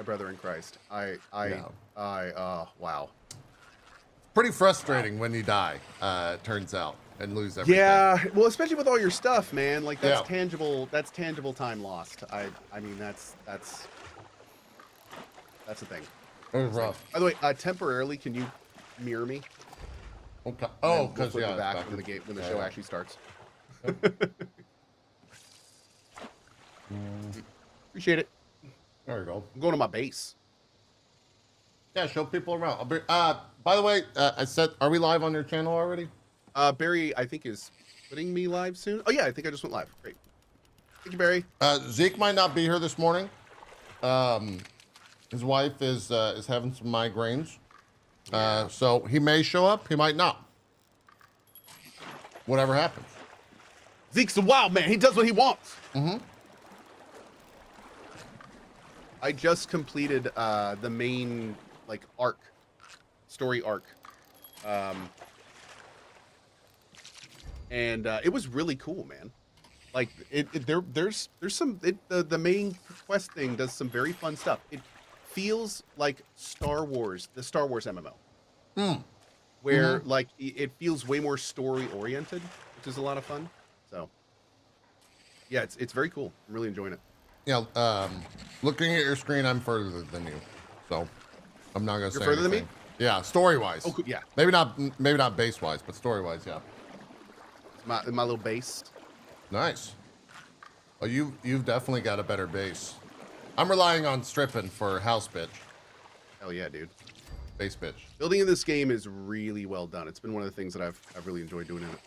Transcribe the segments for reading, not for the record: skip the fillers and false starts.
brother in Christ. Yeah. Wow. Pretty frustrating when you die, turns out, and lose everything. Yeah, well, especially with all your stuff, man. Like that's Yeah. tangible. That's tangible time lost. I mean, that's the thing. It was rough. By the way, temporarily, can you mirror me? Okay. And Oh, we'll because flip yeah, it back it's when the game when the yeah, show yeah. actually starts. Appreciate it. There we go. I'm going to my base. Yeah, show people around. I'll be, by the way, I said, are we live on your channel already? Barry, I think is putting me live soon. Oh yeah, I think I just went live. Great. Thank you, Barry. Zeke might not be here this morning. His wife is having some migraines. So he may show up, he might not. Whatever happens. Zeke's a wild man. He does what he wants. Mm-hmm. I just completed the main story arc. And it was really cool, man. Like there's some the main quest thing does some very fun stuff. It feels like Star Wars, the Star Wars MMO. Where like it feels way more story oriented, which is a lot of fun. So yeah, it's very cool. I'm really enjoying it. Yeah, looking at your screen, I'm further than you, so I'm not gonna say further anything. than me? Yeah, story wise. Oh, cool. Yeah. Maybe not base wise, but story wise, yeah. It's my little base. Nice. Well, you've definitely got a better base. I'm relying on stripping for house pitch. Hell yeah, dude. Base pitch. Building in this game is really well done. It's been one of the things that I've really enjoyed doing in it.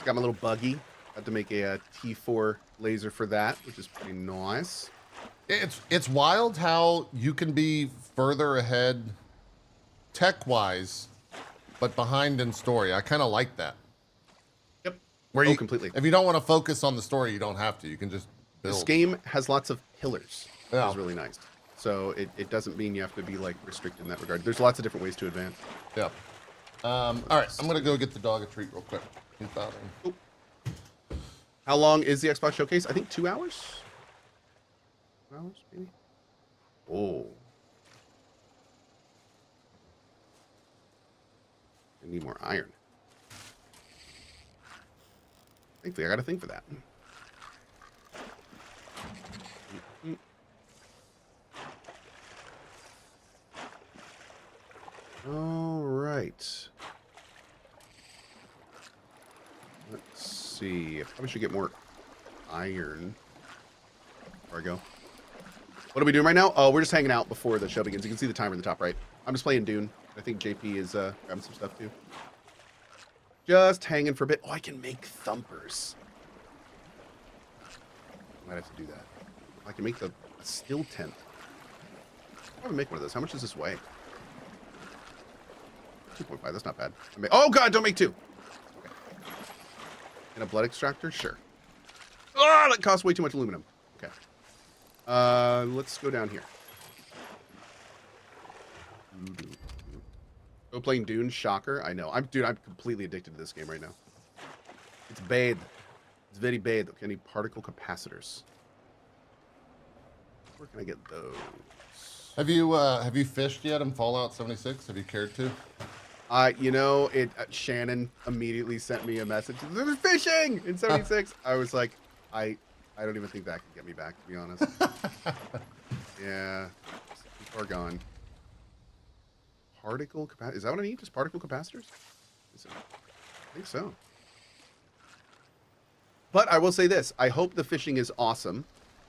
Got my little buggy. Had to make a T4 laser for that, which is pretty nice. It's wild how you can be further ahead tech-wise, but behind in story. I kind of like that. Yep. Where Completely. If you don't want to focus on the story, you don't have to. You can just build. This game has lots of pillars, which Yeah. is really nice. So it doesn't mean you have to be like restricted in that regard. There's lots of different ways to advance. Yeah. All right, I'm gonna go get the dog a treat real quick. He's bothering. Oh. How long is the Xbox Showcase? I think 2 hours. 2 hours, maybe. Oh. I need more iron. Thankfully, I got a thing for that. All right. Let's see. I probably should get more iron. Where I go? What are we doing right now? Oh, we're just hanging out before the show begins. You can see the timer in the top right. I'm just playing Dune. I think JP is grabbing some stuff too. Just hanging for a bit. Oh, I can make thumpers. I might have to do that. I can make the steel tent. I'll probably make one of those. How much does this weigh? 2.5. That's not bad. Oh god, don't make two. Okay. And a blood extractor? Sure. Oh, that costs way too much aluminum. Okay. Let's go down here. Go playing Dune, shocker. I know. I'm completely addicted to this game right now. It's bad. It's very bad. Okay, I need particle capacitors. Where can I get those? Have you fished yet in Fallout 76? Have you cared to? You know, Shannon immediately sent me a message. They're fishing in 76. I was like, I don't even think that can get me back, to be honest. Yeah, too far gone. Particle capacitor. Is that what I need? Just particle capacitors? I think so. But I will say this. I hope the fishing is awesome.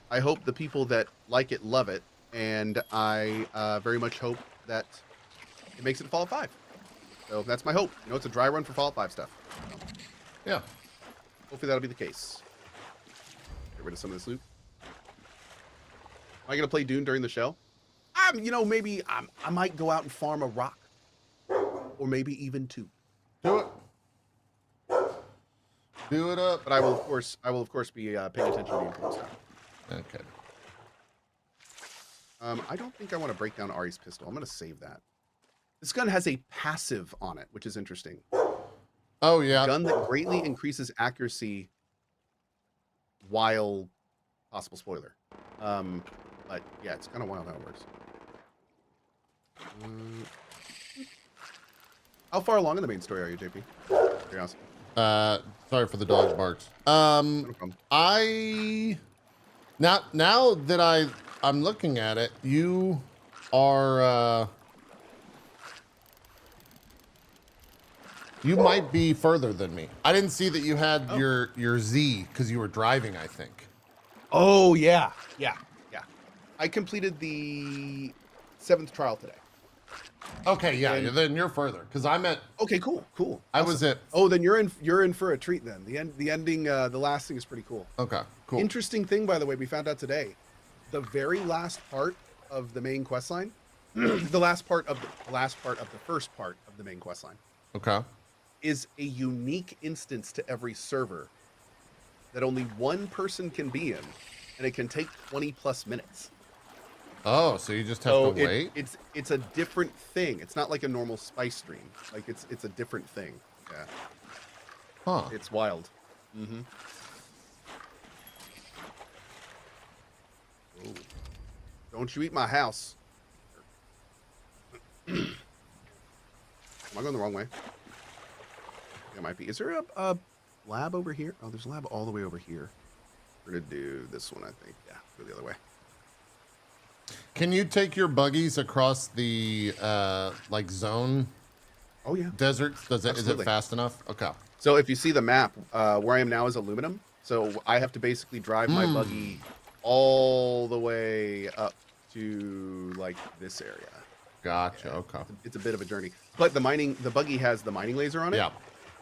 I hope the people that like it love it. And I very much hope that it makes it to Fallout 5. So that's my hope. You know, it's a dry run for Fallout 5 stuff. So, Yeah. hopefully that'll be the case. Get rid of some of this loot. Am I going to play Dune during the show? You know, maybe I might go out and farm a rock. Or maybe even two. Do it. Do it up. But I will, of course, be paying attention to the important stuff. Okay. I don't think I want to break down Ari's pistol. I'm going to save that. This gun has a passive on it, which is interesting. Oh, yeah. A gun that greatly increases accuracy while... Possible spoiler. But yeah, it's kind of wild how it works. How far along in the main story are you, JP? Curiosity. Sorry for the dog barks. No problem. Now that I'm looking at it, you are you might be further than me. I didn't see that you had your Z because you were driving, I think. Oh yeah. I completed the 7th trial today. Okay, yeah, then you're further because I'm at. Okay, cool. I was at. Oh, then you're in for a treat then. The ending, the last thing is pretty cool. Okay, cool. Interesting thing, by the way, we found out today. The very last part of the main quest line, the last part of the first part of the main quest line. Okay. Is a unique instance to every server that only one person can be in, and it can take 20+ minutes. Oh, so you just have to wait? It's a different thing. It's not like a normal spice stream. Like it's a different thing. Yeah. Huh. It's wild. Mm-hmm. Oh. Don't you eat my house. Am I going the wrong way? It might be. Is there a lab over here? Oh, there's a lab all the way over here. We're gonna do this one, I think. Yeah, go the other way. Can you take your buggies across the like zone? Oh yeah. Desert? Is it fast enough? Okay. So if you see the map, where I am now is aluminum. So I have to basically drive my buggy all the way up to like this area. Gotcha. Yeah, okay. It's a bit of a journey, but the buggy has the mining laser on it. Yeah.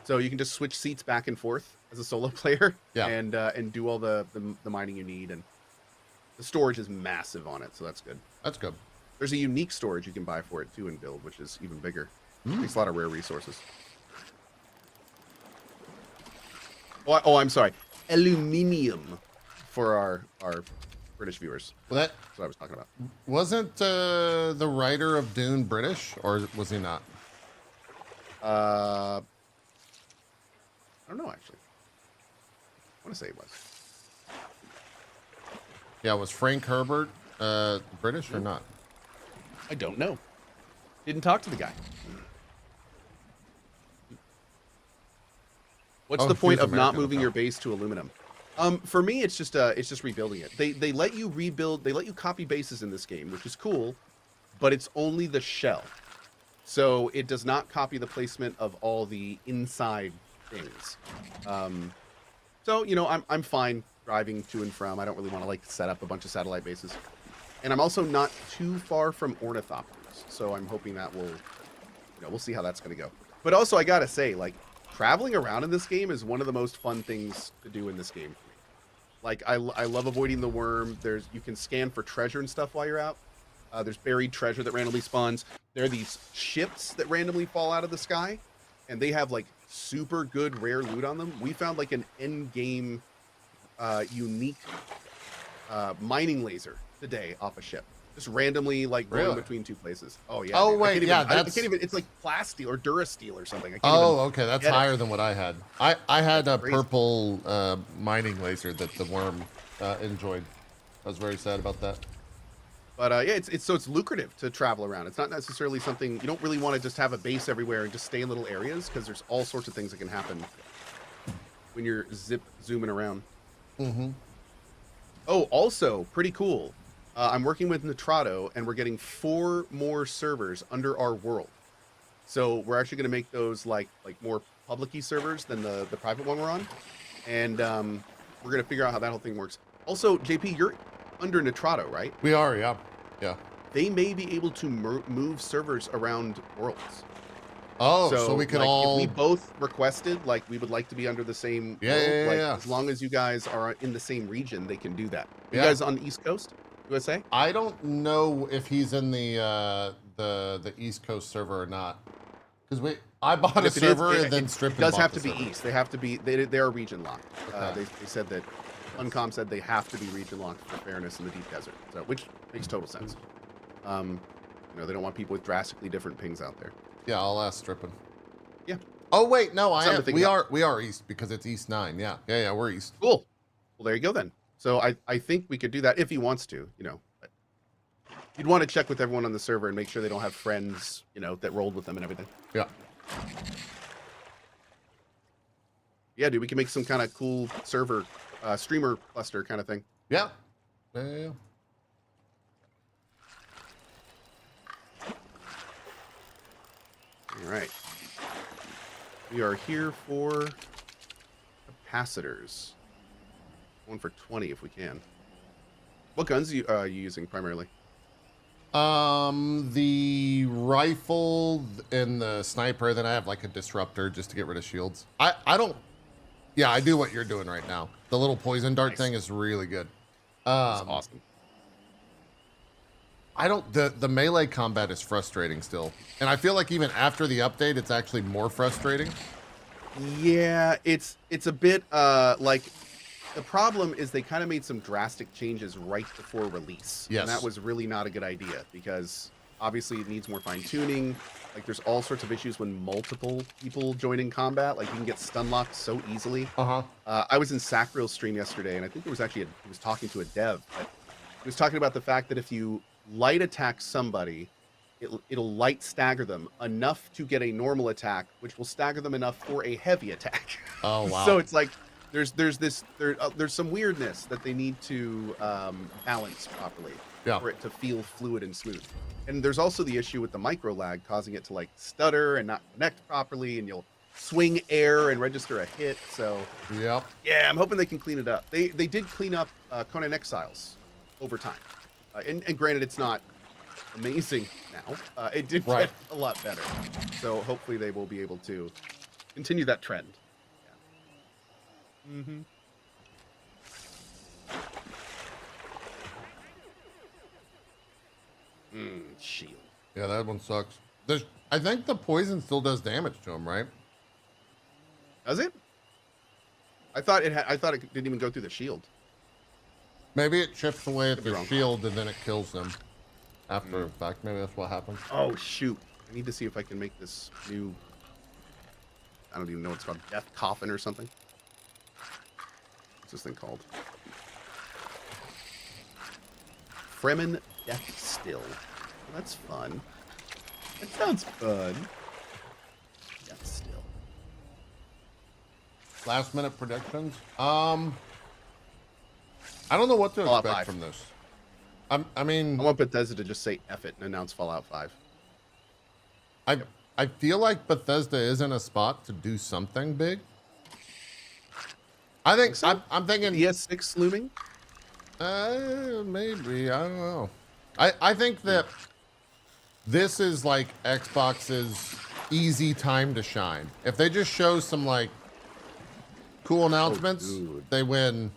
So you can just switch seats back and forth as a solo player. Yeah. And do all the mining you need, and the storage is massive on it, so that's good. That's good. There's a unique storage you can buy for it too in build, which is even bigger. Takes a lot of rare resources. Oh, I'm sorry. Aluminium for our British viewers. Well, that's what I was talking about. Wasn't the writer of Dune British, or was he not? I don't know, actually. I want to say it was. Yeah, was Frank Herbert British or not? I don't know. Didn't talk to the guy. What's the point of not moving your base to aluminum? For me, it's just rebuilding it. They let you rebuild. They let you copy bases in this game, which is cool, but it's only the shell, so it does not copy the placement of all the inside things. So you know, I'm fine driving to and from. I don't really want to like set up a bunch of satellite bases, and I'm also not too far from ornithopters, so I'm hoping that will, you know, we'll see how that's going to go. But also, I gotta say, like, traveling around in this game is one of the most fun things to do in this game. Like, I love avoiding the worm. You can scan for treasure and stuff while you're out. There's buried treasure that randomly spawns. There are these ships that randomly fall out of the sky, and they have like super good rare loot on them. We found like an end game unique mining laser today off a ship. Just randomly like going between two places. Oh yeah. Oh dude. wait, yeah. I can't even. It's like plasteel or durasteel or something. I can't okay, that's higher than what I had. I had a purple mining laser that the worm enjoyed. I was very sad about that. But yeah, it's lucrative to travel around. It's not necessarily something you don't really want to just have a base everywhere and just stay in little areas, because there's all sorts of things that can happen when you're zooming around. Mm-hmm. Oh, also pretty cool. I'm working with Nitrado, and we're getting 4 more servers under our world. So we're actually going to make those like more public-y servers than the private one we're on, and we're going to figure out how that whole thing works. Also, JP, you're under Nitrado, right? We are, yeah. Yeah. They may be able to move servers around worlds. Oh, so we could if we both requested, like, we would like to be under the same world, as long as you guys are in the same region, they can do that. You guys on the East Coast, USA? I don't know if he's in the East Coast server or not, because I bought a server and then stripped. It does have to be East. They have to be. They are region locked. Okay. They said that. Uncom said they have to be region locked for fairness in the deep desert, so which makes total sense. You know, they don't want people with drastically different pings out there. Yeah, I'll ask Strippin. Yeah. Oh wait, no, we are East because it's East 9. Yeah, we're East. Cool. Well, there you go then. So I think we could do that if he wants to. You know, but You'd want to check with everyone on the server and make sure they don't have friends, you know, that rolled with them and everything. Yeah. Yeah, dude, we can make some kind of cool server, streamer cluster kind of thing. Yeah. Yeah. All right. We are here for capacitors. One for 20 if we can. What guns are you using primarily? The rifle and the sniper. Then I have like a disruptor just to get rid of shields. I don't. Yeah, I do what you're doing right now. The little poison dart thing is really good. That's awesome. I don't. The melee combat is frustrating still, and I feel like even after the update, it's actually more frustrating. Yeah, it's a bit like the problem is they kind of made some drastic changes right before release. Yes. And that was really not a good idea because obviously it needs more fine tuning. Like there's all sorts of issues when multiple people join in combat. Like you can get stun locked so easily. I was in Sacriel's stream yesterday, and I think it was actually he was talking to a dev. But he was talking about the fact that if you light attack somebody, it'll light stagger them enough to get a normal attack, which will stagger them enough for a heavy attack. Oh wow! So it's like there's some weirdness that they need to balance properly for it to feel fluid and smooth. And there's also the issue with the micro lag causing it to like stutter and not connect properly, and you'll swing air and register a hit. So yeah, I'm hoping they can clean it up. They did clean up Conan Exiles over time, and granted it's not amazing now. It did get a lot better. So hopefully they will be able to continue that trend. Yeah. Shield. Yeah, that one sucks. I think the poison still does damage to him, right? Does it? I thought it didn't even go through the shield. Maybe it chips away at the shield and then it kills them after the fact. Maybe that's what happens. Oh shoot! I need to see if I can make this new. I don't even know what it's called. Death Coffin or something. What's this thing called? Fremen Death Still. Well, that's fun. That sounds fun. Death Still. Last minute predictions. I don't know what to expect from this. I mean, I want Bethesda to just say F it and announce Fallout 5. I feel like Bethesda is in a spot to do something big. I think so? I'm thinking PS6 looming. Maybe, I don't know. I think that this is like Xbox's easy time to shine. If they just show some like cool announcements, they win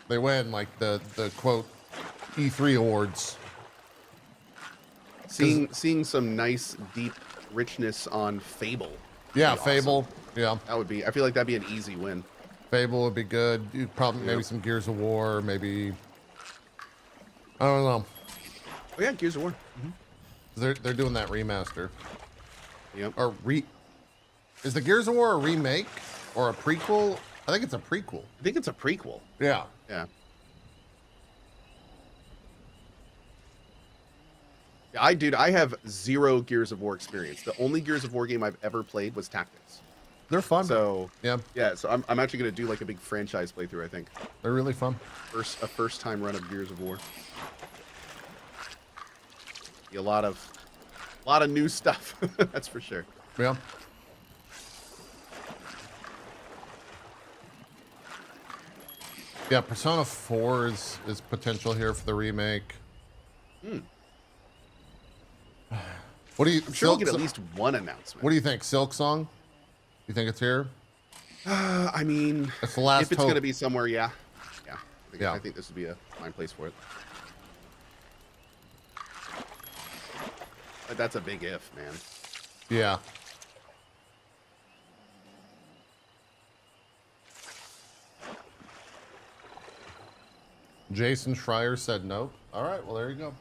like the quote E3 awards. Seeing some nice deep richness on Fable. Yeah, Fable. Awesome. Yeah. That would be, I feel like that'd be an easy win. Fable would be good. You'd probably maybe some Gears of War, maybe I don't know. Oh yeah, Gears of War. They're doing that remaster. Yep. Or is the Gears of War a remake or a prequel? I think it's a prequel. I think it's a prequel. Yeah. Yeah. I have 0 Gears of War experience. The only Gears of War game I've ever played was Tactics. They're fun. So yeah. So I'm actually gonna do like a big franchise playthrough. I think they're really fun. A first time run of Gears of War. Be a lot of new stuff. That's for sure. Yeah. Yeah, Persona 4 is potential here for the remake. What do you? I'm sure we'll get at least one announcement. What do you think? Silk Song? You think it's here? I mean, it's the last if it's hope. Going to be somewhere, yeah. I think this would be a fine place for it. But that's a big if, man. Yeah. Jason Schreier said no. All right, well, there you go.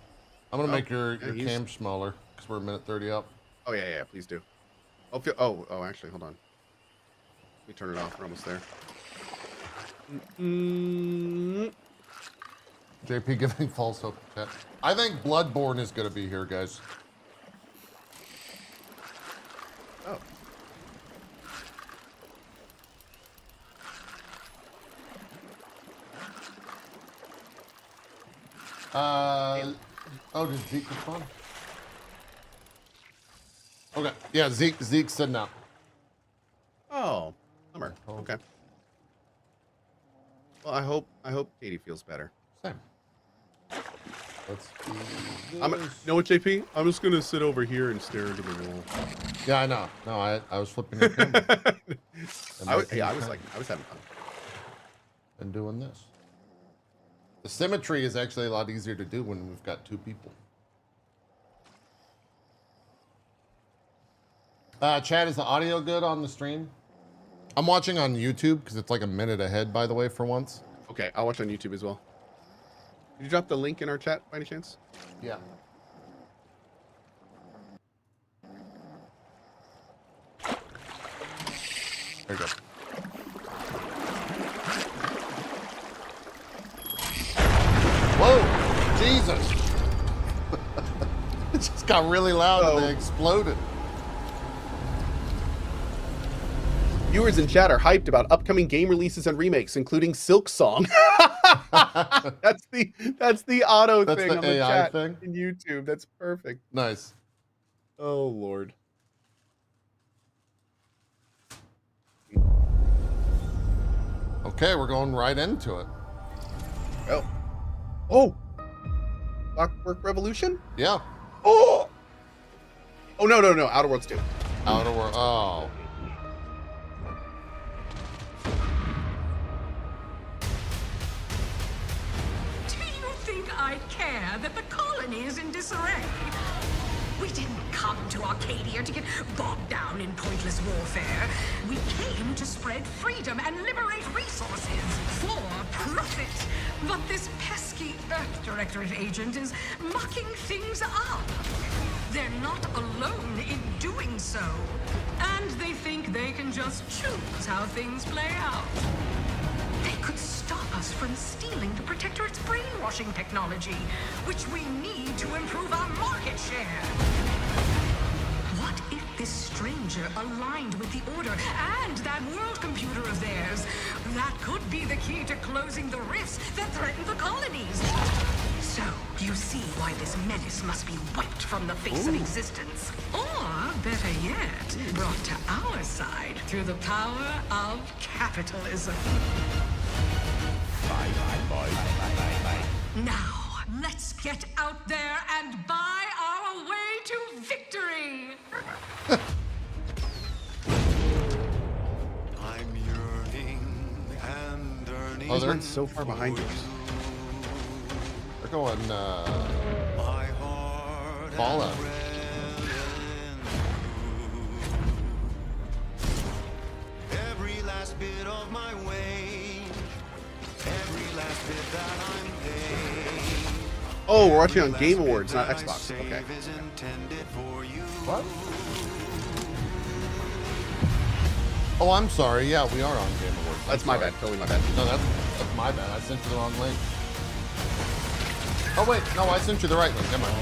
I'm going to make your cam smaller because we're a minute 30 up. Oh, yeah, please do. Oh, actually, hold on. Let me turn it off. We're almost there. JP giving false hope. Chat. I think Bloodborne is going to be here, guys. Oh. Oh, did Zeke respond? Okay. Yeah, Zeke said no. Oh, bummer. Okay. Well, I hope Katie feels better. Same. Let's do this. Know what, JP? I'm just gonna sit over here and stare into the wall. Yeah, I know. No, I was flipping the camera. I was having fun. And doing this. The symmetry is actually a lot easier to do when we've got two people. Chad, is the audio good on the stream? I'm watching on YouTube because it's like a minute ahead, by the way, for once. Okay, I'll watch on YouTube as well. Did you drop the link in our chat by any chance? Yeah. There you go. Whoa! Jesus! It just got really loud and they exploded. Viewers in chat are hyped about upcoming game releases and remakes, including Silk Song. That's the auto That's thing the on the AI chat thing? in YouTube. That's perfect. Nice. Oh Lord. Okay, we're going right into it. Oh. Clockwork Revolution? Yeah. Oh. Oh no. Outer Worlds 2. Outer World. Oh. I'd care that the colony is in disarray. We didn't come to Arcadia to get bogged down in pointless warfare. We came to spread freedom and liberate resources for profit. But this pesky Earth Directorate agent is mucking things up. They're not alone in doing so. And they think they can just choose how things play out. They could stop us from stealing the Protectorate's brainwashing technology, which we need to improve our market share. What if this stranger aligned with the Order and that world computer of theirs? That could be the key to closing the rifts that threaten the colonies. So, you see why this menace must be wiped from the face of existence. Or, better yet, brought to our side through the power of capitalism. Bye. Now, let's get out there and buy our way to victory! I'm yearning and earning. Oh, they're so far behind you. They're going My heart Fallout. every last bit of my wage, every last bit that I'm paid. Oh, we're watching on Game Awards, not Xbox. Okay. Is intended for you. What? Oh, I'm sorry. Yeah, we are on Game Awards. That's my bad. Totally my bad. No, that's my bad. I sent you the wrong link. Oh wait, no, I sent you the right link. Never mind.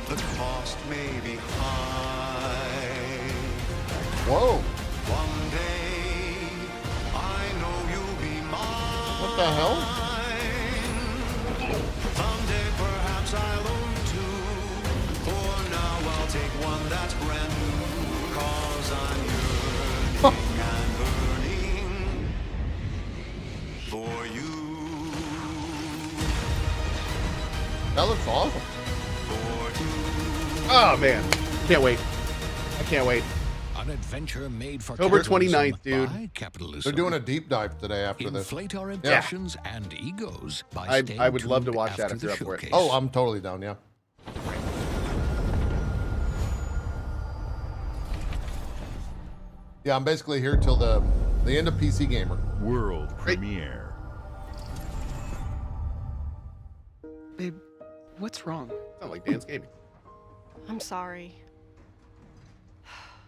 The cost may be high. Whoa! One day, I know you'll be mine. What the hell? Someday, perhaps I'll own two. For now, I'll take one that's brand new. 'Cause I'm yearning and burning for you. That looks awesome. Oh man. Can't wait. I can't wait. An adventure made for October capitalism 29th, dude. by capitalism. They're doing a deep dive today after this. Inflate our ambitions and egos by staying I would love to tuned watch that after if the you're up for it. showcase. Oh, I'm totally down. Yeah. Yeah, I'm basically here till the end of PC Gamer. World Great. premiere. Babe, what's wrong? Sound like Dan's Gaming. I'm sorry.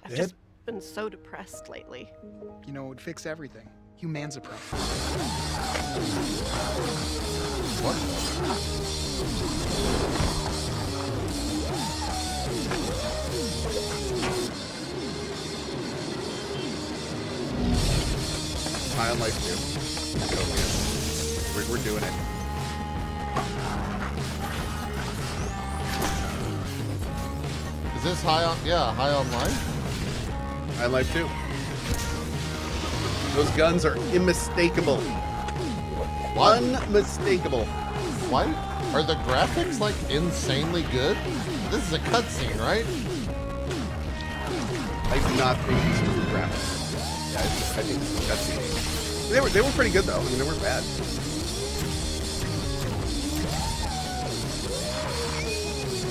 I've Dad? just been so depressed lately. You know, it would fix everything. Humanzapro. High on life too. Totally. We're doing it. Is this high on? Yeah, high on life. High on life too. Those guns are unmistakable. What? Unmistakable. What? Are the graphics like insanely good? This is a cutscene, right? I do not think these are good graphics. Yeah, I think this is a cutscene. They were pretty good though. I mean, they weren't bad.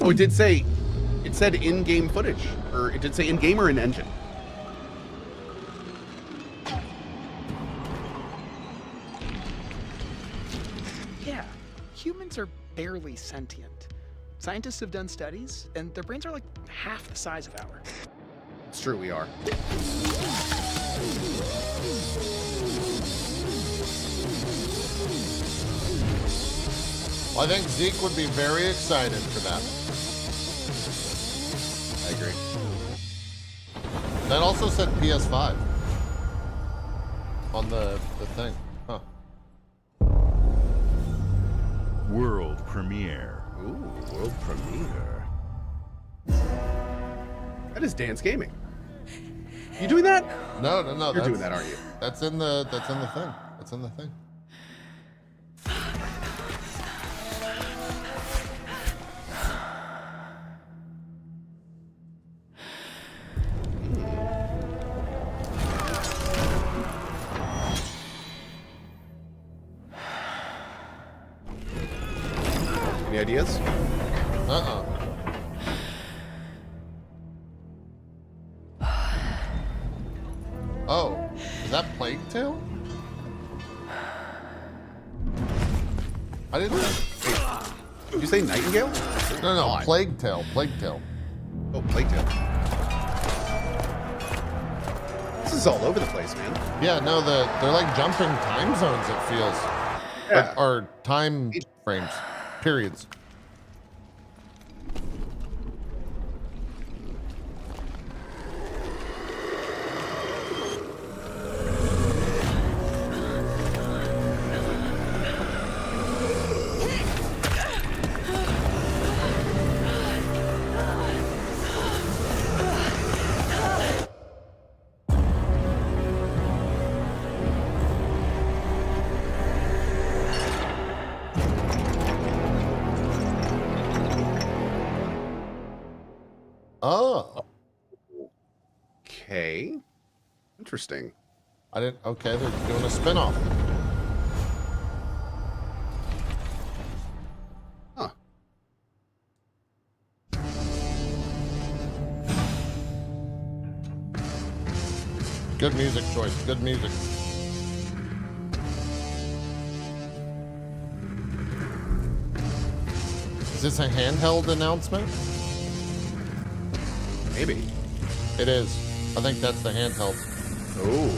Oh, it said in-game footage, or it did say in-game or in-engine. Yeah, humans are barely sentient. Scientists have done studies, and their brains are like half the size of ours. It's true, we are. Well, I think Zeke would be very excited for that. I agree. That also said PS5 on the thing. Huh. World premiere. Ooh, world premiere. That is Dance Gaming. You doing that? No. You're doing that, aren't you? That's in the thing. That's in the thing. Any ideas? Oh, is that Plague Tale? I didn't know. Did you say Nightingale? No, God. Plague Tale. Plague Tale. Oh, Plague Tale. This is all over the place, man. Yeah, no, they're like jumping time zones, it feels. Yeah. Or time frames. Periods. Oh. Okay. Interesting. I didn't. Okay, they're doing a spin-off. Huh. Good music choice. Good music. Is this a handheld announcement? Maybe. It is. I think that's the handheld. Oh.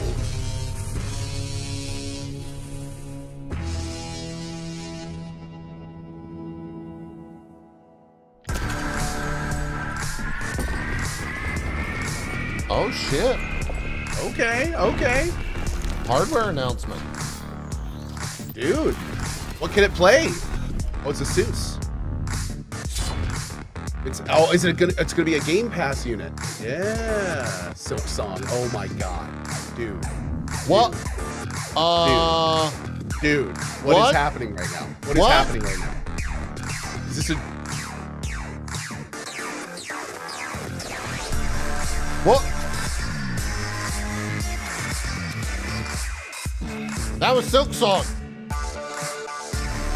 Oh shit. Okay, okay. Hardware announcement. Dude, what can it play? Oh, it's a Seuss. It's gonna be a Game Pass unit. Yeah, Silk Song. Oh my god, dude. What? Dude, what is happening right now? What is happening right now? Is this a? What? That was Silk Song.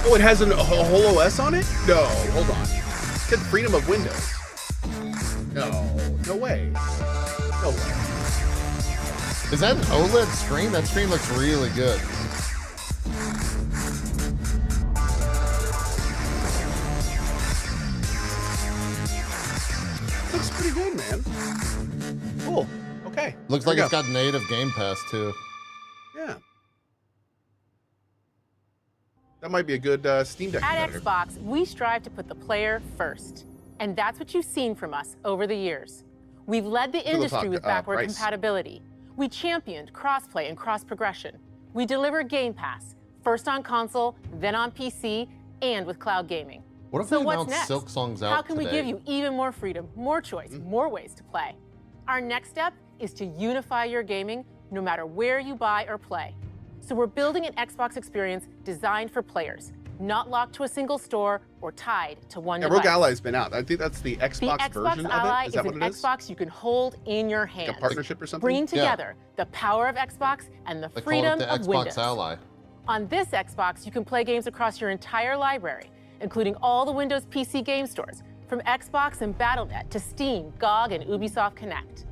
Oh, it has a whole OS on it? No, hold on. It said freedom of Windows. No way. No way. Is that an OLED screen? That screen looks really good. Looks pretty good, man. Cool. Okay. Looks There like we it's go. got native Game Pass too. Yeah. That might be a good Steam Deck At competitor. Xbox, we strive to put the player first. And that's what you've seen from us over the years. We've led the industry with backward price. compatibility. We championed crossplay and cross-progression. We deliver Game Pass, first on console, then on PC, and with cloud gaming. What if So they what's announced next? Silk Song's out How can we today? give you even more freedom, more choice, more ways to play? Our next step is to unify your gaming no matter where you buy or play. So we're building an Xbox experience designed for players, not locked to a single store or tied to one Yeah, device. Rogue Ally's been out. I think that's the The Xbox Xbox version Ally of it. Is that an what it is? Xbox you can hold in your hands. Like a partnership or something? Bringing Yeah. together the power of Xbox and the They call freedom it the of Xbox Windows. Ally. On this Xbox, you can play games across your entire library, including all the Windows PC game stores, from Xbox and Battle.net to Steam, GOG, and Ubisoft Connect.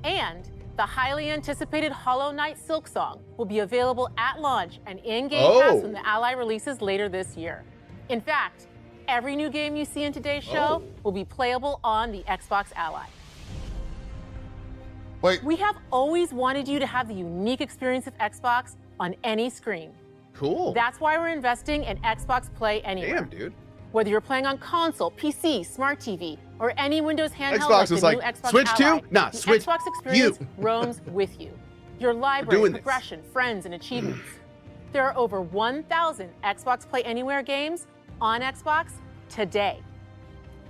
And the highly anticipated Hollow Knight Silk Song will be available at launch and in Game Pass when the Ally releases later this year. In fact, every new game you see in today's show will be playable on the Xbox Ally. Wait, We have always wanted you to have the unique experience of Xbox on any screen. Cool. That's why we're investing in Xbox Play Anywhere. Damn, dude. Whether you're playing on console, PC, smart TV, or any Windows handheld Xbox like the was new like, Xbox "Switch to? Ally, Nah, the switch Xbox experience you." roams with you. Your library, doing this. progression, friends, and achievements. There are over 1,000 Xbox Play Anywhere games on Xbox today.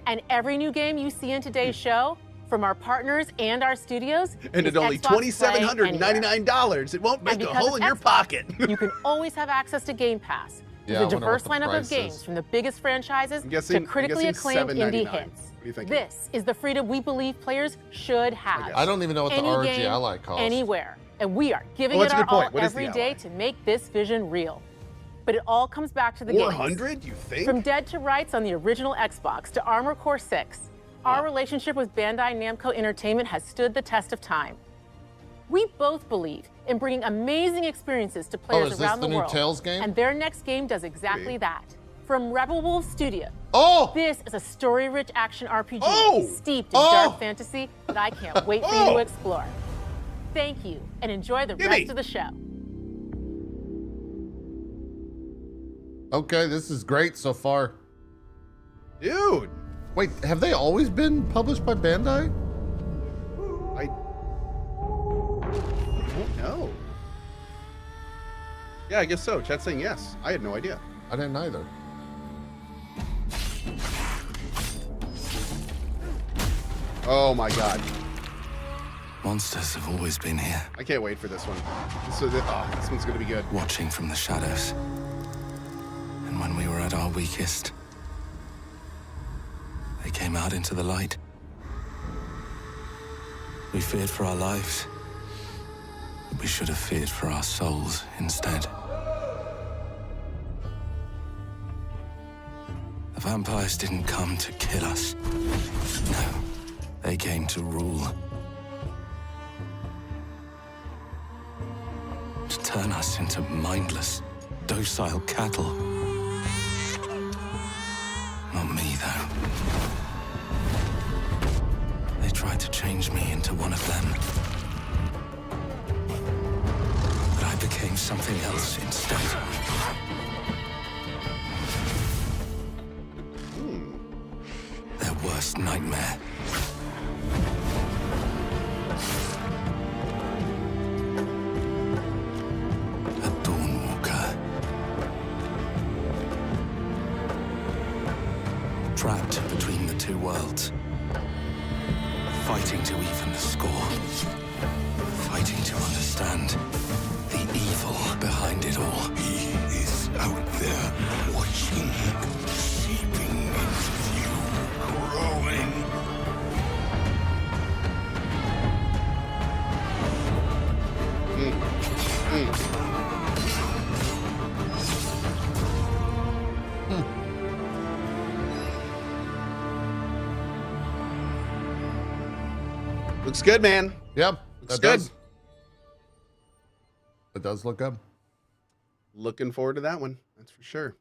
And every new game you see in today's show, from our partners and our studios, And is at only Xbox Play Anywhere. $2,799, it won't And make a because hole of in your Xbox, pocket. you can always have access to Game Pass with Yeah, I a wonder diverse what the lineup of price games, is. from the biggest franchises I'm guessing- to critically I'm guessing acclaimed indie $7.99. hits. What do you think? This is the freedom we believe players should have. I don't even know what the Any ROG game, Ally costs. anywhere. And we are giving Oh, it that's a our good point. all What is the every day Ally? to make this vision real. But it all comes back to the games. 400, you think? From Dead to Rights on the original Xbox to Armored Core 6, our relationship with Bandai Namco Entertainment has stood the test of time. We both believe in bringing amazing experiences to players is this around the the new world. Tales game? And their next game does exactly that. From Rebel Wolves Studio, Oh! this is a story-rich action RPG Oh! steeped in Oh! dark fantasy that I can't wait for you Oh! to explore. Thank you, and enjoy the Gimme. rest of the show. Okay, this is great so far. Dude, Wait, have they always been published by Bandai? I don't know. Yeah, I guess so. Chat's saying yes. I had no idea. I didn't either. Oh my god. Monsters have always been here, I can't wait for this one. This one's gonna be good. watching from the shadows. And when we were at our weakest, they came out into the light. We feared for our lives, but we should have feared for our souls instead. The vampires didn't come to kill us. No, they came to rule. To turn us into mindless, docile cattle. Not me, though. They tried to change me into one of them. But I became something else instead. Their worst nightmare. A Dawnwalker. Trapped between the two worlds. Fighting to even the score. Fighting to understand the evil behind it all. He is out there watching, seeping into you, growing. Looks good, man. Yep, Looks that good. does. It does look good. Looking forward to that one. That's for sure.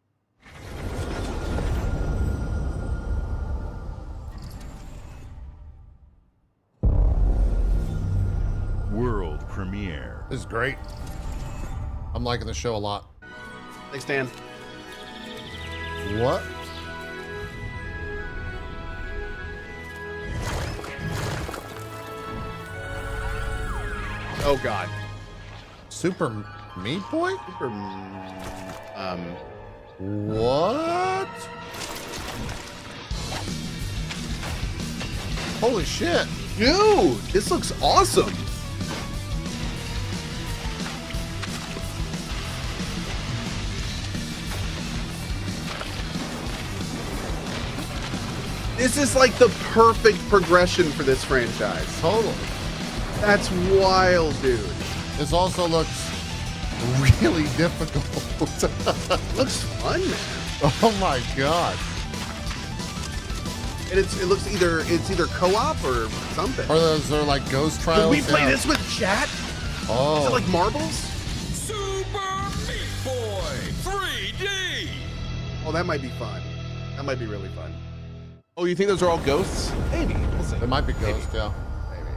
World premiere. This is great. I'm liking the show a lot. Thanks, Dan. What? Oh God. Super Meat Boy? What? Holy shit. Dude, this looks awesome. This is like the perfect progression for this franchise. Totally. That's wild, dude. This also looks really difficult. Looks fun, man. Oh my god. And it looks either co-op or something. Are those are like ghost trials? Did we play this with chat? Oh. Is it like marbles? Super Meat Boy 3D. Oh, that might be fun. That might be really fun. Oh, you think those are all ghosts? Maybe. We'll see. It might be ghost, yeah. Maybe.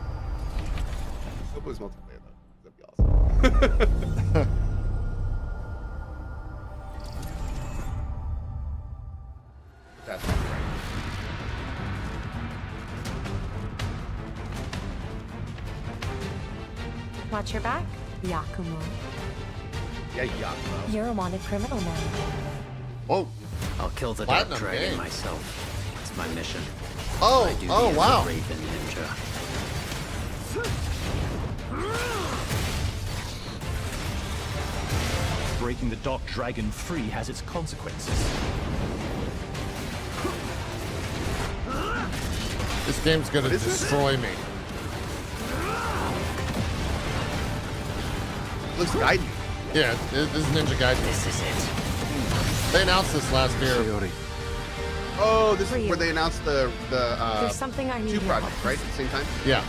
Hope it was multiplayer though. That'd be awesome. That's right. Watch your back, Yakumo. Yeah, Yakumo. You're a wanted criminal now. Oh. I'll kill the Platinum Dark Dragon game. myself. It's my mission. Oh, My duty oh as a wow. Raven Ninja. Breaking the Dark Dragon free has its consequences. This game's gonna destroy me. Looks Gaiden. Yeah, this is Ninja Gaiden. This is it. They announced this last year. Oh, this is where they announced the There's something I need two your projects, help right? At the same time? Yeah.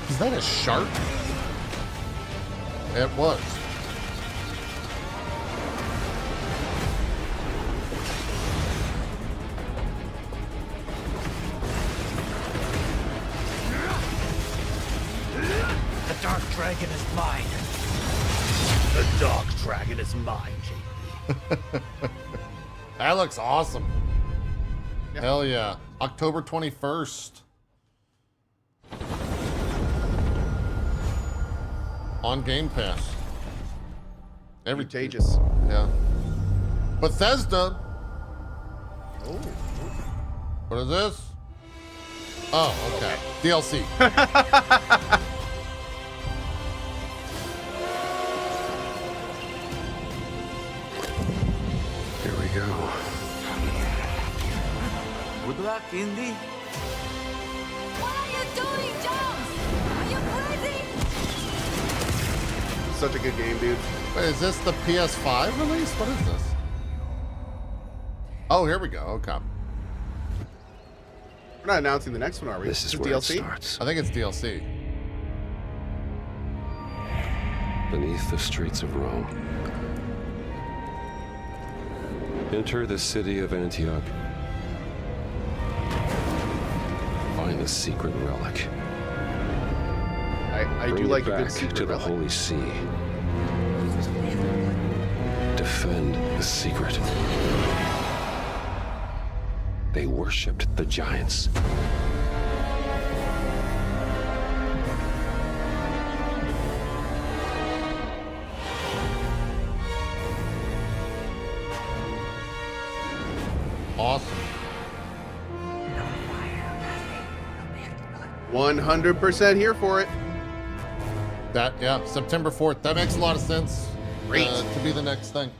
Is that a shark? It was. The Dark Dragon is mine. The Dark Dragon is mine, JP. That looks awesome. Yeah. Hell yeah. October 21st. On Game Pass. Contagious. Yeah. Bethesda. Oh. What is this? Oh, okay. DLC. Here we go. Good luck, Indy. What are you doing, Jones? Are you crazy? Such a good game, dude. Wait, is this the PS5 release? What is this? Oh, here we go. Okay. We're not announcing the next one, are we? This is Just where DLC? it starts. I think it's DLC. Beneath the streets of Rome. Enter the city of Antioch. Find the secret relic. I do Bring like it a good back secret to the relic. Holy See. Defend the secret. They worshipped the giants. Awesome. 100% here for it. That, yeah, September 4th. That makes a lot of sense. Great. To be the next thing.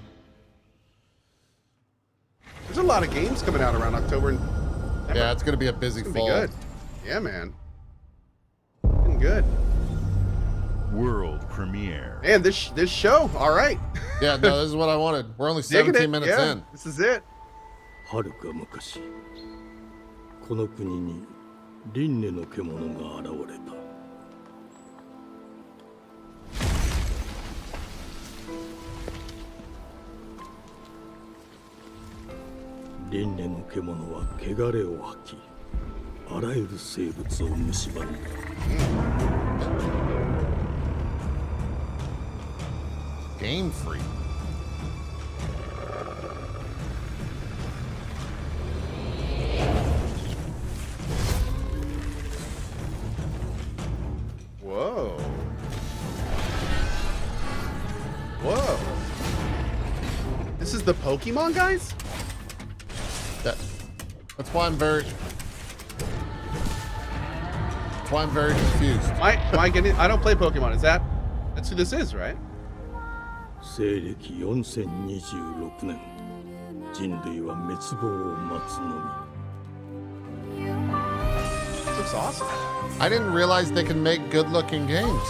There's a lot of games coming out around October. And Yeah, it's going to be a busy it's gonna fall. be good. Yeah, man. Looking good. World premiere. And this show, all right. Yeah, no, this is what I wanted. We're only Digging 17 it. minutes Yeah, in. this is it. はるか昔この国に輪廻の獣が現れた輪廻の獣は汚れを吐き、あらゆる生物を蝕んだ。Game Freak. Whoa. Whoa. This is the Pokemon guys? That's why I'm very confused. Am I getting? I don't play Pokemon. That's who this is, right? 西暦4026年、人類は滅亡を待つのみ。 This looks awesome. I didn't realize they can make good-looking games.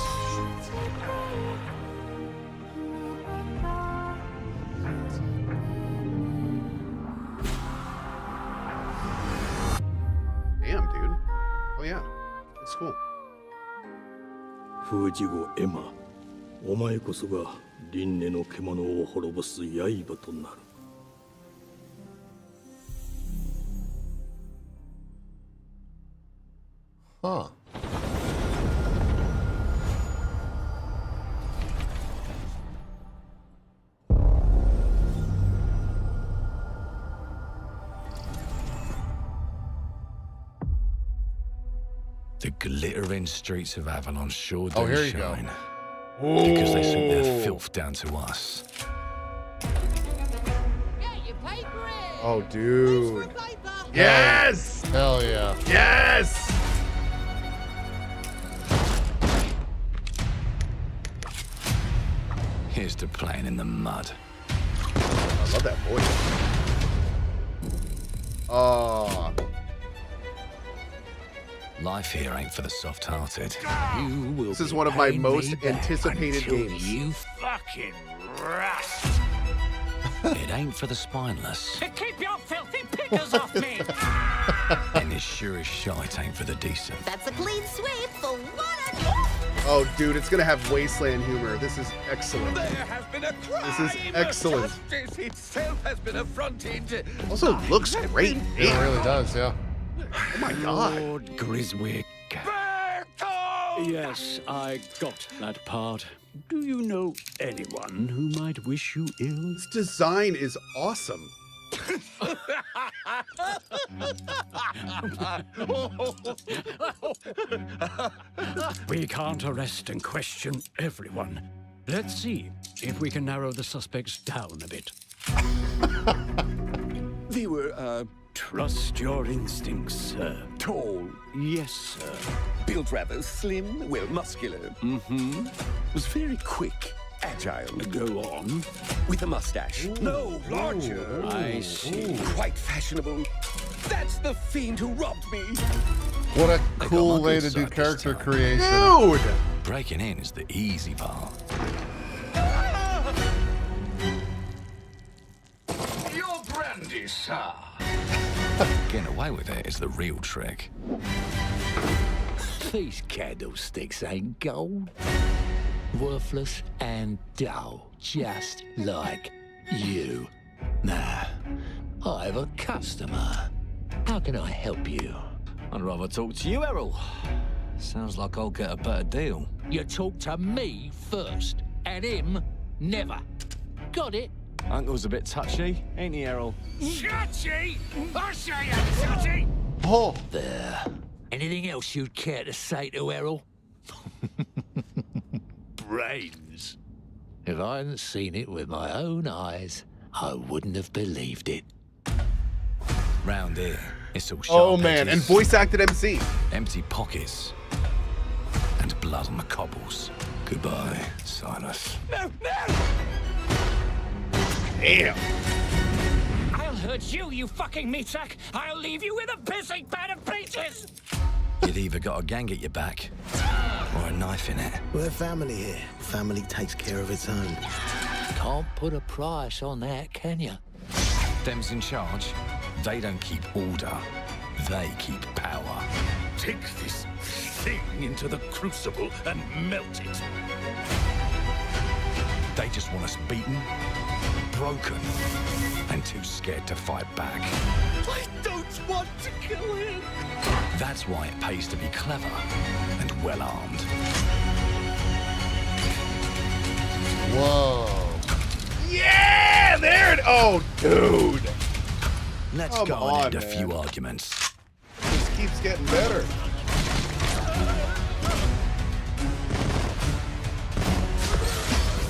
Damn, dude. Oh yeah, that's cool. 封じ子エマ、お前こそが輪廻の獣を滅ぼす刃となる。 Huh. The glittering streets of Avalon sure do Oh, here you go. shine. Because they sent their filth down to us. Oh, dude. Yes! Hell yeah. Yes! Here's to playing in the mud. I love that voice. Oh. Life here ain't for the soft-hearted. This is one of my most anticipated games. You fucking rust. It ain't for the spineless. Keep your filthy pickers off me! And it sure as shite ain't for the decent. That's a clean sweep for one. Oh, dude, it's gonna have wasteland humor. This is excellent. There has been a crime. This is excellent. Justice itself has been affronted. Also looks great. It really does, yeah. Oh my god. Lord Griswick. Yes, I got that part. Do you know anyone who might wish you ill? This design is awesome. We can't arrest and question everyone. Let's see if we can narrow the suspects down a bit. They were, trust your instincts, sir. Tall, yes, sir. Built rather slim, well, muscular. Mm-hmm. Was very quick, agile. Go on. With a mustache. No, larger. I see. Quite fashionable. That's the fiend who robbed me. What a They got cool my way good to do side this character time. creation. Dude! Breaking in is the easy part. Your brandy, sir. Getting away with it is the real trick. These candlesticks ain't gold. Worthless and dull, just like you. Nah, I have a customer. How can I help you? I'd rather talk to you, Errol. Sounds like I'll get a better deal. You talk to me first, and him never. Got it? Uncle's a bit touchy, ain't he, Errol? Touchy? I say I'm touchy! Oh, There. Anything else you'd care to say to Errol? Brains. If I hadn't seen it with my own eyes, I wouldn't have believed it. Round here, it's all sharp Oh man, and edges, voice acted MC. empty pockets, and blood on the cobbles. Goodbye, Silas. No, no! Damn. I'll hurt you, you fucking meatsack! I'll leave you with a pissing pan of peaches! You've either got a gang at your back, or a knife in it. We're family here. Family takes care of its own. Can't put a price on that, can you? Them's in charge. They don't keep order. They keep power. Take this thing into the crucible and melt it. They just want us beaten, broken and too scared to fight back. I don't want to kill him. That's why it pays to be clever and well-armed. Whoa. Yeah, there it. Oh, dude. Let's Come go on, and end a man. few arguments. This keeps getting better.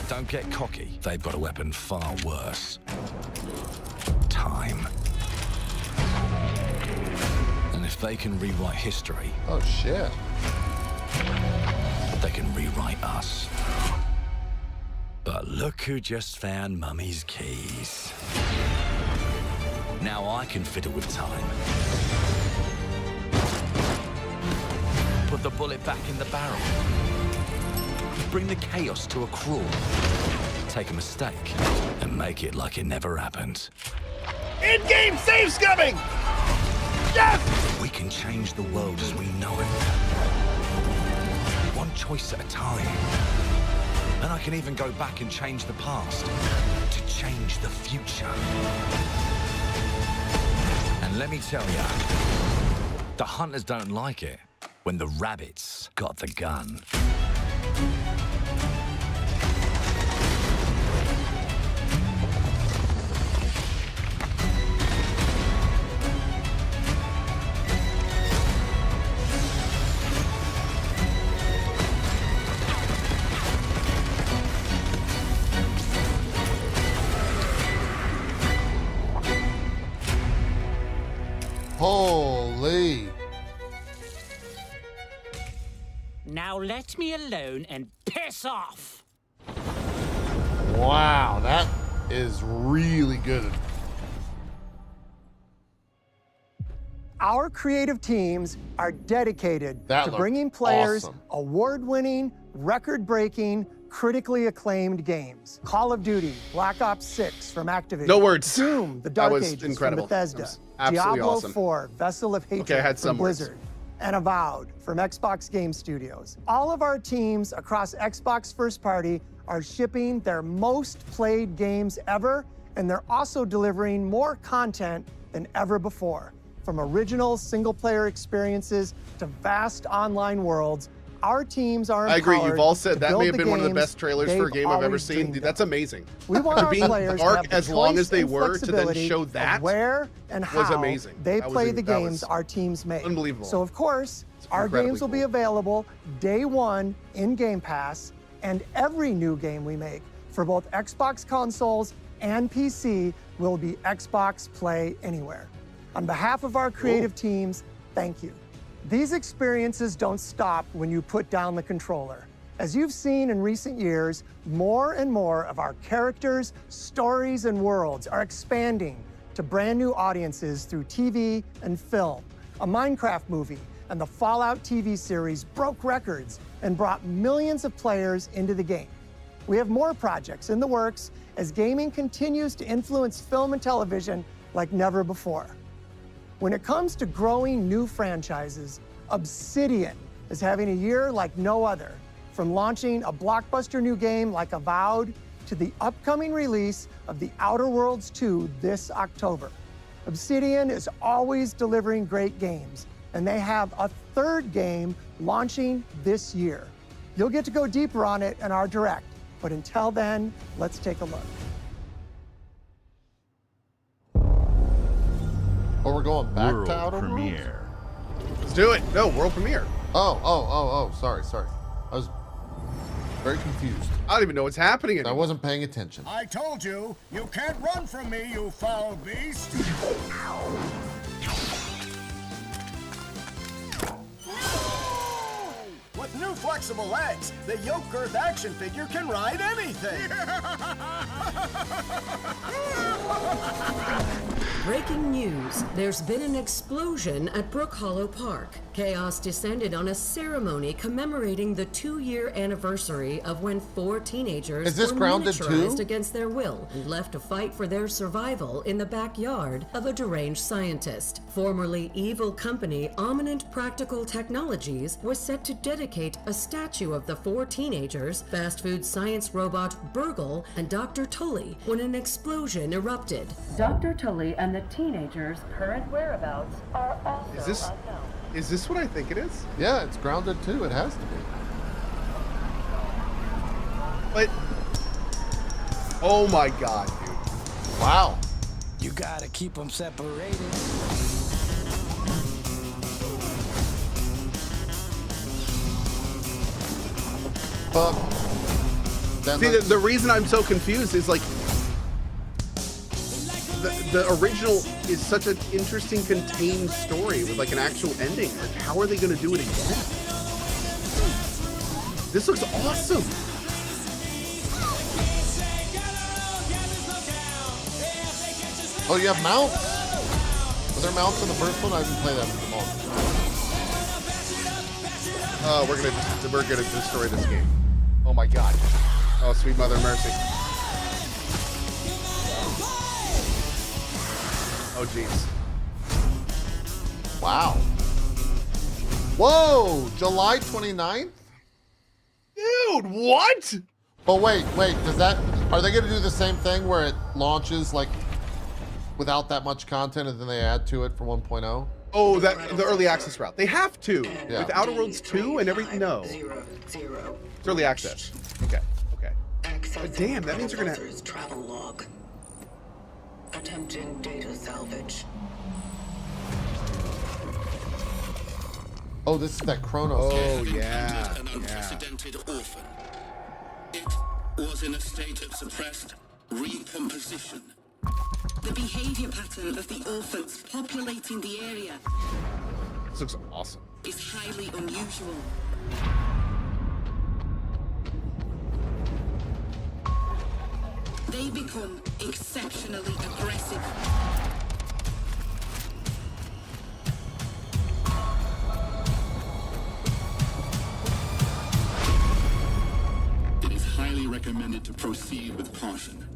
Don't get cocky. They've got a weapon far worse. Time. And if they can rewrite history... Oh, shit. They can rewrite us. But look who just found Mummy's keys. Now I can fiddle with time. Put the bullet back in the barrel. Bring the chaos to a crawl. Take a mistake and make it like it never happened. In-game save scumming! Yes! We can change the world as we know it. One choice at a time. And I can even go back and change the past to change the future. And let me tell ya, the hunters don't like it when the rabbits got the gun. Holy. Now let me alone and piss off. Wow, that is really good. Our creative teams are dedicated That to looked bringing players awesome. award-winning, record-breaking, critically acclaimed games. Call of Duty, Black Ops 6 from Activision. No words. Doom, The That Dark was Ages incredible. from Bethesda. That was absolutely Diablo awesome. 4, Vessel of Hatred Okay, I had from some words. Blizzard. And Avowed from Xbox Game Studios. All of our teams across Xbox First Party are shipping their most played games ever, and they're also delivering more content than ever before. From original single-player experiences to vast online worlds, our teams are I agree. empowered You've all to said that build may have the been one of the games best trailers for a they've game I've ever always seen. dreamed Dude, of. that's amazing. We want our Being players to dark have the as long choice as they and were to then flexibility show of that where and was how amazing. they That was play in- the that games was our teams make. unbelievable. So of course, our incredibly games will be cool. available day one in Game Pass, and every new game we make for both Xbox consoles and PC will be Xbox Play Anywhere. On behalf of our creative teams, thank you. These experiences don't stop when you put down the controller. As you've seen in recent years, more and more of our characters, stories, and worlds are expanding to brand new audiences through TV and film. A Minecraft movie and the Fallout TV series broke records and brought millions of players into the game. We have more projects in the works as gaming continues to influence film and television like never before. When it comes to growing new franchises, Obsidian is having a year like no other. From launching a blockbuster new game like Avowed to the upcoming release of The Outer Worlds 2 this October. Obsidian is always delivering great games, and they have a third game launching this year. You'll get to go deeper on it in our Direct, but until then, let's take a look. Oh, we're going back World to Outer premiere. Let's do it. No, world premiere. Oh, sorry. I was very confused. I don't even know what's happening I anymore. wasn't paying attention. I told you, you can't run from me, you foul beast! With new flexible legs, the Yoke Girth action figure can ride anything! Breaking news. There's been an explosion at Brook Hollow Park. Chaos descended on a ceremony commemorating the 2-year anniversary of when 4 teenagers Is this were Grounded miniaturized 2? against their will and left to fight for their survival in the backyard of a deranged scientist. Formerly evil company Ominent Practical Technologies was set to dedicate a statue of the 4 teenagers, fast food science robot Burgle, and Dr. Tully when an explosion erupted. Dr. Tully and the teenagers' current whereabouts are also Is this what I think it is? Yeah, it's Grounded 2. It has to be. But oh my god, dude! Wow. You gotta keep them separated. But see, the reason I'm so confused is like the original is such an interesting contained story with like an actual ending. Like, how are they going to do it again? This looks awesome. Oh, you have mounts? Were there mounts in the first one? I didn't play that for long. Oh, we're gonna destroy this game. Oh my god. Oh, sweet mother of mercy. Oh jeez. Wow. Whoa! July 29th? Dude, what? But wait, does that... Are they going to do the same thing where it launches, like, without that much content and then they add to it for 1.0? Oh, the early access route. They have to. Yeah. With Outer Worlds 2 and everything. No. It's early access. Okay. But damn, that means you're gonna... Travel log. Attempting data salvage. Oh, this is that Chronos. Oh, yeah. An unprecedented orphan. It was in a state of suppressed recomposition. The behavior pattern of the orphans populating the area This looks awesome. is highly unusual. They become exceptionally aggressive. It is highly recommended to proceed with caution.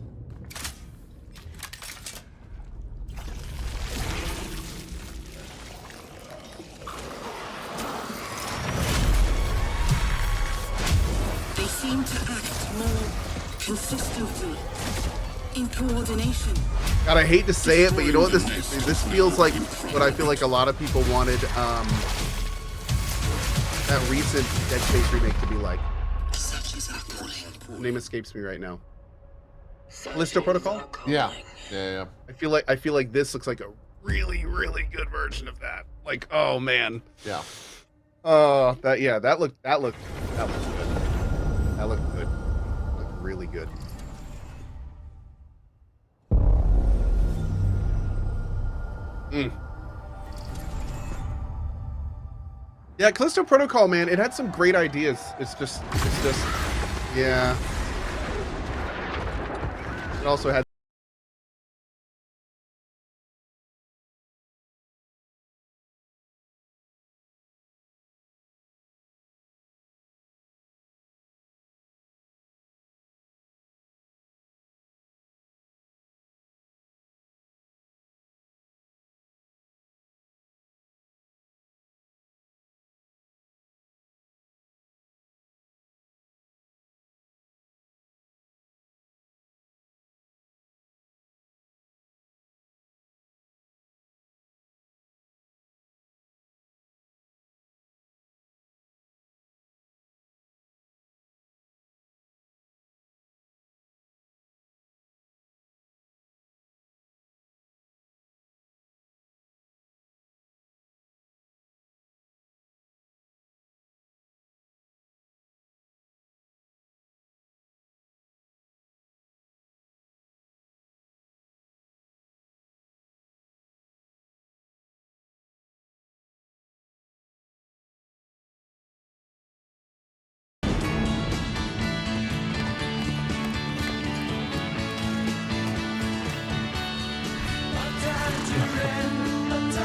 They seem to act more consistently, in coordination. God, I hate to say it, but you know what? This feels like what I feel like a lot of people wanted that recent Dead Space remake to be like. The name escapes me right now. Callisto Protocol? Yeah. I feel like this looks like a really, really good version of that. Like, oh man. Yeah. That looked good. That looked good. Looked really good. Yeah, Callisto Protocol, man, it had some great ideas. It's just, yeah. It also had.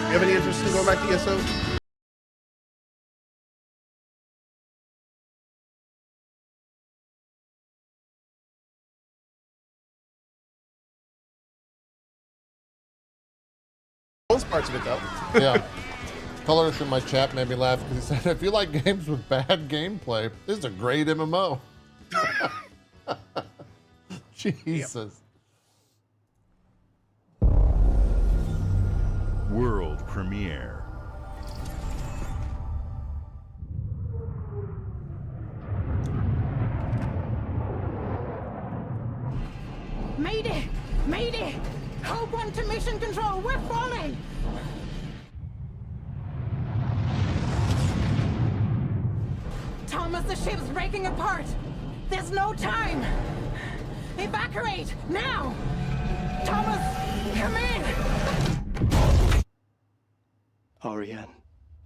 You have any interest in going back to ESO? best parts of it, though. Yeah. Colors from my chat made me laugh because he said, if you like games with bad gameplay, this is a great MMO. Jesus. World premiere. Mayday! Mayday! Hold one to mission control. We're falling! Thomas, the ship's breaking apart. There's no time. Evacuate now! Thomas, come in! Ariane,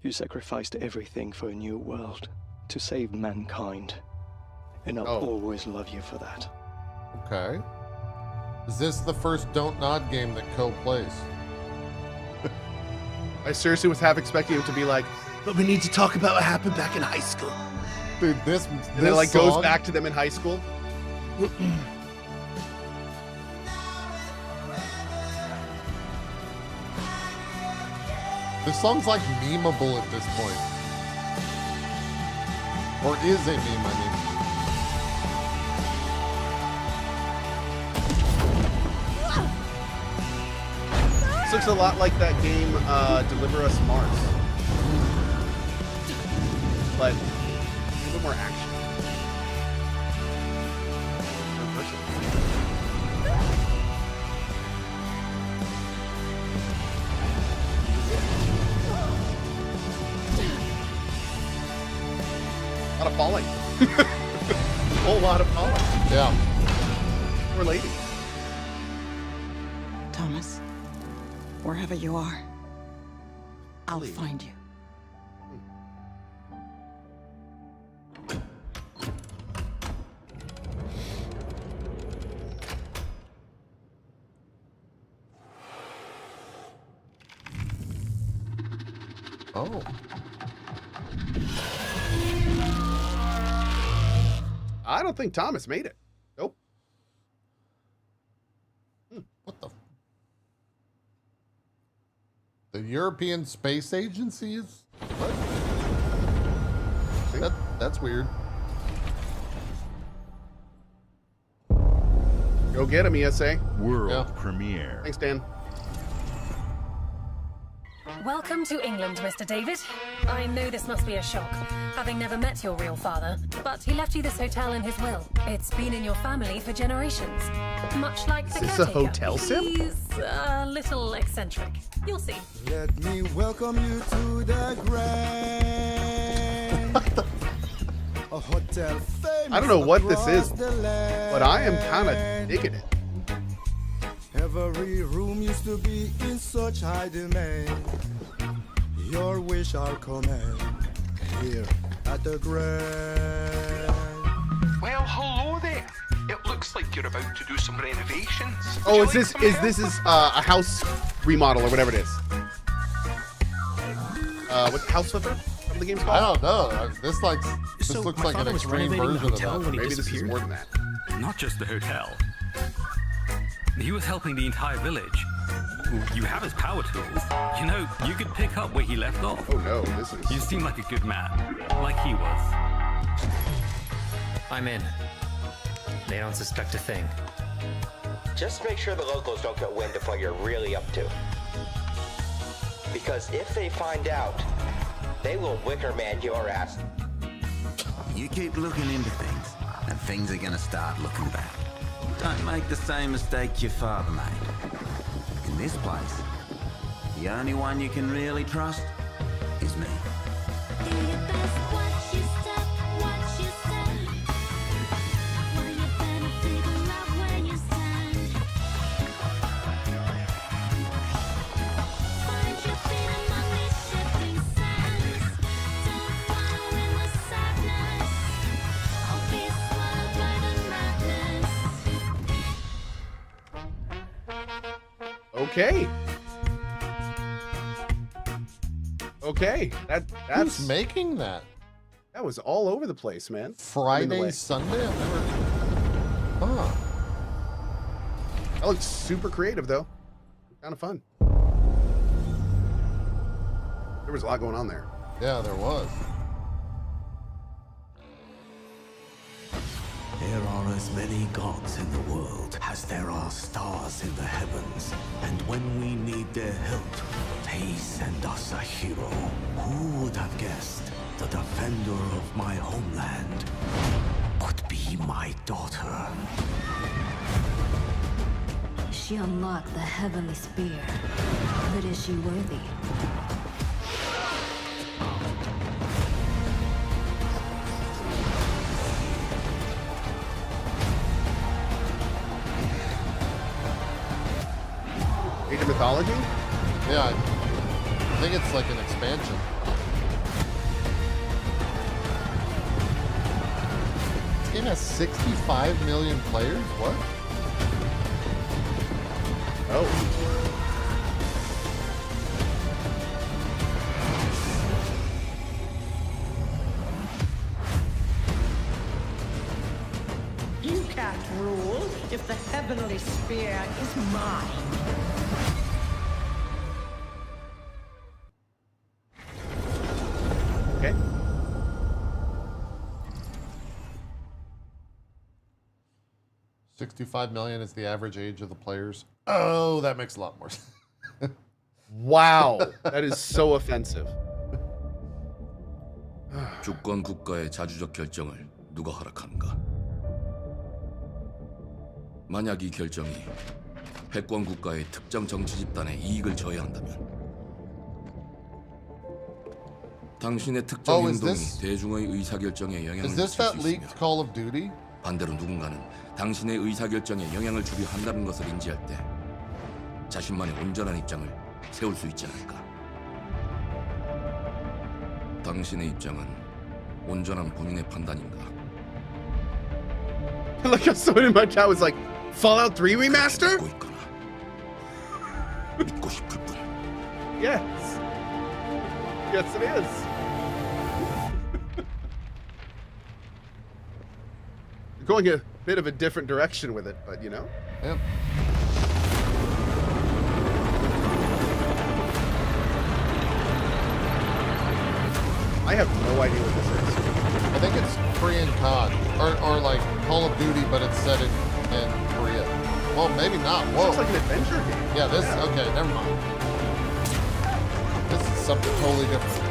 you sacrificed everything for a new world to save mankind. And I'll always love you for that. Okay. Is this the first Don't Nod game that Cohh plays? I seriously was half expecting him to be like, but we need to talk about what happened back in high school. Dude, this and then it, like, song, goes back to them in high school. This song's like memeable at this point. Or is a meme, I mean. This looks a lot like that game, Deliver Us Mars. But a little more action. A lot of falling. A whole lot of falling. Yeah. Poor lady. Thomas, wherever you are, I'll find you. Oh. I don't think Thomas made it. Nope. What the? The European Space Agency is? What? That's weird. Go get him, ESA. World premiere. Thanks, Dan. Welcome to England, Mr. David. I know this must be a shock, having never met your real father, but he left you this hotel in his will. It's been in your family for generations. Much like the Is this a caretaker. hotel sim? He's a little eccentric. You'll see. Let me welcome you to the Grand. A hotel famous I don't know what this is, across the land. but I am kind of digging it. Every room used to be in such high demand. Your wish I'll command here at the Grand. Well, hello there. It looks like you're about to do some renovations. Oh, is this a house remodel or whatever it is? What's House Flipper? What the game's called? I don't know. This looks So, like my an father was extreme renovating the version of hotel that. when he Maybe this is disappeared? More than that. Not just the hotel. He was helping the entire village. You have his power tools. You know, you could pick up where he left off. Oh no, this is... You seem like a good man. Like he was. I'm in. They don't suspect a thing. Just make sure the locals don't get wind of what you're really up to. Because if they find out, they will wicker man your ass. You keep looking into things, and things are gonna start looking bad. Don't make the same mistake your father made. In this place, the only one you can really trust is me. Okay. Okay. That's Who's making that? That was all over the place, man. Friday, Sunday? I've never... Huh. That looks super creative, though. Kind of fun. There was a lot going on there. Yeah, there was. There are as many gods in the world as there are stars in the heavens. And when we need their help, they send us a hero. Who would have guessed the defender of my homeland would be my daughter? She unlocked the heavenly spear, but is she worthy? Age of Mythology? Yeah, I think it's like an expansion. This game has 65 million players? What? Oh. You can't rule if the heavenly spear is mine. Okay. $65 million is the average age of the players. Oh, that makes a lot more sense. Wow, that is so offensive. 주권 국가의 자주적 결정을 누가 허락하는가? 만약 이 결정이 패권 국가의 특정 정치 집단의 이익을 저해한다면 당신의 특정 행동이 대중의 의사결정에 영향을 미칠 수 있으며 반대로 누군가는 당신의 의사결정에 영향을 주려 한다는 것을 인지할 때 자신만의 온전한 입장을 세울 수 있지 않을까? 당신의 입장은 온전한 본인의 판단인가? Like how someone in my chat was like, Fallout 3 remaster? 믿고 싶을 뿐. Yes. Yes, it is. You're going a bit of a different direction with it, but you know. Yep. I have no idea what this is. I think it's Korean COD, or like Call of Duty, but it's set in Korea. Well, maybe not. Whoa. Looks like an adventure game. Yeah, this, okay, never mind. This is something totally different.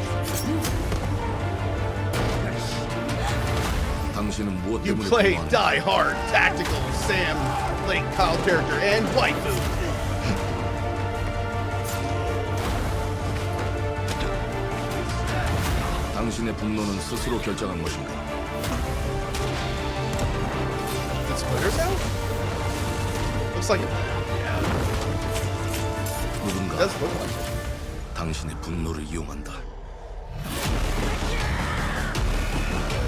You play Die Hard, Tactical, Sam, Lake Kyle character, and waifu. 당신의 분노는 스스로 결정한 것인가? Is it Splinter Cell? Looks like it. Yeah. 누군가 It does look like it. 당신의 분노를 이용한다.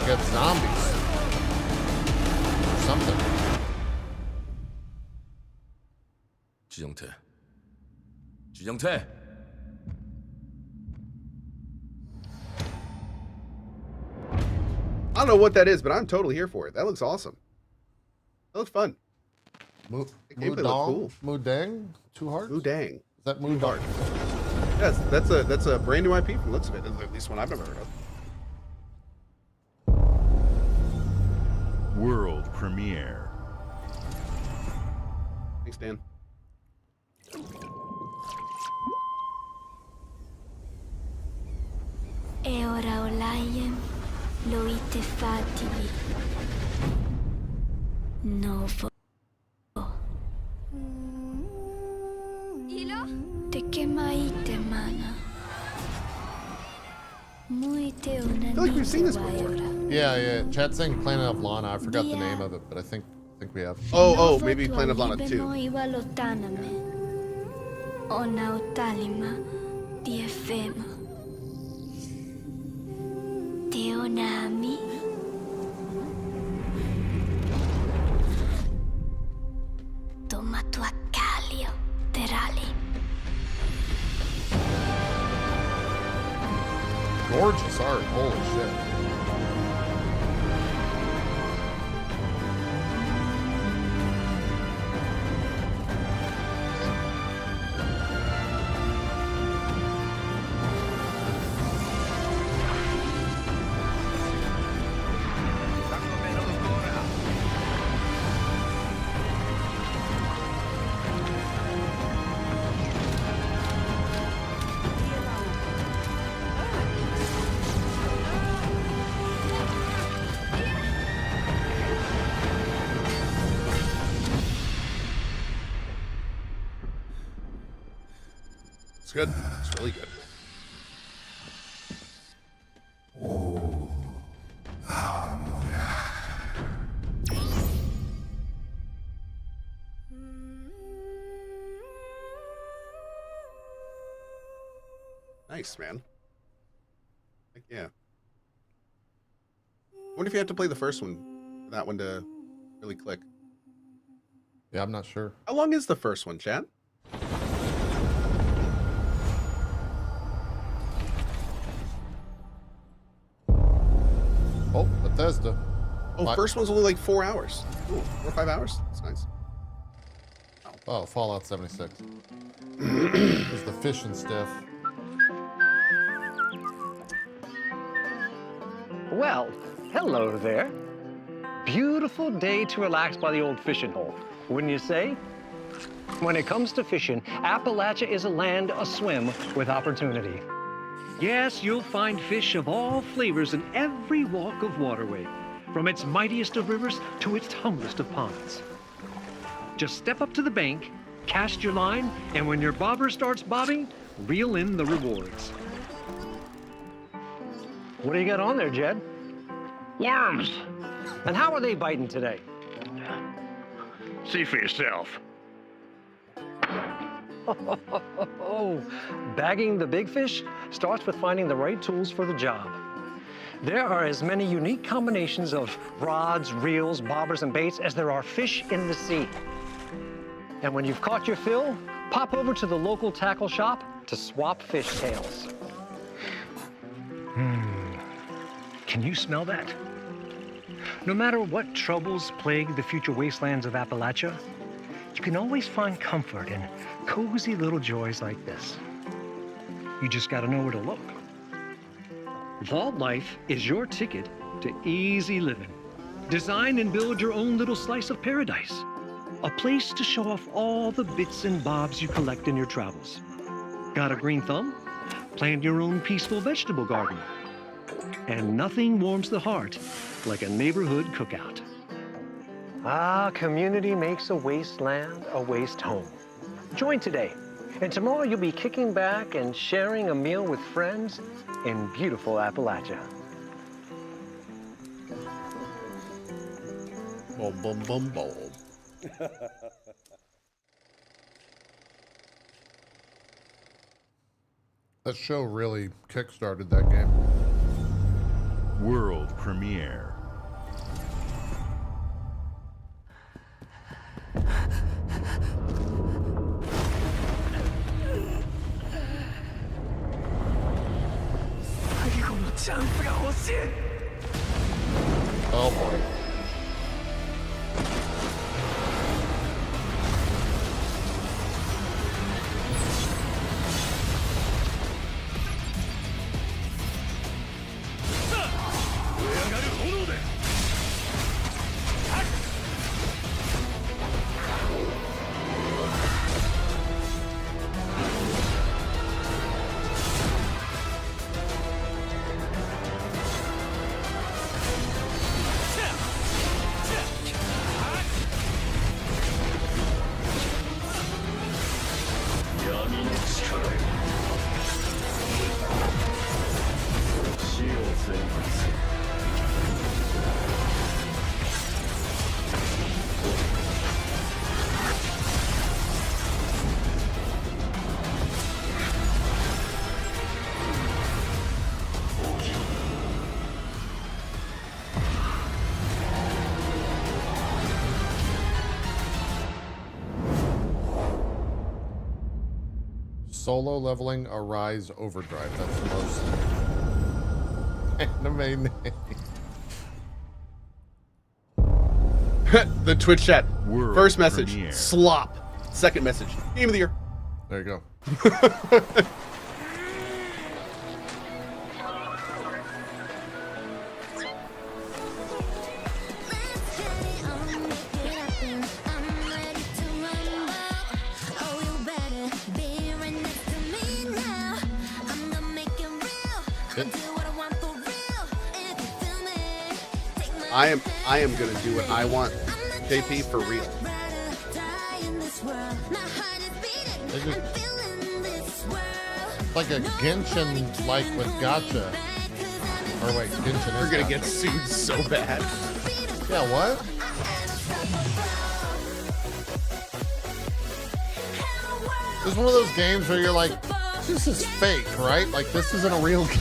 You got zombies. Or something. 지정태. 지정태. I don't know what that is, but I'm totally here for it. That looks awesome. That looks fun. Mudang? Too hard? Mudang. Is that Mudang? Yes, that's a brand new IP from the looks of it. At least one I've never heard of. World premiere. Thanks, Dan. E ora olaiem loite fativi. Novo. Te kemaite mana. Muite una Yeah. Chat saying Planet of Lana. I forgot the name of it, but I think we have. Oh, maybe Planet of Lana 2. Ona utalima di efema. Teonami. Toma tua calio, terali. Gorgeous art. Holy shit. good. It's really good. Nice, man. Like, yeah. I wonder if you have to play the first one for that one to really click. Yeah, I'm not sure. How long is the first one, Chad? Oh, Bethesda. Oh, first one's only like 4 hours. Ooh, 4 or 5 hours? That's nice. Oh, Fallout 76. There's the fish and stuff. Well, hello there. Beautiful day to relax by the old fishing hole, wouldn't you say? When it comes to fishing, Appalachia is a land aswim with opportunity. Yes, you'll find fish of all flavors in every walk of waterway, from its mightiest of rivers to its humblest of ponds. Just step up to the bank, cast your line, and when your bobber starts bobbing, reel in the rewards. What do you got on there, Jed? Worms. And how are they biting today? See for yourself. Bagging the big fish starts with finding the right tools for the job. There are as many unique combinations of rods, reels, bobbers, and baits as there are fish in the sea. And when you've caught your fill, pop over to the local tackle shop to swap fish tails. Can you smell that? No matter what troubles plague the future wastelands of Appalachia, you can always find comfort in cozy little joys like this. You just gotta know where to look. Vault Life is your ticket to easy living. Design and build your own little slice of paradise. A place to show off all the bits and bobs you collect in your travels. Got a green thumb? Plant your own peaceful vegetable garden. And nothing warms the heart like a neighborhood cookout. Ah, community makes a wasteland a waste home. Join today, and tomorrow you'll be kicking back and sharing a meal with friends in beautiful Appalachia. Boom, boom, boom, boom. That show really kickstarted that game. World premiere. Oh boy. Solo leveling Arise Overdrive. That's the most anime name. The Twitch chat. World First message, premiere. slop. Second message, game of the year. There you go. I am gonna do what I want, JP, for real. Like a Genshin, like with Gacha. Or wait, Genshin. We're gonna get sued so bad. Yeah, what? It's one of those games where you're like, this is fake, right? Like, this isn't a real game.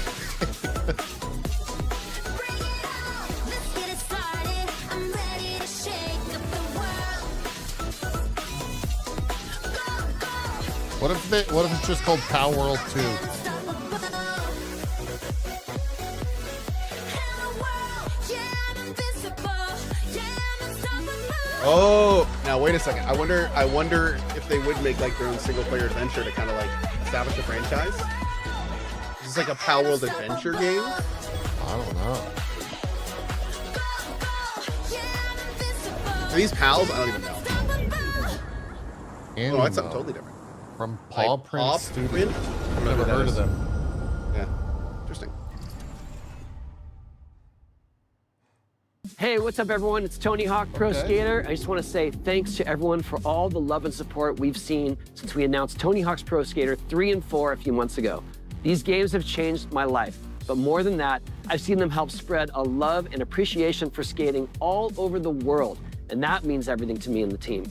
What if it's just called Power World 2? Oh, now wait a second. I wonder if they would make like their own single player adventure to kind of like establish a franchise. Is this like a Power World adventure game? I don't know. Are these pals? I don't even know. Animal. Oh, that's something totally different. From Paw Like Print Paw Studio. Print? I've never heard of them. Yeah, interesting. Hey, what's up, everyone? It's Tony Hawk Pro Skater. I just want to say thanks to everyone for all the love and support we've seen since we announced Tony Hawk's Pro Skater 3 and 4 a few months ago. These games have changed my life, but more than that, I've seen them help spread a love and appreciation for skating all over the world, and that means everything to me and the team.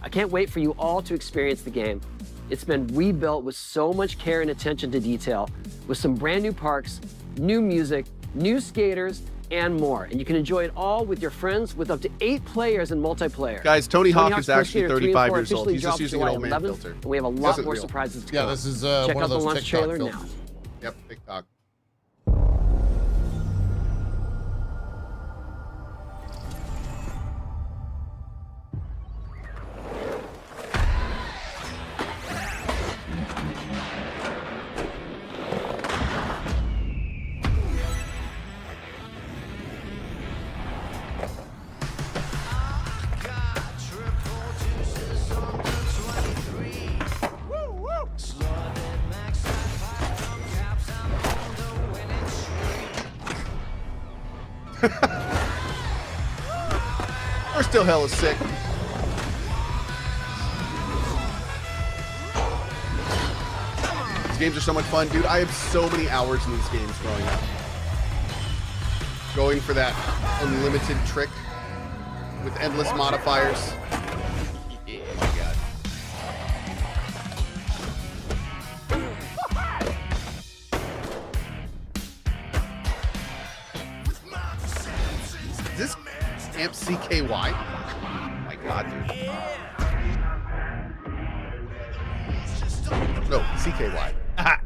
I can't wait for you all to experience the game. It's been rebuilt with so much care and attention to detail, with some brand new parks, new music, new skaters, and more. And you can enjoy it all with your friends with up to 8 players in multiplayer. Guys, Tony Hawk Hawk's is actually Pro Skater 3 and 35 4 years old. officially He's just drops using an July old man 11th, filter. And we have a This lot isn't more real. surprises to Yeah, come. this is Check one out of the those launch TikTok trailer filters. now. Yep, TikTok. We're still hella sick. These games are so much fun, dude. I have so many hours in these games growing up. Going for that unlimited trick with endless modifiers. Yeah, my God. Is this Camp CKY? Oh my God, dude. No, CKY. Aha.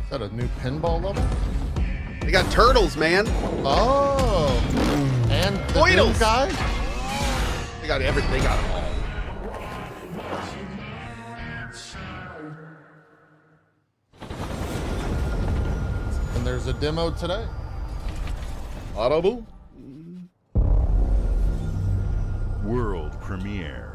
Is that a new pinball level? They got turtles, man. Oh. And the new guy? They got everything. They got them all. And there's a demo today. Audible. World premiere.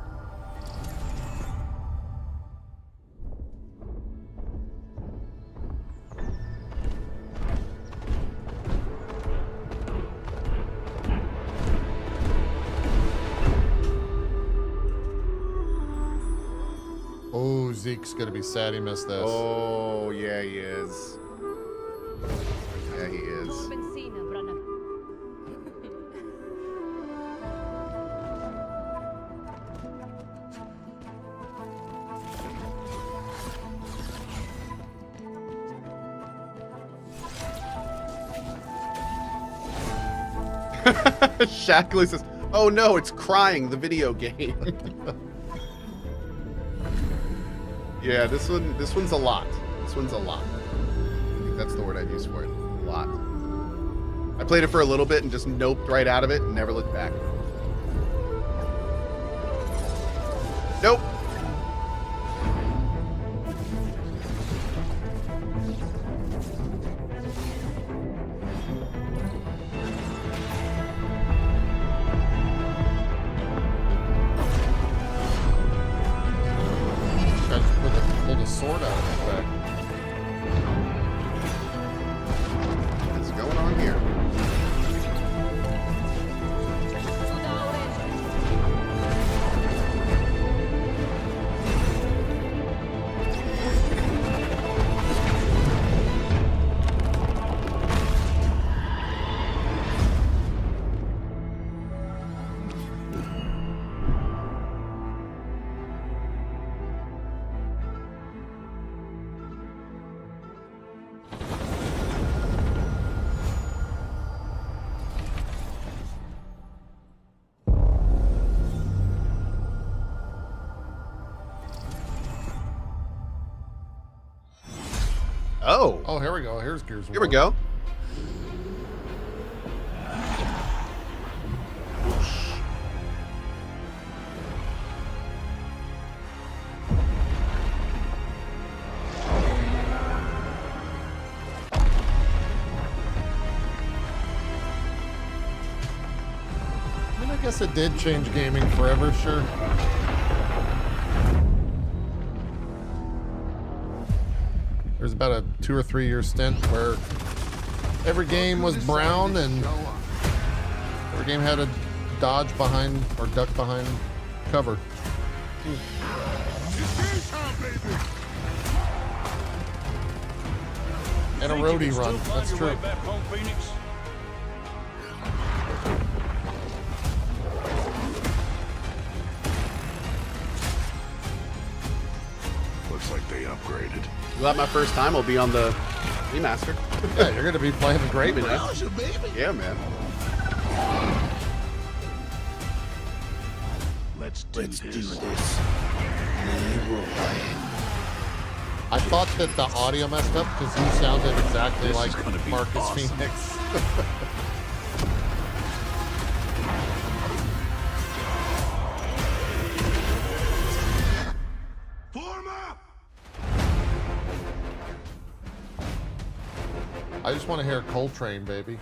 Oh, Zeke's gonna be sad he missed this. Oh, yeah, he is. Yeah, he is. Shackley says, "Oh no, it's crying. The video game." Yeah, this one's a lot. This one's a lot. I think that's the word I'd use for it. A lot. I played it for a little bit and just noped right out of it and never looked back. Nope. sword out of his back. What's going on here? Oh. Oh, here we go. Here's Gears of War. Here we go. I mean, I guess it did change gaming forever, sure. There's about a 2 or 3 year stint where every game was brown and every game had a dodge behind or duck behind cover. And a roadie run, that's true. Looks like they upgraded. Glad my first time will be on the remaster. Yeah, you're gonna be playing great, man. Yeah, man. Let's do this. I thought that the audio messed up because you sounded exactly like Marcus awesome. Phoenix. I just want to hear Coltrane, baby.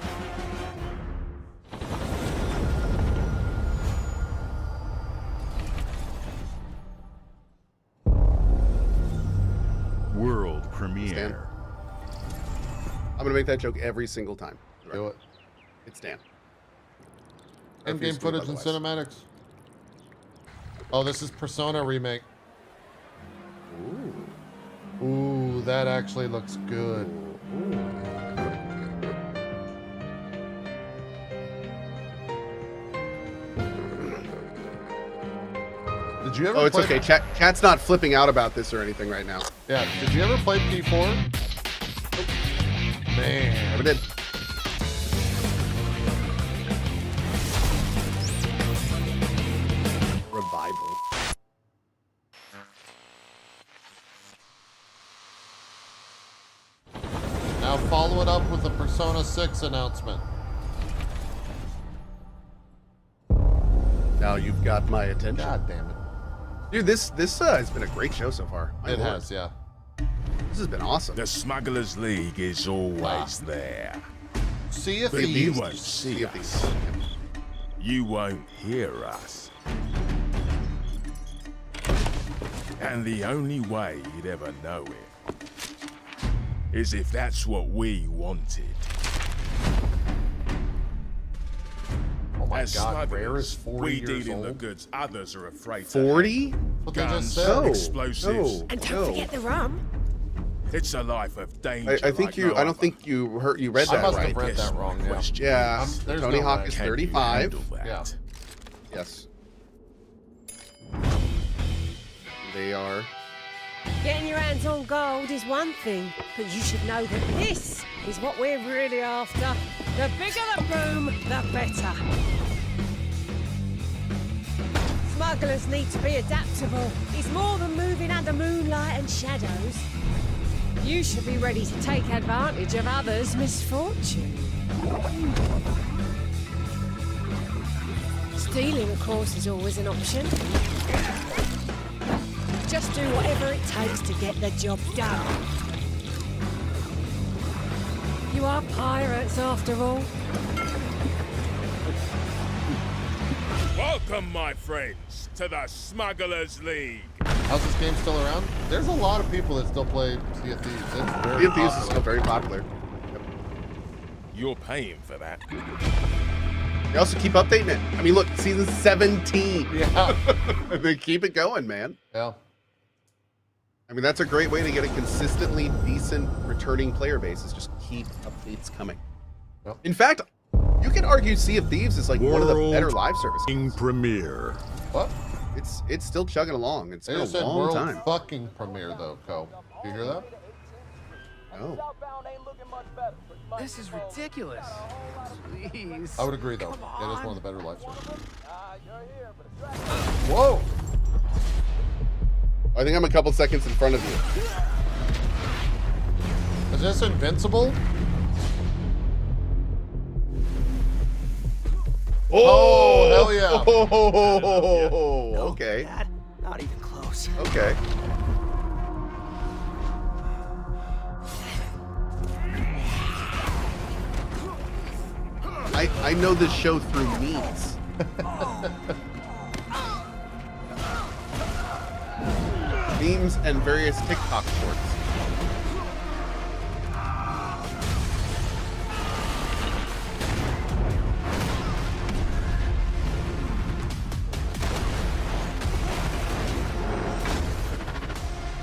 World premiere. I'm gonna make that joke every single time. Do it. It's Dan. In-game footage and cinematics. Oh, this is Persona remake. Ooh. Ooh, that actually looks good. Did you ever? Oh, it's play okay. Chat's not flipping out about this or anything right now. Yeah. Did you ever play P4? Nope. Man. Never did. Revival. Now follow it up with a Persona 6 announcement. Now you've got my attention. God damn it. Dude, this has been a great show so far. It has, yeah. This has been awesome. The Smugglers League is always there. Sea of But Thieves. you won't see us. You won't hear us. And the only way you'd ever know it is if that's what we wanted. Oh my As God, Rare smugglers, is 40 we years deal in the old. goods others are afraid to 40? have. What they just Guns, said. No, explosives. no. And don't forget the rum. It's a life of danger. I think like you. no I don't other. think you heard. You read I that must right. have read that wrong, yeah. Question Yeah. is, there's Tony no Hawk way. is can you 35. handle that? Yeah. Yes. They are. Getting your hands on gold is one thing, but you should know that this is what we're really after. The bigger the boom, the better. Smugglers need to be adaptable. It's more than moving under moonlight and shadows. You should be ready to take advantage of others' misfortune. Stealing, of course, is always an option. Just do whatever it takes to get the job done. You are pirates, after all. Welcome, my friends, to the Smugglers League. How's this game still around? There's a lot of people that still play Sea of Thieves. It's very Sea of Thieves is still very popular. Yep. You're paying for that. They also keep updating it. I mean, look, season 17. Yeah. They keep it going, man. Yeah. I mean, that's a great way to get a consistently decent returning player base, is just keep updates coming. Yep. In fact, you can argue Sea of Thieves is like one of the better live services. Premiere. What? It's still chugging along. It's They been a just said long world time. fucking premiere though, Cohh. Do you hear that? No. This is ridiculous. Please. I would agree though. It is one of the better live services. Whoa! I think I'm a couple seconds in front of you. Is this invincible? Oh, hell yeah. Oh, okay. Dad, not even close. Okay. I know this show through memes. Memes and various TikTok shorts.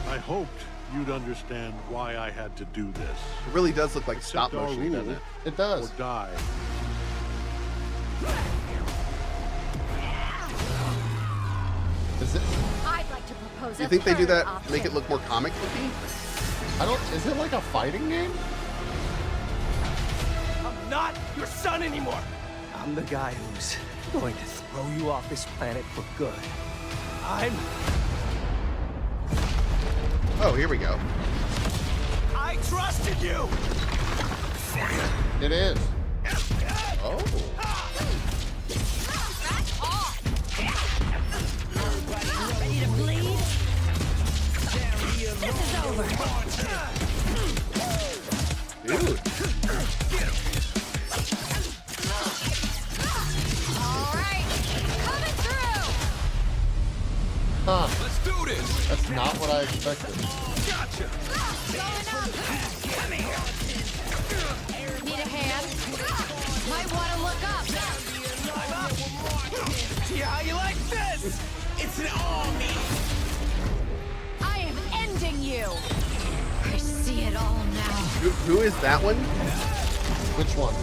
I hoped you'd understand why I had to do this. It really does look like stop Accept our motion, doesn't rule it? It does. Or die. Is it? I'd like to propose Do you think they do that to make it look more comic looking? I don't. Is it like a fighting game? I'm not your son anymore. I'm the guy who's going to throw you off this planet for good. Oh, here we go. I trusted you. It is. Oh. Ready to bleed? This is over. Dude. All right, coming through. Huh. Let's do this. That's not what I expected. Gotcha. Need a hand? Might want to look up. I'm up. See how you like this? It's an army. I am ending you. I see it all now. Who is that one? Which one?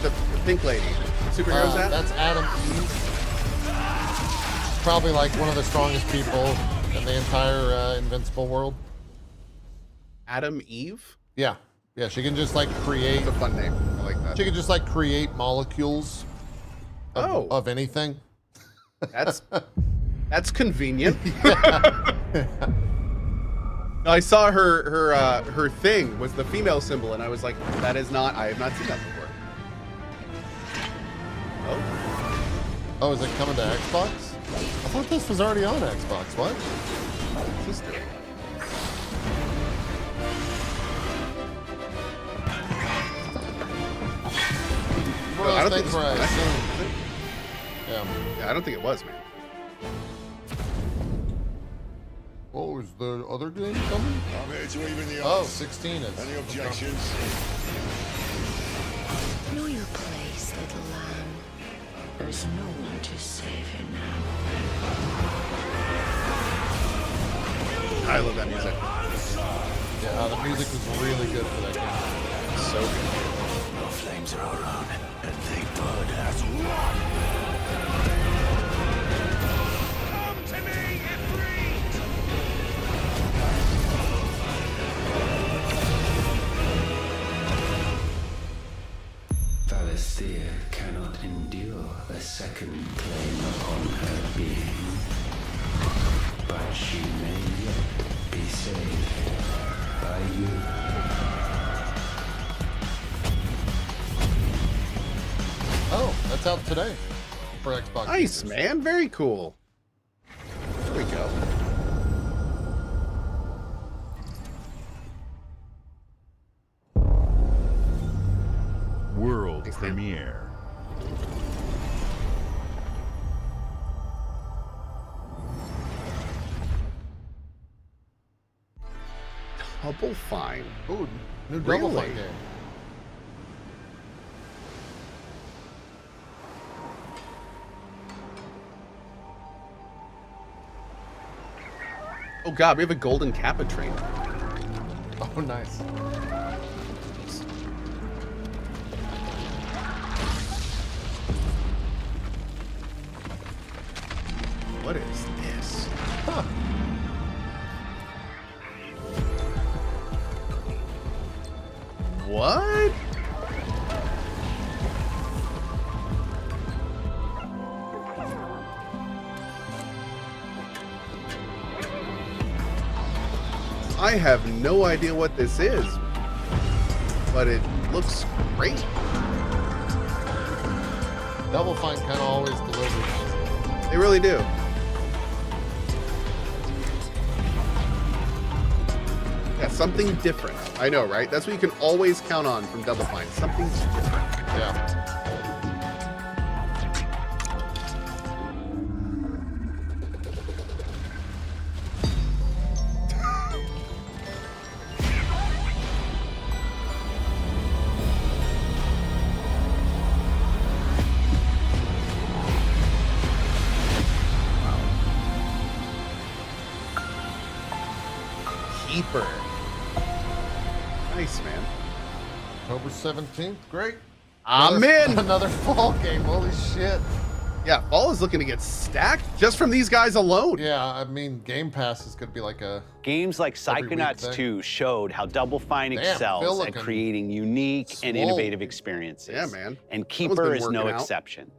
The pink lady. Superhero's that? That's Adam Eve. Probably like one of the strongest people in the entire Invincible world. Adam Eve? Yeah. Yeah, she can just like create. That's a fun name. I like that. She can just like create molecules of anything. That's convenient. No, I saw her thing was the female symbol, and I was like, I have not seen that before. Oh, is it coming to Xbox? I thought this was already on Xbox. What? What's this doing? One of I those don't think things where I this- assume. Yeah, I don't think it was, man. Oh, is the other game coming? I'm here to even the Oh, odds. 16 is. Any objections? Know your place, little lamb. There's no one to save you now. I love that music. Yeah, the music was really good for that game. So good. The flames are around, and they burn as one. Come to me, Ifrit! Valisthea cannot endure a second claim upon her being, but she may yet be saved by you. Oh, that's out today for Xbox. Nice, man. Very cool. There we go. World premiere. Double Fine. Ooh, new Double Really? Fine game. Oh god, we have a golden Kappa train. Oh, nice. What is this? Huh. What? I have no idea what this is, but it looks great. Double Fine kind of always delivers. They really do. Yeah, something different. I know, right? That's what you can always count on from Double Fine. Something different. Yeah. Keeper. Nice, man. October 17th. Great. I'm in. Another fall game. Holy shit. Yeah, fall is looking to get stacked just from these guys alone. Yeah, I mean, Game Pass is going to be like a... Games like Psychonauts 2 showed how Double Fine excels at creating unique and innovative experiences. Yeah, man. And Keeper is no exception.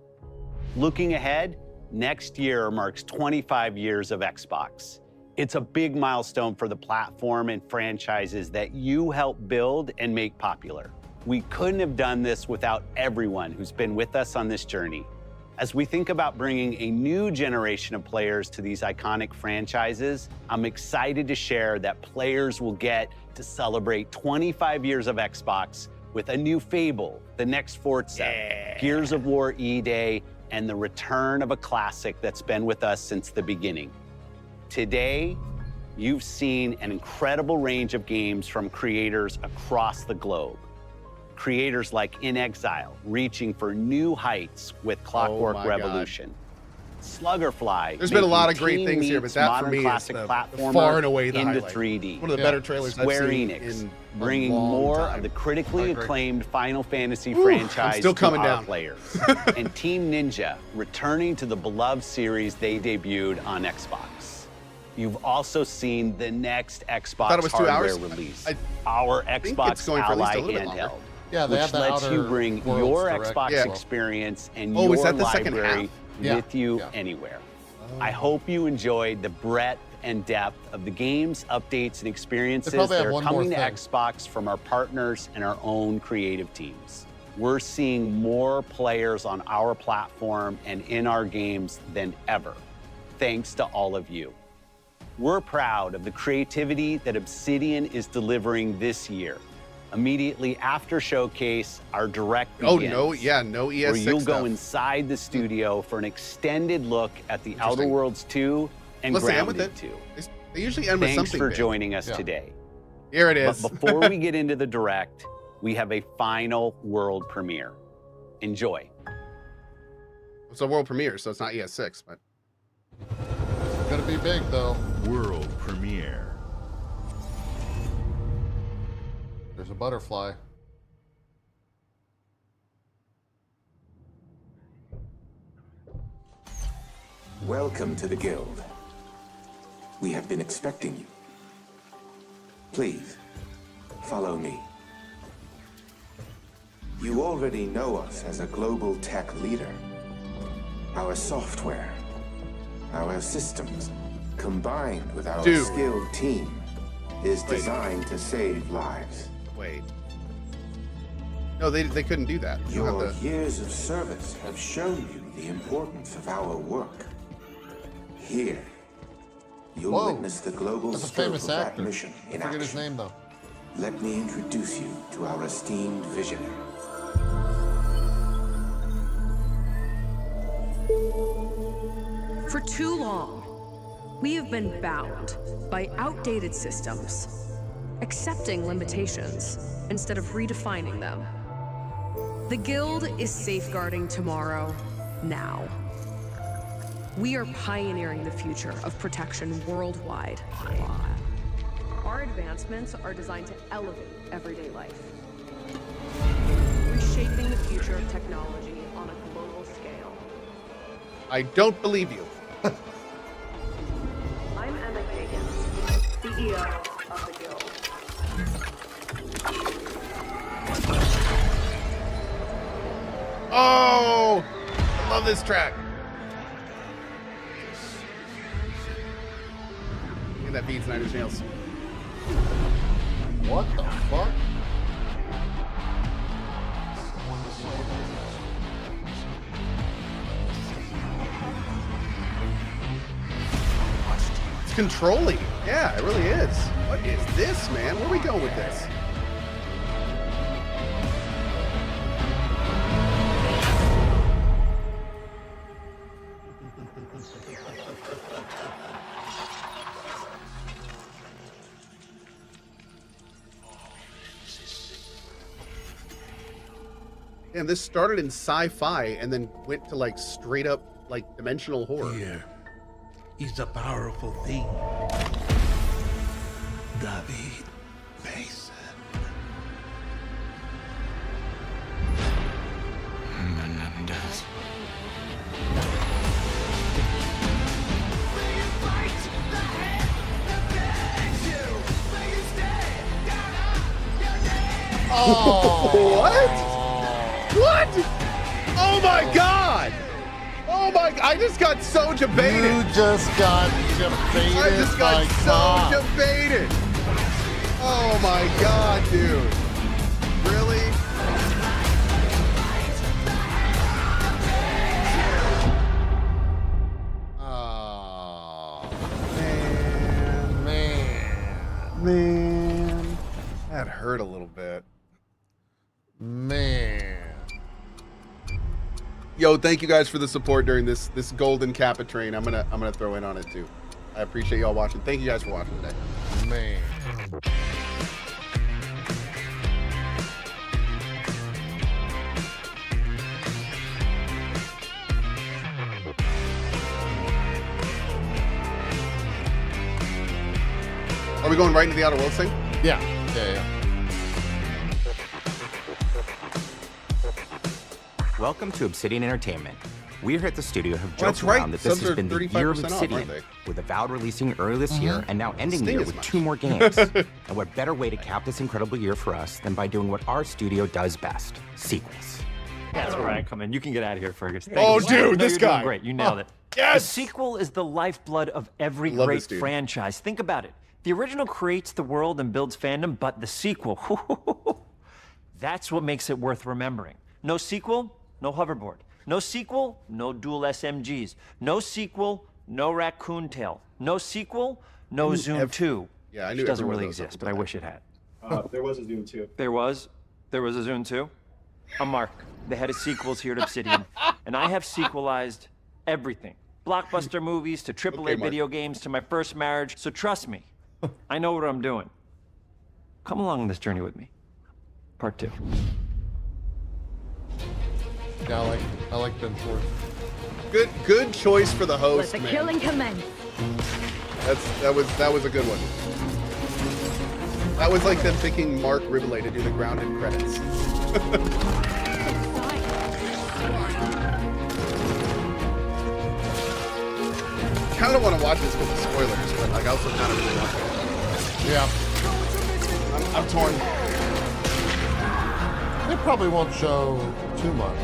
Looking ahead, next year marks 25 years of Xbox. It's a big milestone for the platform and franchises that you helped build and make popular. We couldn't have done this without everyone who's been with us on this journey. As we think about bringing a new generation of players to these iconic franchises, I'm excited to share that players will get to celebrate 25 years of Xbox with a new Fable, the next Forza, Gears of War E-Day, and the return of a classic that's been with us since the beginning. Today, you've seen an incredible range of games from creators across the globe. Creators like In Exile, reaching for new heights with Clockwork Revolution. Sluggerfly. There's been a lot of great making things here, Teen but that for Meets me is classic the platformer far and away the into highlight. 3D. One of the better trailers Square I've seen Enix, in a bringing long more time. of the critically acclaimed Final Fantasy I'm franchise still to coming our down. players. And Team Ninja, returning to the beloved series they debuted on Xbox. You've also seen the next Xbox it was 2 hardware hours. release, I our think Xbox it's going for at least Ally a little bit longer. handheld. Yeah, they which have the lets you Outer bring Worlds your Direct Xbox as well. experience and Oh, your is that the second library half? with you anywhere. I hope you enjoyed the breadth and depth of the games, updates, and experiences probably that have are one coming more to thing. Xbox from our partners and our own creative teams. We're seeing more players on our platform and in our games than ever, thanks to all of you. We're proud of the creativity that Obsidian is delivering this year. Immediately after Showcase, our direct begins. no ES6 where you'll stuff. go inside the studio for an extended look at the Outer Worlds 2 and Let's end with Grounded it. 2. They usually end with Thanks something for big. joining us Yeah. today. Here it is. But before we get into the direct, we have a final world premiere. Enjoy. It's a world premiere, so it's not ES6, but It's gonna be big though. World premiere. There's a butterfly. Welcome to the Guild. We have been expecting you. Please, follow me. You already know us as a global tech leader. Our software, our systems, combined with our Dude. skilled team, is designed to save lives. wait. No, they couldn't do that. You don't Your have to- years of service have shown you the importance of our work. Here, you'll Whoa. witness the global That's a scope famous of that actor. mission I in forget his action. name though. Let me introduce you to our esteemed visionary. For too long, we have been bound by outdated systems accepting limitations instead of redefining them. The Guild is safeguarding tomorrow, now. We are pioneering the future of protection worldwide. Our advancements are designed to elevate everyday life, reshaping the future of technology on a global scale. I don't believe you. I'm Emma Kagan, CEO of the Guild. Oh, I love this track. Look at that beats Nine Inch Nails. What the fuck? It's controlling. Yeah, it really is. What is this, man? Where are we going with this? And this started in sci-fi and then went to like straight up like dimensional horror. Fear is a powerful thing. David Mason. Menendez. Oh, what? What? Oh my God! Oh my! I just got so debated. You just got debated. I just got so debated. Oh my God, dude! Really? Oh man, that hurt a little bit. Man. Yo, thank you guys for the support during this golden Kappa train. I'm gonna throw in on it too. I appreciate y'all watching. Thank you guys for watching today. Man. Are we going right into the Outer Worlds thing? Yeah. Yeah. Welcome to Obsidian Entertainment. We here at the studio have joked That's right. around that this Subs has are been the 35% year of off, Obsidian, aren't they? with Avowed releasing early this year and now ending the Sting year as with much. 2 more games. And what better way to cap this incredible year for us than by doing what our studio does best, sequels. That's where I come in. You can get out of here, Fergus. Oh, Thank you. dude, No, this you're doing guy. great. You nailed it. Yes! The sequel is the lifeblood of every Love great this dude. franchise. Think about it. The original creates the world and builds fandom, but the sequel, that's what makes it worth remembering. No sequel, no hoverboard. No sequel, no dual SMGs. No sequel, no raccoon tail. No sequel, no Zoom 2. Yeah, I knew Which doesn't everyone really knows exist, about but I that. wish it had. There was a Zoom 2. There was a Zoom 2. I'm Mark, the head of sequels here at Obsidian, and I have sequelized everything. Blockbuster movies to AAA Okay, Mark. video games to my first marriage, so trust me, I know what I'm doing. Come along on this journey with me. Part 2. Yeah, I like Ben Schwartz. Good choice for the host, Let the man. killing commence. That was a good one. That was like them picking Mark Riboulet to do the grounded credits. Kind of want to watch this with the spoilers, but like I also kind of really want to. Yeah. I'm torn. They probably won't show too much.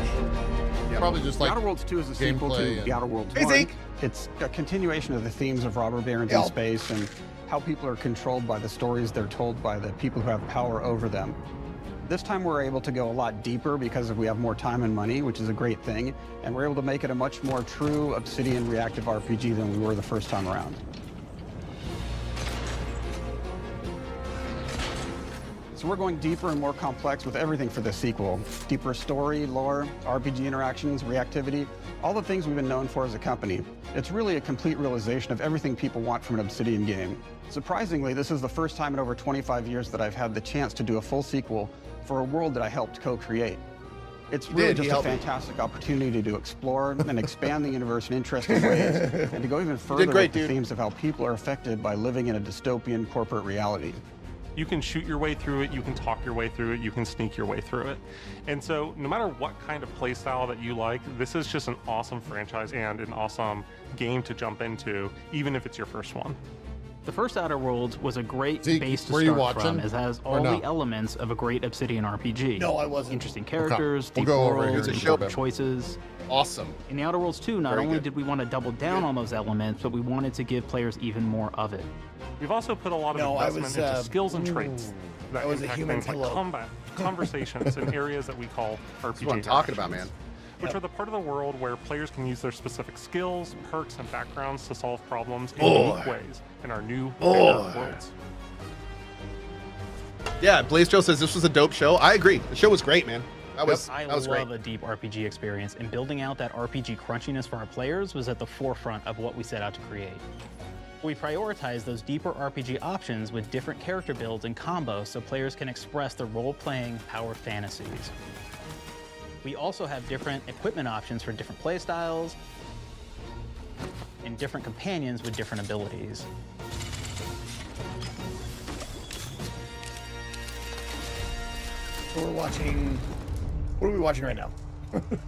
Probably just like The Outer Worlds 2 is a sequel to gameplay The Outer Worlds Hey, 1. Zeke. It's a continuation of the themes of robber barons in space and how people are controlled by the stories they're told by the people who have power over them. This time we're able to go a lot deeper because we have more time and money, which is a great thing, and we're able to make it a much more true Obsidian reactive RPG than we were the first time around. So we're going deeper and more complex with everything for this sequel. Deeper story, lore, RPG interactions, reactivity. All the things we've been known for as a company, it's really a complete realization of everything people want from an Obsidian game. Surprisingly, this is the first time in over 25 years that I've had the chance to do a full sequel for a world that I helped co-create. It's really just a fantastic opportunity to explore and expand the universe in interesting ways, and to go even further with the themes of how people are affected by living in a dystopian corporate reality. You can shoot your way through it, you can talk your way through it, you can sneak your way through it. And so no matter what kind of play style that you like, this is just an awesome franchise and an awesome game to jump into, even if it's your first one. The first Outer Worlds was a great base to start from, as it has all the elements of a great Obsidian RPG. No, I wasn't. Interesting characters, deep worlds, important choices. Awesome. In the Outer Worlds 2, not only did we want to double down on those elements, but we wanted to give players even more of it. We've also put a lot of investment into skills and traits that impact things like combat, conversations, and areas that we call RPG. That's what I'm talking about, man. Which are the part of the world where players can use their specific skills, perks, and backgrounds to solve problems in unique ways in our new worlds. Yeah, Blaze Joe says this was a dope show. I agree. The show was great, man. That was love a deep RPG experience, and building out that RPG crunchiness for our players was at the forefront of what we set out to create. We prioritize those deeper RPG options with different character builds and combos so players can express their role-playing power fantasies. We also have different equipment options for different playstyles and different companions with different abilities. So we're watching, what are we watching right now?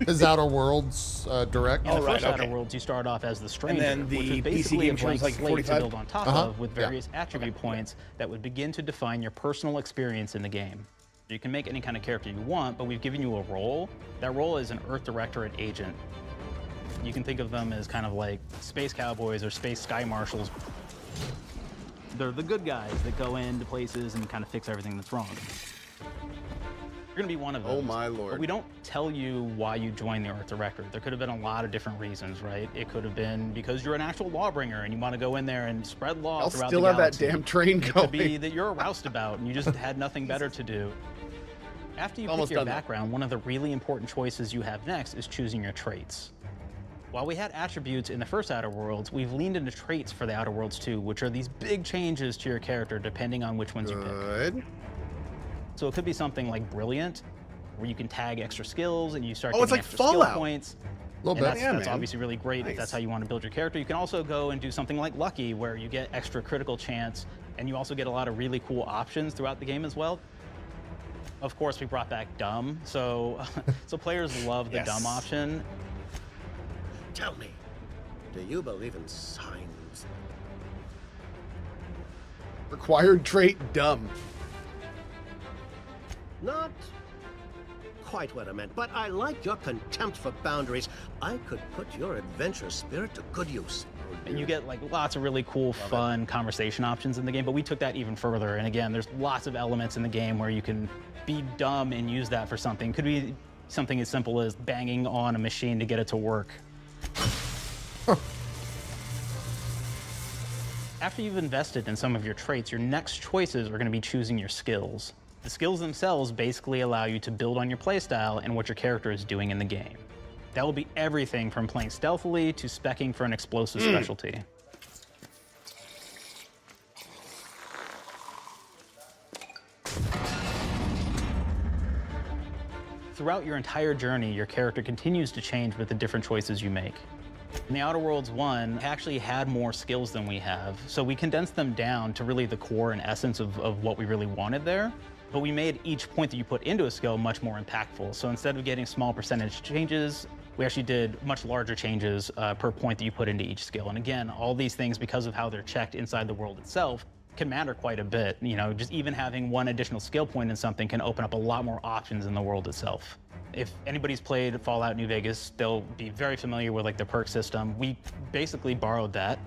Is Outer Worlds direct? In the first Outer Worlds, you start off as the Stranger, and then the which is PC basically game a shows blank like slate 45? to build on top of with various attribute points that would begin to define your personal experience in the game. You can make any kind of character you want, but we've given you a role. That role is an Earth Directorate agent. You can think of them as kind of like space cowboys or space sky marshals. They're the good guys that go into places and kind of fix everything that's wrong. You're gonna be one of them. Oh my lord. But we don't tell you why you joined the Earth Directorate. There could have been a lot of different reasons, right? It could have been because you're an actual lawbringer and you want to go in there and spread law throughout the galaxy. I'll still have that damn train going. It could be that you're a roustabout and you just had nothing better to do. After you pick your background, one of the really important choices you have next is choosing your traits. While we had attributes in the first Outer Worlds, we've leaned into traits for the Outer Worlds 2, which are these big changes to your character depending on which ones you pick. So it could be something like Brilliant, where you can tag extra skills and you start getting extra skill points. That's obviously really great if that's how you want to build your character. You can also go and do something like Lucky, where you get extra critical chance, and you also get a lot of really cool options throughout the game as well. Of course, we brought back Dumb, so players love the Dumb option. Tell me, do you believe in signs? Required trait, Dumb. Not quite what I meant, but I like your contempt for boundaries. I could put your adventure spirit to good use. And you get like lots of really cool, fun conversation options in the game, but we took that even further. And again, there's lots of elements in the game where you can be dumb and use that for something. Could be something as simple as banging on a machine to get it to work. After you've invested in some of your traits, your next choices are going to be choosing your skills. The skills themselves basically allow you to build on your playstyle and what your character is doing in the game. That will be everything from playing stealthily to speccing for an explosive specialty. Throughout your entire journey, your character continues to change with the different choices you make. In the Outer Worlds 1, actually had more skills than we have, so we condensed them down to really the core and essence of what we really wanted there. But we made each point that you put into a skill much more impactful. So instead of getting small percentage changes, we actually did much larger changes per point that you put into each skill. And again, all these things, because of how they're checked inside the world itself, can matter quite a bit. You know, just even having one additional skill point in something can open up a lot more options in the world itself. If anybody's played Fallout New Vegas, they'll be very familiar with like the perk system. We basically borrowed that,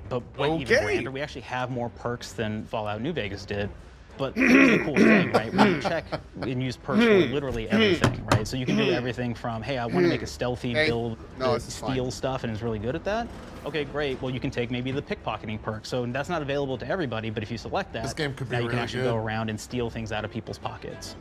but went even grander. We actually have more perks than Fallout New Vegas did. But here's the cool thing, right? When you check and use perks for literally everything, right? So you can do everything from, hey, I want to make a stealthy build, steal stuff, and is really good at that. Okay, great. Well, you can take maybe the pickpocketing perk. So that's not available to everybody, but if you select that, this game could be now you can really actually good. go around and steal things out of people's pockets.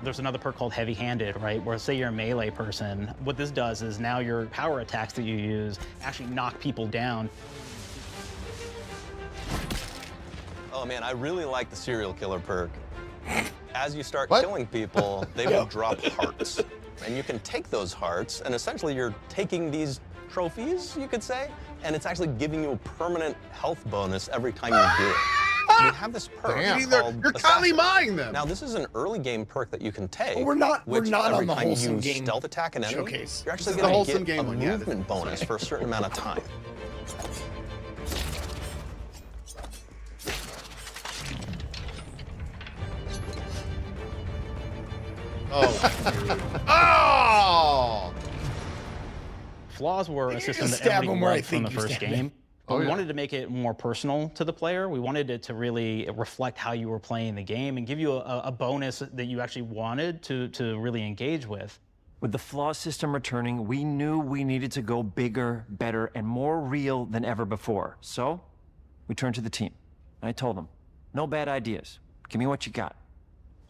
There's another perk called heavy-handed, right? Where say you're a melee person, what this does is now your power attacks that you use actually knock people down. Oh man, I really like the serial killer perk. As you start killing people, they will drop hearts. And you can take those hearts, and essentially you're taking these trophies, you could say, and it's actually giving you a permanent health bonus every time you do it. You have this perk called You're constantly mining them. Now, this is an early game perk that you can take. Well, we're not which on every the time wholesome you game stealth attack an enemy, showcase. you're actually This is the going to wholesome get game a one, yeah, movement bonus for a certain amount of time. Oh! Flaws were a system that stab everybody him where I loved from think the you first stab game. him. But we wanted to make it more personal to the player. We wanted it to really reflect how you were playing the game and give you a bonus that you actually wanted to really engage with. With the flaw system returning, we knew we needed to go bigger, better, and more real than ever before. So, we turned to the team. And I told them, no bad ideas. Give me what you got.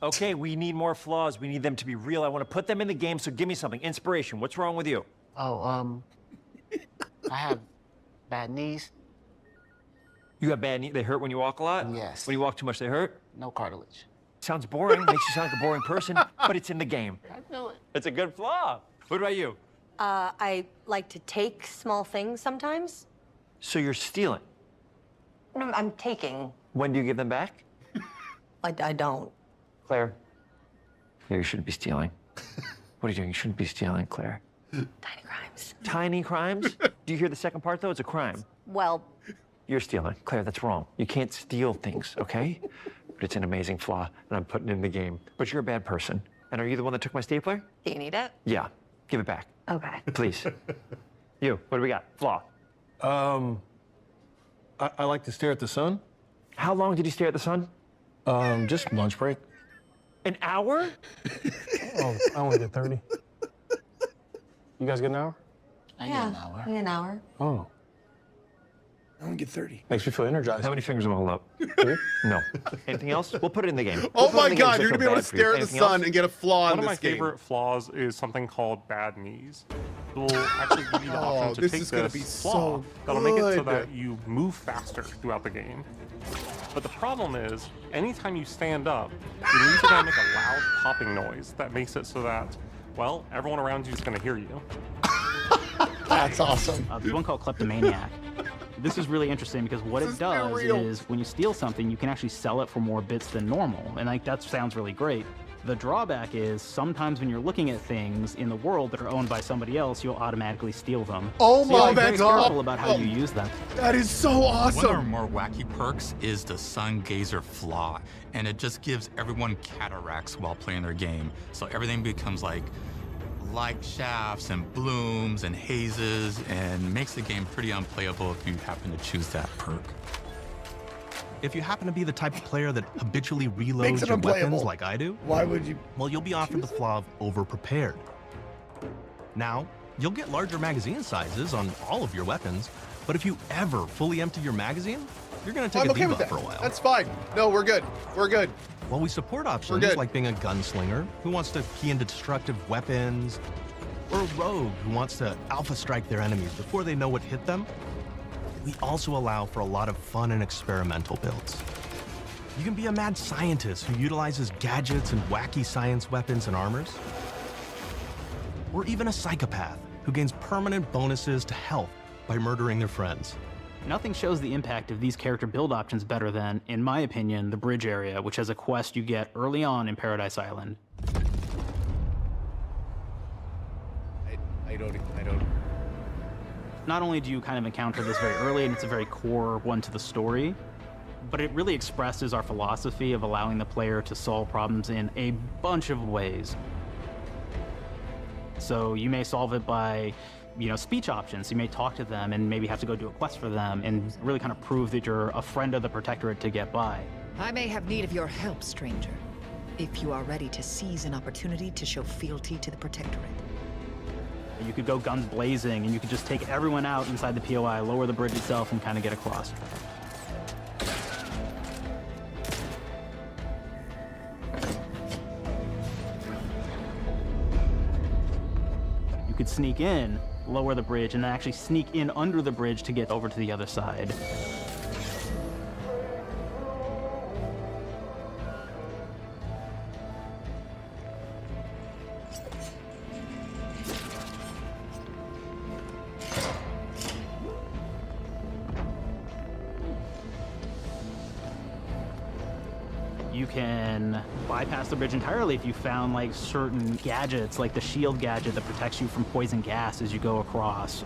Okay, we need more flaws. We need them to be real. I want to put them in the game, so give me something. Inspiration. What's wrong with you? Oh, I have bad knees. You got bad knees? They hurt when you walk a lot? Yes. When you walk too much, they hurt? No cartilage. Sounds boring. Makes you sound like a boring person, but it's in the game. I know it. It's a good flaw. What about you? I like to take small things sometimes. So you're stealing. No, I'm taking. When do you give them back? I don't. Claire. Yeah, you shouldn't be stealing. What are you doing? You shouldn't be stealing, Claire. Tiny crimes. Tiny crimes? Do you hear the second part, though? It's a crime. Well, You're stealing. Claire, that's wrong. You can't steal things, okay? But it's an amazing flaw, and I'm putting it in the game. But you're a bad person. And are you the one that took my stapler? do you need it? Yeah. Give it back. Okay. Please. You, what do we got? Flaw. I like to stare at the sun. How long did you stare at the sun? Just lunch break. An hour? Oh, I only get 30. You guys get an hour? I get an hour. I get an hour. Oh. I only get 30. Makes me feel energized. How many fingers am I holding up? No. Anything else? We'll put it in the game. Oh We'll put it my in the game God, so you're I gonna be feel able to bad for you. stare at the Anything sun else? and get a flaw in One of my this game. favorite flaws is something called bad knees. It will actually give you the option to this take is gonna this be flaw so that'll make it so good. that you move faster throughout the game. But the problem is, anytime you stand up, your knees are gonna make a loud popping noise that makes it so that, well, everyone around you is gonna hear you. That's awesome. There's one called Kleptomaniac. This is really interesting because what it does is when you steal something, you can actually sell it for more bits than normal. And like that sounds really great. The drawback is sometimes when you're looking at things in the world that are owned by somebody else, you'll automatically steal them. Oh So you have to my be very God. careful about how you use them. That is so One awesome. of our more wacky perks is the Sun Gazer Flaw, and it just gives everyone cataracts while playing their game. So everything becomes like light shafts and blooms and hazes, and makes the game pretty unplayable if you happen to choose that perk. If you happen to be the type of player that habitually Makes reloads it your unplayable. weapons like I do, Why would you? well, you'll be offered the flaw of over-prepared. Now, you'll get larger magazine sizes on all of your weapons, but if you ever fully empty your magazine, you're gonna take I'm a okay with debuff that. for a while. That's fine. No, we're good. We're good. While we support options good. like being a gunslinger who wants to key into destructive weapons, or a rogue who wants to alpha strike their enemies before they know what hit them, we also allow for a lot of fun and experimental builds. You can be a mad scientist who utilizes gadgets and wacky science weapons and armors, or even a psychopath who gains permanent bonuses to health by murdering their friends. Nothing shows the impact of these character build options better than, in my opinion, the bridge area, which has a quest you get early on in Paradise Island. I don't. Not only do you kind of encounter this very early, and it's a very core one to the story, but it really expresses our philosophy of allowing the player to solve problems in a bunch of ways. So you may solve it by, speech options. You may talk to them and maybe have to go do a quest for them and really kind of prove that you're a friend of the Protectorate to get by. I may have need of your help, stranger, if you are ready to seize an opportunity to show fealty to the Protectorate. You could go guns blazing and you could just take everyone out inside the POI, lower the bridge itself, and kind of get across. could sneak in, lower the bridge, and then actually sneak in under the bridge to get over to the other side. You can bypass the bridge entirely if you found like certain gadgets, like the shield gadget that protects you from poison gas as you go across,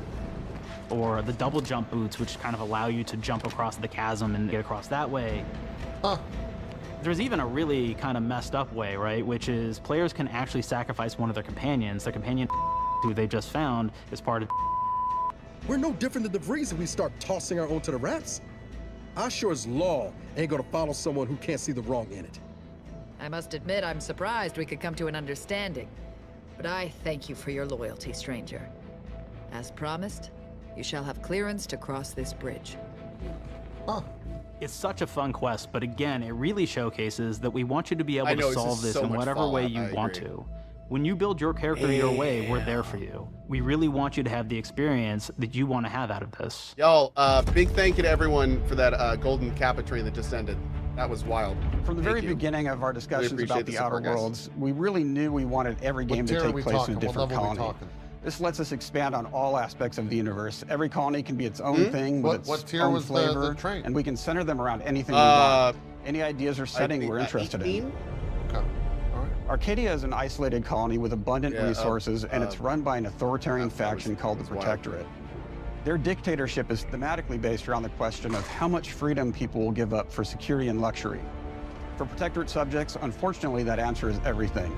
or the double jump boots, which kind of allow you to jump across the chasm and get across that way. There's even a really kind of messed up way, right? Which is players can actually sacrifice one of their companions. The companion who they just found is part of. We're no different than the Vrees if we start tossing our own to the rats. I sure as law ain't gonna follow someone who can't see the wrong in it. I must admit, I'm surprised we could come to an understanding. But I thank you for your loyalty, stranger. As promised, you shall have clearance to cross this bridge. It's such a fun quest, but again, it really showcases that we want you to be able to solve this in whatever way you want to. When you build your character your way, we're there for you. We really want you to have the experience that you want to have out of this. Y'all, big thank you to everyone for that golden Kappa train that just ended. That was wild. From the very beginning of our discussions about the Outer Worlds, we really knew we wanted every game to take place in a different colony. This lets us expand on all aspects of the universe. Every colony can be its own thing with its own flavor, and we can center them around anything we want. Any ideas or setting we're interested in. Arcadia is an isolated colony with abundant resources, and it's run by an authoritarian faction called the Protectorate. Their dictatorship is thematically based around the question of how much freedom people will give up for security and luxury. For Protectorate subjects, unfortunately, that answer is everything.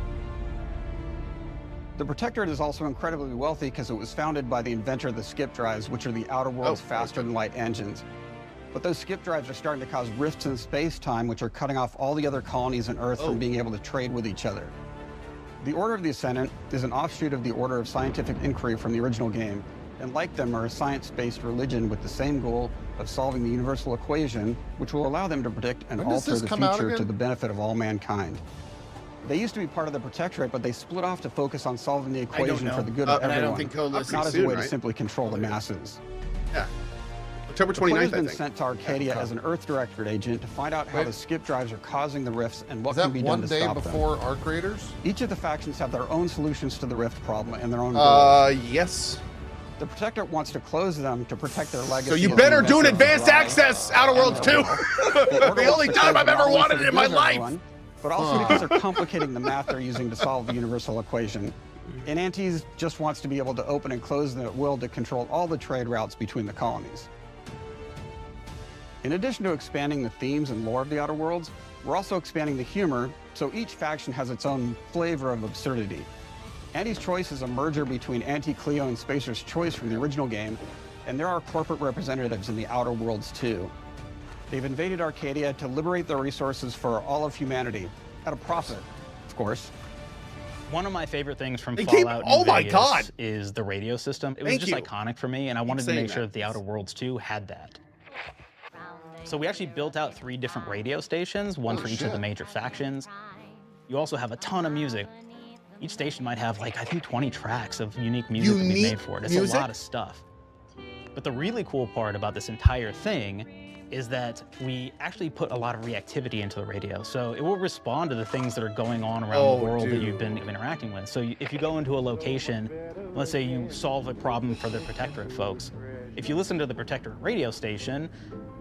The Protectorate is also incredibly wealthy because it was founded by the inventor of the skip drives, which are the Outer World's faster-than-light engines. But those skip drives are starting to cause rifts in space-time, which are cutting off all the other colonies on Earth from being able to trade with each other. The Order of the Ascendant is an offshoot of the Order of Scientific Inquiry from the original game, and like them are a science-based religion with the same goal of solving the universal equation, which will allow them to predict and alter the future to the benefit of all mankind. They used to be part of the Protectorate, but they split off to focus on solving the equation for the good of everyone, I don't think not as a way to simply control the masses. Yeah. October 29th, The player's I been think. sent to Arcadia as an Earth Directorate agent to find out how the skip drives are causing the rifts and what can be done to stop them. Is that 1 day before Arc Raiders? Each of the factions have their own solutions to the rift problem and their own goals. Yes. The Protectorate wants to close them to protect their legacy. So you better do an advanced access Outer Worlds 2. The only time I've ever wanted it in my life. But also because they're complicating the math they're using to solve the universal equation. And Antes just wants to be able to open and close them at will to control all the trade routes between the colonies. In addition to expanding the themes and lore of the Outer Worlds, we're also expanding the humor, so each faction has its own flavor of absurdity. Anti's Choice is a merger between Anti-Cleo and Spacer's Choice from the original game, and there are corporate representatives in the Outer Worlds too. They've invaded Arcadia to liberate their resources for all of humanity, at a profit, of course. One of my favorite things from Fallout New Vegas is the radio system. It was just iconic for me, and I wanted to make sure that the Outer Worlds 2 had that. So we actually built out 3 different radio stations, one for each of the major factions. You also have a ton of music. Each station might have, like, I think 20 tracks of unique music to be made for it. It's a lot of stuff. But the really cool part about this entire thing is that we actually put a lot of reactivity into the radio. So it will respond to the things that are going on around the world that you've been interacting with. So if you go into a location, let's say you solve a problem for the Protectorate folks, if you listen to the Protectorate radio station,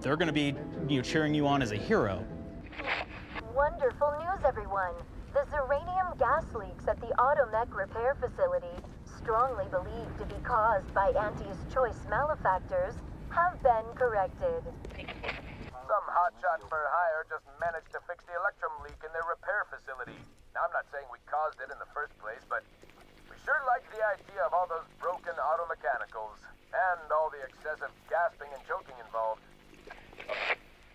they're going to be cheering you on as a hero. Wonderful news, everyone. The Zeranium gas leaks at the Automech repair facility, strongly believed to be caused by Anti's Choice malefactors, have been corrected. Some hotshot for hire just managed to fix the electrum leak in their repair facility. Now, I'm not saying we caused it in the first place, but we sure like the idea of all those broken automechanicals and all the excessive gasping and choking involved.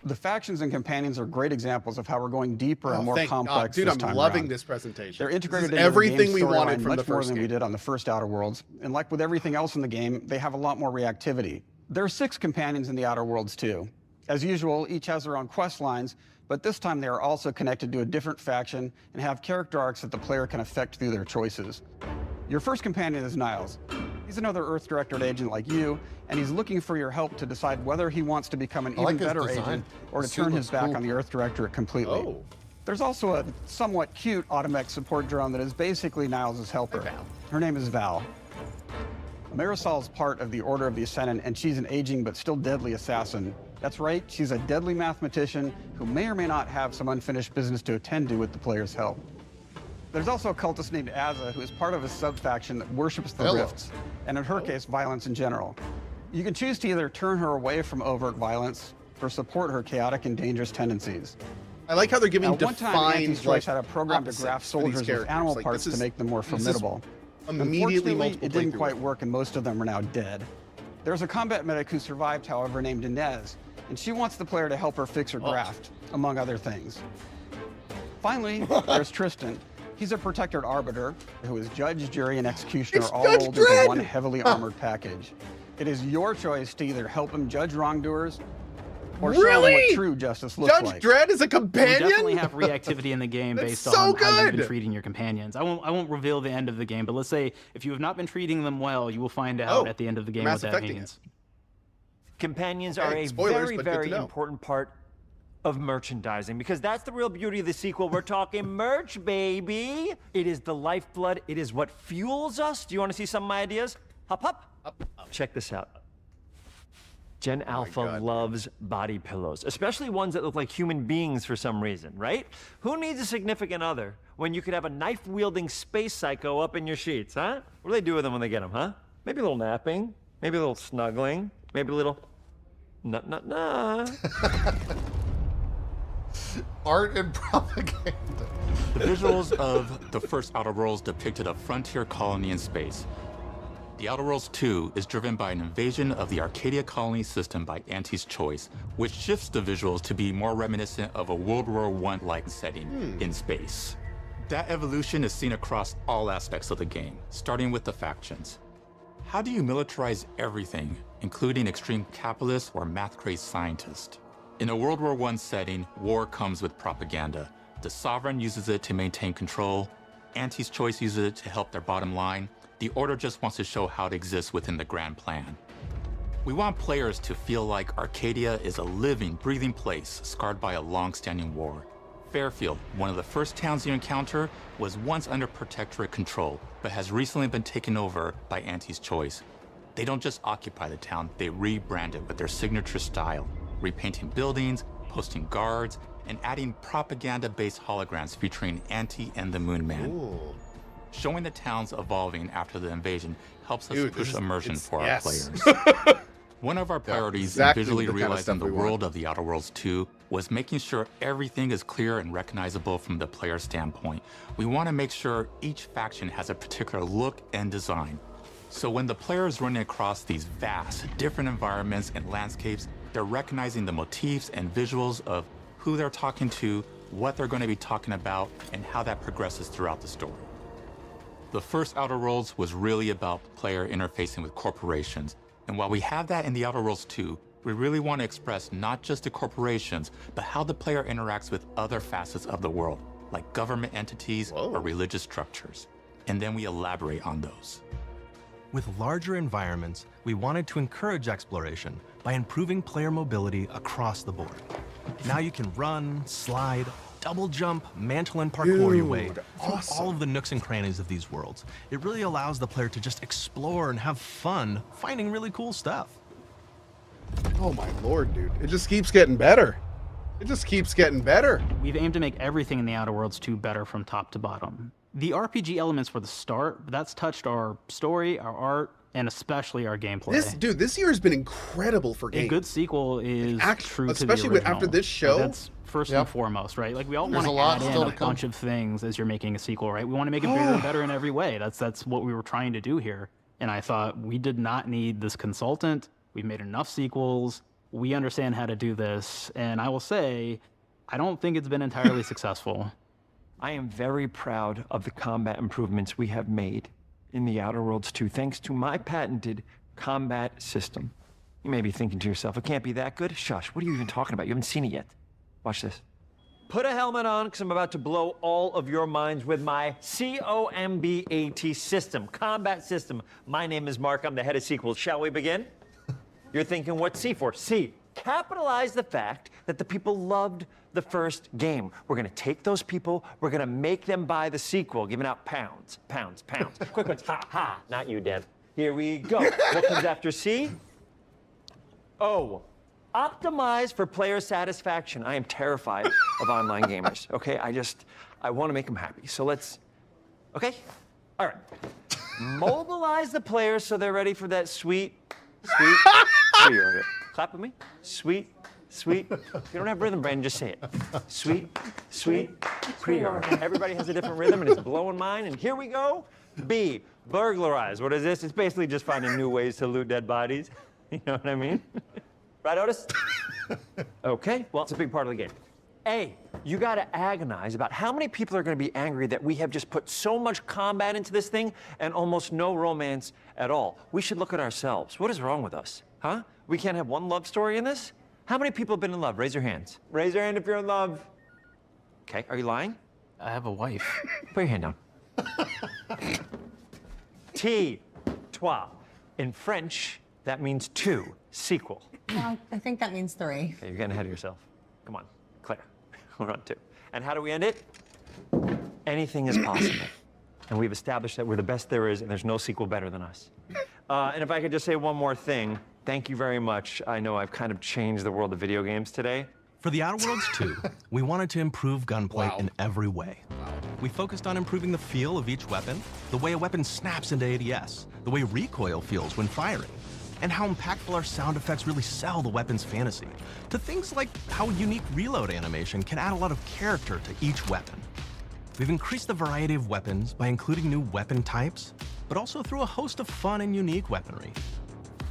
The factions and companions are great examples of how we're going deeper and more complex Dude, this time I'm loving around. this presentation. They're integrated This is into everything the game we wanted storyline from the much more first than we game. did on the first Outer Worlds. And like with everything else in the game, they have a lot more reactivity. There are 6 companions in the Outer Worlds too. As usual, each has their own quest lines, but this time they are also connected to a different faction and have character arcs that the player can affect through their choices. Your first companion is Niles. He's another Earth Directorate agent like you, and he's looking for your help to decide whether he wants to become an even better agent or to turn his back on the Earth Directorate completely. Oh. There's also a somewhat cute Automech support drone that is basically Niles' helper. Her name is Val. Marisol's part of the Order of the Ascendant, and she's an aging but still deadly assassin. That's right, she's a deadly mathematician who may or may not have some unfinished business to attend to with the player's help. There's also a cultist named Azza, who is part of a sub-faction that worships the rifts, and in her case, violence in general. You can choose to either turn her away from overt violence or support her chaotic and dangerous tendencies. I like how they're giving One time, defined Anti's Choice had a program to opposites graft for these soldiers with characters. animal Like, parts this to is- make them more this is formidable. immediately Unfortunately, multiple it didn't playthroughs. quite work, and most of them are now dead. There's a combat medic who survived, however, named Inez, and she wants the player to help her fix her graft, among other things. Finally, there's Tristan. He's a protected arbiter who is judge, jury, and executioner It's all Judge rolled into Dredd! one heavily armored package. It is your choice to either help him judge wrongdoers or show him Really? what true justice looks Judge like. Dredd is a We companion? definitely have reactivity in the game That's based so on how you've good! been treating your companions. I won't reveal the end of the game, but let's say if you have not been treating them well, you will find out at the end of the game what Mass that Effecting means. Companions Okay, are a spoilers, very, but good to very know. important part of merchandising because that's the real beauty of the sequel. We're talking merch, baby. It is the lifeblood. It is what fuels us. Do you want to see some of my ideas? Hop, hop. Check this out. Gen Alpha loves body pillows, especially ones that look like human beings for some reason, right? Who needs a significant other when you could have a knife-wielding space psycho up in your sheets, huh? What do they do with them when they get them, huh? Maybe a little napping, maybe a little snuggling, maybe a little nut. Art and propaganda. The visuals of the first Outer Worlds depicted a frontier colony in space. The Outer Worlds 2 is driven by an invasion of the Arcadia colony system by Anti's Choice, which shifts the visuals to be more reminiscent of a World War I-like setting in space. That evolution is seen across all aspects of the game, starting with the factions. How do you militarize everything, including extreme capitalists or math-crazed scientists? In a World War I setting, war comes with propaganda. The Sovereign uses it to maintain control, Anti's Choice uses it to help their bottom line, the Order just wants to show how it exists within the grand plan. We want players to feel like Arcadia is a living, breathing place scarred by a long-standing war. Fairfield, one of the first towns you encounter, was once under Protectorate control, but has recently been taken over by Anti's Choice. They don't just occupy the town, they rebrand it with their signature style, repainting buildings, posting guards, and adding propaganda-based holograms featuring Anti and the Moon Man. Ooh. Showing the towns evolving after the invasion helps us Dude, push immersion for our yes. players. One of our priorities exactly in visually the kind of realizing stuff the we want. world of the Outer Worlds 2 was making sure everything is clear and recognizable from the player standpoint. We want to make sure each faction has a particular look and design. So when the player is running across these vast, different environments and landscapes, they're recognizing the motifs and visuals of who they're talking to, what they're going to be talking about, and how that progresses throughout the story. The first Outer Worlds was really about the player interfacing with corporations. And while we have that in the Outer Worlds 2, we really want to express not just the corporations, but how the player interacts with other facets of the world, like government entities or religious structures. And then we elaborate on those. With larger environments, we wanted to encourage exploration by improving player mobility across the board. Now you can run, slide, double jump, mantle, and parkour your way through all of the nooks and crannies of these worlds. It really allows the player to just explore and have fun finding really cool stuff. Oh my lord, dude. It just keeps getting better. It just keeps getting better. We've aimed to make everything in the Outer Worlds 2 better from top to bottom. The RPG elements were the start, but that's touched our story, our art, and especially our gameplay. This year has been incredible for games. A good sequel is true to the especially original. after this show. That's first and foremost, right? Like we all There's want a to lot add in still a to come. bunch of things as you're making a sequel, right? We want to make it bigger and better in every way. That's what we were trying to do here. And I thought we did not need this consultant. We've made enough sequels. We understand how to do this. And I will say, I don't think it's been entirely successful. I am very proud of the combat improvements we have made in the Outer Worlds 2, thanks to my patented combat system. You may be thinking to yourself, it can't be that good. Shush, what are you even talking about? You haven't seen it yet. Watch this. Put a helmet on, because I'm about to blow all of your minds with my COMBAT system, combat system. My name is Mark, I'm the head of sequels. Shall we begin? You're thinking, what's C for? C, capitalize the fact that the people loved the first game. We're gonna take those people, we're gonna make them buy the sequel, giving out pounds, pounds, pounds. Quick ones, ha, ha, not you, Dev. Here we go. What comes after C? O. Optimize for player satisfaction. I am terrified of online gamers, okay? I want to make them happy. So let's, okay? All right. Mobilize the players so they're ready for that sweet. Clap with me. Sweet. If you don't have rhythm, Brandon, just say it. Sweet. Everybody has a different rhythm, and it's blowing mine. And here we go. B, burglarize. What is this? It's basically just finding new ways to loot dead bodies. You know what I mean? Right, Otis? Okay, well, it's a big part of the game. A, you gotta agonize about how many people are gonna be angry that we have just put so much combat into this thing and almost no romance at all. We should look at ourselves. What is wrong with us, huh? We can't have one love story in this? How many people have been in love? Raise your hands. Raise your hand if you're in love. Okay, are you lying? I have a wife. Put your hand down. T, trois. In French, that means two, sequel. Well, I think that means 3. Okay, you're getting ahead of yourself. Come on, Claire. We're on 2. And how do we end it? Anything is possible. And we've established that we're the best there is, and there's no sequel better than us. And if I could just say one more thing, thank you very much. I know I've kind of changed the world of video games today. For The Outer Worlds 2, we wanted to improve gunplay in every way. We focused on improving the feel of each weapon, the way a weapon snaps into ADS, the way recoil feels when firing, and how impactful our sound effects really sell the weapon's fantasy, to things like how a unique reload animation can add a lot of character to each weapon. We've increased the variety of weapons by including new weapon types, but also through a host of fun and unique weaponry.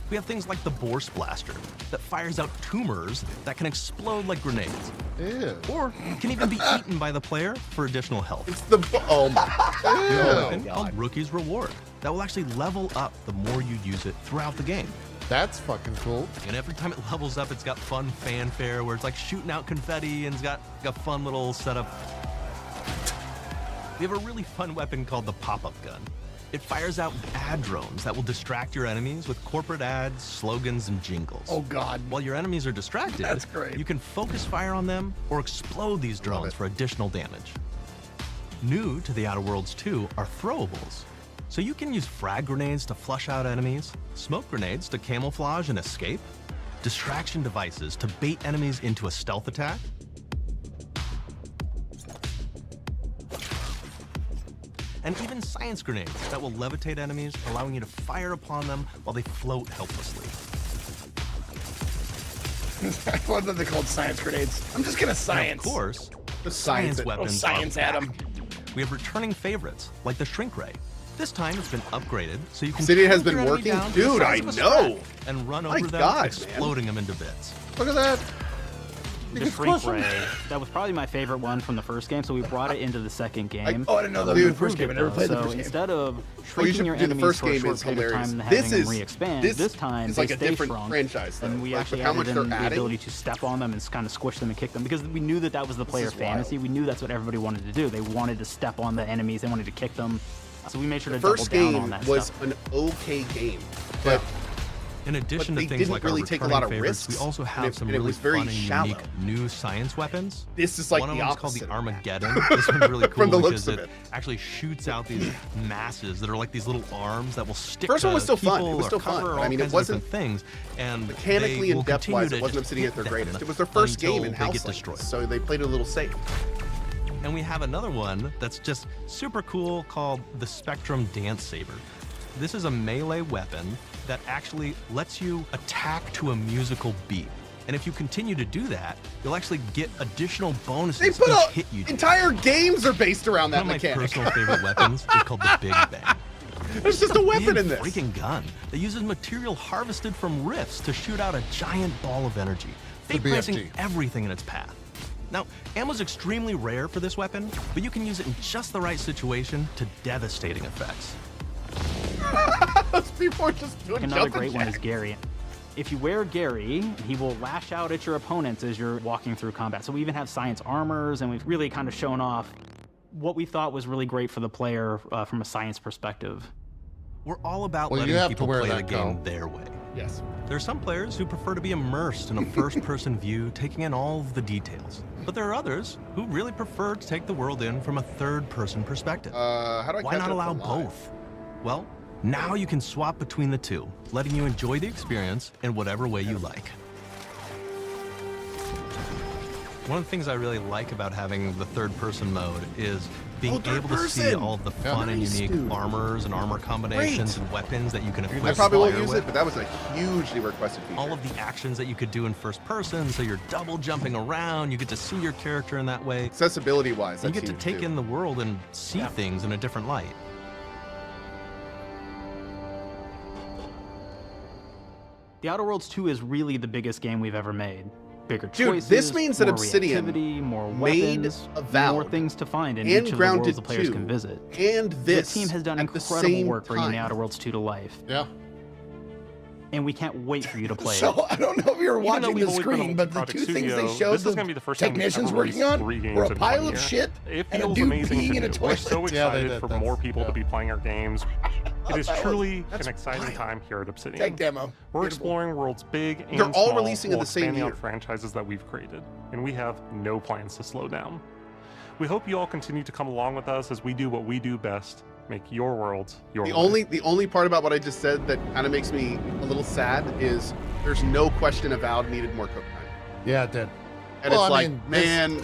We have things like the Bourse Blaster that fires out tumors that can explode like grenades. Ew. Or can even be eaten by the player for additional health. It's the, oh my A weapon called Rookie's Reward that will actually level up the more you use it throughout the game. That's fucking cool. And every time it levels up, it's got fun fanfare where it's like shooting out confetti and it's got a fun little setup. We have a really fun weapon called the pop-up gun. It fires out ad drones that will distract your enemies with corporate ads, slogans, and jingles. Oh, God. While your enemies are distracted, That's great. You can focus fire on them or explode these drones for additional damage. New to the Outer Worlds 2 are throwables. So you can use frag grenades to flush out enemies, smoke grenades to camouflage and escape, distraction devices to bait enemies into a stealth attack, and even science grenades that will levitate enemies, allowing you to fire upon them while they float helplessly. I love that they're called science grenades. I'm just gonna science. And of course, the science weapons. Oh, science at them. We have returning favorites like the shrink ray. This time it's been upgraded so you can. City has shrink your been enemy working, down to the dude. size I of a know. sprat and run My over them, God, exploding them into bits. Look at that. The shrink ray, that was probably my favorite one from the first game, so we brought it into the second game. I didn't know that was the first game. I never played the So first game. instead of shrinking your do the enemies first for a game short is period of hilarious. time and This having them is- re-expand, this this time is they like a stay different shrunk, franchise, though. and we Like, actually with how much added in they're the adding. ability to step on them and kind of squish them and kick them, because we knew that that was the player is wild. fantasy. We knew that's what everybody wanted to do. They wanted to step on the enemies. They wanted to kick them. So we made sure The to double first down game on that was stuff. an okay game, but In addition but to they things didn't like really our take a returning lot of favorites, risks, we also and have it- some and it really was very fun and shallow. unique new science weapons. This is like One of the them is called the opposite of Armageddon. This one's really cool From the looks because of it it. actually shoots out these masses that are like these little arms that will stick First to one was still fun. people It was or still fun, cover but I all mean, it kinds of wasn't different things. And mechanically they and will depth continue wise, to it wasn't just sitting at their hit greatest. them It was their first until game in they house, get like destroyed. this, so they played it a little safe. And we have another one that's just super cool called the Spectrum Dance Saber. This is a melee weapon that actually lets you attack to a musical beat. And if you continue to do that, you'll actually get additional bonuses They put each out hit you do. entire games are based around that One of my mechanic. personal favorite weapons is called the Big Bang. There's just a weapon in this. Freaking gun that uses material harvested from rifts to shoot out a giant ball of energy, The vaporizing BFG. everything in its path. Now, ammo's extremely rare for this weapon, but you can use it in just the right situation to devastating effects. Those people are just doing Another jumping great one is jacks. Gary. If you wear Gary, he will lash out at your opponents as you're walking through combat. So we even have science armors, and we've really kind of shown off what we thought was really great for the player from a science perspective. We're all about Well, you letting have to people wear play the that game coat. their way. Yes. There are some players who prefer to be immersed in a first-person view, taking in all of the details. But there are others who really prefer to take the world in from a third-person perspective. How do I Why catch not up allow to live? both? Well, now you can swap between the two, letting you enjoy the experience in whatever way you like. One of the things I really like about having the third-person mode is being able to see all the fun and unique armors and armor combinations and weapons that you can equip. I probably won't fire use with. it, but that was a hugely requested feature. All of the actions that you could do in first person, so you're double jumping around, you get to see your character in that way. Accessibility-wise, You that's get to huge, take too. in the world and see things in a different light. The Outer Worlds 2 is really the biggest game we've ever made. Bigger Dude, choices, this means that more Obsidian reactivity, more made weapons, Avowed more things to find in and each of the Grounded worlds the players 2 can visit. and this The team has done at the incredible same work bringing the time. Outer Worlds 2 to life. Yeah. And we can't wait for you to play it. So I don't know if you're Even though watching we've the always been a screen, but the multi-product two things they studio, showed this is the gonna be the first time we've technicians ever working released on 3 games were a in pile 1 of year. shit It and a feels dude amazing peeing to in a do. We're toilet. so Yeah, they excited did. for That's- more people to be playing our games. It is That was- truly that's an exciting wild. time here at Obsidian. Tech demo. We're Beautiful. exploring worlds big and They're all small releasing in while the same expanding year. out franchises that we've created, and we have no plans to slow down. We hope you all continue to come along with us as we do what we do best: make your worlds your way. The only part about what I just said that kind of makes me a little sad is there's no question Avowed needed more cook time. Yeah, it did. And Well, it's I like, mean, man,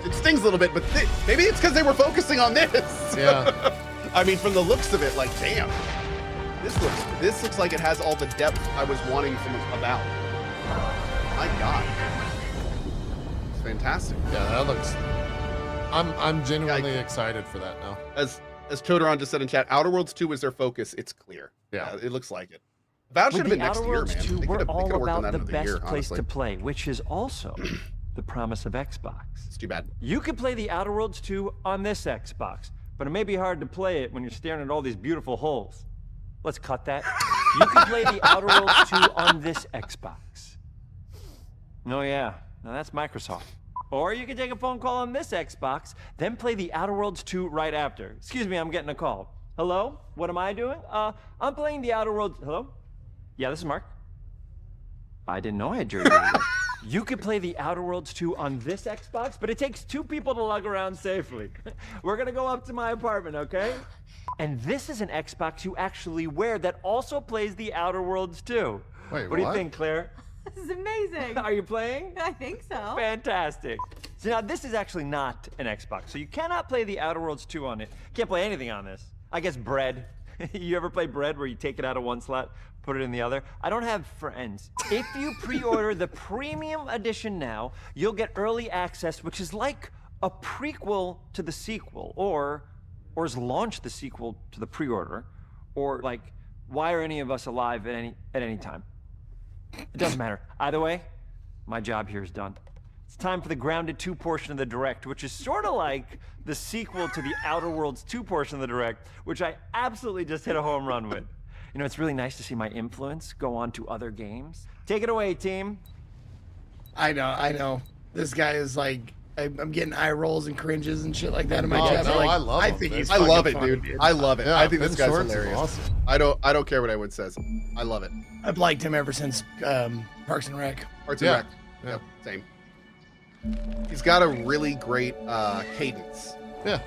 it stings a little bit, but maybe it's because they were focusing on this. Yeah. I mean, from the looks of it, like, damn, this looks like it has all the depth I was wanting from Avowed. My God, it's fantastic. Yeah, that looks. I'm genuinely excited for that now. As Chodoron just said in chat, Outer Worlds 2 is their focus. It's clear. Yeah. It looks like it. Avowed should With have been the next Outer year, Worlds man. 2, They we're could've all worked on about that the another best year, place honestly. to play, which is also the promise of Xbox. It's too bad. You can play the Outer Worlds 2 on this Xbox, but it may be hard to play it when you're staring at all these beautiful holes. Let's cut that. You can play the Outer Worlds 2 on this Xbox. Oh yeah, now that's Microsoft. Or you can take a phone call on this Xbox, then play the Outer Worlds 2 right after. Excuse me, I'm getting a call. Hello? What am I doing? I'm playing the Outer Worlds. Hello? Yeah, this is Mark. I didn't know I had your ear. You could play the Outer Worlds 2 on this Xbox, but it takes 2 people to lug around safely. We're gonna go up to my apartment, okay? And this is an Xbox you actually wear that also plays the Outer Worlds 2. Wait, what do you what? think, Claire? This is amazing. Are you playing? I think so. Fantastic. So now this is actually not an Xbox, so you cannot play the Outer Worlds 2 on it. Can't play anything on this. I guess Bread. You ever play Bread where you take it out of one slot, put it in the other? I don't have friends. If you pre-order the premium edition now, you'll get early access, which is like a prequel to the sequel, or is launch the sequel to the pre-order, or like, why are any of us alive at any time? It doesn't matter. Either way, my job here is done. It's time for the Grounded 2 portion of the Direct, which is sort of like the sequel to the Outer Worlds 2 portion of the Direct, which I absolutely just hit a home run with. You know, it's really nice to see my influence go on to other games. Take it away, team. I know. This guy is like, I'm getting eye rolls and cringes and shit like that in my Oh, chat. no, Like, I love him, think dude. he's I love it, fucking dude. funny, I love it. Yeah, I think this Ben guy's Schwartz is hilarious. awesome. I don't care what anyone says. I love it. I've liked him ever since Parks and Rec. Parts and Rec. Yep, same. He's got a really great cadence. Yeah.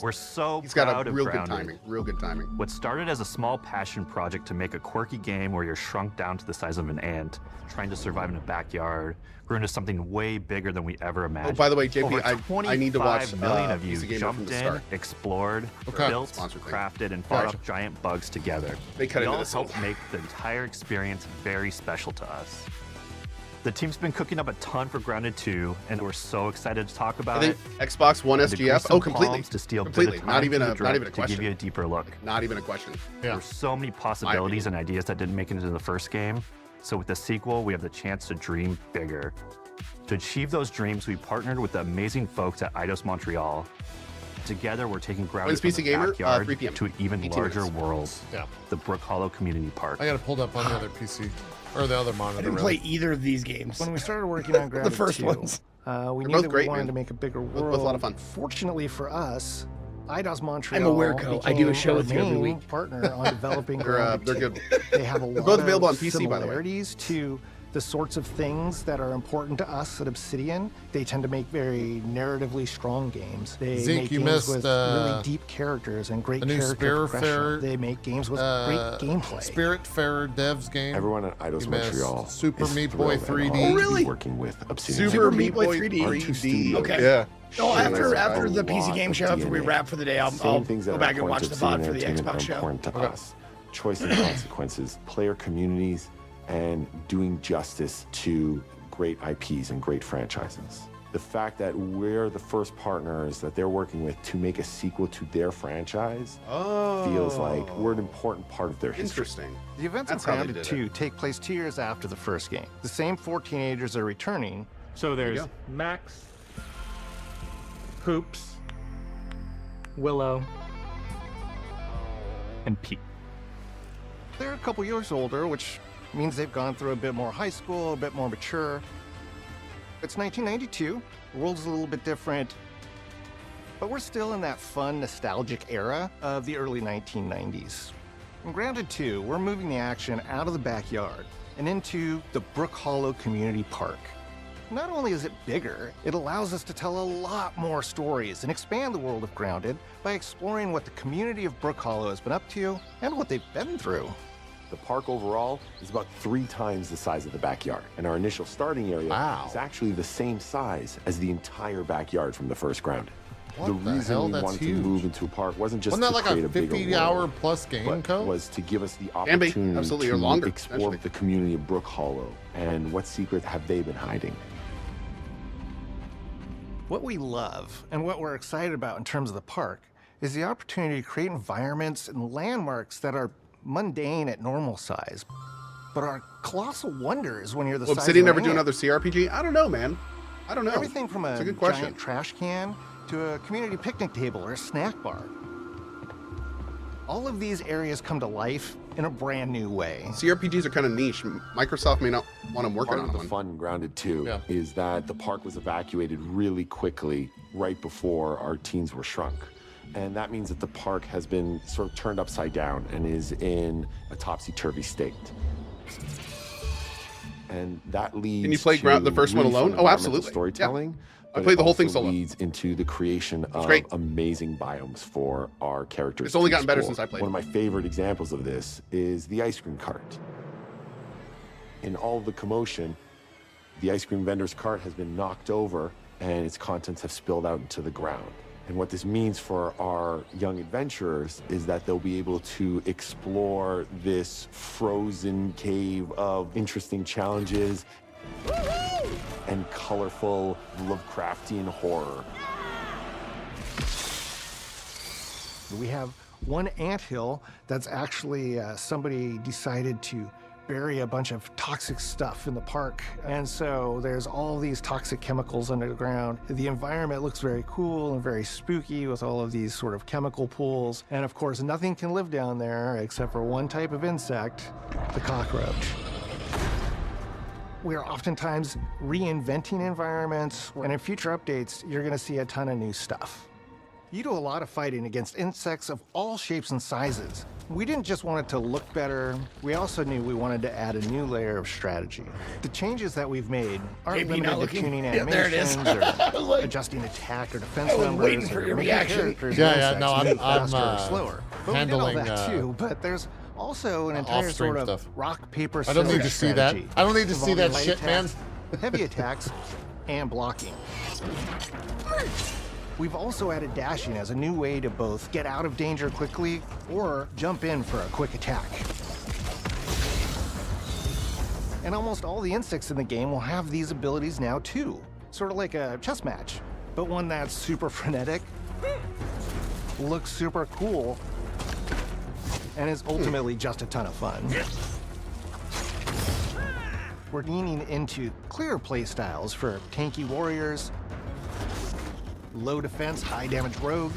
We're so he's got proud a of real good Grounded. timing. Real good timing. What started as a small passion project to make a quirky game where you're shrunk down to the size of an ant, trying to survive in a backyard, grew into something way bigger than we ever imagined. Oh, by the way, JP, Over I need to watch 25 million of Piece you of Gamer from jumped the in, start. explored, Okay. built, Sponsor thing. crafted, and fought Gotcha. off giant bugs together. They cut We into all this helped a lot. make the entire experience very special to us. The team's been cooking up a ton for Grounded 2, and we're so excited to talk I about think it. Xbox One And to grease SGF. some Oh, completely. palms to steal a bit of Completely. time Not even from a the not even a direct question. To give you a deeper look. Not even a question. There's so many possibilities and ideas that didn't make it into the first game. So with the sequel, we have the chance to dream bigger. To achieve those dreams, we partnered with the amazing folks at Eidos Montreal. Together, we're taking When's gravity from PC the Gamer? backyard 3 p.m. to an even 18 larger minutes. world, Yeah. the Brook Hollow Community Park. I got it pulled up on the other PC or the other monitor. I didn't play either of these games. When we started working on Grounded The first 2, ones. we They're knew both that great, we wanted man. to make a bigger Both world. a lot of fun. Fortunately for us, IDOS Montreal I'm aware, Co. I do a show with you every main week. partner on developing They're Grounded 2. good. They have a lot both available of on PC, by the way. similarities to the sorts of things that are important to us at Obsidian. They tend to make very narratively strong games. They Zeke, make you games must, with really deep characters and great the new character progression. Spiritfarer, They make games with great gameplay. Spiritfarer devs game. Everyone at Eidos You missed Montreal Super is Meat Boy thrilled and 3D. honored Oh, to be really? working with Obsidian. Super Meat Boy 3D. Our two studios. Okay. Yeah. No, share after a the PC lot game of show, after we DNA. wrap for the day, I'll Same things that go are back and watch important the to VOD for the Obsidian Xbox are show. important to us. Choice and consequences, player communities, and doing justice to great IPs and great franchises. The fact that we're the first partners that they're working with to make a sequel to their franchise feels like we're an important part of their history. Interesting. The events That's of how they Grounded did 2 take place 2 years after the first game. The same 4 teenagers are returning. So There you there's go. Max, Hoops, Willow, And Pete. They're a couple years older, which means they've gone through a bit more high school, a bit more mature. It's 1992. The world's a little bit different, but we're still in that fun, nostalgic era of the early 1990s. In Grounded 2, we're moving the action out of the backyard and into the Brook Hollow Community Park. Not only is it bigger, it allows us to tell a lot more stories and expand the world of Grounded by exploring what the community of Brook Hollow has been up to and what they've been through. The park overall is about 3 times the size of the backyard, and our initial starting area is actually the same size as the entire backyard from the first Grounded. What the the reason hell? we That's wanted huge. to move into a park wasn't just Wasn't to that like create a a bigger 50-hour world, plus game, but Co? was to give us the Can be, opportunity absolutely, or to longer, explore potentially. the community of Brook Hollow and what secrets have they been hiding. What we love and what we're excited about in terms of the park is the opportunity to create environments and landmarks that are mundane at normal size, but are colossal wonders when you're the Will size Obsidian of ever an do ant. another CRPG? I don't know, man. I don't know. Everything from It's a a good question. giant trash can to a community picnic table or a snack bar. All of these areas come to life in a brand new way. CRPGs are kind of niche. Microsoft may not want them working Part on of the one. fun in Grounded 2 is that the park was evacuated really quickly right before our teens were shrunk. And that means that the park has been sort of turned upside down and is in a topsy-turvy state. And that leads Can you play to the first one really alone? fun Oh, environmental absolutely. storytelling. Yeah. I but played it the whole thing also solo. leads into the creation of great. amazing biomes for our characters. It's only to gotten better explore. since I played. One of my favorite examples of this is the ice cream cart. In all the commotion, the ice cream vendor's cart has been knocked over and its contents have spilled out into the ground. And what this means for our young adventurers is that they'll be able to explore this frozen cave of interesting challenges and colorful Lovecraftian horror. We have one anthill that's actually somebody decided to bury a bunch of toxic stuff in the park. And so there's all these toxic chemicals under the ground. The environment looks very cool and very spooky with all of these sort of chemical pools. And of course, nothing can live down there except for one type of insect, the cockroach. We are oftentimes reinventing environments, and in future updates, you're gonna see a ton of new stuff. You do a lot of fighting against insects of all shapes and sizes. We didn't just want it to look better, we also knew we wanted to add a new layer of strategy. The changes that we've made aren't Maybe not limited to looking. tuning Yeah, there it is. animations I was or like- adjusting attack or defense I was numbers waiting for or your making reaction. characters Yeah, and yeah, insects no, I'm- move faster I'm, or slower. But handling, we did all that too, but there's also an entire off-stream sort of stuff. rock, paper, I don't scissors need to see that. strategy I don't need to see that involving light shit, man. attacks, heavy attacks, and blocking. We've also added dashing as a new way to both get out of danger quickly or jump in for a quick attack. And almost all the insects in the game will have these abilities now too. Sort of like a chess match, but one that's super frenetic, looks super cool, and is ultimately just a ton of fun. We're leaning into clear play styles for tanky warriors, low defense, high damage rogues,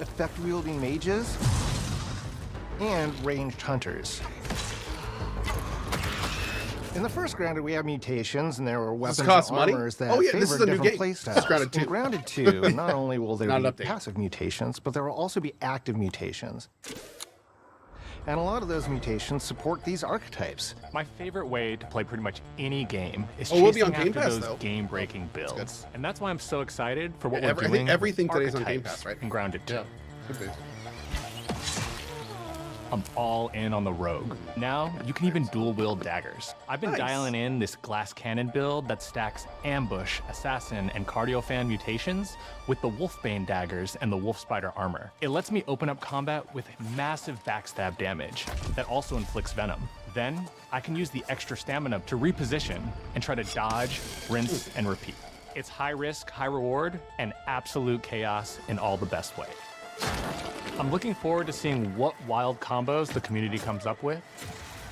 effect-wielding mages, and ranged hunters. In the first Grounded, we have mutations, and there were weapons and armors that favored different playstyles. In Grounded 2, not only will there be passive mutations, but there will also be active mutations. And a lot of those mutations support these archetypes. My favorite way to play pretty much any game is we'll be chasing on Game after Pass, those though. game-breaking builds. And that's why I'm so excited for what Yeah, we're doing everything with today's on Game archetypes Pass, right? in Grounded 2. Yeah. Could be. I'm all in on the rogue. Now, you can even dual-wield daggers. I've been dialing in this glass cannon build that stacks ambush, assassin, and cardio fan mutations with the wolfbane daggers and the wolf spider armor. It lets me open up combat with massive backstab damage that also inflicts venom. Then, I can use the extra stamina to reposition and try to dodge, rinse, and repeat. It's high risk, high reward, and absolute chaos in all the best way. I'm looking forward to seeing what wild combos the community comes up with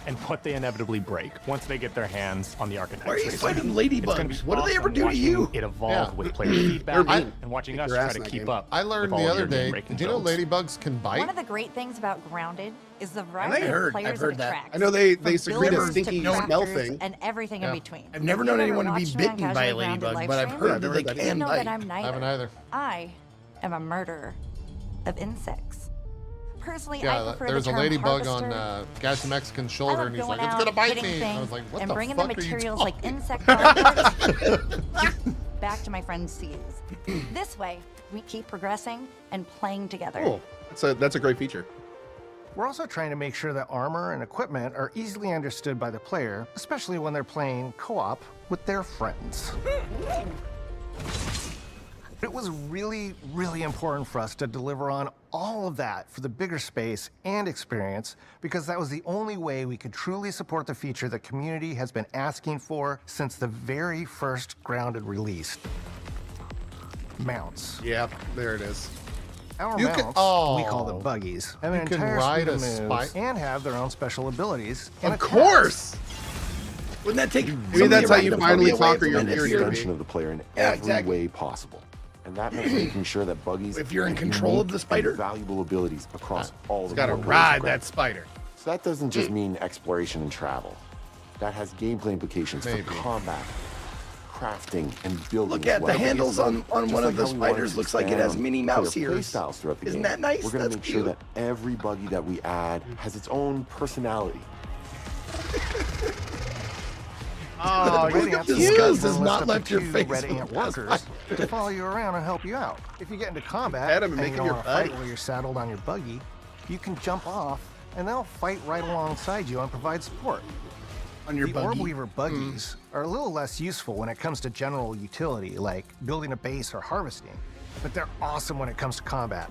and what they inevitably break once they get their hands on the archetypes. Why are you fighting ladybugs? What do they ever do to you? It evolve with player feedback and watching us try to keep up. I learned with the all of other your day, game-breaking did you know builds. ladybugs can bite? One of the great things about Grounded is the variety of players it attracts. I know they From secrete a builders to stinky smell crafters thing. And everything in between. I've never known anyone to be bitten by a ladybug, but I've heard that they can know bite. that I'm neither. haven't either. I am a murderer of insects. Personally, I Yeah, prefer there's the a term ladybug harvester. on Guy's Mexican's I shoulder, love and he's going like, it's out, gonna bite hitting me. And I was things, like, what and the bringing fuck the are you materials talking like insect parts back to my friend's seeds. This way, we keep progressing and playing together. Cool. That's a great feature. We're also trying to make sure that armor and equipment are easily understood by the player, especially when they're playing co-op with their friends. It was really, really important for us to deliver on all of that for the bigger space and experience, because that was the only way we could truly support the feature the community has been asking for since the very first Grounded release. Mounts. Yeah, there it is. Our You mounts, can- we call them buggies, have You an can entire ride suite a of moves spy- and have their own special abilities. and Of attacks. course! Wouldn't that take? Maybe that's how you finally conquer your an fury. extension of the player in every way possible. And that means making sure that buggies If you're in have control of unique the spider? and valuable abilities across all the gotta core ride players' that spider. So that doesn't just mean exploration and travel. That has gameplay implications for combat, crafting, and building. Look as at the well. handles on one Just of like the how we wanted spiders. to Looks like it expand has Minnie player Mouse ears. playstyles throughout the Isn't game. that nice? We're gonna That's make sure cute. that every buggy that we add has its own personality. Oh, The you're disgust has List not up left to your 2 face. red ant workers to follow you around and help you out. If you get into combat Pet 'em and and make you 'em don't your want to fight buddy. while you're saddled on your buggy, you can jump off and they'll fight right alongside you and provide support. On your the buggy? Orb Weaver buggies are a little less useful when it comes to general utility, like building a base or harvesting, but they're awesome when it comes to combat.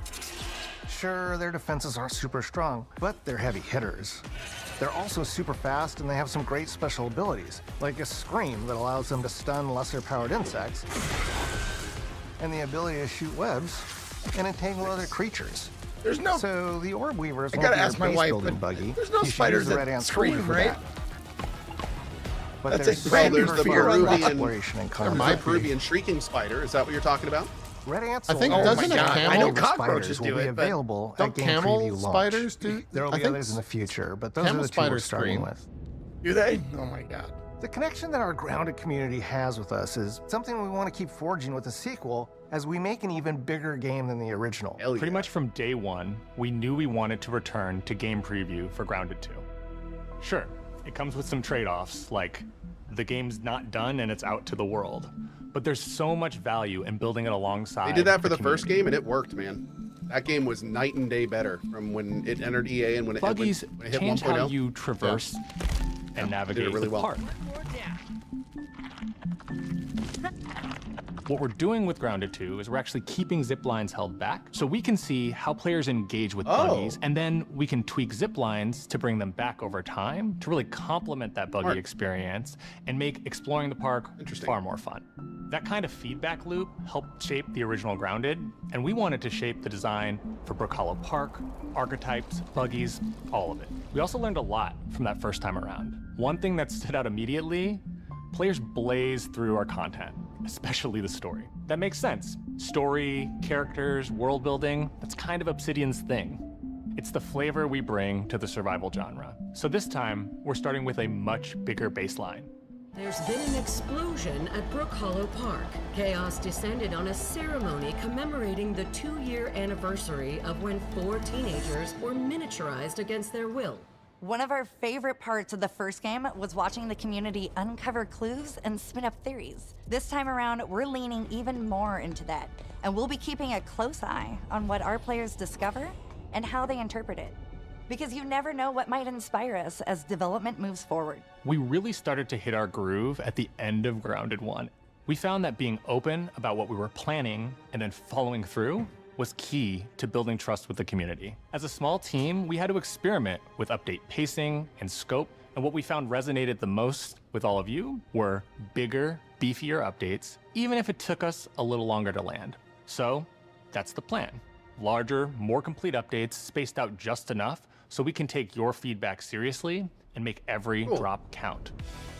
Sure, their defenses aren't super strong, but they're heavy hitters. They're also super fast, and they have some great special abilities, like a scream that allows them to stun lesser-powered insects, and the ability to shoot webs and entangle other creatures. There's no. So the Orb Weavers I won't gotta be your ask my base wife, building but buggy. there's no You should spiders use the that Red Ant scream, Scream for right? that. But That's there's a brand there's new the fear on Peruvian, exploration and or combat. my Peruvian shrieking spider. Is that what you're talking about? Red ants. I think will- doesn't oh a my God. camel- I know Spiders cockroaches do will be it, but available don't at Game camel Preview launch. spiders do- There will I be think others in the future, but those are camel the two we're spiders starting scream. with. Do they? Oh my god. The connection that our Grounded community has with us is something we want to keep forging with the sequel as we make an even bigger game than the original. Pretty much from day one, we knew we wanted to return to game preview for Grounded 2. Sure, it comes with some trade-offs, like the game's not done and it's out to the world. But there's so much value in building it alongside. They did that for the community. first game, and it worked, man. That game was night and day better from when it entered EA and when it, Buggies when it hit change 1.0. how you traverse and navigate really the well. park. What we're doing with Grounded 2 is we're actually keeping zip lines held back so we can see how players engage with buggies, and then we can tweak zip lines to bring them back over time to really complement that buggy experience and make exploring the park far more fun. That kind of feedback loop helped shape the original Grounded, and we wanted to shape the design for Brook Hollow Park, archetypes, buggies, all of it. We also learned a lot from that first time around. One thing that stood out immediately, players blazed through our content. especially the story. That makes sense. Story, characters, world building, that's kind of Obsidian's thing. It's the flavor we bring to the survival genre. So this time, we're starting with a much bigger baseline. There's been an explosion at Brook Hollow Park. Chaos descended on a ceremony commemorating the 2-year anniversary of when 4 teenagers were miniaturized against their will. One of our favorite parts of the first game was watching the community uncover clues and spin up theories. This time around, we're leaning even more into that, and we'll be keeping a close eye on what our players discover and how they interpret it. Because you never know what might inspire us as development moves forward. We really started to hit our groove at the end of Grounded 1. We found that being open about what we were planning and then following through was key to building trust with the community. As a small team, we had to experiment with update pacing and scope, and what we found resonated the most with all of you were bigger, beefier updates, even if it took us a little longer to land. So that's the plan. Larger, more complete updates spaced out just enough so we can take your feedback seriously and make every drop count.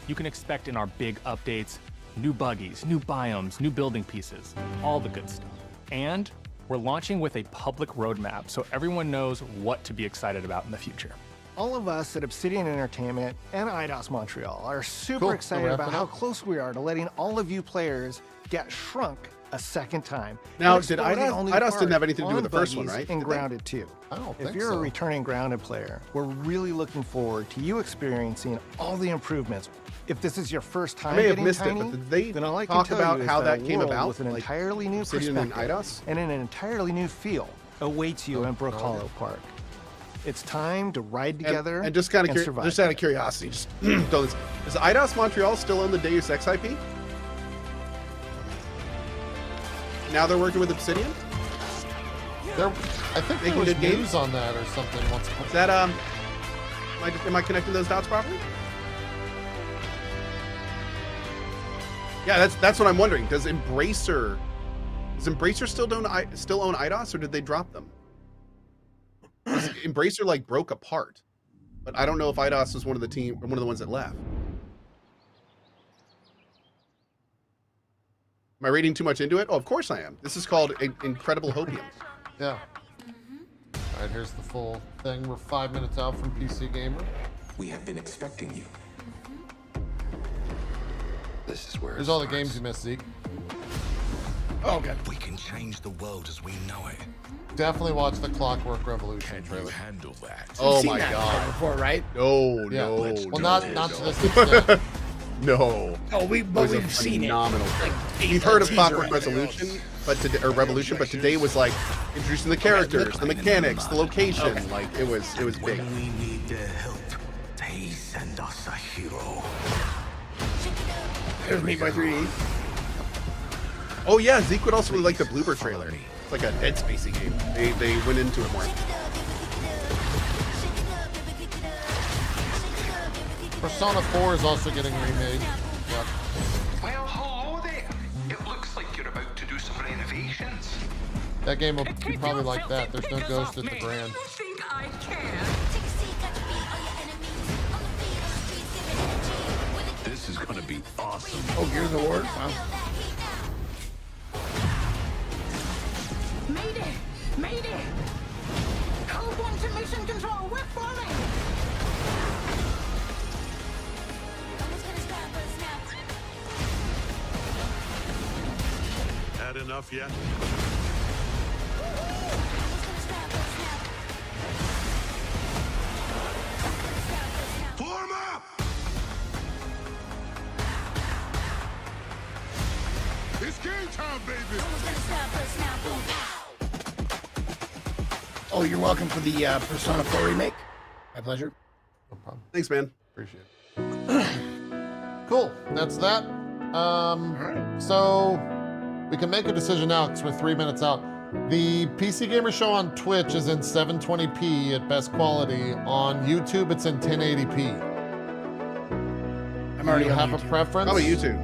You can expect in our big updates, new buggies, new biomes, new building pieces, all the good stuff. And we're launching with a public roadmap so everyone knows what to be excited about in the future. All of us at Obsidian Entertainment and IDOS Montreal are super excited about how close we are to letting all of you players get shrunk a second time. Now, did IDOS didn't have anything to do with the first one, right? In Grounded 2. I don't If think you're so. a returning Grounded player, we're really looking forward to you experiencing all the improvements. If this is your first time I may have getting missed Tiny, it, but did they then all I talk can tell about you is how that that came world about? with an Like, entirely new Obsidian and perspective IDOS? and an entirely new feel awaits you in Brook Hollow Park. It's time to ride together and just kind of survive. just out of curiosity, just throw this. Does IDOS Montreal still own the Deus Ex IP? Now they're working with Obsidian? I think there Making was good games? news on that or something once. Is that am I connecting those dots properly? Yeah, that's what I'm wondering. Does Embracer still own IDOS, or did they drop them? 'Cause Embracer like broke apart, but I don't know if IDOS was one of the ones that left. Am I reading too much into it? Oh, of course I am. This is called Incredible Hopium. Yeah. All right, here's the full thing. We're 5 minutes out from PC Gamer. We have been expecting you. This is where Here's all the games you missed, Zeke. Oh, okay. We can change the world as we know it. Definitely watch the Clockwork Revolution trailer. Handle that. Oh my god. Before, right? Yeah. No. Well, not to this extent. No. Oh, we've seen phenomenal. it. We've heard of teaser Clockwork and everything Resolution, Revolution, but today was like introducing the characters, the mechanics, the location. Like it was big. When we need their help, they send us a hero. There's Meat by 3D. Oh yeah, Zeke would also really like the Bloober trailer. It's like a Dead Spacey game. They went into it more. Persona 4 is also getting remade. Yep. Well, hello there. It looks like you're about to do some renovations. That game will be probably like that. There's no ghost at the Grand. Think I can? This is gonna be awesome. Oh, Gears of War. Wow. Mayday! Mayday! Code 1 to mission control. We're falling! Had enough yet? Form up! It's game time, baby! Oh, you're welcome for the Persona 4 remake. My pleasure. No problem. Thanks, man. Appreciate it. Cool. That's that. So we can make a decision now because we're 3 minutes out. The PC Gamer Show on Twitch is in 720p at best quality. On YouTube, it's in 1080p. I'm already Do you on have a YouTube. preference? Probably YouTube.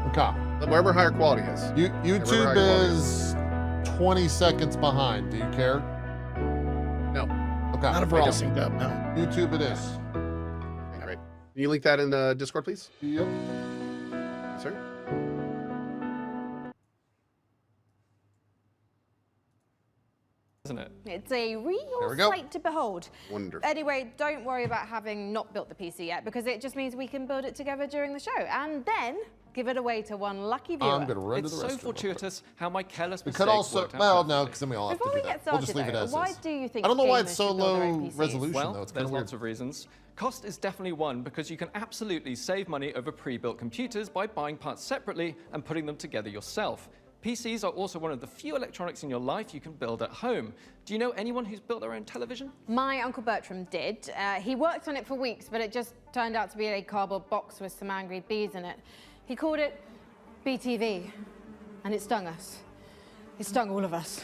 Okay. Wherever higher quality is. YouTube higher quality is 20 seconds behind. Do you care? No. Okay. Not if we're all synced up, no. YouTube it is. All right. Can you link that in the Discord, please? Yep. Sir? It's a There real we go. sight to behold. Wonderful. Anyway, don't worry about having not built the PC yet, because it just means we can build it together during the show and then give it away to one lucky viewer. I'm gonna run It's to the so restroom. fortuitous how my careless We mistake could also, worked out well, perfectly. no, because then we all have Before to we do get that. We'll just started, leave it as why is. do you think I don't know why gamers it's so should build their low own PCs? resolution Well, though. It's kind there's of weird. lots of reasons. Cost is definitely one, because you can absolutely save money over pre-built computers by buying parts separately and putting them together yourself. PCs are also one of the few electronics in your life you can build at home. Do you know anyone who's built their own television? My Uncle Bertram did. He worked on it for weeks, but it just turned out to be a cardboard box with some angry bees in it. He called it BTV, and it stung us. It stung all of us.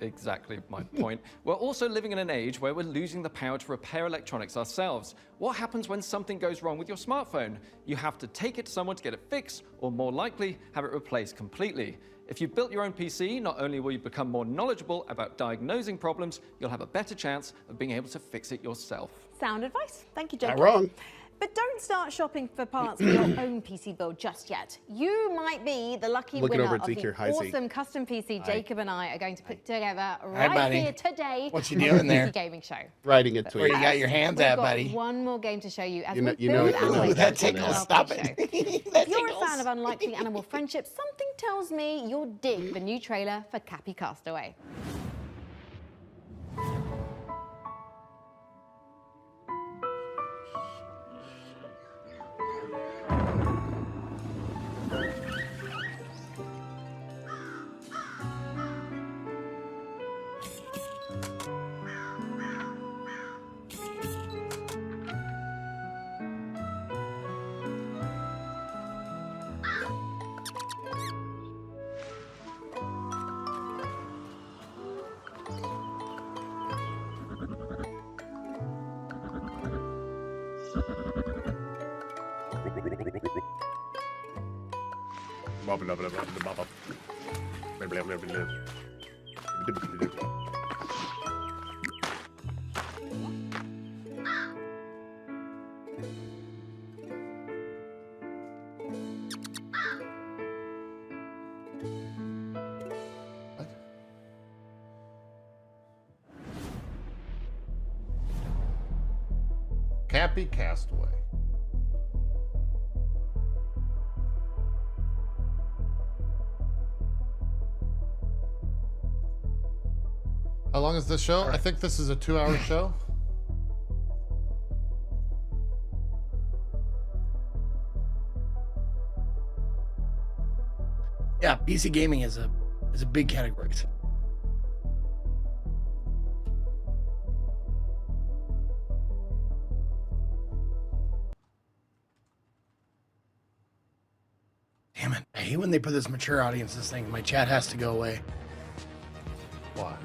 Exactly my point. We're also living in an age where we're losing the power to repair electronics ourselves. What happens when something goes wrong with your smartphone? You have to take it to someone to get it fixed, or more likely, have it replaced completely. If you've built your own PC, not only will you become more knowledgeable about diagnosing problems, you'll have a better chance of being able to fix it yourself. Sound advice. Thank you, Jacob. Not wrong. But don't start shopping for parts for your own PC build just yet. You might be the lucky Looking winner over of at Zeke the here. Hi, Zeke. awesome custom PC Hi. Jacob and I are going to put together Hi, right buddy. here today. What you doing there? PC gaming show. Writing a tweet. Where you got your hands We've at, got buddy? one more game to show you as You know- we you know- build you know our way that through the tickles. Cohh Stop show. it. If you're a fan of unlikely animal friendships, something tells me you'll dig the new trailer for Cappy Castaway. Cappy Castaway. How long is this show? I think this is a 2-hour show. Yeah, PC gaming is a big category. Damn it. I hate when they put this mature audiences thing. My chat has to go away. Why?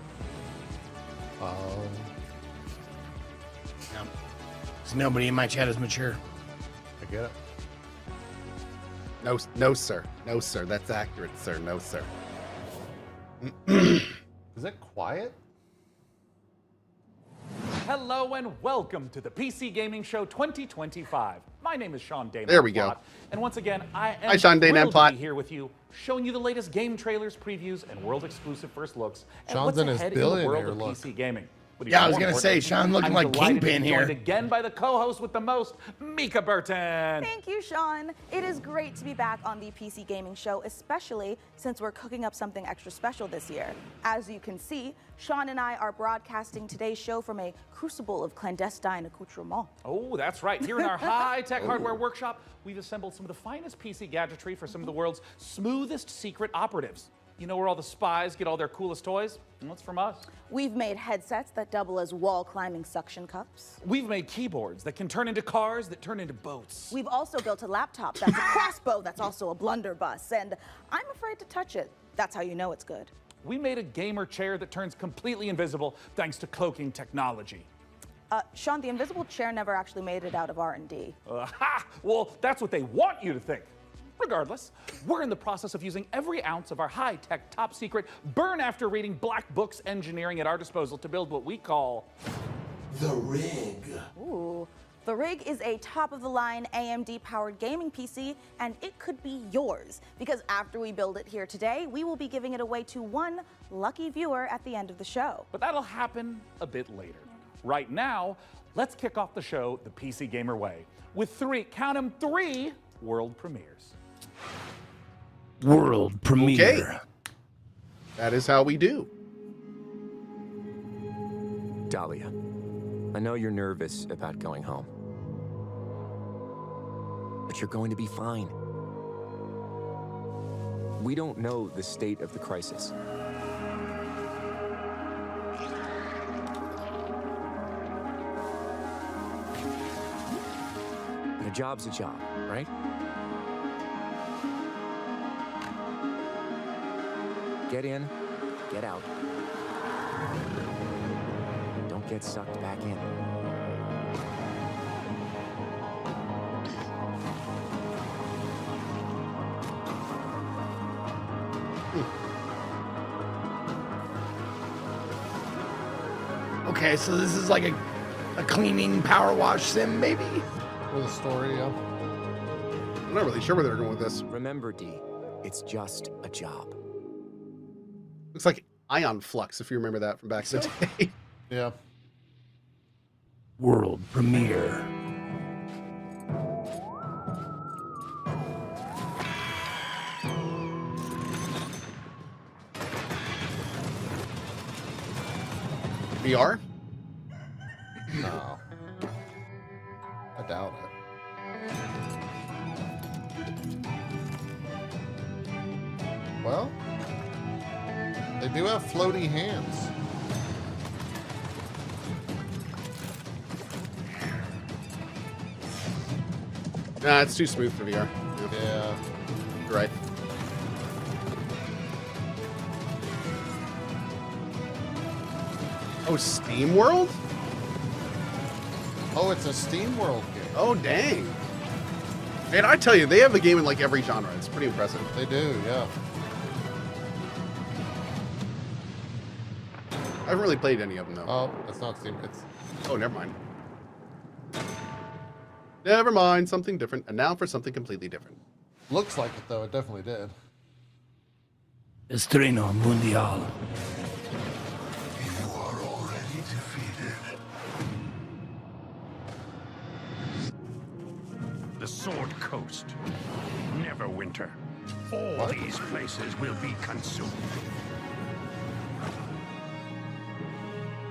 Yeah. 'Cause nobody in my chat is mature. I get it. No, no, sir. No, sir. That's accurate, sir. No, sir. Is it quiet? Hello and welcome to the PC Gaming Show 2025. My name is Sean Dane. There we go. And once again, I am Hi, Sean Dane thrilled to Emplot. be here with you, showing you the latest game trailers, previews, and world-exclusive first looks at Sean's what's in his ahead in the world billionaire of look. PC gaming. But Yeah, even I was more gonna say, importantly, Sean looking I'm like delighted to Kingpin be here. joined again by the co-host with the most, Mika Burton. Thank you, Sean. It is great to be back on the PC Gaming Show, especially since we're cooking up something extra special this year. As you can see, Sean and I are broadcasting today's show from a crucible of clandestine accoutrements. Oh, that's right. Here in our high-tech hardware workshop, we've assembled some of the finest PC gadgetry for some of the world's smoothest secret operatives. You know where all the spies get all their coolest toys? Well, it's from us. We've made headsets that double as wall-climbing suction cups. We've made keyboards that can turn into cars that turn into boats. We've also built a laptop that's a crossbow that's also a blunderbuss, and I'm afraid to touch it. That's how you know it's good. We made a gamer chair that turns completely invisible thanks to cloaking technology. Sean, the invisible chair never actually made it out of R&D. Ha! Well, that's what they want you to think. Regardless, we're in the process of using every ounce of our high-tech, top-secret, burn-after-reading black books engineering at our disposal to build what we call The rig. Ooh, The Rig is a top-of-the-line AMD-powered gaming PC, and it could be yours. Because after we build it here today, we will be giving it away to one lucky viewer at the end of the show. But that'll happen a bit later. Right now, let's kick off the show the PC Gamer way with count 'em, three world premieres. World premiere. Okay. That is how we do. Dahlia, I know you're nervous about going home. But you're going to be fine. We don't know the state of the crisis. But a job's a job, right? Get in, get out. Don't get sucked back in. Okay, so this is like a cleaning power wash sim, maybe? With a story, yeah. I'm not really sure where they're going with this. Remember, D, it's just a job. Looks like Ion Flux, if you remember that from back in the day. Yeah. World premiere. VR? No. I doubt it. Well, they do have floaty hands. Nah, it's too smooth for VR. Yeah. You're right. Oh, Steam World? Oh, it's a Steam World game. Oh, dang. Man, I tell you, they have a game in like every genre. It's pretty impressive. They do, yeah. I haven't really played any of them, though. Oh, that's not Steam. It's... Oh, never mind. Never mind, something different. And now for something completely different. Looks like it, though. It definitely did. Estreno Mundial. You are already defeated. The Sword Coast. Neverwinter. All these places will be consumed.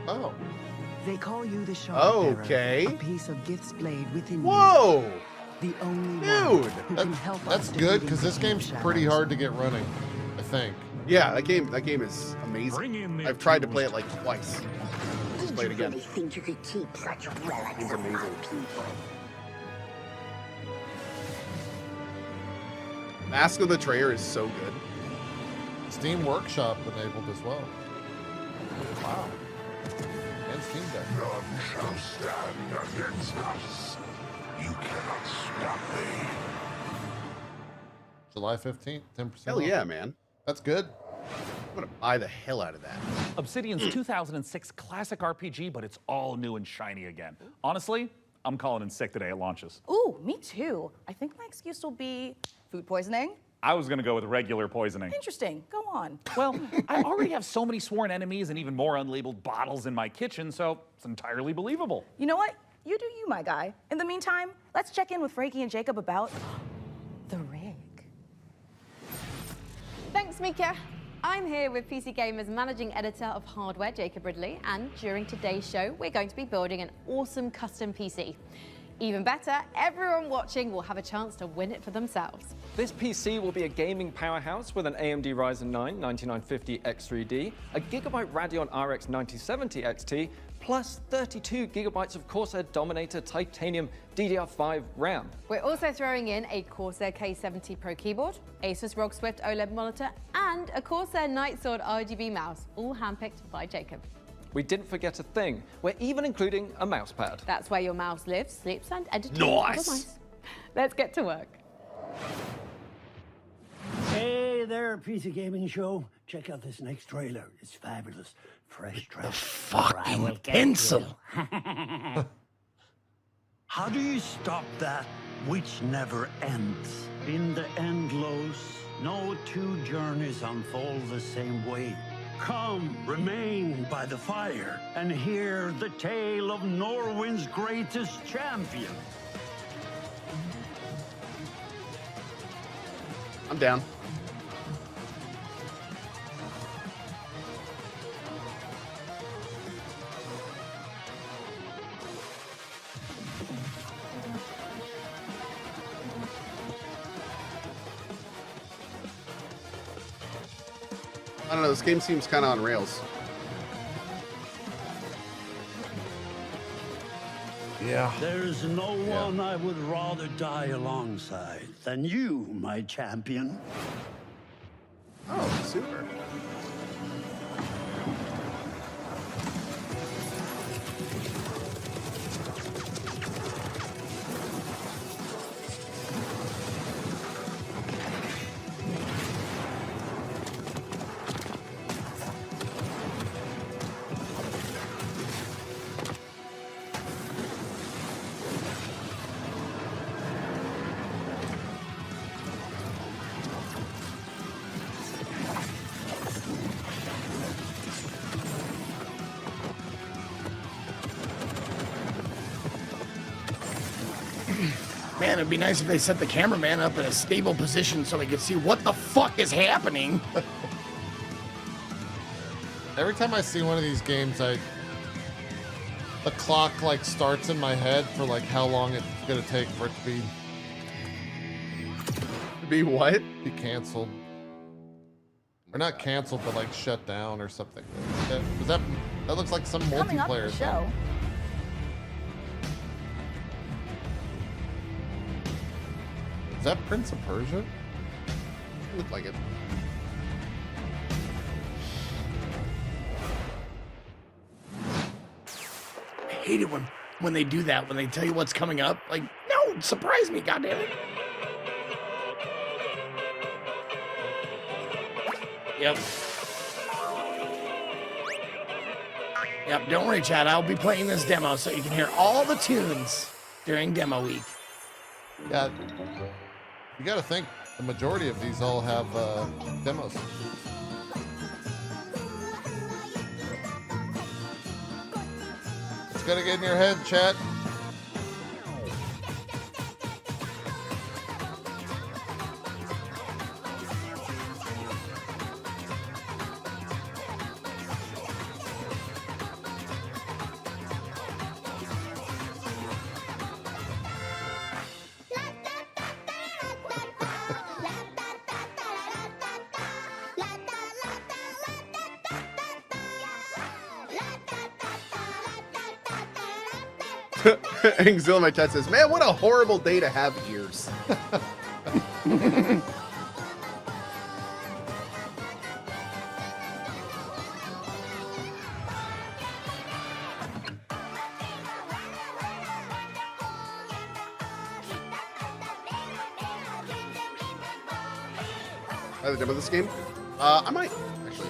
Oh. They call you the Shard Okay. Bearer, a piece of gifts blade within Whoa! you. The only Dude! one who can help That's us good, defeat because this game's pretty hard to get running, I think. Yeah, that game is amazing. I've tried to play it like twice. Let's play it again. Really think you could keep such relics It's among amazing. people? Mask of the Betrayer is so good. Steam Workshop enabled as well. Wow. And Steam Deck. None shall stand against us. You cannot stop me. July 15th, 10%. Hell yeah, man. That's good. I'm gonna buy the hell out of that. Obsidian's 2006 classic RPG, but it's all new and shiny again. Honestly, I'm calling in sick today at launches. Ooh, me too. I think my excuse will be food poisoning. I was gonna go with regular poisoning. Interesting. Go on. Well, I already have so many sworn enemies and even more unlabeled bottles in my kitchen, so it's entirely believable. You know what? You do you, my guy. In the meantime, let's check in with Frankie and Jacob about the rig. Thanks, Mika. I'm here with PC Gamer's managing editor of hardware, Jacob Ridley, and during today's show, we're going to be building an awesome custom PC. Even better, everyone watching will have a chance to win it for themselves. This PC will be a gaming powerhouse with an AMD Ryzen 9 9950 X3D, a Gigabyte Radeon RX 9070 XT, plus 32 gigabytes of Corsair Dominator Titanium DDR5 RAM. We're also throwing in a Corsair K70 Pro keyboard, Asus ROG Swift OLED monitor, and a Corsair Nightsword RGB mouse, all handpicked by Jacob. We didn't forget a thing. We're even including a mouse pad. That's where your mouse lives, sleeps, and entertains Nice. other mice. Let's get to work. Hey there, PC Gaming Show. Check out this next trailer. It's fabulous. Fresh trailer. Fucking pencil. How do you stop that which never ends? In the endless, no two journeys unfold the same way. Come, remain by the fire, and hear the tale of Norwind's greatest champion. I'm down. I don't know, this game seems kind of on rails. Yeah. There's no one I would rather die alongside than you, my champion. Oh, super. Man, it'd be nice if they set the cameraman up in a stable position so we could see what the fuck is happening. Every time I see one of these games, the clock like starts in my head for like how long it's gonna take for it to be what? Be canceled. Or not canceled, but like shut down or something. That looks like some Coming up on multiplayer the thing. show. Is that Prince of Persia? Looked like it. I hate it when they do that, when they tell you what's coming up. Like, no, surprise me, goddammit. Yep. Yep, don't worry, Chad. I'll be playing this demo so you can hear all the tunes during demo week. Yeah. You gotta think the majority of these all have demos. It's gonna get in your head, chat. Angzilla, my chat says, man, what a horrible day to have ears. Are the demo of this game? I might, actually.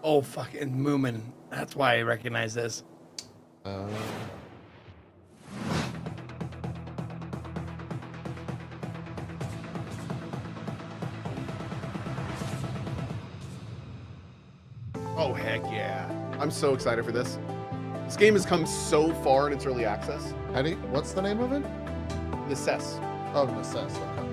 Oh, fucking Moomin. That's why I recognize this. Oh, heck yeah. I'm so excited for this. This game has come so far in its early access. Eddie, what's the name of it? Necess. Oh, Necess. Okay.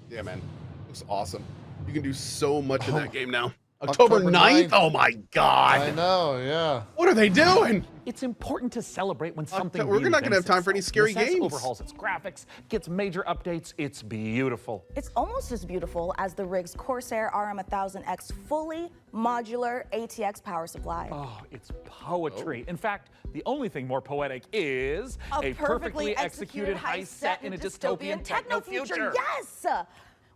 Yeah, man. Looks awesome. You can do so much in that game now. October 9th? Oh my God. I know, yeah. What are they doing? It's important to celebrate when something We're really not gonna have bends time for any itself. scary Necess games. overhauls its graphics, gets major updates. It's beautiful. It's almost as beautiful as the rig's Corsair RM1000X fully modular ATX power supply. Oh, it's poetry. In fact, the only thing more poetic is a perfectly executed heist set in a dystopian techno future. Yes!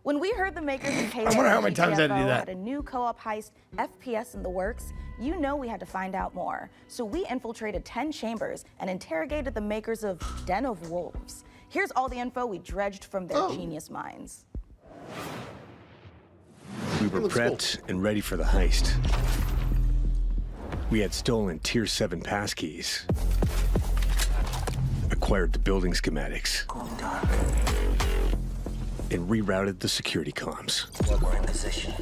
When we heard the makers of Halo I wonder how many times I had to do GTFO that. had a new co-op heist FPS in the works, you know we had to find out more. So we infiltrated 10 chambers and interrogated the makers of Den of Wolves. Here's all the info we dredged from their genius minds. We were prepped and ready for the heist. We had stolen Tier 7 passkeys, acquired the building schematics, and rerouted the security comms. We're in position.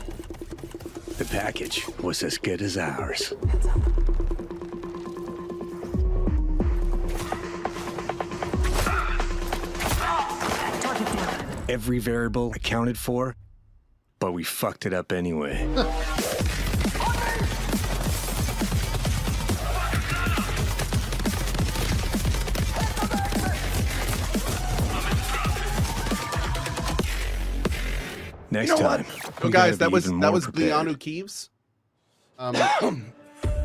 The package was as good as ours. Every variable accounted for, but we fucked it up anyway. Next time. Oh, guys, that was Lianu Keeves. That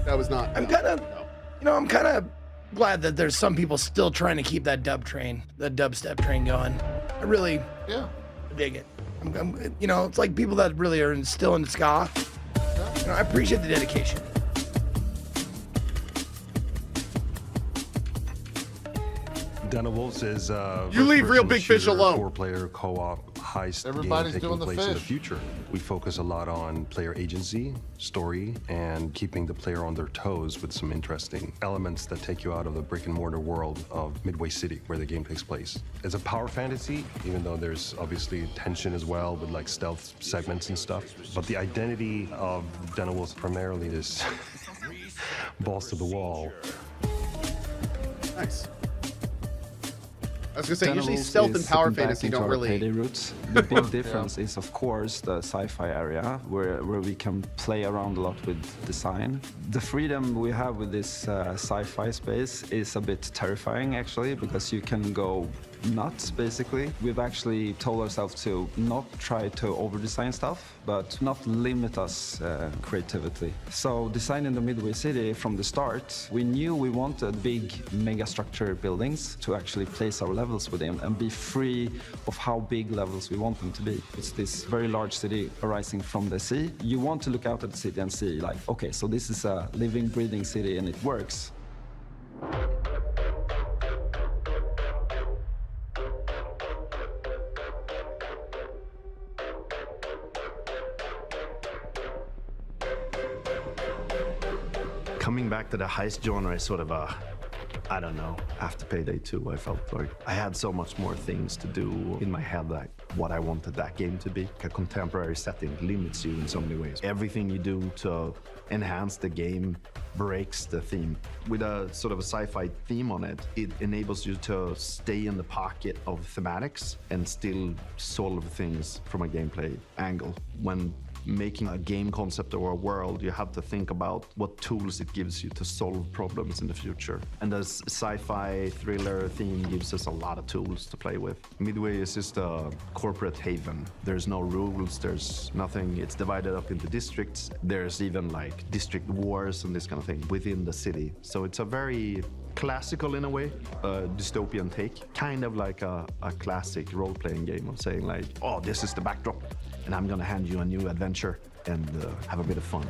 was not. I'm kind of glad that there's some people still trying to keep that dubstep train going. I really dig it. It's like people that really are still in ska. I appreciate the dedication. Den of Wolves is You leave Real Big Fish alone. 4-player co-op heist Everybody's game taking doing the place in the fish. future. We focus a lot on player agency, story, and keeping the player on their toes with some interesting elements that take you out of the brick and mortar world of Midway City, where the game takes place. It's a power fantasy, even though there's obviously tension as well with like stealth segments and stuff. But the identity of Den of Wolves primarily is balls to the wall. Nice. I was gonna say, Den of usually Wolves stealth and is power back fantasy into don't our really. payday roots. The big difference is, of course, the sci-fi area, where we can play around a lot with design. The freedom we have with this sci-fi space is a bit terrifying, actually, because you can go nuts, basically. We've actually told ourselves to not try to over-design stuff, but not limit us creatively. So designing the Midway City from the start, we knew we wanted big mega-structure buildings to actually place our levels within and be free of how big levels we want them to be. It's this very large city arising from the sea. You want to look out at the city and see, like, okay, so this is a living, breathing city and it works. Coming back to the heist genre is sort of a, I don't know, after Payday 2, I felt like I had so much more things to do in my head, like what I wanted that game to be. A contemporary setting limits you in so many ways. Everything you do to enhance the game breaks the theme. With a sort of a sci-fi theme on it, it enables you to stay in the pocket of thematics and still solve things from a gameplay angle. When making a game concept or a world, you have to think about what tools it gives you to solve problems in the future. And the sci-fi thriller theme gives us a lot of tools to play with. Midway is just a corporate haven. There's no rules, there's nothing. It's divided up into districts. There's even like district wars and this kind of thing within the city. So it's a very classical in a way, a dystopian take, kind of like a classic role-playing game of saying like, oh, this is the backdrop, and I'm gonna hand you a new adventure and have a bit of fun.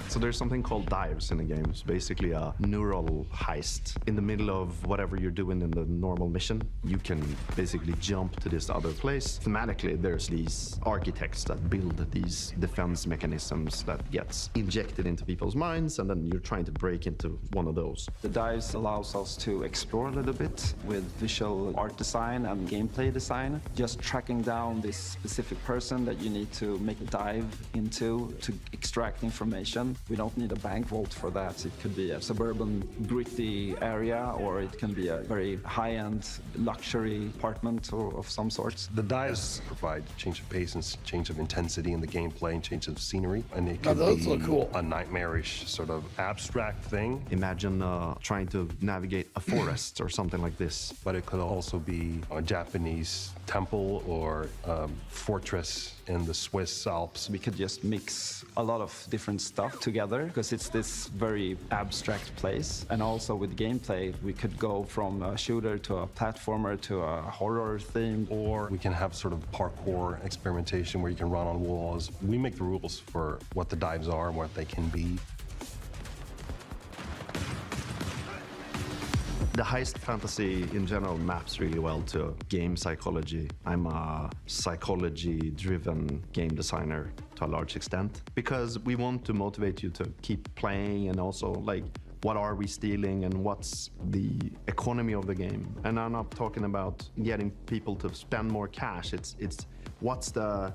So there's something called dives in the game. It's basically a neural heist. In the middle of whatever you're doing in the normal mission, you can basically jump to this other place. Thematically, there's these architects that build these defense mechanisms that gets injected into people's minds, and then you're trying to break into one of those. The dives allows us to explore a little bit with visual art design and gameplay design. Just tracking down this specific person that you need to make a dive into to extract information. We don't need a bank vault for that. It could be a suburban, gritty area, or it can be a very high-end luxury apartment or of some sort. The dives provide change of pace and change of intensity in the gameplay and change of scenery. And it could those be look cool. a nightmarish sort of abstract thing. Imagine trying to navigate a forest or something like this. But it could also be a Japanese temple or fortress in the Swiss Alps. We could just mix a lot of different stuff together because it's this very abstract place. And also with gameplay, we could go from a shooter to a platformer to a horror theme. Or we can have sort of parkour experimentation where you can run on walls. We make the rules for what the dives are and what they can be. The heist fantasy in general maps really well to game psychology. I'm a psychology-driven game designer to a large extent because we want to motivate you to keep playing, and also like, what are we stealing and what's the economy of the game? And I'm not talking about getting people to spend more cash. It's what's the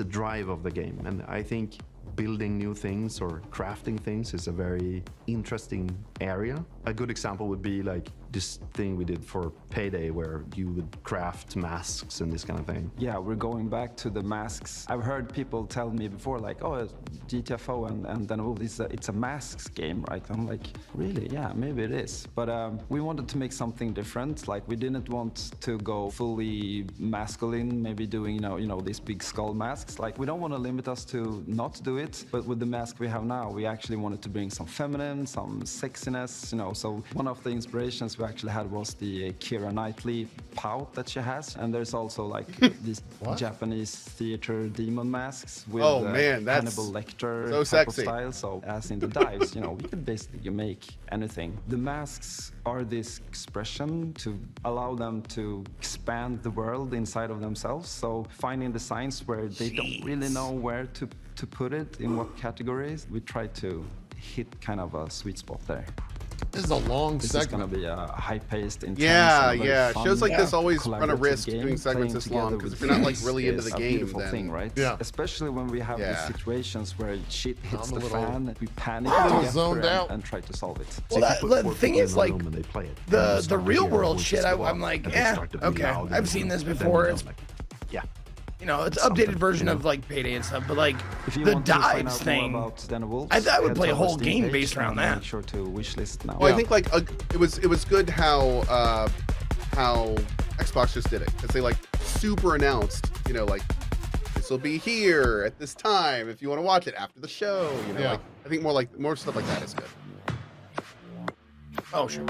drive of the game? And I think building new things or crafting things is a very interesting area. A good example would be like this thing we did for Payday where you would craft masks and this kind of thing. Yeah, we're going back to the masks. I've heard people tell me before like, oh, GTFO and then oh, it's a masks game, right? I'm like, really? Yeah, maybe it is. But we wanted to make something different. Like we didn't want to go fully masculine, maybe doing, you know, these big skull masks. Like we don't want to limit us to not do it, but with the mask we have now, we actually wanted to bring some feminine, some sexiness, you know. So one of the inspirations we actually had was the Keira Knightley pout that she has, and there's also like these Japanese theater demon masks with Hannibal Lecter so type sexy. of style. So as in the dives, you know, we could basically make anything. The masks are this expression to allow them to expand the world inside of themselves. So finding designs where they don't really know where to put it, in what categories, we try to hit kind of a sweet spot there. This is a long this segment. This is going to be a high-paced, intense, Yeah. fun, Shows like this always run a collaborative risk game. doing segments Playing this long, together because with if you're not like friends really into is the a game, beautiful then thing, right? Yeah. Especially when we have these situations where shit hits I'm a the little- fan, we panic zoned together out. and try to solve it. Well, the thing is, like, the real world shit, I'm like, okay, I've seen this before. It's, yeah, you know, it's an updated version of like Payday and stuff, but like If you the want to find dives out thing, more about Den of Wolves, I would head play to a our whole Steam game page based around and that. Make sure to wishlist now. Well, I think like it was good how Xbox just did it, because they like super announced, you know, like this will be here at this time if you want to watch it after the show. You know, like I think more stuff like that is good. Oh sure.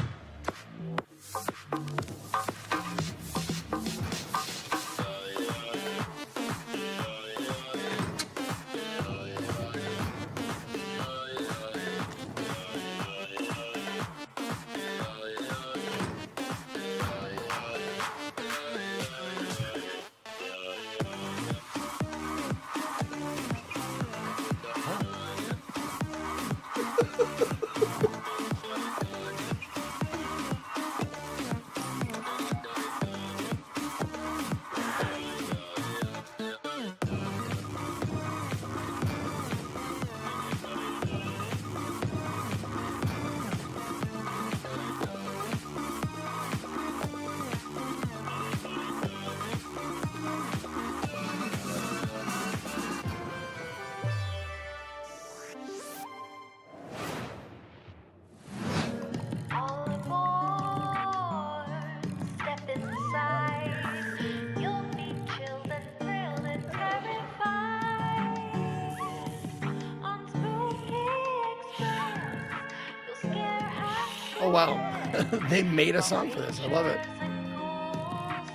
Oh, wow. They made a song for this. I love it.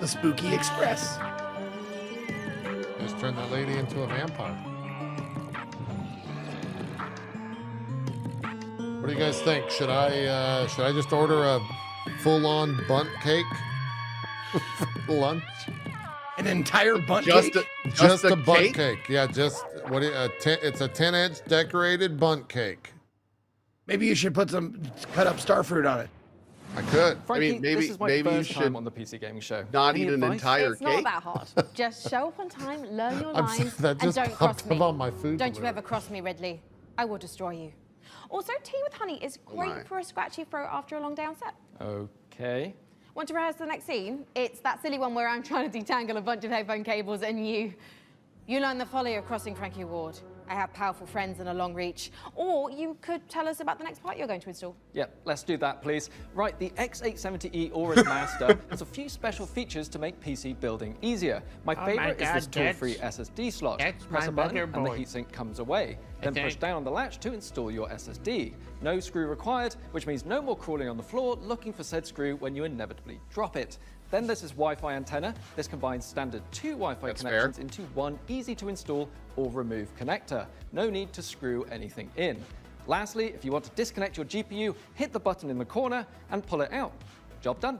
The Spooky Express. Just turned that lady into a vampire. What do you guys think? Should I just order a full-on bunt cake for lunch? An entire bunt Just cake? Just a bunt cake? cake. Yeah, just it's a 10-inch decorated bunt cake. Maybe you should put some cut up starfruit on it. I could. Frankie, I mean, maybe this is my maybe you first should time on the PC Gaming Show. not Any eat an advice? entire It's not cake. that hard. Just show up on time, learn your I'm lines, that and just don't cross popped me. up on my food Don't you delivery. ever cross me, Ridley. I will destroy you. Also, tea with honey is great my. for a scratchy throat after a long day on set. Okay. Want to rehearse the next scene? It's that silly one where I'm trying to detangle a bunch of headphone cables and you learn the folly of crossing Frankie Ward. I have powerful friends and a long reach. Or you could tell us about the next part you're going to install. Yep, let's do that, please. Right, the X870E Aura's Master has a few special features to make PC building easier. My favorite is this tool-free SSD slot. Press a button and the heatsink comes away. Then push down on the latch to install your SSD. No screw required, which means no more crawling on the floor looking for said screw when you inevitably drop it. Then there's this Wi-Fi antenna. This combines standard 2 Wi-Fi connections into one easy-to-install or remove connector. No need to screw anything in. Lastly, if you want to disconnect your GPU, hit the button in the corner and pull it out. Job done.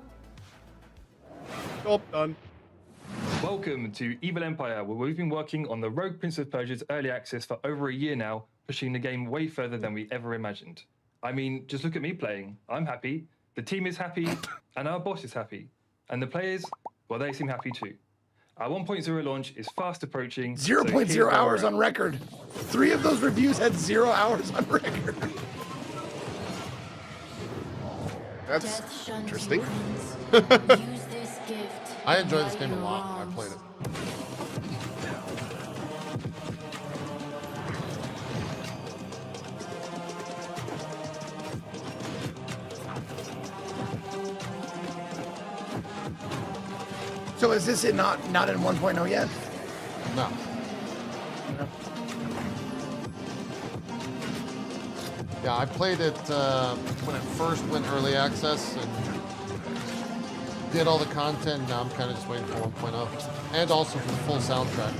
Job done. Welcome to Evil Empire, where we've been working on the Rogue Prince of Persia's early access for over a year now, pushing the game way further than we ever imagined. I mean, just look at me playing. I'm happy, the team is happy, and our boss is happy. And the players, well, they seem happy too. Our 1.0 launch is fast approaching. 0.0 hours on record. 3 of those reviews had 0 hours on record. That's interesting. I enjoy this game a lot. I played it. So is this not in 1.0 yet? No. Yeah, I played it when it first went early access and did all the content. Now I'm kind of just waiting for 1.0 and also for the full soundtrack.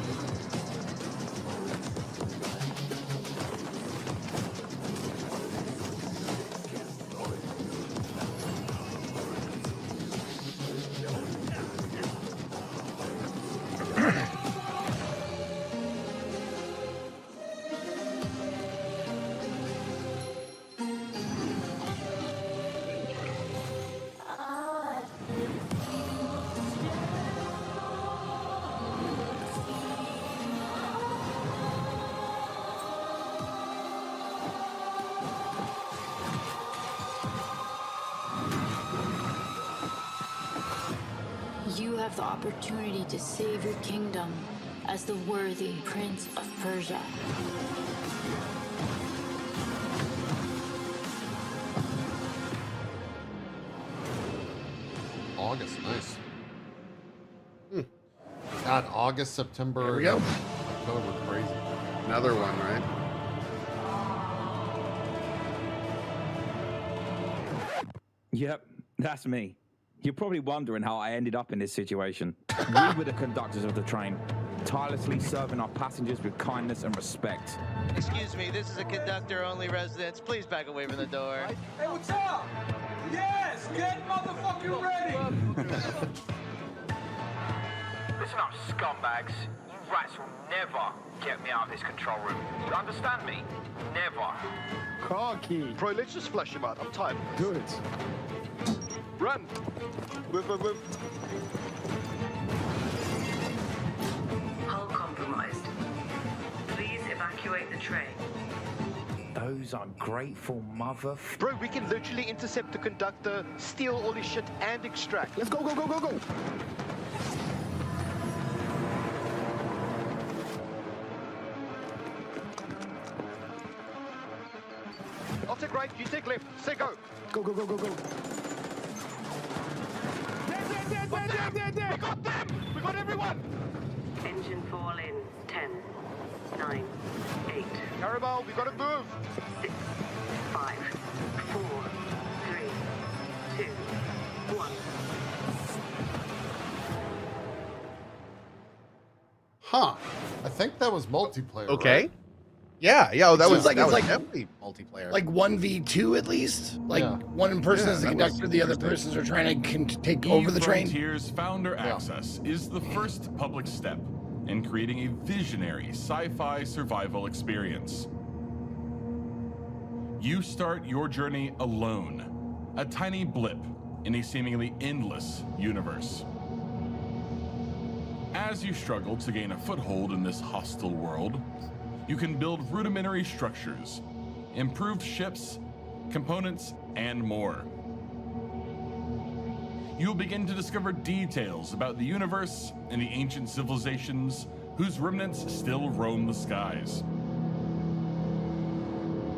You have the opportunity to save your kingdom as the worthy Prince of Persia. August, nice. God, August, September. Here we go. October, crazy. Another one, right? Yep, that's me. You're probably wondering how I ended up in this situation. We were the conductors of the train, tirelessly serving our passengers with kindness and respect. Excuse me, this is a conductor-only residence. Please back away from the door. Hey, what's up? Yes, get motherfucking ready! Listen up, scumbags. You rats will never get me out of this control room. You understand me? Never. Car key. Bro, let's just flush him out. I'm tired. Good. Run. Move, move, move. Hull compromised. Please evacuate the train. Those ungrateful mother... Bro, we can literally intercept the conductor, steal all his shit, and extract. Let's go, go, go, go, go. I'll take right, you take left. Say go. Go, go, go, go, go. There. We got them! We got everyone! Engine fall in 10, 9, 8. Carabao, we gotta move! 6, 5, 4, 3, think that was multiplayer. Okay. Right? Yeah. Oh, that Seems was like it's like definitely multiplayer. Like 1v2 at least. Like one person is the conductor, the other persons are trying to take over the train. Frontiers Founder Access is the first public step in creating a visionary sci-fi survival experience. You start your journey alone, a tiny blip in a seemingly endless universe. As you struggle to gain a foothold in this hostile world, you can build rudimentary structures, improved ships, components, and more. You'll begin to discover details about the universe and the ancient civilizations whose remnants still roam the skies.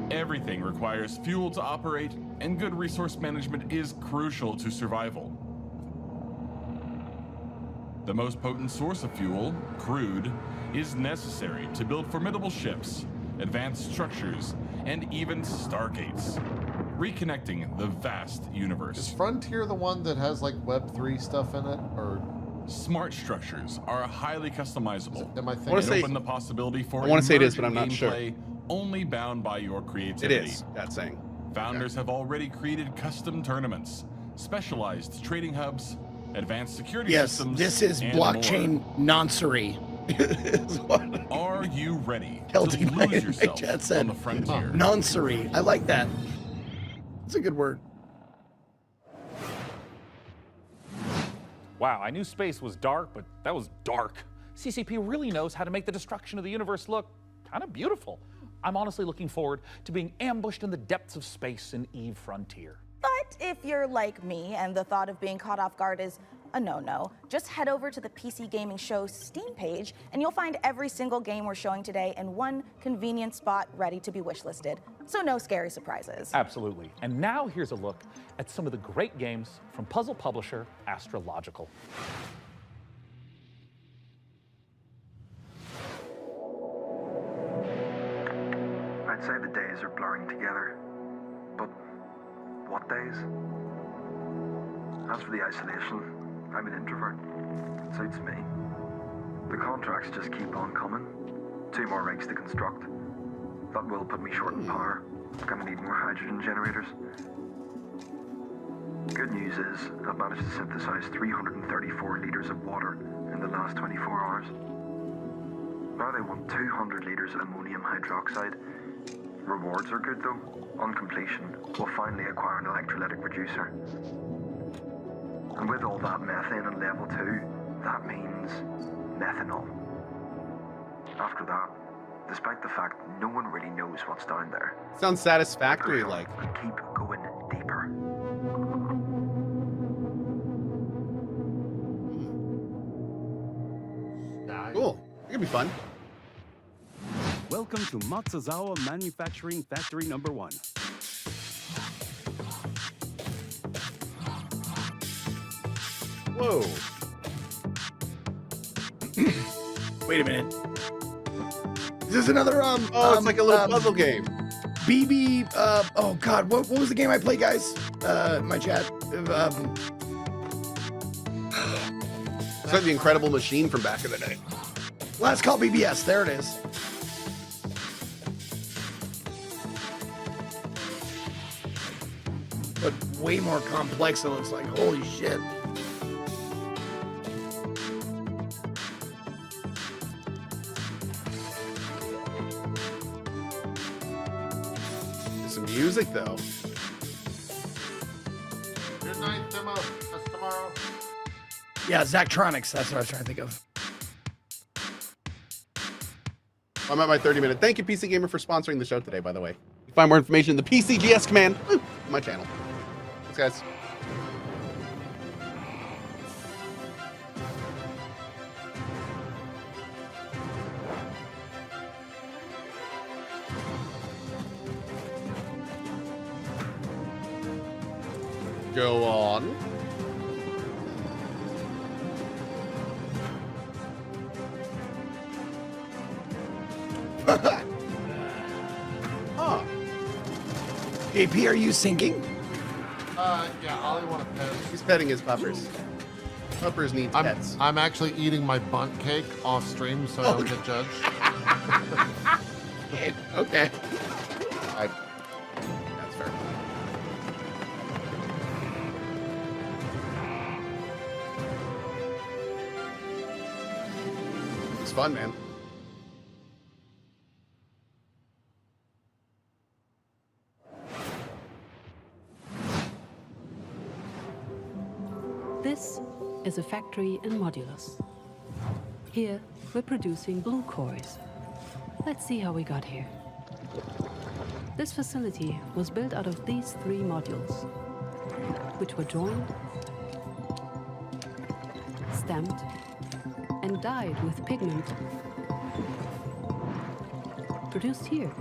Everything requires fuel to operate, and good resource management is crucial to survival. The most potent source of fuel, crude, is necessary to build formidable ships, advanced structures, and even stargates, reconnecting the vast universe. Is Frontier the one that has like Web3 stuff in it, or? Smart structures are highly customizable. Am I thinking? And open the possibility for I want to say it is, but I'm not sure. gameplay only bound by your creativity. It is. That's saying. Founders have already created custom tournaments, specialized trading hubs, advanced security systems. Yes, this is and blockchain noncery. Are you ready Healthy to lose yourself chat said. on the frontier? Noncery. I like that. It's a good word. Wow, I knew space was dark, but that was dark. CCP really knows how to make the destruction of the universe look kind of beautiful. I'm honestly looking forward to being ambushed in the depths of space in Eve Frontier. But if you're like me and the thought of being caught off guard is a no-no, just head over to the PC Gaming Show Steam page and you'll find every single game we're showing today in one convenient spot ready to be wishlisted. So no scary surprises. Absolutely. And now here's a look at some of the great games from puzzle publisher Astrological. I'd say the days are blurring together, but what days? As for the isolation, I'm an introvert. It suits me. The contracts just keep on coming. 2 more rigs to construct. That will put me short in power. Gonna need more hydrogen generators. Good news is, I've managed to synthesize 334 liters of water in the last 24 hours. Now they want 200 liters of ammonium hydroxide. Rewards are good though. On completion, we'll finally acquire an electrolytic reducer. And with all that methane on level 2, that means methanol. After that, despite the fact no one really knows what's down there, Sounds satisfactory, like. and keep going deeper. Cool. It could be fun. Welcome to Matsuzawa Manufacturing Factory Number 1. Whoa. Wait a minute. Is this another it's like a little puzzle game. BB oh god, what was the game I played, guys? My chat. It's like the Incredible Machine from back in the day. Last Call BBS, there it is. But way more complex, it looks like. Holy shit. There's some music though. Good night, demo. That's tomorrow. Yeah, Zachtronics, that's what I was trying to think of. I'm at my 30-minute. Thank you, PC Gamer, for sponsoring the show today, by the way. You can find more information in the PCGS command on my channel. Thanks, guys. Go on. Huh. JP, are you sinking? Yeah, Ollie want to pet. He's petting his puppers. Puppers need pets. I'm actually eating my bunt cake off stream, so I don't get judged. Okay. That's fair. It's fun, man. This is a factory in Modulus. Here, we're producing blue cores. Let's see how we got here. This facility was built out of these 3 modules, which were joined, stamped, and dyed with pigment. Produced here,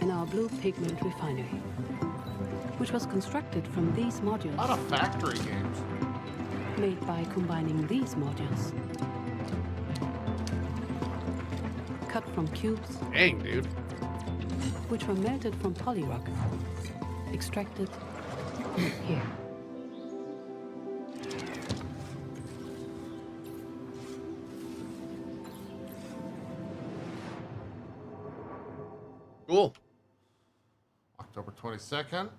in our blue pigment refinery, which was constructed from these modules. A lot of factory games. Made by combining these modules. Cut from cubes. Dang, dude. Which were melted from polyrock. Extracted here. Cool. October 22nd.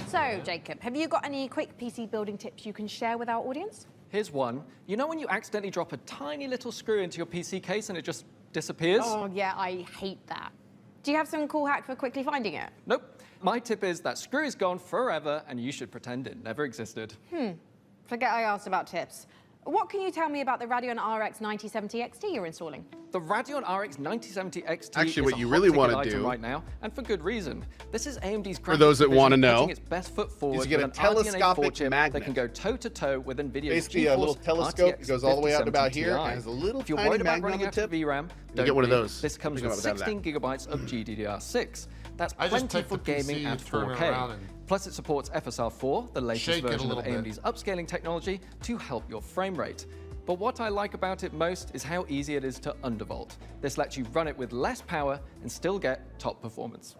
So, Jacob, have you got any quick PC building tips you can share with our audience? Here's one. You know when you accidentally drop a tiny little screw into your PC case and it just disappears? Oh, yeah, I hate that. Do you have some cool hack for quickly finding it? Nope. My tip is that screw is gone forever and you should pretend it never existed. Forget I asked about tips. What can you tell me about the Radeon RX 9070 XT you're installing? The Radeon RX 9070 XT Actually, is what a you hot really ticket want to item do, right now, and for good reason. This is AMD's for those that want to know, putting its best foot forward is you get a with an RDNA 4 telescopic chip magnet. that can go toe-to-toe with NVIDIA's Basically, a little GeForce telescope RTX that goes all the way out to about 5070 here Ti. and has a little If you're tiny worried about magnet on running the out tip, of VRAM, you get one of be. those. This comes Think with about that. 16 gigabytes of GDDR6. That's I just plenty take for the PC, gaming at turn it 4K. around and Plus, it supports FSR4, the latest shake it a version of little bit. AMD's upscaling technology, to help your frame rate. But what I like about it most is how easy it is to undervolt. This lets you run it with less power and still get top performance.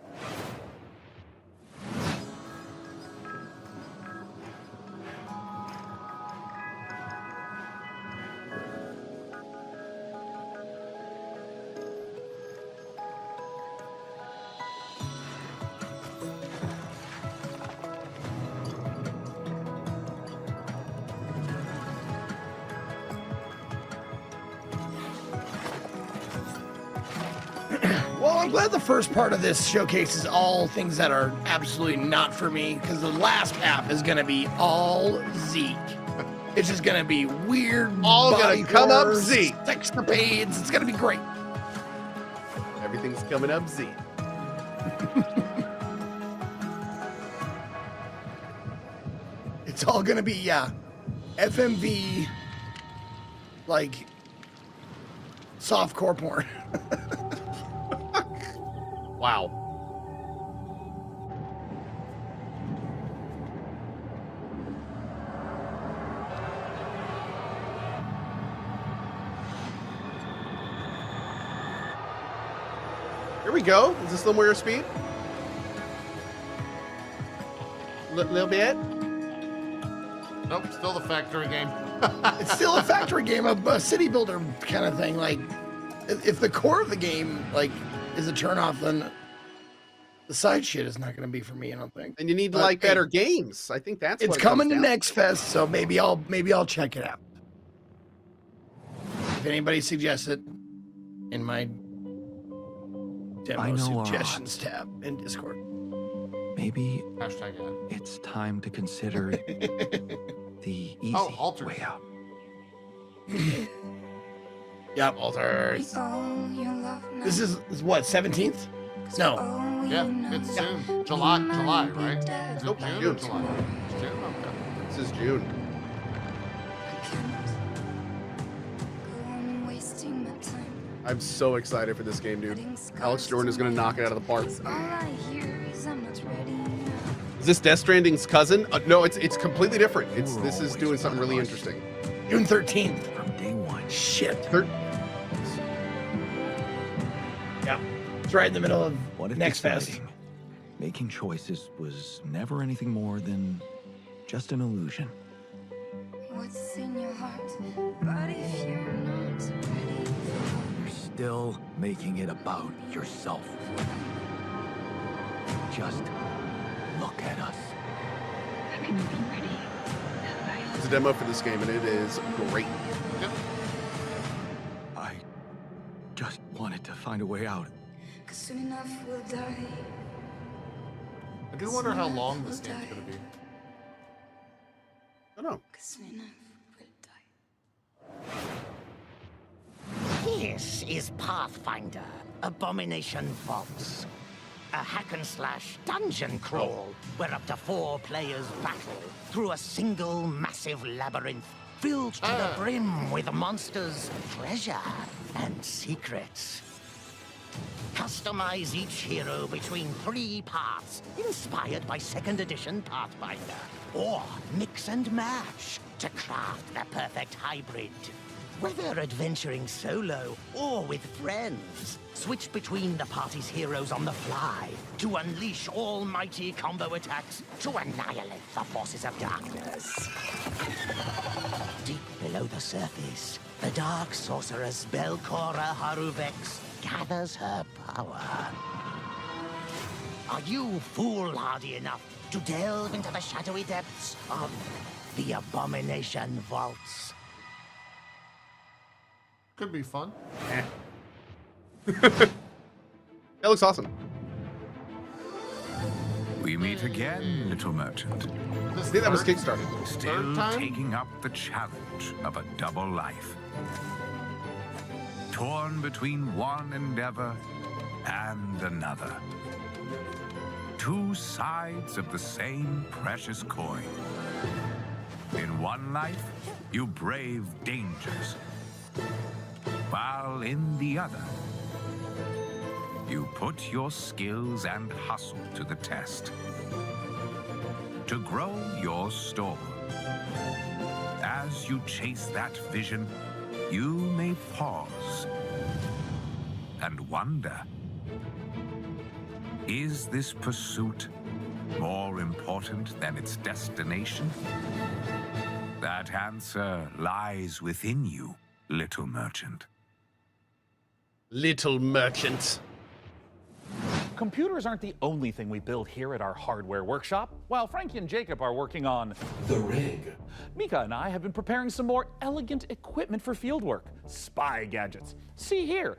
Well, I'm glad the first part of this showcases all things that are absolutely not for me, because the last half is going to be all Zeke. It's just going to be weird. All body gonna come up horror, Zeke. Sexcapades. It's going to be great. Everything's coming up Z. It's all going to be, yeah, FMV, like, softcore porn. Wow. Here we go. Is this a little more your speed? Little bit? Nope, still the factory game. It's still a factory game, a city builder kind of thing. Like, if the core of the game, like, is a turnoff, then the side shit is not going to be for me, I don't think. And you need to But, like hey, better games. I think that's It's what it coming comes to down Next Fest, so maybe I'll check it out. If anybody suggests it in my demo suggestions tab in Discord. Maybe Hashtag ad. it's time to consider the easy way out. Yep. Alters. This is what, 17th? No. Yeah, it's soon. July, right? Is it Nope, June or June. July? It's June, okay. This is June. I'm so excited for this game, dude. Alex Jordan is going to knock it out of the park. Is this Death Stranding's cousin? No, it's completely different. This is doing something really interesting. June 13th. From day one. Shit. Yeah. It's right in the middle of What if Next Fest. deciding making choices was never anything more than just an illusion. What's in your heart? But if you're not ready, You're still making it about yourself. Just look at us. how can you be ready? It's a demo for this game, and it is great. Yep. I just wanted to find a way out. 'Cause soon enough we'll die. I do wonder how long this game's gonna be. I don't know. 'Cause soon enough This is Pathfinder, Abomination Vaults. A hack-and-slash dungeon crawl where up to 4 players battle through a single massive labyrinth filled to the brim with monsters, treasure, and secrets. Customize each hero between 3 paths inspired by 2nd edition Pathfinder. Or mix and match to craft the perfect hybrid. Whether adventuring solo or with friends, switch between the party's heroes on the fly to unleash almighty combo attacks to annihilate the forces of darkness. Deep below the surface, the dark sorceress Belcora Haruvex gathers her power. Are you foolhardy enough to delve into the shadowy depths of the Abomination Vaults? Could be fun. That looks awesome. We meet again, little merchant. I think that was Kickstarter. Still taking up the challenge of a double life. Torn between one endeavor and another. 2 sides of the same precious coin. In one life, you brave dangers. While in the other, you put your skills and hustle to the test. To grow your store. As you chase that vision, you may pause and wonder, is this pursuit more important than its destination? That answer lies within you, little merchant. Little merchant. Computers aren't the only thing we build here at our hardware workshop. While Frankie and Jacob are working on the rig, Mika and I have been preparing some more elegant equipment for fieldwork, spy gadgets. See here,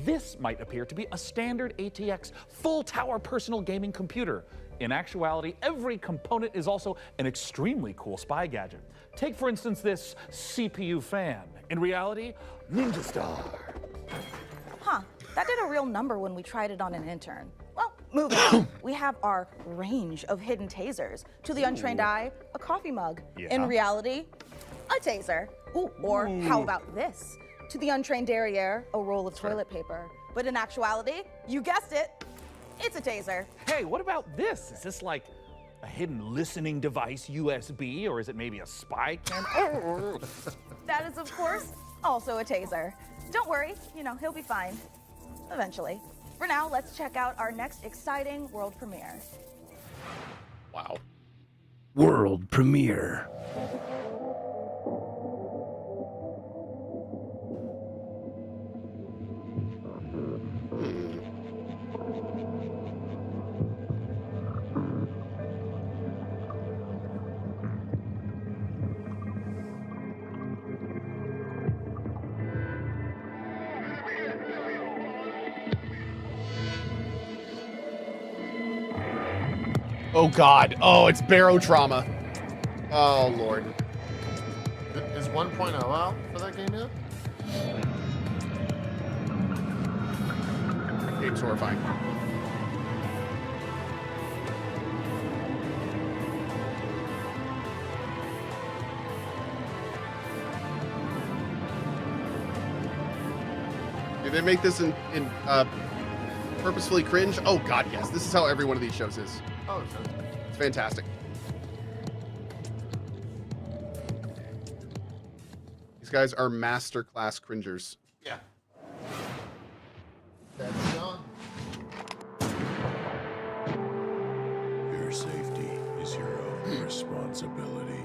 this might appear to be a standard ATX full-tower personal gaming computer. In actuality, every component is also an extremely cool spy gadget. Take, for instance, this CPU fan. In reality, Ninja Star. Huh, that did a real number when we tried it on an intern. Well, moving on. We have our range of hidden tasers. To the untrained eye, a coffee mug. Yeah. In reality, a taser. Ooh, or how about this? To the untrained derriere, a roll of toilet paper. But in actuality, you guessed it, it's a taser. Hey, what about this? Is this like a hidden listening device, USB, or is it maybe a spy cam? That is, of course, also a taser. Don't worry, he'll be fine. Eventually. For now, let's check out our next exciting world premiere. Wow. World premiere. Oh God. Oh, it's barotrauma. Oh Lord. Is 1.0 out for that game yet? Game's horrifying. Did they make this in purposefully cringe? Oh God, yes. This is how every one of these shows is. Oh, sure. It's fantastic. These guys are masterclass cringers. Yeah. That's John. Your safety is your own responsibility.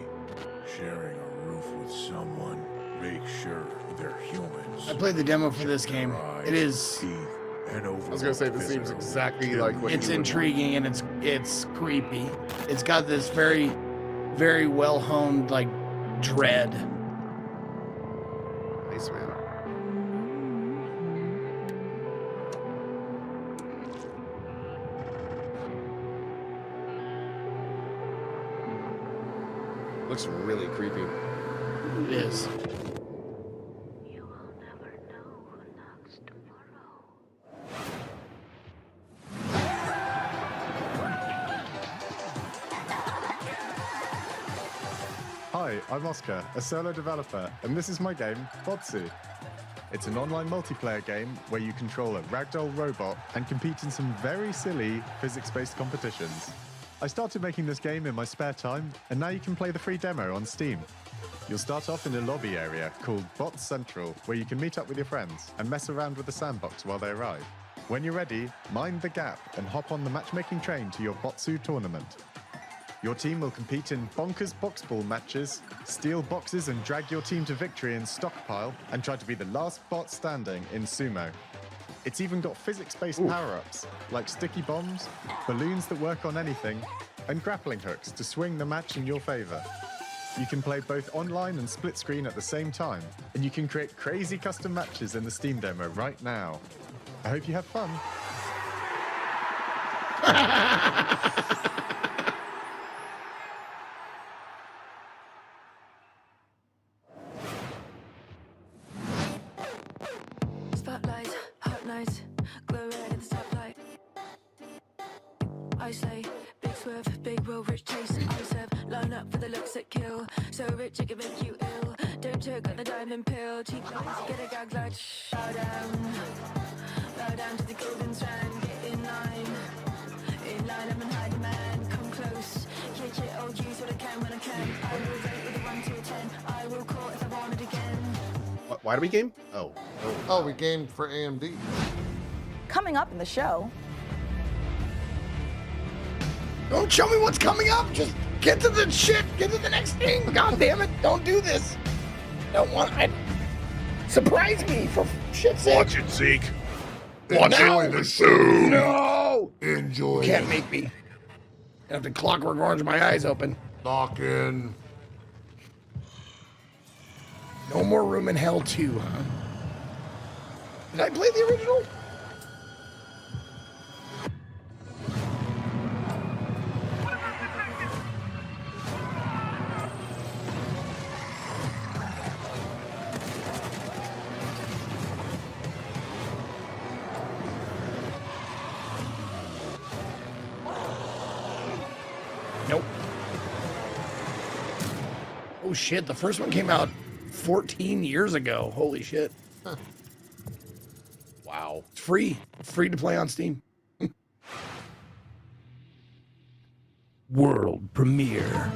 Sharing a roof with someone. Make sure they're humans. I played the demo for this game. It is. I was gonna say this seems exactly like what It's you would intriguing and it's creepy. It's got this very, very well honed like dread. Nice, man. Looks really creepy. It is. Hi, I'm Oscar, a solo developer, and this is my game, Botsu. It's an online multiplayer game where you control a ragdoll robot and compete in some very silly physics-based competitions. I started making this game in my spare time, and now you can play the free demo on Steam. You'll start off in a lobby area called Bot Central, where you can meet up with your friends and mess around with the sandbox while they arrive. When you're ready, mind the gap and hop on the matchmaking train to your Botsu tournament. Your team will compete in bonkers boxball matches, steal boxes and drag your team to victory in Stockpile, and try to be the last bot standing in Sumo. It's even got physics-based power-ups, like sticky bombs, balloons that work on anything, and grappling hooks to swing the match in your favor. You can play both online and split screen at the same time, and you can create crazy custom matches in the Steam demo right now. I hope you have fun. Spotlight, hot night, glow red in the stoplight. I say, big swerve, big roll, rich chase. I serve, line up for the looks that kill. So rich it can make you ill. Don't choke on the diamond pill. Cheap lights, get a gag light. Bow down to the golden strand. Get in line, I'm in high demand. Come close, kick it, I'll use what I can when I can. I will rate with a 1 to 10. I will call if I want it again. Why do we game? Oh, we gamed for AMD. Coming up in the show. Don't show me what's coming up. Just get to the shit. Get to the next thing. God damn it. Don't do this. Don't want it. Surprise me for shit's sake. Watch it, Zeke. Watch Enjoy out. the show. No. Enjoy You can't it. make me. I have to clockwork orange my eyes open. Lock in. No more room in hell 2, huh? Did I play the original? Nope. Oh shit, the first one came out 14 years ago. Holy shit. Wow. It's free. Free to play on Steam. World premiere.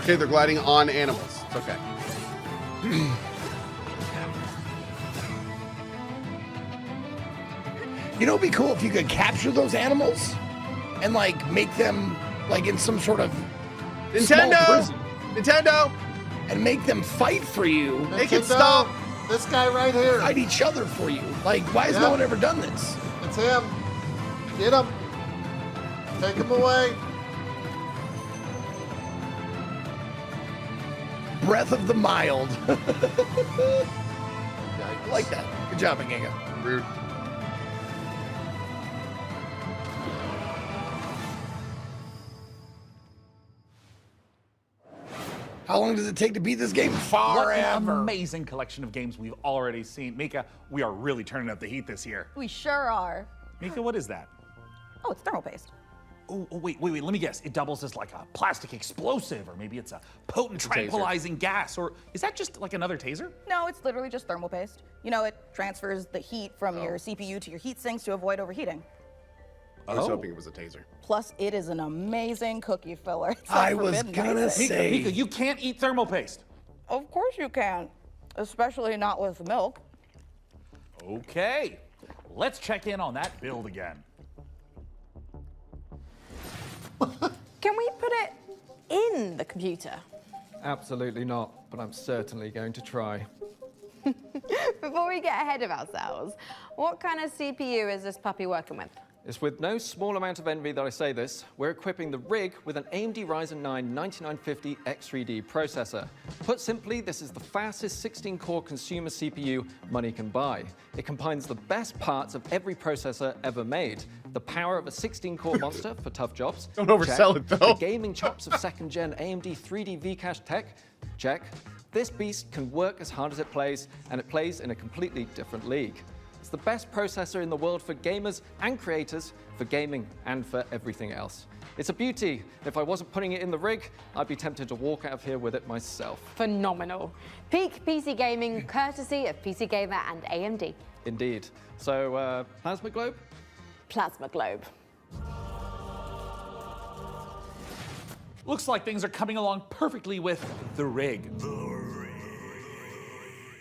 Okay, they're gliding on animals. It's okay. You know, it'd be cool if you could capture those animals and like make them like in some sort of small Nintendo! prison. Nintendo! And make them fight for you. Make it stop! This guy right here. Fight each other for you. Like, why has no one ever done this? It's him. Get him. Take him away. Breath of the Mild. I like that. Good job, Inga. Rude. How long does it take to beat this game? What an Forever. amazing collection of games we've already seen. Mika, we are really turning up the heat this year. We sure are. Mika, what is that? Oh, it's thermal paste. Oh, wait, let me guess. It doubles as like a plastic explosive, or maybe it's a potent tranquilizing gas, or is that just like another taser? No, it's literally just thermal paste. You know, it transfers the heat from your CPU to your heat sinks to avoid overheating. I was hoping it was a taser. Plus, it is an amazing cookie filler. It's I like was forbidden gonna icing. say- Mika, you can't eat thermal paste. Of course you can, especially not with milk. Okay, let's check in on that build again. Can we put it in the computer? Absolutely not, but I'm certainly going to try. Before we get ahead of ourselves, what kind of CPU is this puppy working with? It's with no small amount of envy that I say this. We're equipping the rig with an AMD Ryzen 9 9950 X3D processor. Put simply, this is the fastest 16-core consumer CPU money can buy. It combines the best parts of every processor ever made. The power of a 16-core monster for tough jobs. Don't oversell check. it, though. The gaming chops of second-gen AMD 3D V-Cache tech. Check. This beast can work as hard as it plays, and it plays in a completely different league. It's the best processor in the world for gamers and creators, for gaming and for everything else. It's a beauty. If I wasn't putting it in the rig, I'd be tempted to walk out of here with it myself. Phenomenal. Peak PC gaming, courtesy of PC Gamer and AMD. Indeed. So, Plasma Globe? Plasma Globe. Looks like things are coming along perfectly with the rig.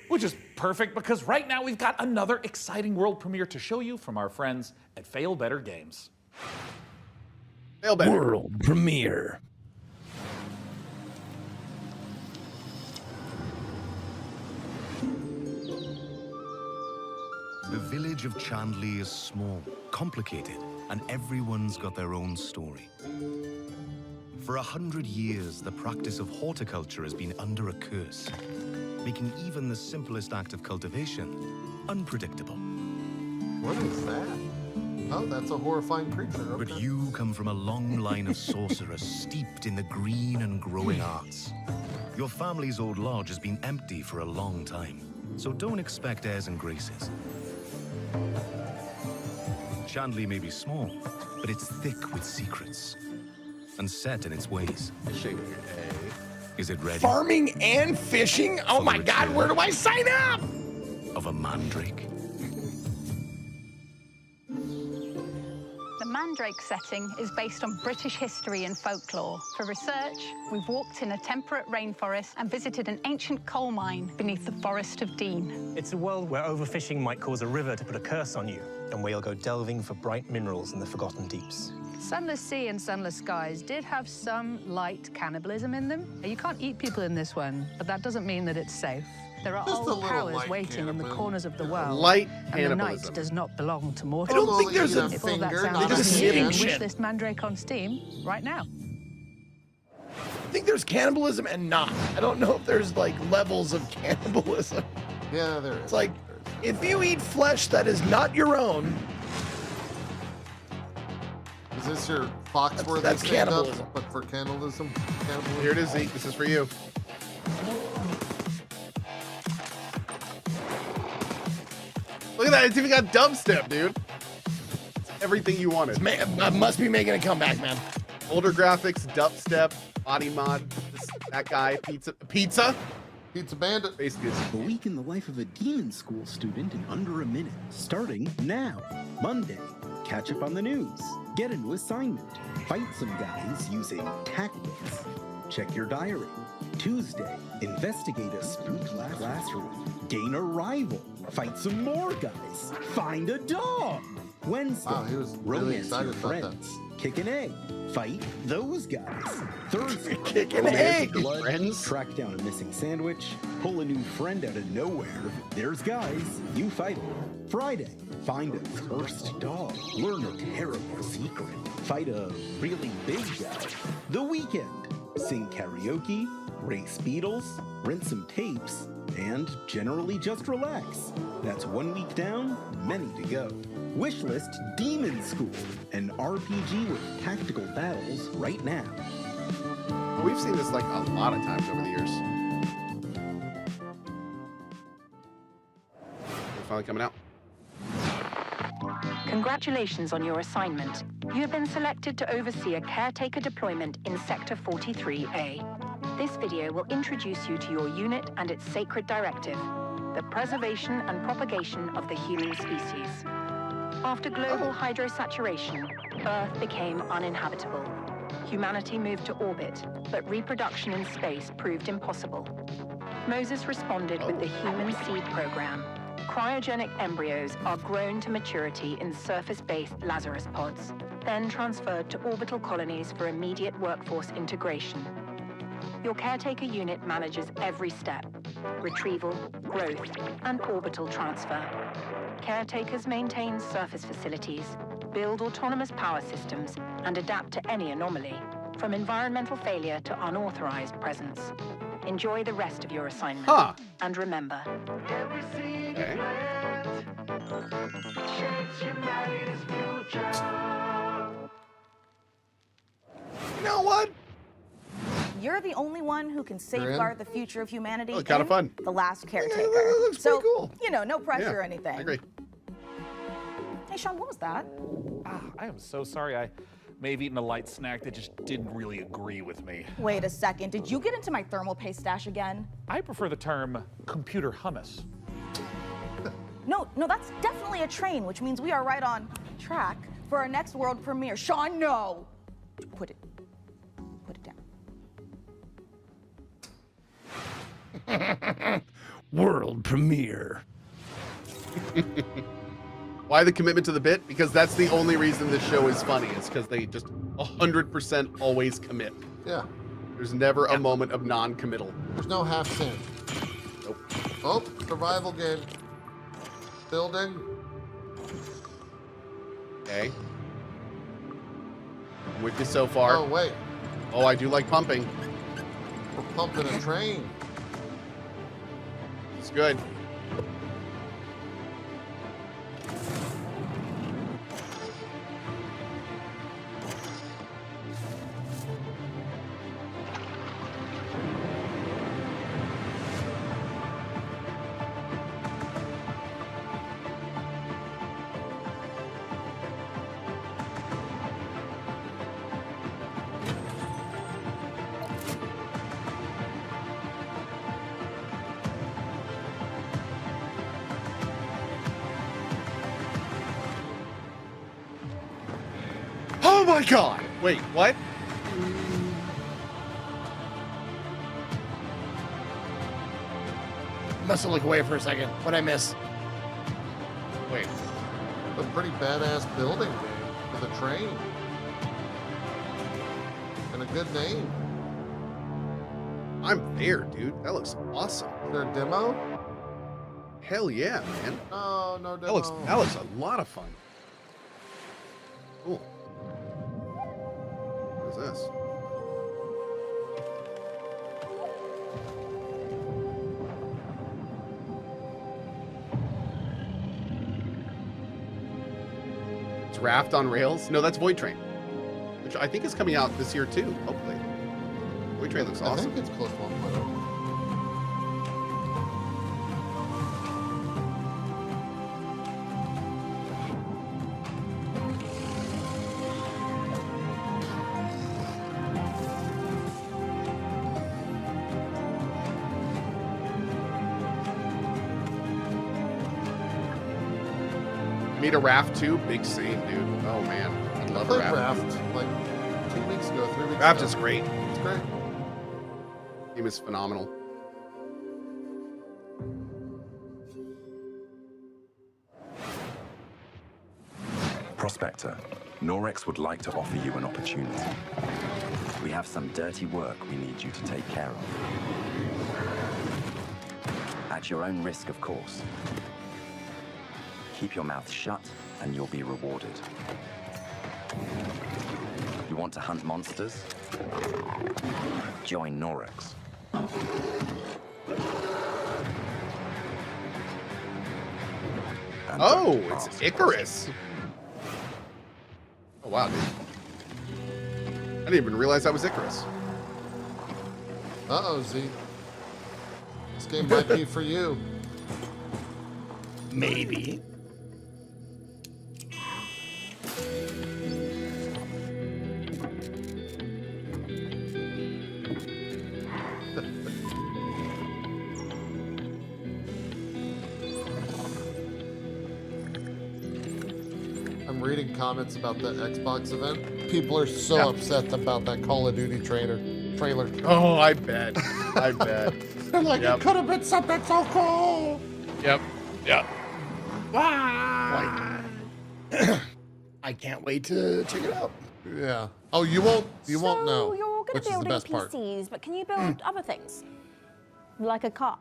Which is perfect because right now we've got another exciting world premiere to show you from our friends at Fail Better Games. Fail Better. World premiere. The village of Chandley is small, complicated, and everyone's got their own story. For 100 years, the practice of horticulture has been under a curse, making even the simplest act of cultivation unpredictable. What is that? Oh, that's a horrifying creature. Okay. But you come from a long line of sorcerers steeped in the green and growing arts. Your family's old lodge has been empty for a long time, so don't expect airs and graces. Chandley may be small, but it's thick with secrets and set in its ways. Fishing, Is it ready? Farming and fishing? Oh my God, where do I sign up? Of a mandrake. The Mandrake setting is based on British history and folklore. For research, we've walked in a temperate rainforest and visited an ancient coal mine beneath the Forest of Dean. It's a world where overfishing might cause a river to put a curse on you, and where you'll go delving for bright minerals in the forgotten deeps. Sunless Sea and Sunless Skies did have some light cannibalism in them. You can't eat people in this one, but that doesn't mean that it's safe. There are Just a old little powers light waiting in the cannibalism. corners of the world. Light And the cannibalism. night does not belong to I mortals. don't think there's a If all that finger, sounds not like a you, hand. wish distinction. this Mandrake on Steam right now. I think there's cannibalism and not. I don't know if there's like levels of cannibalism. Yeah, there is. It's like, if you eat flesh that is not your own, Is this your Foxworthy that's stand-up, cannibalism. but for cannibalism? Here it is, Zeke. This is for you. Look at that. It's even got dubstep, dude. It's everything you wanted. Must be making a comeback, man. Older graphics, dubstep, body mod. That guy, pizza. Pizza Bandit. Basically, A week in the life of a demon school student in under a minute. Starting now. Monday, catch up on the news. Get a new assignment. Fight some guys using tactics. Check your diary. Tuesday, investigate a spooky classroom. Gain a rival. Fight some more guys. Find a dog. Wednesday, Wow, he was really romance excited your about that. friends. Kick an egg. Fight those guys. Thursday, Kick an romance egg. your blood. Friends? Track down a missing sandwich. Pull a new friend out of nowhere. There's guys. You fight them. Friday, find a cursed dog. Learn a terrible secret. Fight a really big guy. The weekend, sing karaoke, race beetles, rent some tapes, and generally just relax. That's 1 week down, many to go. Wishlist Demon School, an RPG with tactical battles right now. We've seen this like a lot of times over the years. It's finally coming out. Congratulations on your assignment. You have been selected to oversee a caretaker deployment in Sector 43A. This video will introduce you to your unit and its sacred directive, the preservation and propagation of the human species. After global hydrosaturation, Earth became uninhabitable. Humanity moved to orbit, but reproduction in space proved impossible. Moses responded with the Human Seed Program. Cryogenic embryos are grown to maturity in surface-based Lazarus pods, then transferred to orbital colonies for immediate workforce integration. Your caretaker unit manages every step: retrieval, growth, and orbital transfer. Caretakers maintain surface facilities, build autonomous power systems, and adapt to any anomaly, from environmental failure to unauthorized presence. Enjoy the rest of your assignment. And remember, You know what? You're the only one who can safeguard the future of humanity. Oh, kinda and fun. The last caretaker. that looks so, pretty cool. you know, no pressure Yeah, or anything. I agree. Hey, Sean, what was that? I am so sorry. I may have eaten a light snack that just didn't really agree with me. Wait a second. Did you get into my thermal paste stash again? I prefer the term computer hummus. No, that's definitely a train, which means we are right on track for our next world premiere. Sean, no! Put it down. World premiere. Why the commitment to the bit? Because that's the only reason this show is funny. It's because they just 100% always commit. Yeah. There's never a moment of non-committal. There's no half sin. Nope. Oh, survival game. Building. Okay. I'm with you so far. Oh, wait. Oh, I do like pumping. We're pumping a train. It's good. Oh my god! Wait, what? Must have looked away for a second. What'd I miss? Wait. A pretty badass building with a train. And a good name. I'm there, dude. That looks awesome. Is there a demo? Hell yeah, man. Oh, no demo. That looks a lot of fun. Cool. What is this? It's Raft on Rails? No, that's Void Train, which I think is coming out this year too, hopefully. Void Train looks awesome. I think it's close to 1.0. Meet a Raft 2? Big same, dude. Oh man, I love played Raft. Raft like 2 weeks ago, 3 weeks Raft ago. is great. It's great. Game is phenomenal. Prospector, Norex would like to offer you an opportunity. We have some dirty work we need you to take care of. At your own risk, of course. Keep your mouth shut, and you'll be rewarded. You want to hunt monsters? Join Norex. And Oh, don't it's ask Icarus. Oh wow, dude. I didn't even realize that was Icarus. Uh-oh, Z. This game might be for you. Maybe. I'm reading comments about the Xbox event. People are so upset about that Call of Duty trailer. Oh, I bet. I bet. They're like, it could have been something so cool. Yep. Yep. I can't wait to check it out. Yeah. Oh, you won't know. You're good which at is the building best part. PCs, but can you build other things? Like a car?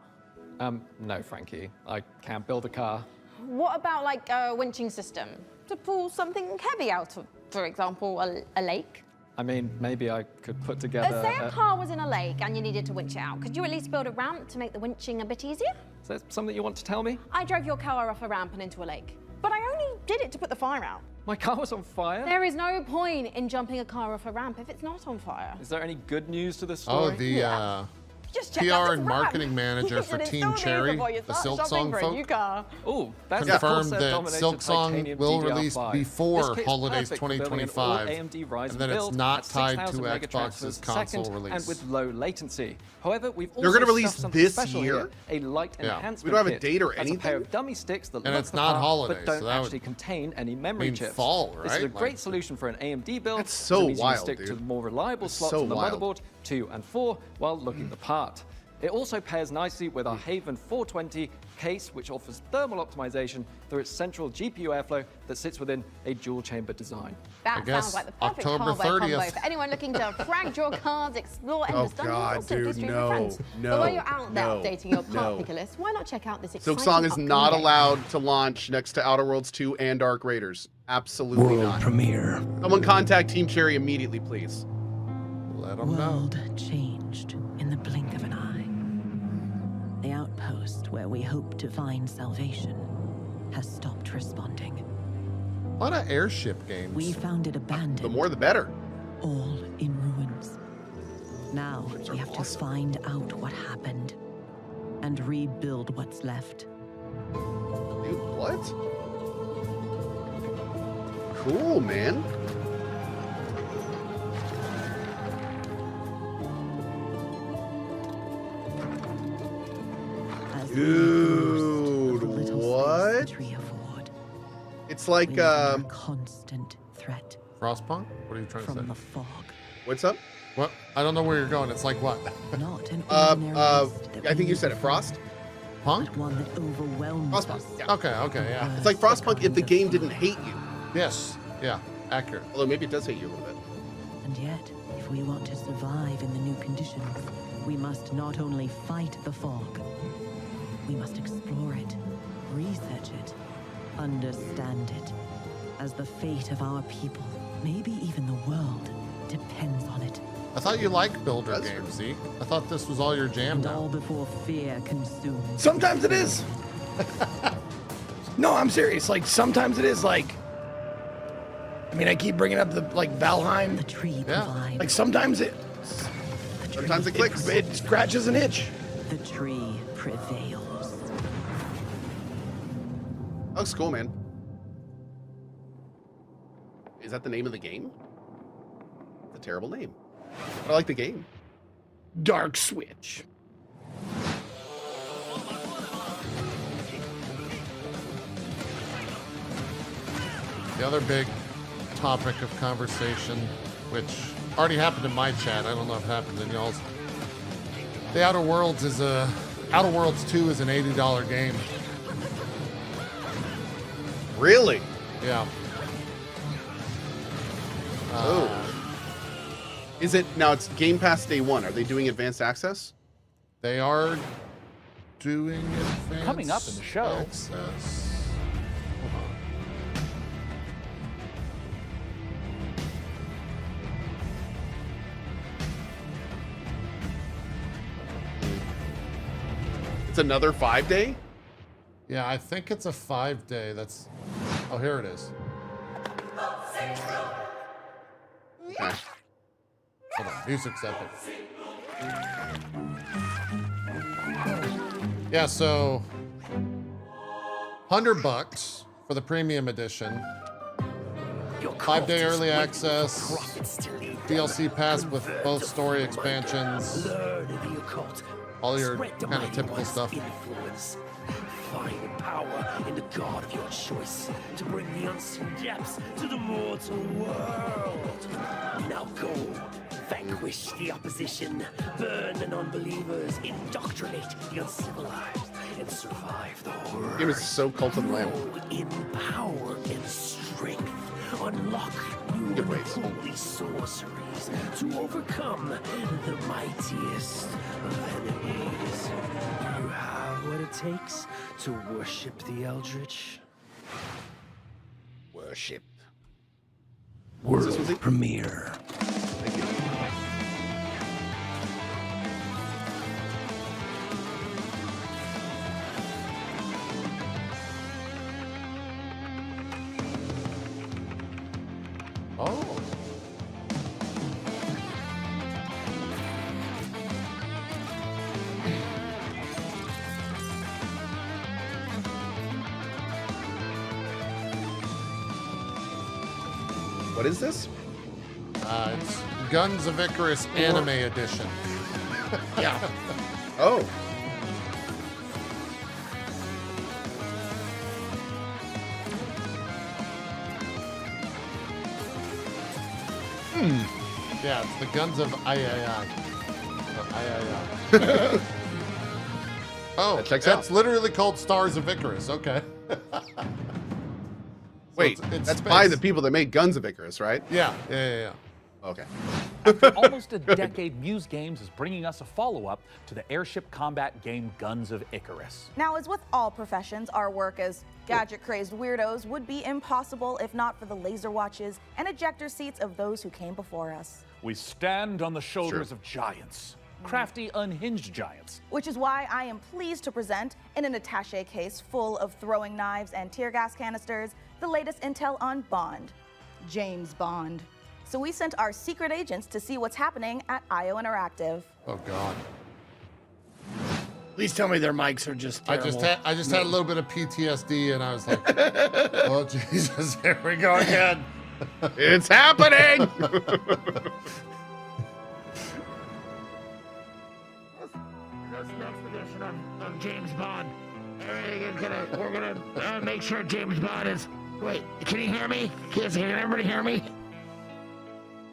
No, Frankie. I can't build a car. What about like a winching system to pull something heavy out of, for example, a lake? I mean, maybe I could put together. Say a car was in a lake and you needed to winch it out. Could you at least build a ramp to make the winching a bit easier? Is that something you want to tell me? I drove your car off a ramp and into a lake, but I only did it to put the fire out. My car was on fire? There is no point in jumping a car off a ramp if it's not on fire. Is there any good news to this Oh, story? the Just check PR out this and ramp. marketing manager You for should Team install these Cherry, before you the start Silk shopping Song for a folk, new car. Oh, that's confirmed that Silk Song will release before holidays This 2025, AMD Ryzen and that it's build not at tied to 6,000 megatransfers Xbox's per console second release. and with low latency. However, we've also They're gonna release stuffed something this special year? here, a light Yeah. enhancement We don't have a kit. date or That's a pair anything? of dummy sticks that And look it's the not part, holidays, but don't so that would actually contain any memory mean chips. fall, This is a right? great Like- solution for an AMD build. That's so It means you can wild, stick to dude. the more reliable That's slots so on the wild. motherboard 2 and 4 while looking the part. It also pairs nicely with our Haven 420 case, which offers thermal optimization through its central GPU airflow that sits within a dual-chamber design. That guess sounds like the perfect October hardware combo 30th. for anyone looking to prank draw cards, explore Oh endless dungeons, God, or simply dude, stream no, with friends. no, But while you're out there no, updating your part no. picker list, why not check out this Silk exciting Song is upcoming not game? allowed to launch next to Outer Worlds 2 and Dark Raiders. Absolutely World not. premiere. Someone contact Team Cherry immediately, please. Let them know. World changed in the blink of an eye. The outpost where we hoped to find salvation has stopped responding. A lot of airship games. We found it abandoned. The more the better. All in ruins. Now we have to find out what happened and rebuild what's left. Dude, what? Cool, man. Dude, what? It's like constant threat Frostpunk? What are you trying to say? from the fog. What's up? What? I don't know where you're going. It's like what? Not an ordinary mist that I think we you said it. Frost. Punk? but one that overwhelms us. Frostpunk. Yeah. Okay, yeah. It's like Frostpunk if the game didn't hate you. Yes, yeah, accurate. Although maybe it does hate you a little bit. And yet, if we want to survive in the new conditions, we must not only fight the fog, we must explore it, research it, understand it, as the fate of our people, maybe even the world, depends on it. I thought you liked builder games, Zeke. I thought this was all your jam And now. all before fear consumes. Sometimes it is. No, I'm serious. Like sometimes it is like. I mean, I keep bringing up the like Valheim. The tree Yeah. provides. Like sometimes it. Sometimes it clicks. It scratches an itch. The tree prevails. Looks cool, man. Is that the name of the game? It's a terrible name. But I like the game. Dark Switch. The other big topic of conversation, which already happened in my chat, I don't know if it happened in y'all's. The Outer Worlds 2 is an $80 game. Really? Yeah. Oh. Is it now? It's Game Pass day one. Are they doing advanced access? They are doing advanced Coming up in the show. access. It's another 5-day. Yeah, I think it's a 5-day. That's. Oh, here it is. Okay. Hold on, music's epic. Yeah, so $100 for the premium edition. 5-day early access, DLC pass with both story expansions, all your kind of typical stuff. find power in the god of your choice to bring the unseen depths to the mortal world. Now go, vanquish the opposition, burn the non-believers, indoctrinate the uncivilized, and survive the horror. It was so Cult of the Lamb. In power and strength, unlock new and holy sorceries to overcome the mightiest of enemies. You have what it takes to worship the Eldritch. Worship. World premiere. Thank you. Oh. What is this? It's Guns of Icarus Anime Edition. Yeah. Oh. Yeah, it's the Guns of III. Oh, checks that's out. literally called Stars of Icarus. Okay. Wait, it's that's space. by the people that made Guns of Icarus, right? Yeah. Okay. After almost a decade, Muse Games is bringing us a follow-up to the airship combat game Guns of Icarus. Now, as with all professions, our work as gadget-crazed weirdos would be impossible if not for the laser watches and ejector seats of those who came before us. We stand on the shoulders of giants, crafty, unhinged giants. Which is why I am pleased to present, in an attaché case full of throwing knives and tear gas canisters, the latest intel on Bond, James Bond. So we sent our secret agents to see what's happening at IO Interactive. Oh God. Please tell me their mics are just terrible. I just had a little bit of PTSD, and I was like, "Oh Jesus, here we go again." It's happening. This next edition of James Bond. We're gonna make sure James Bond is. Wait, can you hear me? Can everybody hear me?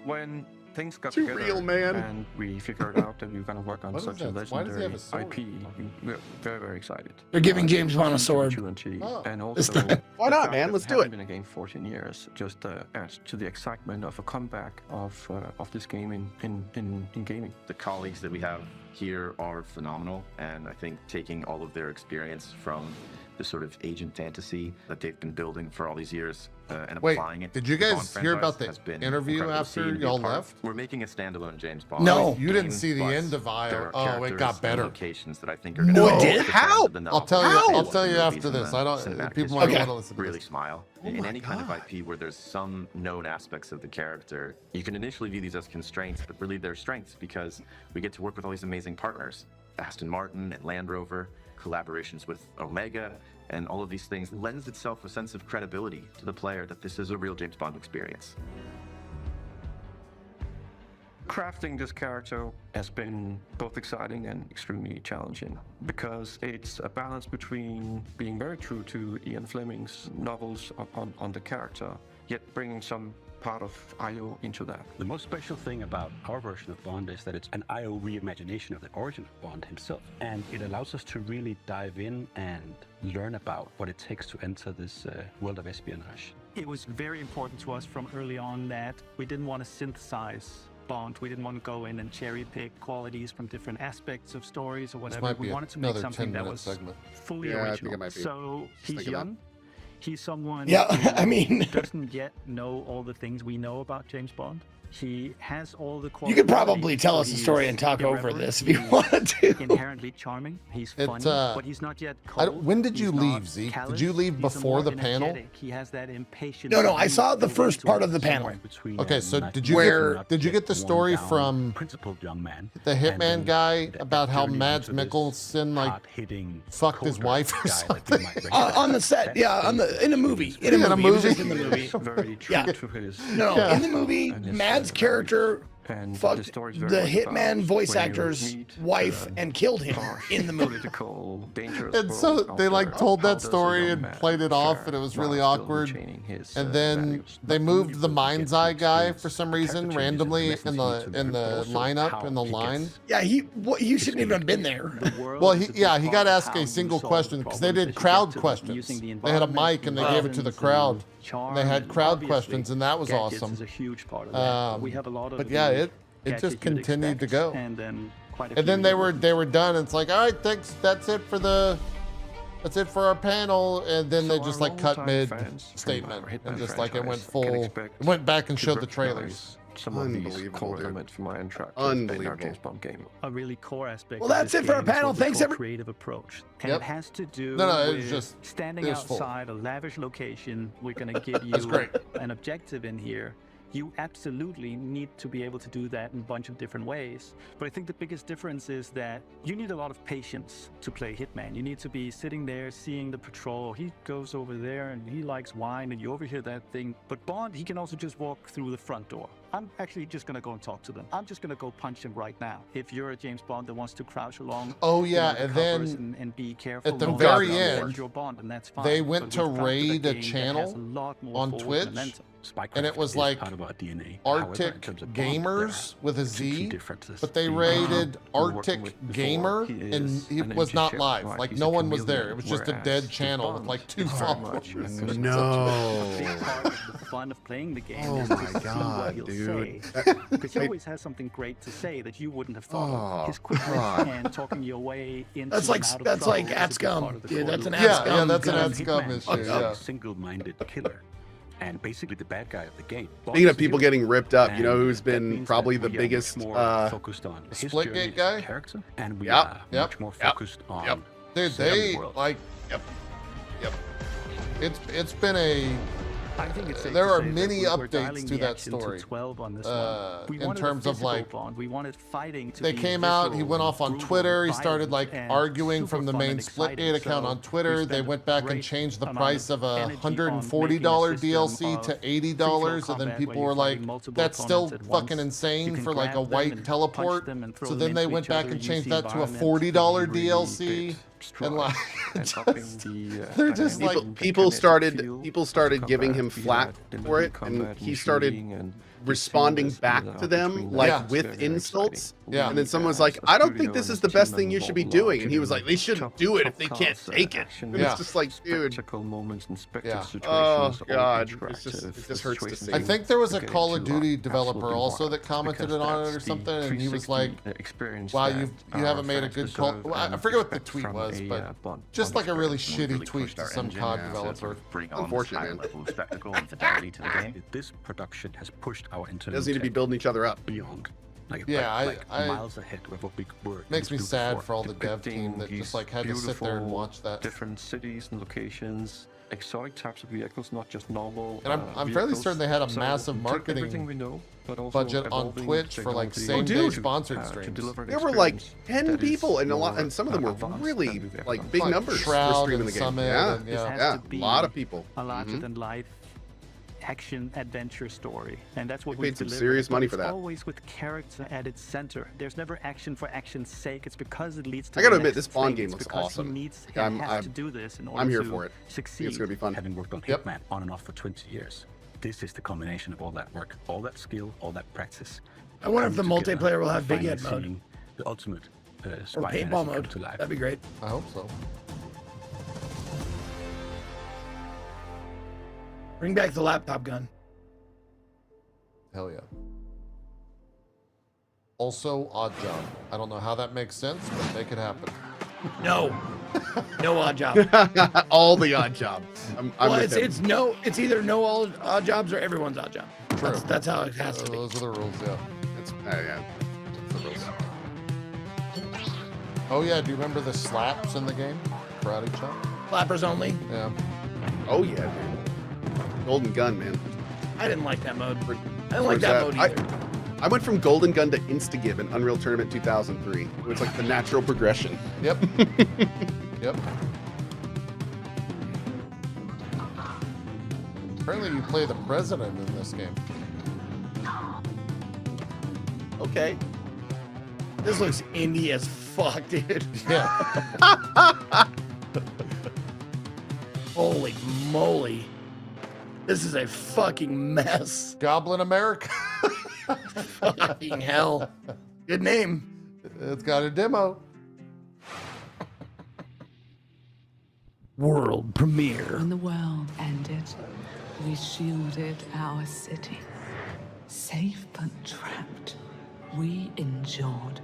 When things got Too together real, man. and we figured out that we were going to work on What is such a that? Why does he legendary have a sword? IP, we were very, very excited. They're giving James Bond a sword. Oh. And This also, time. Why the not, fact man? that Let's it do hasn't it. been a game 14 years just adds to the excitement of a comeback of this game in gaming. The colleagues that we have here are phenomenal, and I think taking all of their experience from the sort of agent fantasy that they've been building for all these years and Wait, applying it. did you to the guys Bond hear franchise about the has been interview incredible to see after and be a y'all part of. left? We're making a standalone James Bond. No. You didn't game, see the but end of there IO. are Oh, it characters got and better. locations that I think are No, going it to did? How? I'll tell you after this. I don't. People might want to listen to really this. smile. In any kind of IP where there's some known aspects of the character, you can initially view these as constraints, but really they're strengths because we get to work with all these amazing partners, Aston Martin and Land Rover, collaborations with Omega, and all of these things lends itself a sense of credibility to the player that this is a real James Bond experience. Crafting this character has been both exciting and extremely challenging because it's a balance between being very true to Ian Fleming's novels on the character, yet bringing some part of IO into that. The most special thing about our version of Bond is that it's an IO reimagination of the origin of Bond himself. And it allows us to really dive in and learn about what it takes to enter this world of espionage. It was very important to us from early on that we didn't want to synthesize Bond. We didn't want to go in and cherry pick qualities from different aspects of stories or whatever. might be We wanted to make another something that 10-minute was segment. fully Yeah, I think original. it might be. So Just he's thinking that. young. He's someone Yeah, who I mean- doesn't yet know all the things we know about James Bond. He has all the You qualities. could probably tell us a He's story and talk over irreverent, this if you he's wanted to. Inherently charming. He's It, funny, but he's not yet I cold. don't- when did you He's not leave, Zeke? callous. Did you leave He's before more the panel? energetic. He has that impatience. No, I saw the He first wants part to of the be panel. someone Okay, so did you get the story from principled young man, the and hitman then guy that about how journey Mads into this Mikkelsen like hard-hitting, fucked his colder wife or guy that we something? might recognize. On the set, yeah, in a movie. In a In a movie. It was movie? just in the movie. Very true Yeah. to his. No, Yeah. in the movie, and his, Mads' character And fucked story's very the much Hitman about voice when you actor's meet wife and killed him in the movie. political, dangerous And so world they out like there. told How that does a story young and man played it off, fare and it was while really still awkward. retaining his, And then values? they Not moved only the will we mind's get to eye guy experience for some the reason character randomly changes and in lessons the we learn, but also lineup how in the he line. gets Yeah, he shouldn't even have been there. Well, he got asked a single question because they did crowd questions. They had a mic and they gave it to the crowd. And they had crowd questions, and that was gadgets awesome. is a huge part of that. We have a lot of But yeah, the it gadgets just you'd continued to expect, go. and then quite a And then few they were done. And it's like, all right, thanks. That's it for our panel. And then they just like cut mid statement and just like it went full. It went back and showed the trailers. Some of these core elements from my interactive in our James Bond game. a really core aspect. Well, of that's this it for our game is panel. what we Thanks, call every- creative approach, and Yep. it has to do No, it was with just- standing it was full. outside a lavish location. We're going to give you That's great. an objective in here. You absolutely need to be able to do that in a bunch of different ways. But I think the biggest difference is that you need a lot of patience to play Hitman. You need to be sitting there seeing the patrol. He goes over there and he likes wine and you overhear that thing. But Bond, he can also just walk through the front door. I'm actually just going to go and talk to them. I'm just going to go punch him right now. If you're a James Bond that wants to crouch along, Oh, yeah, the and covers then and be careful. at the know very that end, you're Bond, and that's fine. they But went we've to come that raid a game that has channel a lot more on forward Twitch, momentum. and it was like Arctic Gamers with a Z, but they raided Arctic Gamer, and he was not live. Like no one was there. It was just a dead channel with like 2 followers. No. Big part of the fun of playing the game Oh is to my see God, what he'll dude. say. Because he always has something great to say that you wouldn't have thought of. His quick God. and talking your way into That's like and out of that's trouble like is a at big scum. part of the Yeah, core that's an loop. at scum. Yeah, that's an gun. ad scum Hitman issue. is Yeah. a single-minded killer. And basically the bad guy of the game. Speaking of people getting ripped up, you know And who's that been means probably that the we are much biggest more focused on his Splitgate journey as a guy? character, and we Yep. are Yep. much more Yep. focused on Yep. Dude, saving they the world. like. Yep. Yep. It's been a. I think it's safe there to are say that many we're dialing updates to the that action to story. 12 on this one. We In wanted a terms of physical like, Bond. We wanted fighting to they be came out. He visceral, went off on brutal, Twitter. He violent, started like and arguing from super the fun main and exciting. Splitgate account So on we Twitter. They spent went back and great changed the amount price of energy on $140 making a system DLC to of $80, and then combat people where were you're like, fighting multiple "That's still opponents at fucking once. insane You can for like a grab them white and teleport." punch them and throw So them then they into went each back other, and use changed the that to a environment $40 to really DLC, and like and just, upping the, they're just like people started giving him flack for it, and he started responding back to them like with insults. Yeah. And then someone's like, "I don't think this is the best thing you should be doing," and he was like, "They shouldn't do it if they can't take it." And it's just like, dude. Moments and Yeah. Oh God, it just hurts to see. I think there was a Call of Duty developer also that commented on it or something, and he was like, "Wow, you haven't made a good call." Well, I forget what the tweet was, but just like a really shitty tweet to some COD developer. Unfortunate, man. spectacle and fidelity to the game. This production has pushed our internal Doesn't need to be tech building each other up. beyond. Yeah, I miles ahead of what we were. makes me able to do sad before. for all the dev team that just like had to sit there and watch that. Different cities and locations, exotic types of vehicles, not just normal. And I'm fairly certain they had a So massive take marketing everything we know, but also budget on evolving Twitch for like technology same-day dude. sponsored to streams. deliver an There were like experience 10 that is people, and more some of them were advanced really than we've ever like done. big Like numbers Shroud for streaming and the game. Summit Yeah, and- This has yeah, to a be lot of people. a larger Mhm. than life action adventure story, and that's what They we paid some delivered. serious But money it's for that. Always with character at its center. There's never action for action's sake. It's because it leads to. I gotta the admit, next this Bond thing. game It's looks because awesome. He needs, Like, he I'm- has I'm- to do this in order I'm here to for it. succeed. It's gonna be fun. Having worked on Yep. Hitman on and off for 20 years, this is the combination of all that work, all that skill, all that practice. I wonder if the coming together multiplayer will have and Big finally Head mode seeing the ultimate or spy paintball fantasy come mode. to life. That'd be great. I hope so. Bring back the laptop gun. Hell yeah. Also, Odd Job. I don't know how that makes sense, but make it happen. No. No odd job. All the odd jobs. I'm Well, with him. it's either no all odd jobs or everyone's odd job. True. That's how it has to be. Those are the rules, yeah. That's, yeah. That's the rules. Oh yeah, do you remember the slaps in the game? Karate chop? Flappers only. Yeah. Oh yeah, dude. Golden Gun, man. I didn't like that mode. I didn't like Where's that mode either. I went from Golden Gun to Instagive in Unreal Tournament 2003. It was like the natural progression. Yep. Yep. Apparently you play the president in this game. Okay. This looks indie as fuck, dude. Yeah. Holy moly. This is a fucking mess. Goblin America. Fucking hell. Good name. It's got a demo. World premiere. When the world ended, we shielded our city. Safe but trapped, we endured.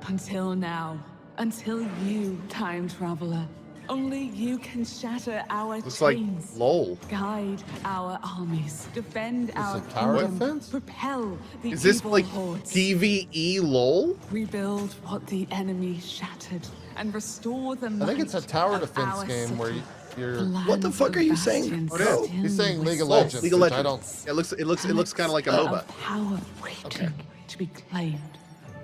Until now, until you, time traveler. Only you can shatter our Looks like chains. LOL. Guide our armies. Defend our it tower kingdom. defense? Propel the Is this evil like hordes. PvE LOL? Rebuild what the enemy shattered and restore the I think it's a might tower of defense our game where city. you're. What the fuck are you saying? What is? He's saying League of Oh, Legends. League of which Legends. I don't. It looks kind of like a MOBA. Of power waiting to be claimed.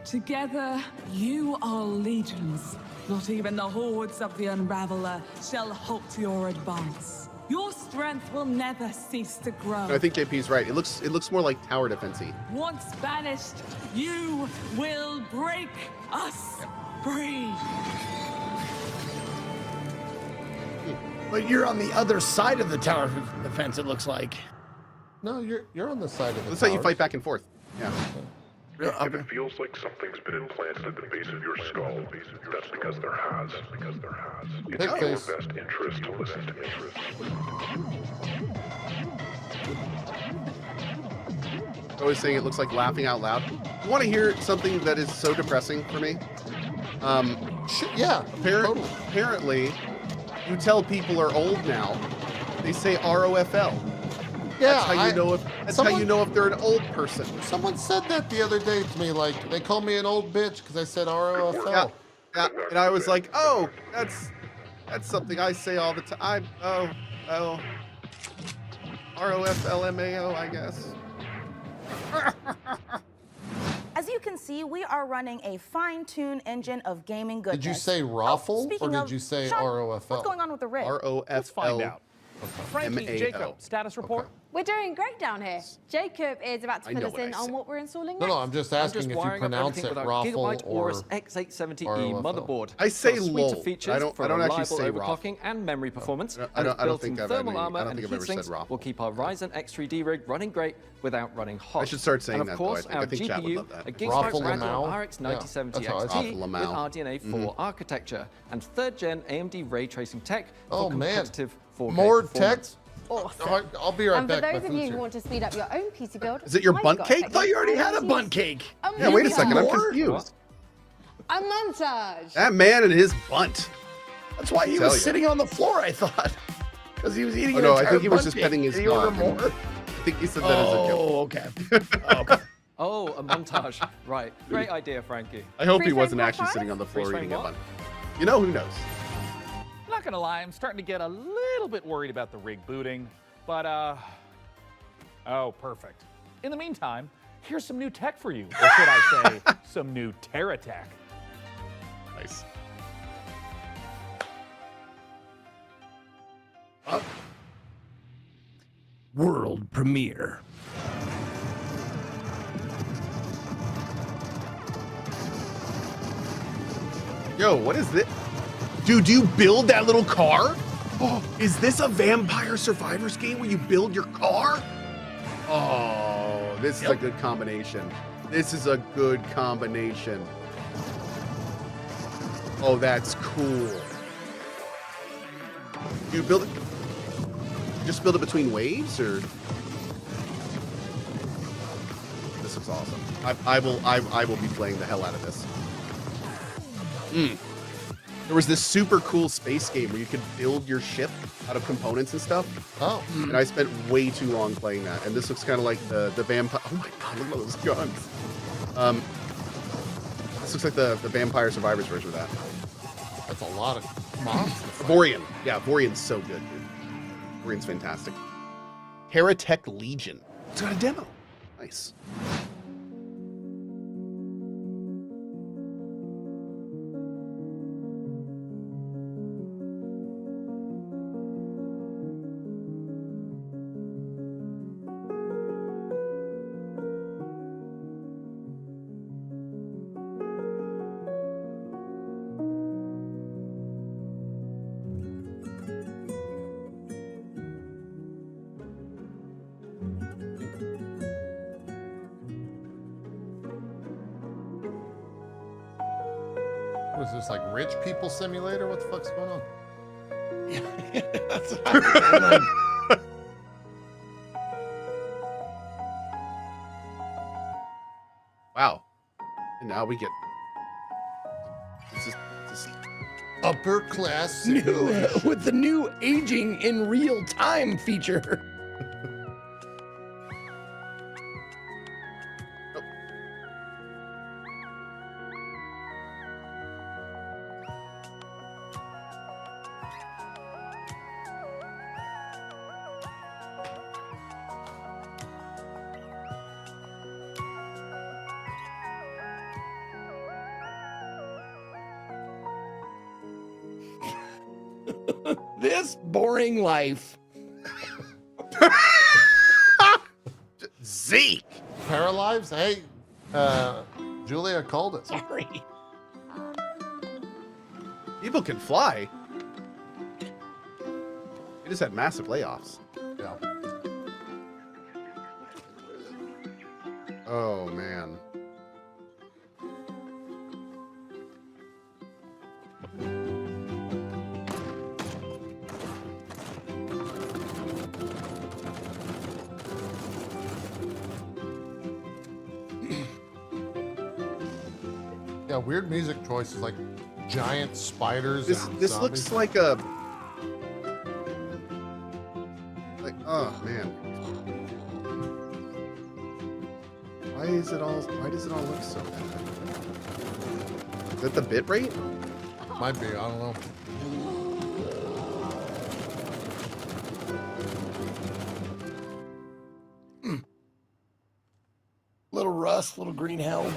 Together, you are legions. Not even the hordes of the Unraveler shall halt your advance. Your strength will never cease to grow. No, I think JP's right. It looks more like tower defense-y. Once banished, you will break us free. But you're on the other side of the tower defense, it looks like. No, you're on the side of the. That's how you fight back and forth. Yeah. If it feels like something's been implanted at the base of your skull, that's because there has. It's in your best interest to listen to me. Always saying it looks like laughing out loud. You want to hear something that is so depressing for me? Yeah. Apparently, you tell people are old now. They say ROFL. Yeah, that's how you know if they're an old person. Someone said that the other day to me, like they called me an old bitch because I said ROFL. Yeah, and I was like, oh, that's something I say all the time. Oh, ROFLMAO, I guess. As you can see, we are running a fine-tuned engine of gaming goodness. Did you say ROFL speaking or of- did you say Sean, ROFL? What's going on with the rig? ROFL. Let's find out. Frankie, MAO. Jacob, status report? We're doing great down here. Jacob is about to I fill know us what in I on said. what we're installing No, next. no, I'm just asking if you wiring up pronounce everything it with our ROFL Gigabyte or Aorus X870E ROFL. motherboard. I say Got a suite LOL. of features I don't for actually reliable say ROFL. overclocking and memory performance. I don't and its built-in think I've thermal ever- armor I don't and think I've ever said heatsinks ROFL. will keep our Ryzen X3D rig running great without running hot. I should start saying and that, of though. course, I our think chat would GPU, love that. a Gigabyte Raffle Radeon Lamau? RX Yeah, 9070 that's how I XT say it. with Lamau. RDNA 4 architecture and 3rd gen AMD ray tracing tech Oh, for man. competitive 4K More tech? performance. Awesome. I'll be right And for back. those of you who want to speed up your own PC build, Is it your I've bunt got cake? I thought you already had a bunt cake. Yeah, wait a second. I'm More? confused. A montage. That man and his bunt. That's why he Tell was ya. sitting on the floor, I thought. Because he was eating Oh, an no, I entire think he was bunt just cake. petting his Did he order dog. more? I think he said that as a joke. Oh, okay. Okay. Oh, a montage. Right. Great idea, Frankie. I hope he Freeze wasn't frame actually high sitting on the floor Freeze frame eating a what? bun. You know, who knows? Not gonna lie, I'm starting to get a little bit worried about the rig booting, but oh, perfect. In the meantime, here's some new tech for you, or should I say, some new Terra tech. Nice. World premiere. Yo, what is this? Dude, do you build that little car? Oh, is this a Vampire Survivors game where you build your car? Oh, this is a good combination. This is a good combination. Oh, that's cool. You build it, just build it between waves, or? This looks awesome. I will be playing the hell out of this. There was this super cool space game where you could build your ship out of components and stuff. Oh. And I spent way too long playing that. And this looks kind of like the vampire. Oh my god, look at all those guns. This looks like the Vampire Survivors version of that. That's a lot of monsters. Vorian. Yeah, Vorian's so good, dude. Vorian's fantastic. Heretic Legion. It's got a demo. Nice. What is this, like rich people simulator? What the fuck's going on? Wow. And now we get this is upper class new, with the new aging in real time feature. This boring life. Zeke. Paralives? Hey, Julia called it. Sorry. People can fly. We just had massive layoffs. Yeah. Oh man. Yeah, weird music choices like giant spiders. This and this zombies. looks like a oh man. Why does it all look so bad? Is that the bit rate? Might be, I don't know. Little rust, little green hell.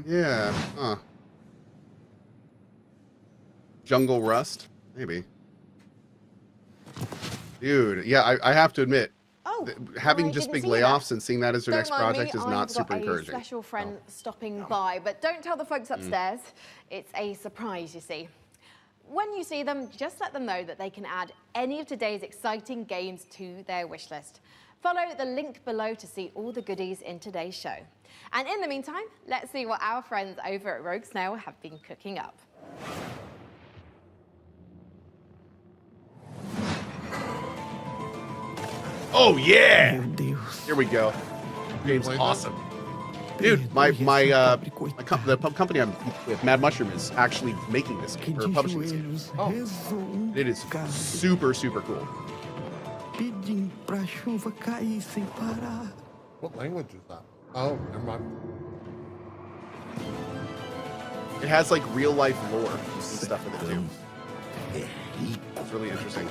Yeah. Huh. Jungle Rust? Maybe. Dude, yeah, I have to admit, having just big layoffs and seeing that as their next project is not super encouraging. I've got a special friend stopping by, but don't tell the folks upstairs. It's a surprise, you see. When you see them, just let them know that they can add any of today's exciting games to their wish list. Follow the link below to see all the goodies in today's show. And in the meantime, let's see what our friends over at Rogue Snail have been cooking up. Oh yeah! Here we go. Game's awesome. Dude, the company I'm with, Mad Mushroom, is actually making this game, or publishing this game. Oh. It is super, super cool. What language is that? Oh, never mind. It has like real life lore and stuff in it too. It's really interesting.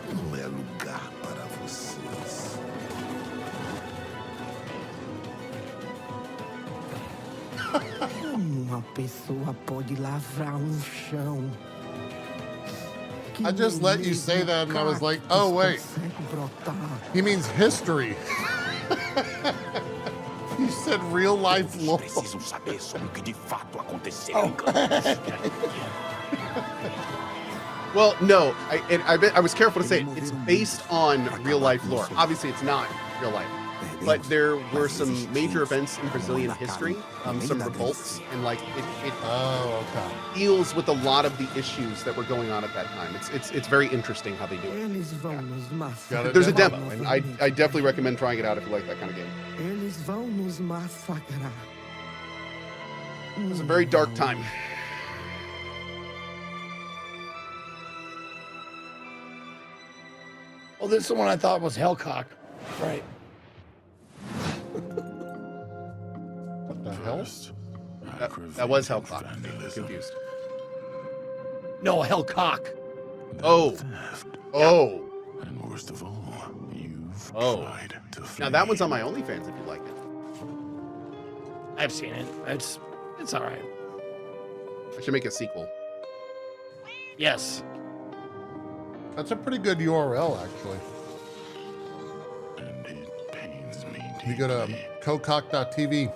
Não é lugar para vocês. Como uma pessoa pode lavrar chão? I just let you say that and I was like, oh wait, he means history. You said real life lore. Precisam saber sobre o que de fato aconteceu. Well, no, I was careful to say it. It's based on real life lore. Obviously, it's not real life, but there were some major events in Brazilian history, some revolts, and like it deals with a lot of the issues that were going on at that time. It's very interesting how they do it. There's a demo, and I definitely recommend trying it out if you like that kind of game. It was a very dark time. Oh, this is the one I thought was Hellcock. Right. What the hell? That was Hellcock. I'm confused. No, Hellcock. Oh. Oh. And worst of all, you've tried to Now that one's on my OnlyFans if you like it. I've seen it. It's all right. I should make a sequel. Yes. That's a pretty good URL, actually. And it pains me. You go to cohhCarnage.tv.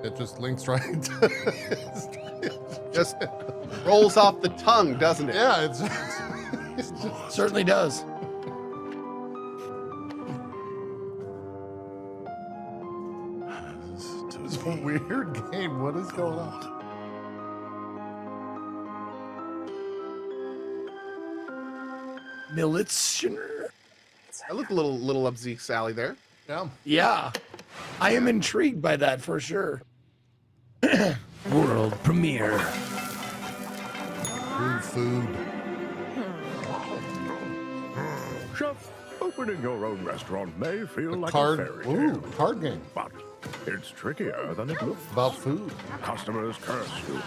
It just links right to just rolls off the tongue, doesn't it? Yeah, it's certainly does. Has It's a weird game. What is going on? Militioner. I look a little up Zeke's alley there. Yeah. Yeah. I am intrigued by that for sure. World premiere. Food. Chef, opening your own restaurant may feel like card, a fairy tale. Card game. But it's trickier than it looks. About food. Customers curse you.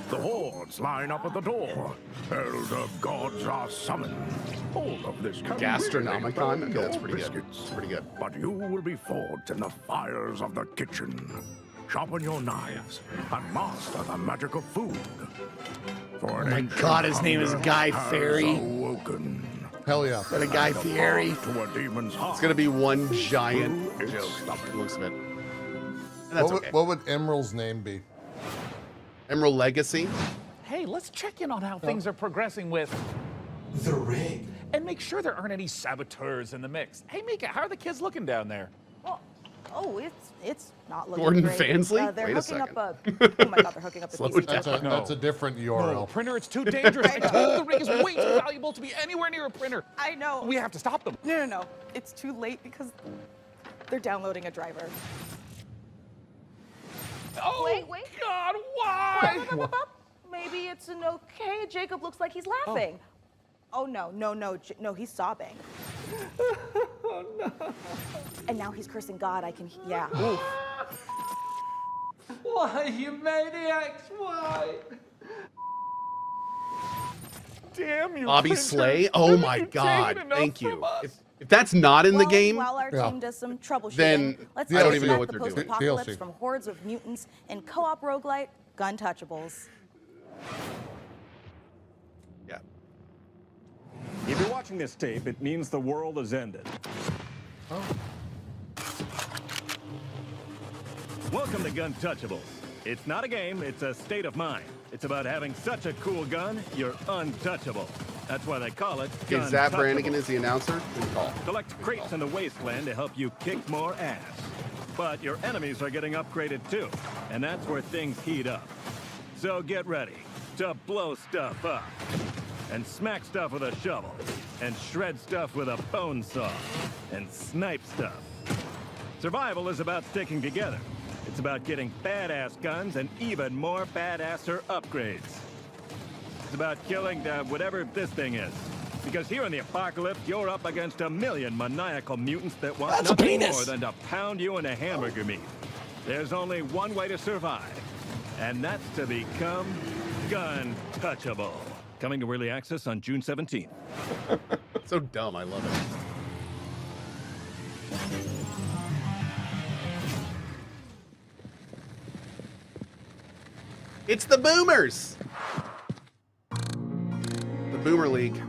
The hordes line up at the door. Elder gods are summoned. All of this can Gastronomicon? really burn Okay, your that's pretty good. biscuits. That's pretty good. But you will be forged in the fires of the kitchen. Sharpen your knives and master the magic of food. For Oh my God, his name is Guy Fieri. Awoken. Hell yeah. Is that a Guy Fieri? To a demon's heart. It's gonna be one giant It's joke. stubborn. Looks of it. And that's okay. What would Emerald's name be? Emerald Legacy. Hey, let's check in on how things are progressing with the ring. And make sure there aren't any saboteurs in the mix. Hey, Mika, how are the kids looking down there? Oh, it's not looking Gordon great. Fansley? They're Wait a hooking up second. oh my God, they're hooking up the Slow PC. it down. That's a different URL. No, printer, it's too dangerous. I told you the ring is way too valuable to be anywhere near a printer. I know. We have to stop them. No. It's too late because they're downloading a driver. Oh, Wait. God, why? Maybe it's an okay. Jacob looks like he's laughing. Oh, no, he's sobbing. Oh, no. And now he's cursing God. Yeah. Why, you maniacs? Why? Damn you, Bobby printer. Slay. Oh Haven't my you God. taken enough Thank you. from us? If that's not in the game, While our team does some troubleshooting, Then let's I don't take even know back what the they're doing. post-apocalypse DLC. from hordes of mutants in co-op roguelite Gun Touchables. yeah. If you're watching this tape, it means the world has ended. Welcome to Gun Touchables. It's not a game, it's a state of mind. It's about having such a cool gun, you're untouchable. That's why they call it Okay, Gun Zap Touchable. Brannigan is the announcer. Good call. Collect crates in the wasteland to help you kick more ass. But your enemies are getting upgraded too, and that's where things heat up. So get ready to blow stuff up, and smack stuff with a shovel, and shred stuff with a bone saw, and snipe stuff. Survival is about sticking together. It's about getting badass guns and even more badasser upgrades. It's about killing whatever this thing is. Because here in the apocalypse, you're up against a million maniacal mutants that want That's a nothing penis. more than to pound you into hamburger meat. There's only one way to survive, and that's to become Gun Touchable. Coming to early access on June 17th. So dumb. I love it. It's the Boomers. The Boomer League.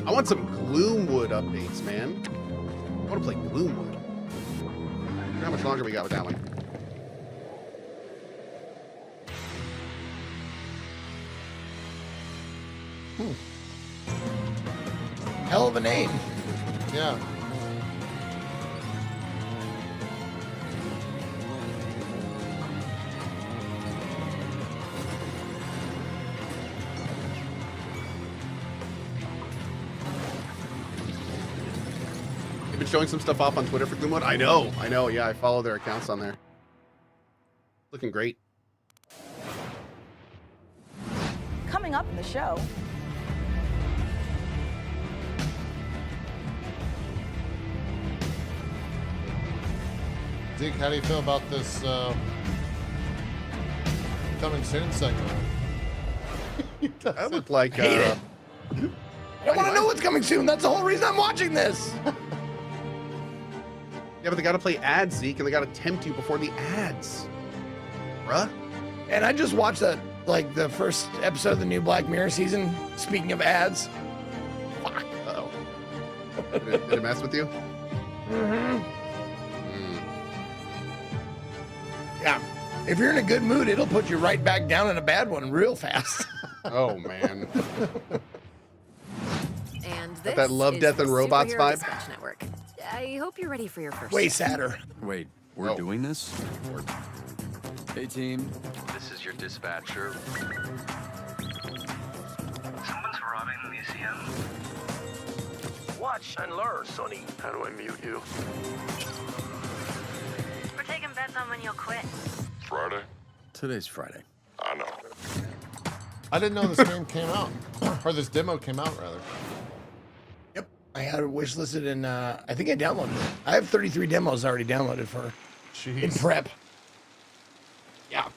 I want some Gloomwood updates, man. I want to play Gloomwood. How much longer we got with that one? Hell of a name. Yeah. They've been showing some stuff off on Twitter for Gloomwood. I know. Yeah, I follow their accounts on there. Looking great. Coming up in the show, Zeke, how do you feel about this coming soon segment? That looked like Hate it. I want to know what's coming soon. That's the whole reason I'm watching this. Yeah, but they gotta play ads, Zeke, and they gotta tempt you before the ads. Bruh. And I just watched that, like the first episode of the new Black Mirror season. Speaking of ads. Fuck. Uh-oh. Did it mess with you? Mm-hmm. Yeah. If you're in a good mood, it'll put you right back down in a bad one real fast. Oh, man. And Got that Love, Death, and Robots vibe? Dispatch Network. I hope you're ready for your first. Way sadder. Wait, we're doing this? Hey, team. This is your dispatcher. Someone's robbing the museum. Watch and learn, Sonny. How do I mute you? We're taking bets on when you'll quit. Friday? Today's Friday. I know. I didn't know this game came out, or this demo came out, rather. Yep. I had it wish listed and I think I downloaded it. I have 33 demos already downloaded for in prep. Yeah.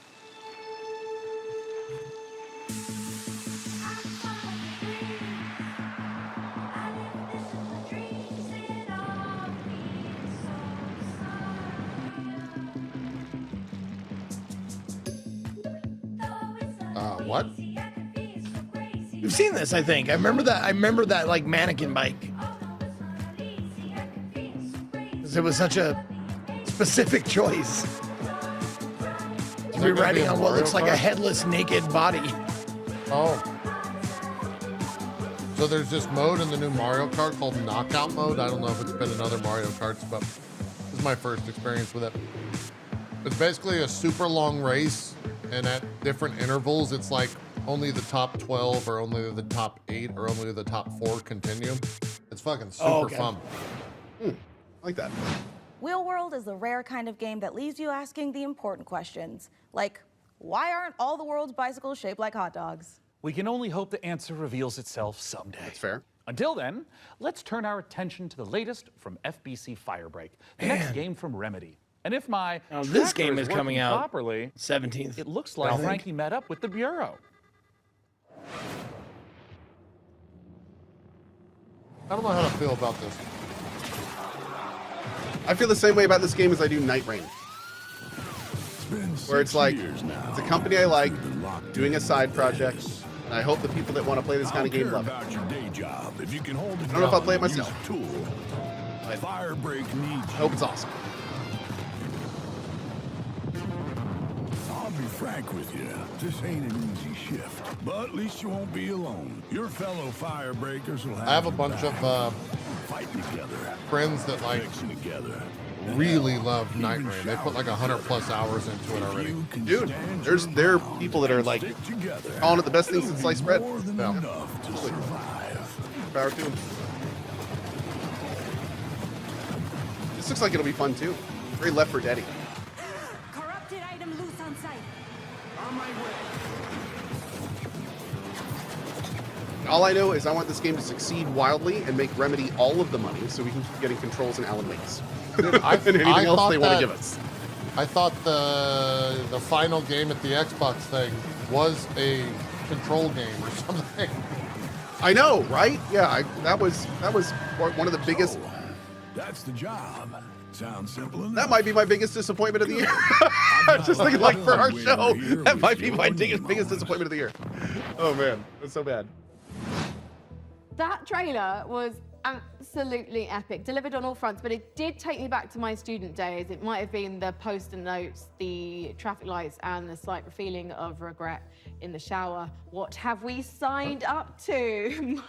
What? You've seen this, I think. I remember that like mannequin bike. 'Cause it was such a specific choice. To be riding on what looks like a headless, naked body. Oh. So there's this mode in the new Mario Kart called Knockout Mode. I don't know if it's been in other Mario Karts, but this is my first experience with it. It's basically a super long race, and at different intervals, it's like only the top 12 or only the top 8 or only the top 4 continue. It's fucking super fun. I like that. Wheel World is the rare kind of game that leaves you asking the important questions, like, why aren't all the world's bicycles shaped like hot dogs? We can only hope the answer reveals itself someday. That's fair. Until then, let's turn our attention to the latest from FBC Firebreak, the next game from Remedy. And if my this game tracker is working coming out properly, 17th. it looks like Frankie met up with the Bureau. I don't know how to feel about this. I feel the same way about this game as I do Night Rain. Where it's like, it's a company I like, doing a side project, and I hope the people that want to play this kind of game love it. I don't know if I'll play it myself. But I hope it's awesome. I'll be frank with you, this ain't an easy shift, but at least you won't be alone. Your fellow firebreakers will have I have a bunch of fighting together, friends that like really love Night Rain. They put like 100+ hours into it already. Dude, there are people that are like calling it the best thing since sliced bread. Yeah. Power to them. This looks like it'll be fun too. Very Left 4 Dead-y. Corrupted item loose on site. On my way. All I know is I want this game to succeed wildly and make Remedy all of the money so we can keep getting controls and Alan Wake's. And anything else they want to give us. I thought the final game at the Xbox thing was a control game or something. I know, right? Yeah, that was one of the biggest. That's the job. Sounds simple enough. That might be my biggest disappointment of the year. Just thinking, like, for our show, that might be my biggest disappointment of the year. Oh man, that's so bad. That trailer was absolutely epic, delivered on all fronts, but it did take me back to my student days. It might have been the post-it notes, the traffic lights, and the slight feeling of regret in the shower. What have we signed up to?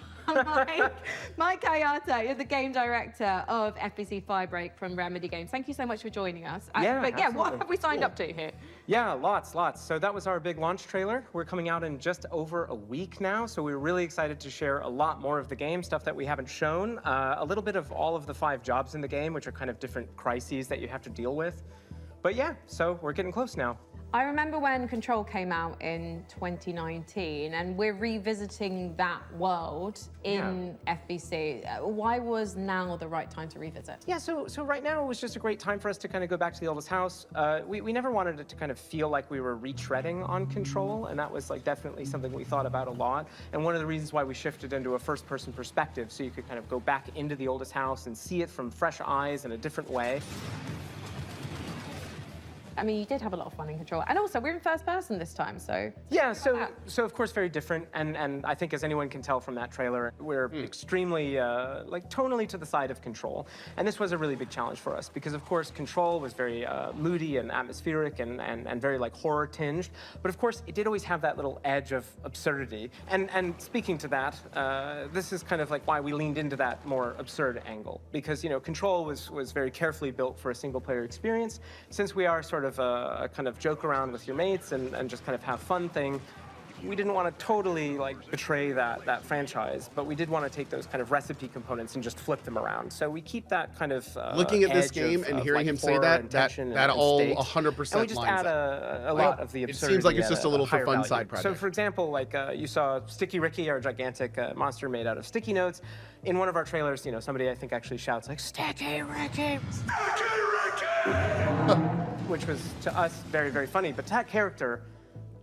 Mike Kayata, you're the game director of FBC Firebreak from Remedy Games. Thank you so much for joining us. What have we signed up to here? Yeah, lots. So that was our big launch trailer. We're coming out in just over a week now, so we're really excited to share a lot more of the game, stuff that we haven't shown, a little bit of all of the 5 jobs in the game, which are kind of different crises that you have to deal with. But yeah, so we're getting close now. I remember when Control came out in 2019, and we're revisiting that world in FBC. Why was now the right time to revisit? Yeah, so right now it was just a great time for us to kind of go back to the oldest house. We never wanted it to kind of feel like we were retreading on Control, and that was like definitely something we thought about a lot. And one of the reasons why we shifted into a first-person perspective, so you could kind of go back into the oldest house and see it from fresh eyes in a different way. I mean, you did have a lot of fun in Control. And also, we're in first person this time, so... Yeah, so of course very different, and I think as anyone can tell from that trailer, we're extremely, like, tonally to the side of Control. And this was a really big challenge for us, because of course Control was very moody and atmospheric and very, like, horror tinged. But of course, it did always have that little edge of absurdity. And speaking to that, this is kind of like why we leaned into that more absurd angle. Because, you know, Control was very carefully built for a single-player experience. Since we are sort of a kind of joke around with your mates and just kind of have fun thing, we didn't want to totally like betray that franchise, but we did want to take those kind of recipe components and just flip them around. So we keep that kind of looking at this game and hearing like him say that all 100% and we just add a lot of the absurdity. It seems like it's just a little for fun value. side project. So for example, like you saw Sticky Ricky, our gigantic monster made out of sticky notes. In one of our trailers, you know, somebody I think actually shouts like "Sticky Ricky, Sticky Ricky," which was to us very, very funny, but to that character,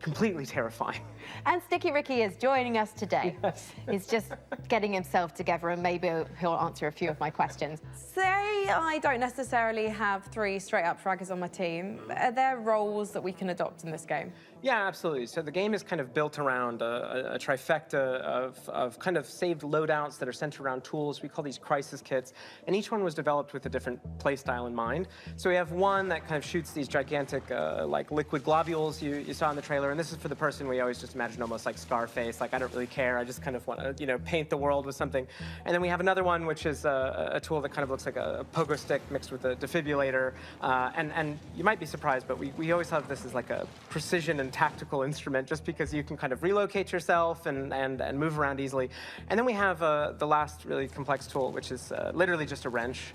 completely terrifying. And Sticky Ricky is joining us today. Yes. He's just getting himself together, and maybe he'll answer a few of my questions. Say I don't necessarily have 3 straight-up fraggers on my team. Are there roles that we can adopt in this game? Yeah, absolutely. So the game is kind of built around a trifecta of kind of saved loadouts that are centered around tools. We call these crisis kits, and each one was developed with a different play style in mind. So we have one that kind of shoots these gigantic, like liquid globules you saw in the trailer, and this is for the person we always just imagine almost like Scarface, like I don't really care, I just kind of want to, you know, paint the world with something. And then we have another one which is a tool that kind of looks like a pogo stick mixed with a defibrillator, and you might be surprised, but we always have this as like a precision and tactical instrument, just because you can kind of relocate yourself and move around easily. And then we have the last really complex tool, which is literally just a wrench.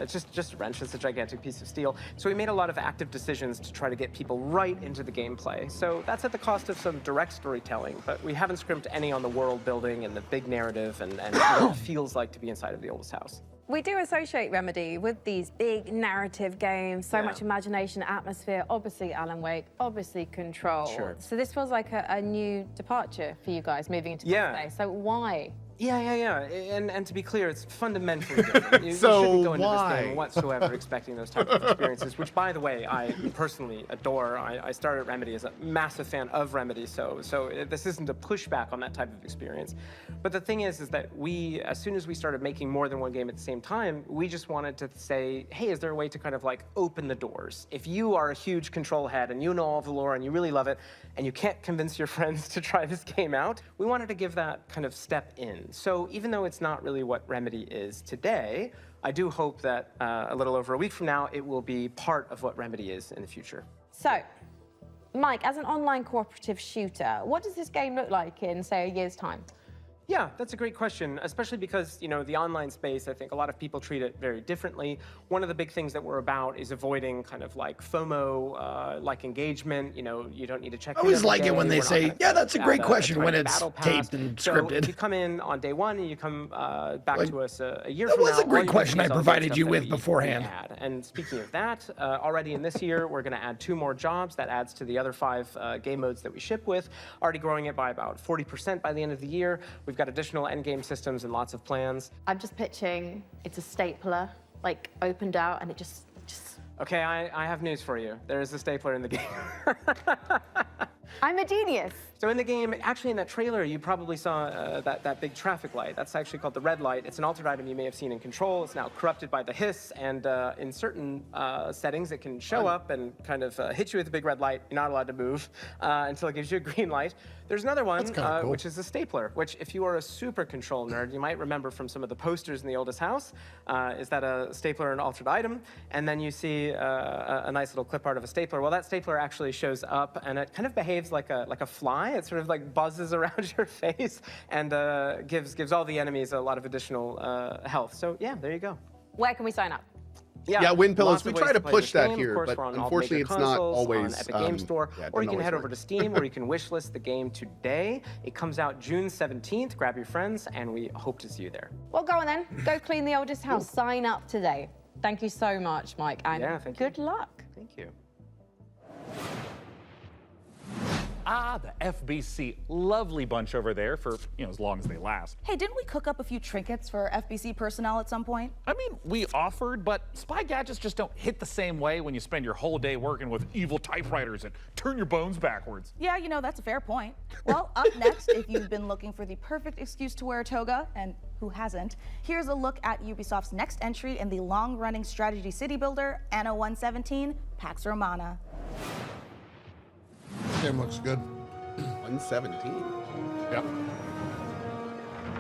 Just a wrench. It's a gigantic piece of steel. So we made a lot of active decisions to try to get people right into the gameplay. So that's at the cost of some direct storytelling, but we haven't scrimped any on the world building and the big narrative and what it feels like to be inside of the oldest house. We do associate Remedy with these big narrative games, so much imagination, atmosphere, obviously Alan Wake, obviously Control. Sure. So this feels like a new departure for you guys moving into this space. So why? Yeah. And to be clear, it's fundamentally different. You shouldn't go into this game whatsoever expecting those types of experiences, which, by the way, I personally adore. I started Remedy as a massive fan of Remedy, so this isn't a pushback on that type of experience. But the thing is that we, as soon as we started making more than one game at the same time, we just wanted to say, hey, is there a way to kind of like open the doors? If you are a huge Control head and you know all of the lore and you really love it, and you can't convince your friends to try this game out, we wanted to give that kind of step in. So even though it's not really what Remedy is today, I do hope that a little over a week from now, it will be part of what Remedy is in the future. So, Mike, as an online cooperative shooter, what does this game look like in, say, a year's time? Yeah, that's a great question, especially because, you know, the online space, I think a lot of people treat it very differently. One of the big things that we're about is avoiding kind of like FOMO, like engagement. You know, you don't need to check in. I always like it when they say, yeah, that's a great question when it's taped and so scripted. If you come in on day one and you come back to us a year that from now. was a great question I provided you with beforehand. And speaking of that, already in this year, we're going to add 2 more jobs. That adds to the other 5 game modes that we ship with, already growing it by about 40% by the end of the year. We've got additional endgame systems and lots of plans. I'm just pitching, it's a stapler, like opened out and it just... Okay, I have news for you. There is a stapler in the game. I'm a genius. So in the game, actually in that trailer, you probably saw that big traffic light. That's actually called the red light. It's an altered item you may have seen in Control. It's now corrupted by the hiss, and in certain settings, it can show up and kind of hit you with a big red light. You're not allowed to move until it gives you a green light. There's another one, cool. Which is a stapler, which if you are a super Control nerd, you might remember from some of the posters in the oldest house, is that a stapler an altered item, and then you see a nice little clip art of a stapler. Well, that stapler actually shows up, and it kind of behaves like a fly. It sort of like buzzes around your face and gives all the enemies a lot of additional health. So yeah, there you go. Where can we sign up? Yeah, Wind Pillows. We try to push that here, but unfortunately, it's not always. On Epic Game Store, or you can head over to Steam, or you can wishlist the game today. It comes out June 17th. Grab your friends, and we hope to see you there. Well, go on then. Go clean the oldest house. Sign up today. Thank you so much, Mike, and good luck. Thank you. The FBC. Lovely bunch over there for, as long as they last. Hey, didn't we cook up a few trinkets for FBC personnel at some point? I mean, we offered, but spy gadgets just don't hit the same way when you spend your whole day working with evil typewriters and turn your bones backwards. Yeah, that's a fair point. Well, up next, if you've been looking for the perfect excuse to wear a toga, and who hasn't, here's a look at Ubisoft's next entry in the long-running strategy city builder, Anno 117, Pax Romana. Game looks good. 117. Yep.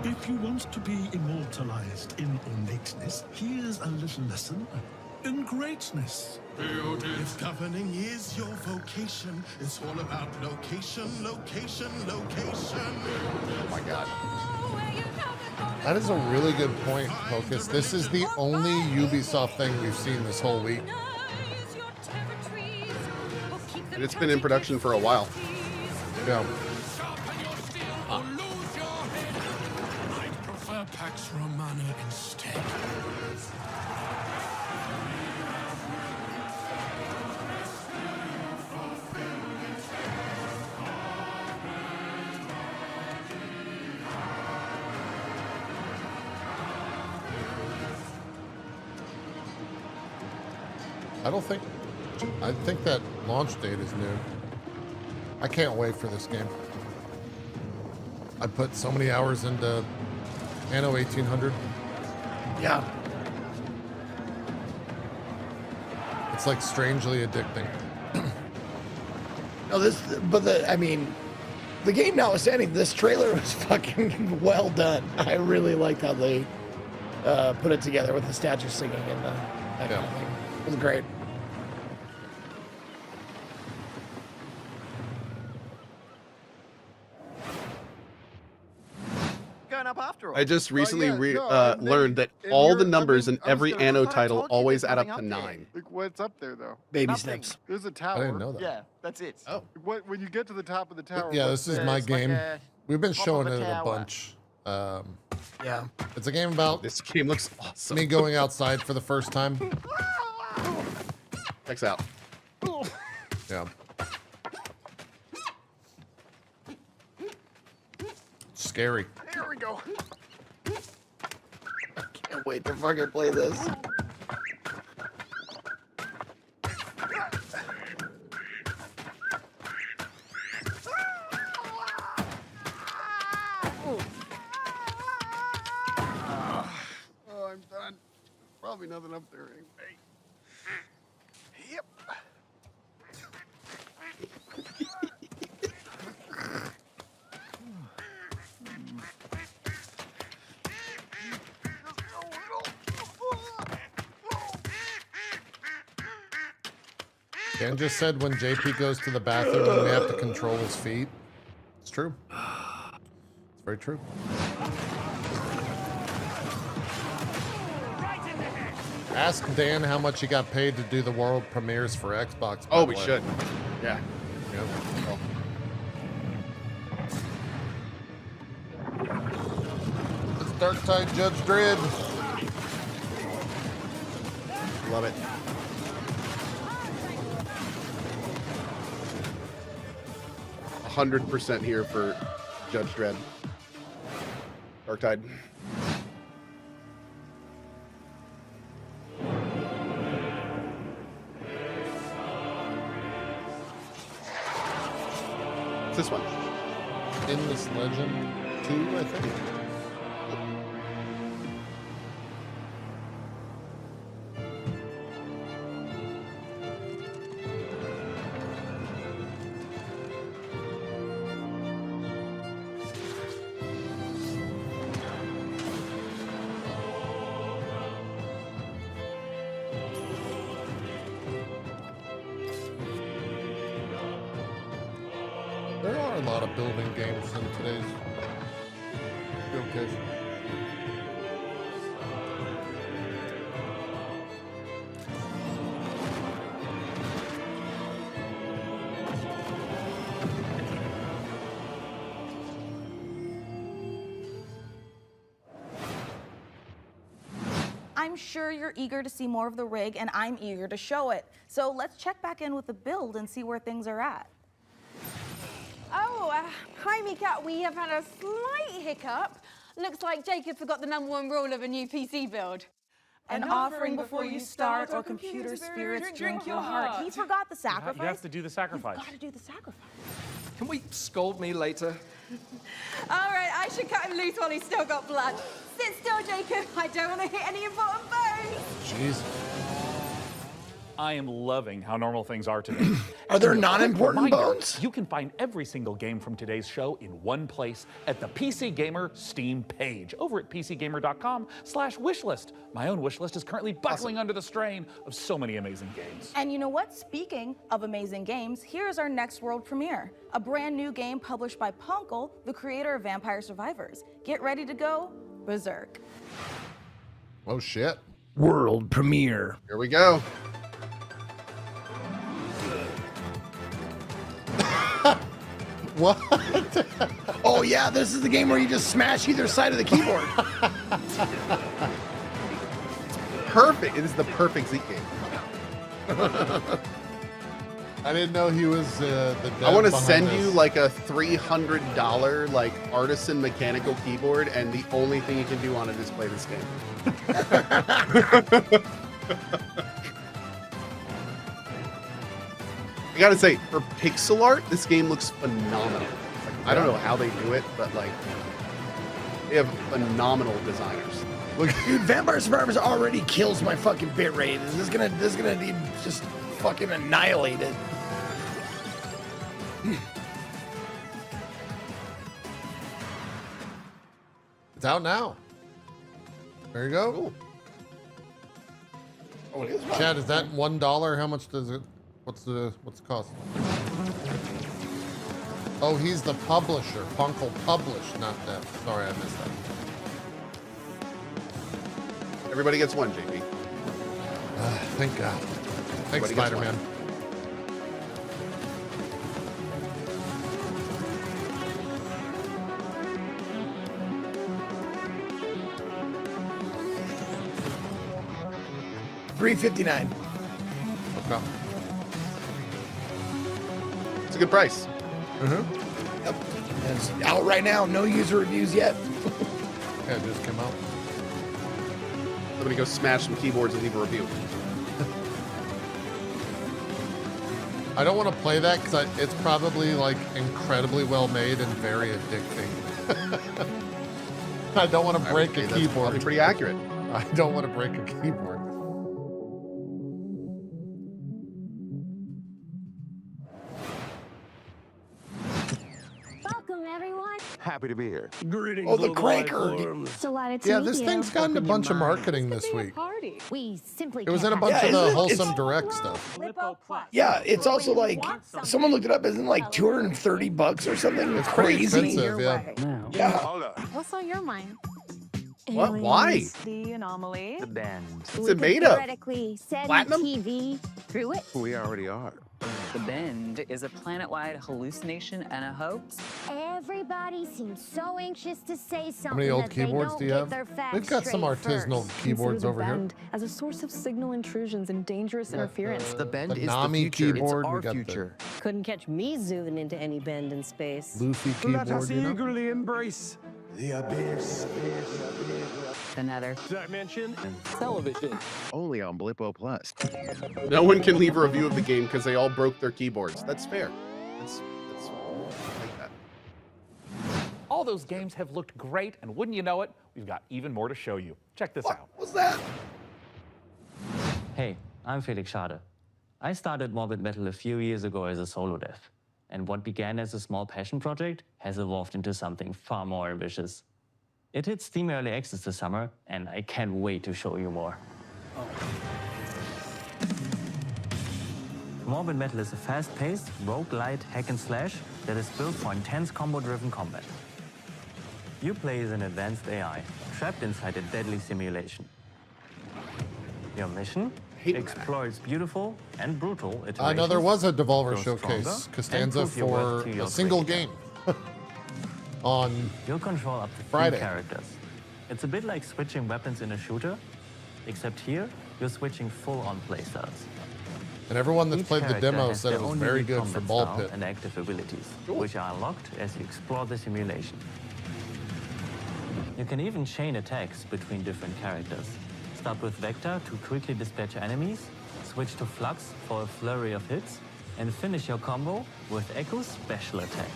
If you want to be immortalized in ornateness, here's a little lesson in greatness. If governing is your vocation, it's all about location, location, location. Oh my God. That is a really good point, Pocus. This is the only Ubisoft thing we've seen this whole week. And it's been in production for a while. Yeah. I prefer Pax Romana instead. I think that launch date is new. I can't wait for this game. I put so many hours into Anno 1800. Yeah. It's like strangely addicting. No, the game notwithstanding, this trailer was fucking well done. I really liked how they put it together with the statue singing and that kind of thing. It was great. I just recently learned that all the numbers in every Anno title always add up to 9. Like, what's up there, though? Baby steps. There's a tower. I didn't know that. Yeah, that's it. Oh. When you get to the top of the tower. Yeah, this is my game. We've been top showing of it a a tower. bunch. Yeah. It's a game about This game looks awesome. me going outside for the first time. Checks out. Yeah. Scary. Here we go. Can't wait to fucking play this. Oh, I'm done. Probably nothing up there anyway. Yep. Dan just said when JP goes to the bathroom, we have to control his feet. It's true. It's very true. Ask Dan how much he got paid to do the world premieres for Xbox. Oh, we should. Yeah. Yep. It's Dark Tide Judge Dredd. Love it. %100 here for Judge Dredd. Dark Tide. What's this one? Endless Legend 2, I think. There are a lot of building games in today's showcase. I'm sure you're eager to see more of the rig, and I'm eager to show it. So let's check back in with the build and see where things are at. Oh, hi, Mika. We have had a slight hiccup. Looks like Jacob forgot the #1 rule of a new PC build. An offering before you start, or computer spirits drink your heart. He forgot the sacrifice. You have to do the sacrifice. You've got to do the sacrifice. Can we scold me later? All right, I should cut him loose while he's still got blood. Sit still, Jacob. I don't want to hit any important bones. Jeez. I am loving how normal things are today. Are there And a quick non-important reminder, bones? You can find every single game from today's show in one place at the PC Gamer Steam page over at pcgamer.com/wishlist. My own wishlist is currently buckling under the strain of so many amazing games. And you know what? Speaking of amazing games, here's our next world premiere. A brand new game published by Punkle, the creator of Vampire Survivors. Get ready to go berserk. Oh, shit. World premiere. Here we go. What? Oh yeah, this is the game where you just smash either side of the keyboard. Perfect. It is the perfect Zeke game. I didn't know he was the dev I want to behind send this. you like a $300 like artisan mechanical keyboard, and the only thing you can do on it is play this game. I gotta say, for pixel art, this game looks phenomenal. Like, I don't know how they do it, but like, they have phenomenal designers. Look, dude, Vampire Survivors already kills my fucking bit rate. This is gonna need just fucking annihilate it. It's out now. There you go. Cool. Oh, it is. Chad, is that $1? How much does it? What's the cost? Oh, he's the publisher. Punkle published, not that. Sorry, I missed that. Everybody gets one, JP. Thank God. Thanks, Everybody gets Spider-Man. one. $3.59. Okay. It's a good price. Mm-hmm. Yep. And it's out right now. No user reviews yet. Yeah, it just came out. Somebody go smash some keyboards and leave a review. I don't want to play that because it's probably like incredibly well made and very addicting. I don't want to break a That's keyboard. probably pretty accurate. I don't want to break a keyboard. Welcome, everyone. Happy to be here. Greetings, Oh, the little cranker. life-forms. Delighted to Yeah, meet this you. thing's gotten a bunch of marketing this week. We simply It was can't in a bunch have of Yeah, the isn't it? wholesome It's- direct stuff. Lippo Plus. Yeah, it's also like someone looked it up. Isn't it like $230 or something? It's pretty crazy. expensive, yeah. Yeah. Hold up. What's on your mind? What? Why? The anomaly. The bend. What's it made of? Theoretically send Platinum? TV through it. We already are. The Bend is a planet-wide hallucination and a hoax. Everybody seems so anxious to say something. How many old that they keyboards don't do you get have? their facts We've got some straight artisanal first. keyboards over here. As a source of signal intrusions and dangerous interference. The Bend is the Nami future. keyboard. It's We our got future. Couldn't catch me zooming into any bend in space. the Luffy keyboard, you know? eagerly embrace the abyss. The Nether. Dimension. Television. Only on Blippo Plus. No one can leave a review of the game because they all broke their keyboards. That's fair. That's I like that. All those games have looked great, and wouldn't you know it, we've got even more to show you. Check this out. What's that? Hey, I'm Felix Schade. I started Morbid Metal a few years ago as a solo dev, and what began as a small passion project has evolved into something far more ambitious. It hit Steam Early Access this summer, and I can't wait to show you more. Morbid Metal is a fast-paced, roguelite hack-and-slash that is built for intense combo-driven combat. You play as an advanced AI, trapped inside a deadly simulation. Your mission? Explore its beautiful and brutal iterations. I know there was a Devolver grow Showcase stronger, Costanza and prove your worth for to your a single creator. game on You'll control up to 3 Friday. characters. It's a bit like switching weapons in a shooter, except here, you're switching full-on playstyles. And everyone that's Each played the character demo has said their it was own very unique good for combat ball style pit. and active abilities, which are unlocked as you explore the simulation. You can even chain attacks between different characters. Start with Vector to quickly dispatch enemies, switch to Flux for a flurry of hits, and finish your combo with Echo's special attack.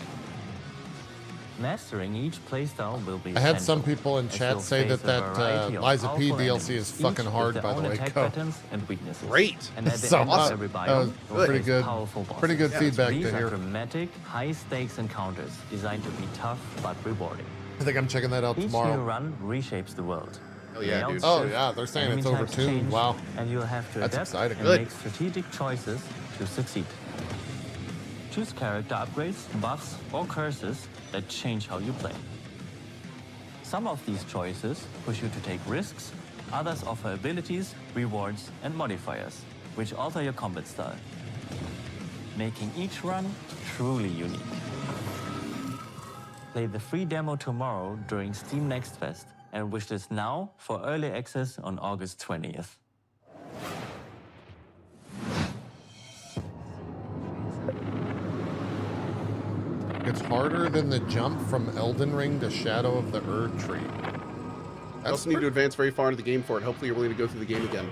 Mastering each playstyle will be I had essential, some people in as chat you'll say face that a variety of Liza P powerful DLC enemies, is each fucking with hard, their by the own way. attack Go. patterns and weaknesses. Great. And at the So end awesome. of every That biome, was you'll pretty face good. powerful bosses. Pretty good feedback These to are hear. dramatic, high-stakes encounters designed to be tough but rewarding. I think I'm checking that out Each tomorrow. new run reshapes the world. Oh, yeah, Layouts dude. Oh shift, yeah, they're saying enemy it's over types 2. change, Wow. and you'll have to That's adapt exciting. and Good. make strategic choices to succeed. Choose character upgrades, buffs, or curses that change how you play. Some of these choices push you to take risks, others offer abilities, rewards, and modifiers, which alter your combat style, making each run truly unique. Play the free demo tomorrow during Steam Next Fest and wishlist now for early access on August 20th. It's harder than the jump from Elden Ring to Shadow of the Erd Tree. I also need to advance very far into the game for it. Hopefully you're willing to go through the game again.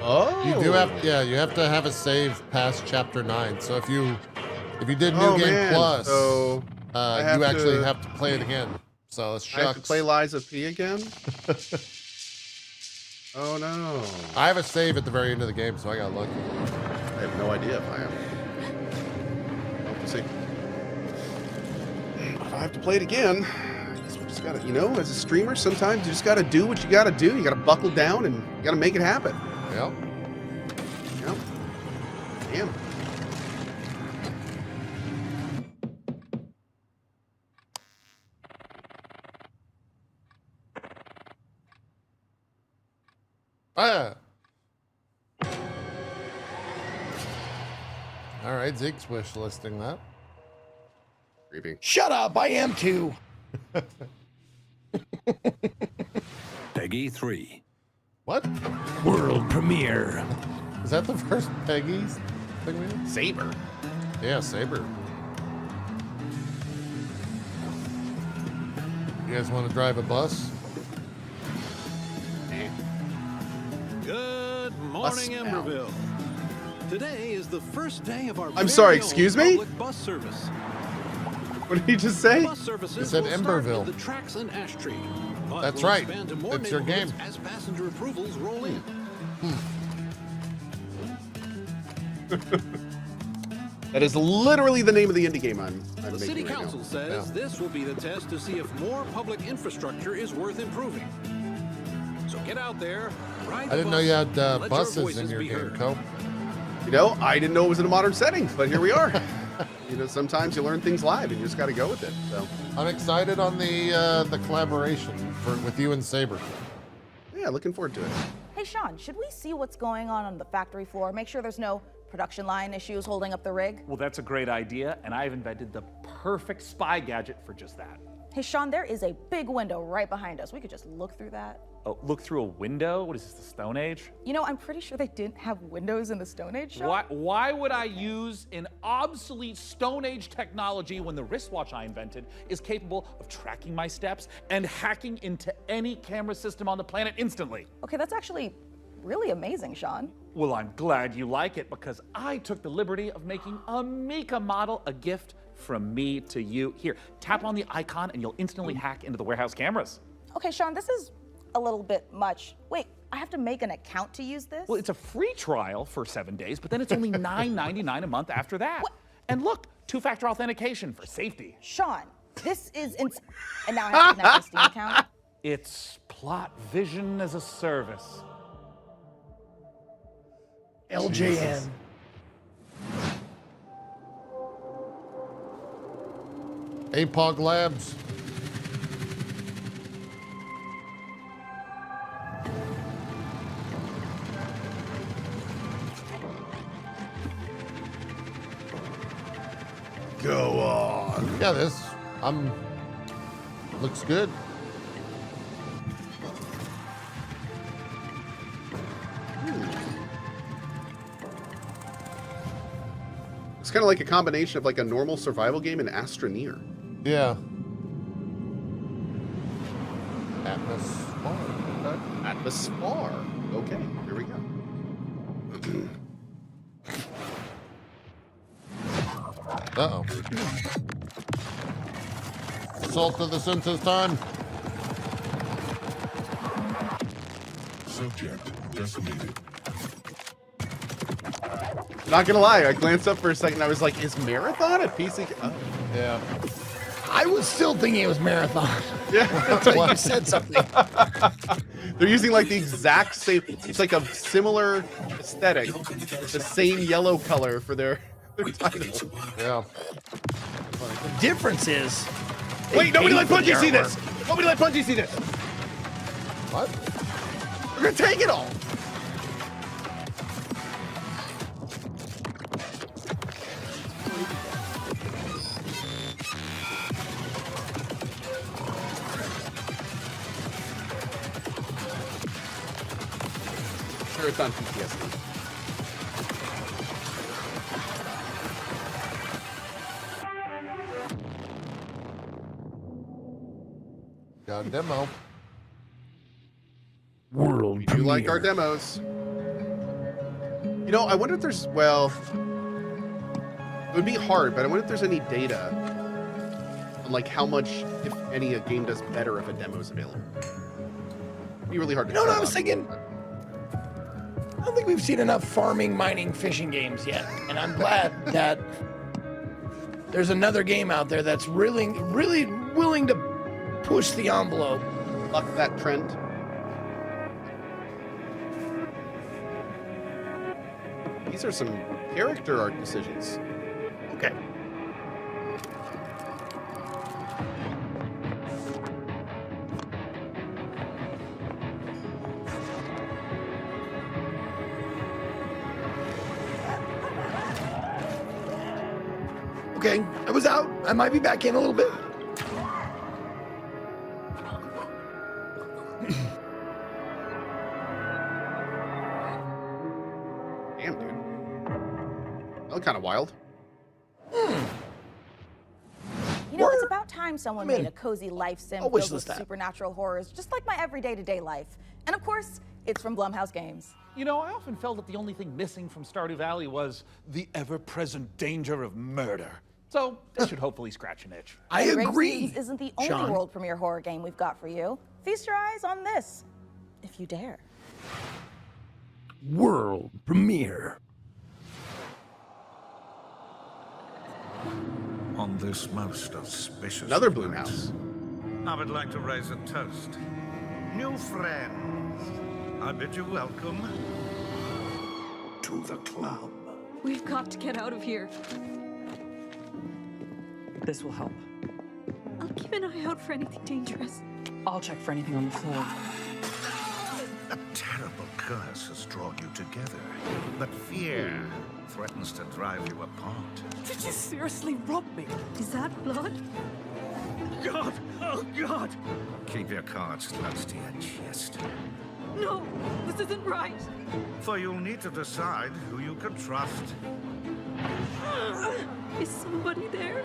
Oh. You do have, yeah, you have to have a save past chapter 9. So if you did New Oh, Game man. Plus, So you actually have to play it again. So it's I have to shucks. play Liza P again? Oh no. I have a save at the very end of the game, so I got lucky. I have no idea if I am. We'll see. If I have to play it again, I guess we just gotta, you know, as a streamer, sometimes you just gotta do what you gotta do. You gotta buckle down and you gotta make it happen. Yep. Yep. Damn. Ah. All right, Zeke's wish listing that. Creepy. Shut up! I am too. Peggy 3. What? World premiere. Is that the first Peggy's thing we did? Saber. Yeah, Saber. You guys want to drive a bus? Good morning, Emberville. Today is the first day of our I'm sorry, very own excuse me? public bus service. What did he just say? Bus services He said will start Emberville. with the tracks in Ash Tree, but That's will right. expand to more It's your neighborhoods game. as passenger approvals roll in. That is literally the name of the indie game I'm The making City right Council now. says this will be the test to see if more public infrastructure is worth improving. So get out there, ride the I didn't know bus, you had and let your buses in voices your be game, heard. Cohh. You know, I didn't know it was in a modern setting, but here we are. You know, sometimes you learn things live and you just got to go with it. So I'm excited on the collaboration with you and Saber. yeah, looking forward to it. Hey, Sean, should we see what's going on the factory floor? Make sure there's no production line issues holding up the rig? Well, that's a great idea, and I've invented the perfect spy gadget for just that. Hey, Sean, there is a big window right behind us. We could just look through that. Oh, look through a window? What is this, the Stone Age? You know, I'm pretty sure they didn't have windows in the Stone Age, Sean. Why would I use an obsolete Stone Age technology when the wristwatch I invented is capable of tracking my steps and hacking into any camera system on the planet instantly? Okay, that's actually really amazing, Sean. Well, I'm glad you like it because I took the liberty of making a Mika model a gift from me to you. Here, tap on the icon and you'll instantly hack into the warehouse cameras. Okay, Sean, this is a little bit much. Wait, I have to make an account to use this? Well, it's a free trial for 7 days, but then it's only $9.99 a month after that. What? And look, two-factor authentication for safety. Sean, this is and now I have to connect my Steam account? It's plot vision as a service. LJN. Jesus. APOG Labs. Go on. Yeah, this looks good. It's kind of like a combination of like a normal survival game and Astroneer. Yeah. Atmosphere. Okay. Atmosphere. Okay, here we go. Uh-oh. Assault of the senses time. Subject decimated. Not gonna lie, I glanced up for a second. I was like, "Is Marathon a PC?" Oh. Yeah. I was still thinking it was Marathon. Yeah. Until you said something. They're using like the exact same. It's like a similar aesthetic, the same yellow color for their title. Yeah. The difference is. Wait, nobody let Bungie see this. Nobody let Bungie see this. What? We're gonna take it all. Sure, it's on PTSD. Got a demo. World We do like our demos. You know, I wonder if there's, well, it would be hard, but I wonder if there's any data on like how much, if any, a game does better if a demo is available. It'd be really hard to You know what tell, I was thinking? I don't think we've seen enough farming, mining, fishing games yet. And I'm glad that there's another game out there that's really, really willing to push the envelope. Buck that trend. These are some character art decisions. Okay. Okay, I was out. I might be back in a little bit. Damn, dude. That looked kind of wild. You know, it's about time someone made a cozy life sim I'll wish filled with list that. supernatural horrors, just like my everyday to-day life. And of course, it's from Blumhouse Games. You know, I often felt that the only thing missing from Stardew Valley was the ever-present danger of murder. So this should hopefully scratch an itch. I And Grave agree. Scenes isn't the only Sean. world premiere horror game we've got for you. Feast your eyes on this, if you dare. World premiere. On this most auspicious Another night, Blumhouse. I would like to raise a toast. New friends, I bid you welcome To the club. We've got to get out of here. This will help. I'll keep an eye out for anything dangerous. I'll check for anything on the floor. A terrible curse has drawn you together, but fear threatens to drive you apart. Did you seriously rob me? Is that blood? God! Oh, God! Keep your cards close to your chest, No, this isn't right. for you'll need to decide who you can trust. Is somebody there?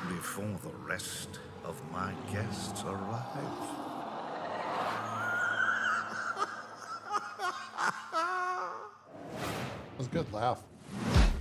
Before the rest of my guests arrive. That was a good laugh.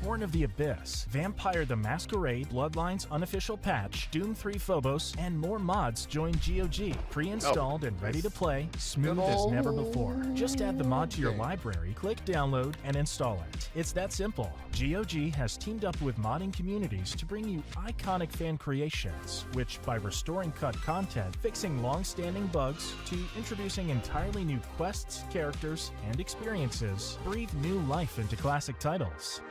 Horn of the Abyss, Vampire the Masquerade, Bloodlines Unofficial Patch, Doom 3 Phobos, and more mods join GOG. Pre-installed and ready to play, smooth as never before. Just add the mod to your library, click download, and install it. It's that simple. GOG has teamed up with modding communities to bring you iconic fan creations, which by restoring cut content, fixing long-standing bugs, to introducing entirely new quests, characters, and experiences, breathe new life into classic titles.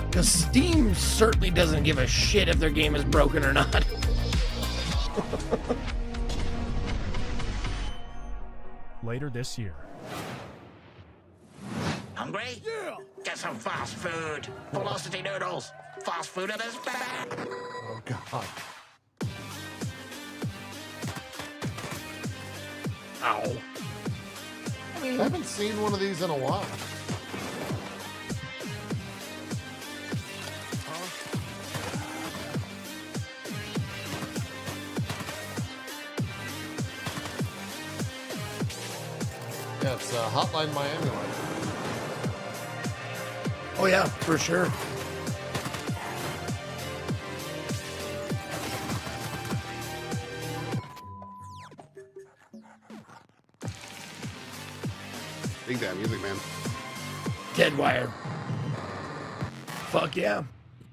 Because Steam certainly doesn't give a shit if their game is broken or not. Later this year. Hungry? Yeah! Get some fast food. Velocity noodles. Fast food at its best. Oh, God. Ow. haven't seen one of these in a while. Yeah, it's Hotline Miami. Oh yeah, for sure. Dig that music, man. Deadwire. Fuck yeah.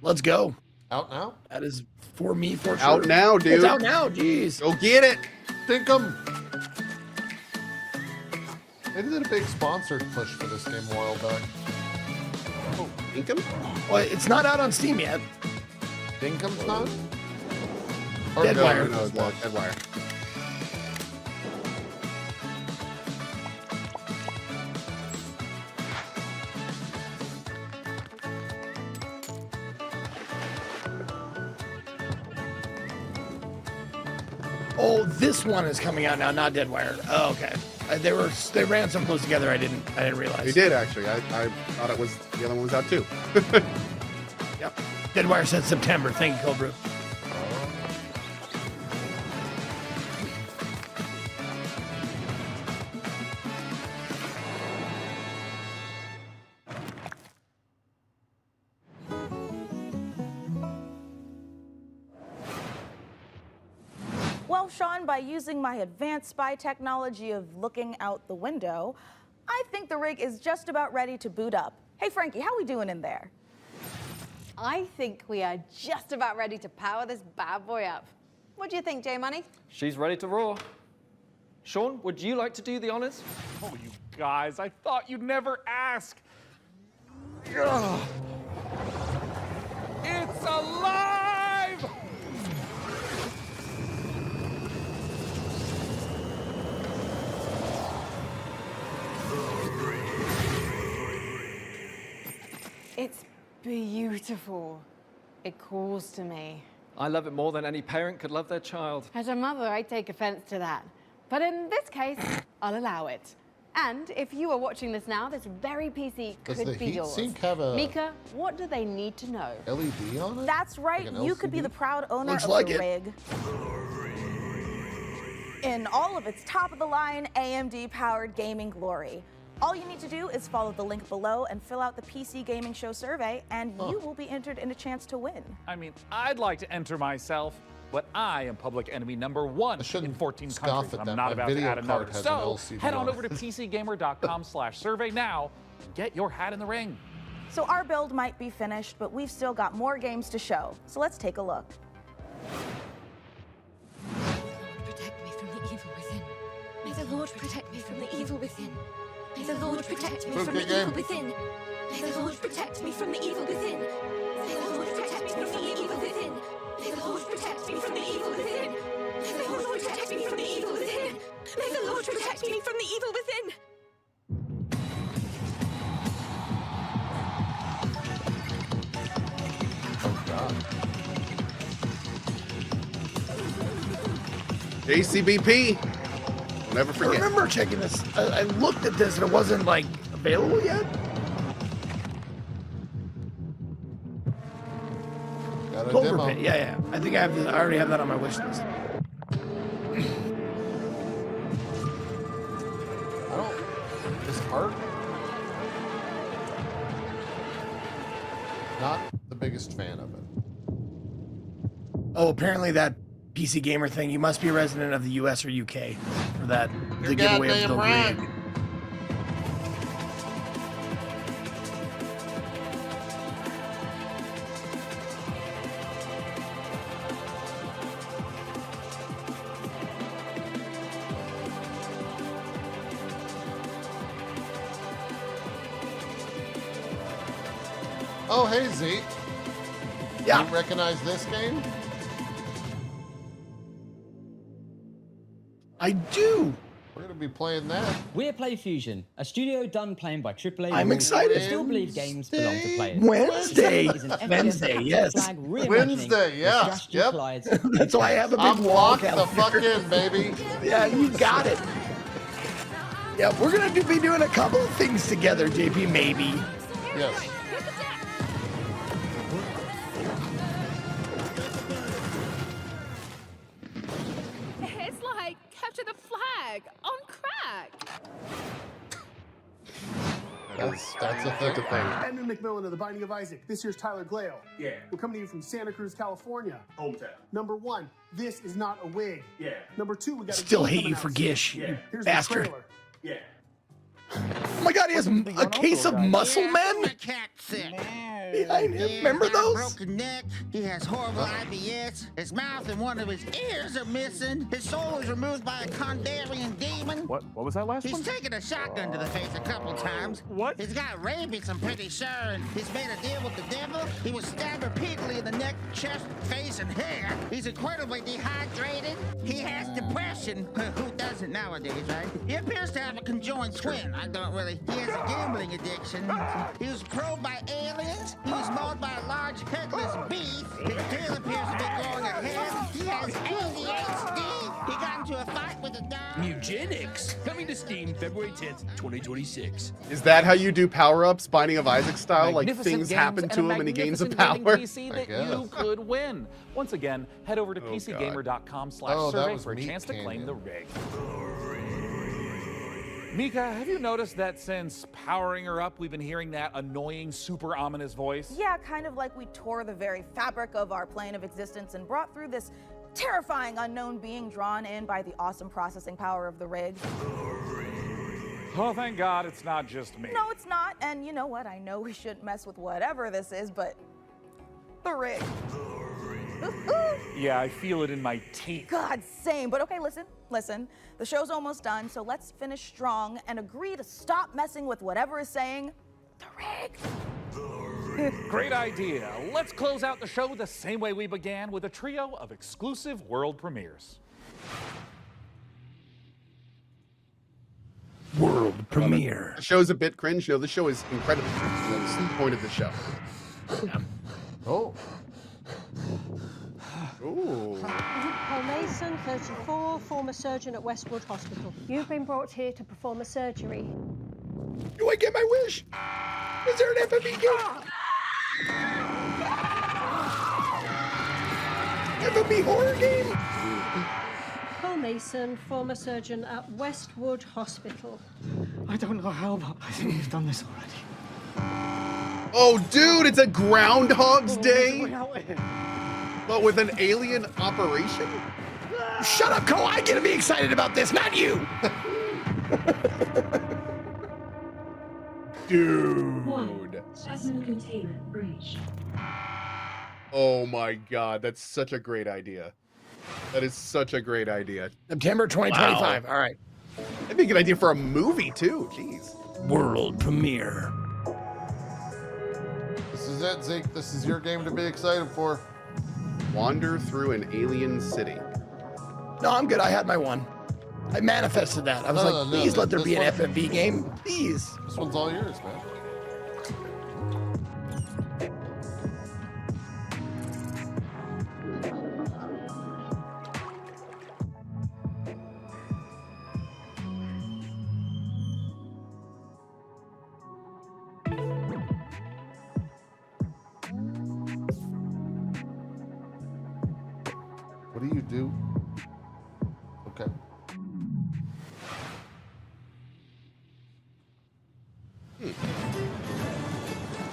Let's go. Out now? That is for me for sure. Out now, dude. It's out now, jeez. Go get it. Think 'em. They did a big sponsored push for this game a while back. Oh, Dinkum? Well, it's not out on Steam yet. Dinkum's not? Deadwire. No, Deadwire. Oh, this one is coming out now, not Deadwire. Oh, okay. They ran some close together. I didn't realize. They did actually. I thought it was the other one was out too. Yep. Deadwire said September. Thank you, Cobra. Well, Sean, by using my advanced spy technology of looking out the window, I think the rig is just about ready to boot up. Hey, Frankie, how we doing in there? I think we are just about ready to power this bad boy up. What do you think, J Money? She's ready to roar. Sean, would you like to do the honors? Oh, you guys, I thought you'd never ask. Ugh. It's alive! It's beautiful. It calls to me. I love it more than any parent could love their child. As a mother, I take offense to that. But in this case, I'll allow it. And if you are watching this now, this very PC Does could the be heat yours. sink have a Mika, what do they need to know? LED on it? That's right. Like an You could be LCD? the proud owner Looks of like the it. rig. In all of its top-of-the-line AMD-powered gaming glory. All you need to do is follow the link below and fill out the PC Gaming Show survey, and you will be entered in a chance to win. I mean, I'd like to enter myself, but I am public enemy #1 in 14 scoff countries. at I'm that. not My about to video add a card note. has an So LCD head on on over to it. pcgamer.com/survey now and get your hat in the ring. So our build might be finished, but we've still got more games to show. So let's take a look. Protect me from the evil within. May the Lord protect me from the evil within. May the Lord protect me from the evil within. May the Lord protect me from the evil within. May the Lord protect me from the evil within. May the Lord protect me from the evil within. May the Lord protect me from the evil within. May the Lord protect me from the evil within. Oh, God. JCBP. We'll never I forget. remember checking this. I looked at this and it wasn't like available yet. Got a Clover demo. Pit. Yeah. I think I already have that on my wish list. I don't. This art. Not the biggest fan of it. Oh, apparently that PC Gamer thing, you must be a resident of the US or UK for that the giveaway of the rig. Oh, hey, Z. Yeah. You recognize this game? I do. We're going to be playing that. We're Play Fusion, a studio done playing by AAA. I'm excited. We still believe games belong to players. Wednesday. Is an FPS Wednesday, yes. flag reimagining Wednesday, the yeah. strategy Yep. collides. That's why I have a big I'm wall locked the calendar. fuck in, baby. Yeah, you got it. Yeah, we're gonna be doing a couple of things together, JP. Maybe. Yes. It's like capture the flag on crack. That's a thing. Edmund McMillan of The Binding of Isaac. This here's Tyler Glale. Yeah. We're coming to you from Santa Cruz, California. Hometown. Number 1, this is not a wig. Yeah. Number 2, we got Still hate you for Gish, you Here's bastard. the trailer. Yeah. Oh my God, he has a case of muscle men behind him. Remember those? Broken neck. He has horrible IBS. His mouth and one of his ears are missing. His soul was removed by a Kandarian demon. What was that last He's one? taken a shotgun to the face a couple times. What? He's got rabies, I'm pretty sure. And he's made a deal with the devil. He was stabbed repeatedly in the neck, chest, face, and hair. He's incredibly dehydrated. He has depression. Who doesn't nowadays, right? He appears to have a conjoined twin. I don't really. He has a gambling addiction. He was probed by aliens. He was mauled by a large headless beast. His tail appears to be growing ahead. He has ADHD. He got into a fight with a dog. Eugenics, coming to Steam February 10th, 2026. Is that how you do power-ups, Binding of Isaac style? Like Magnificent things games happen to and him and he gains a magnificent power? winning PC that you could win. Once again, head over to PCGamer.com/survey for a chance to claim the rig. Mika, have you noticed that since powering her up, we've been hearing that annoying, super ominous voice? Yeah, kind of like we tore the very fabric of our plane of existence and brought through this terrifying unknown being drawn in by the awesome processing power of the rig. Oh, thank God it's not just me. No, it's not. And you know what? I know we shouldn't mess with whatever this is, but the rig. Yeah, I feel it in my teeth. God, same. But okay, listen. The show's almost done, so let's finish strong and agree to stop messing with whatever is saying the rig. Great idea. Let's close out the show the same way we began, with a trio of exclusive world premieres. World premiere. The show's a bit cringe. No, the show is incredibly cringe. That's the point of the show. Oh. Ooh. Paul Mason, 34, former surgeon at Westwood Hospital. You've been brought here to perform a surgery. Do I get my wish? Is there an FMV game? FMV horror game? Paul Mason, former surgeon at Westwood Hospital. I don't know how, but I think we've done this already. Oh, dude, it's a Groundhog's Day, but with an alien operation? Shut up, Cohh. I get to be excited about this, not you. Dude. Specimen containment breached. Oh my God, that's such a great idea. That is such a great idea. September 2025. Wow. All right. That'd be a good idea for a movie too. Jeez. World premiere. This is it, Zeke. This is your game to be excited for. Wander through an alien city. No, I'm good. I had my one. I manifested that. I was like, please let there be an FMV game. Please. This one's all yours, man. What do you do? Okay.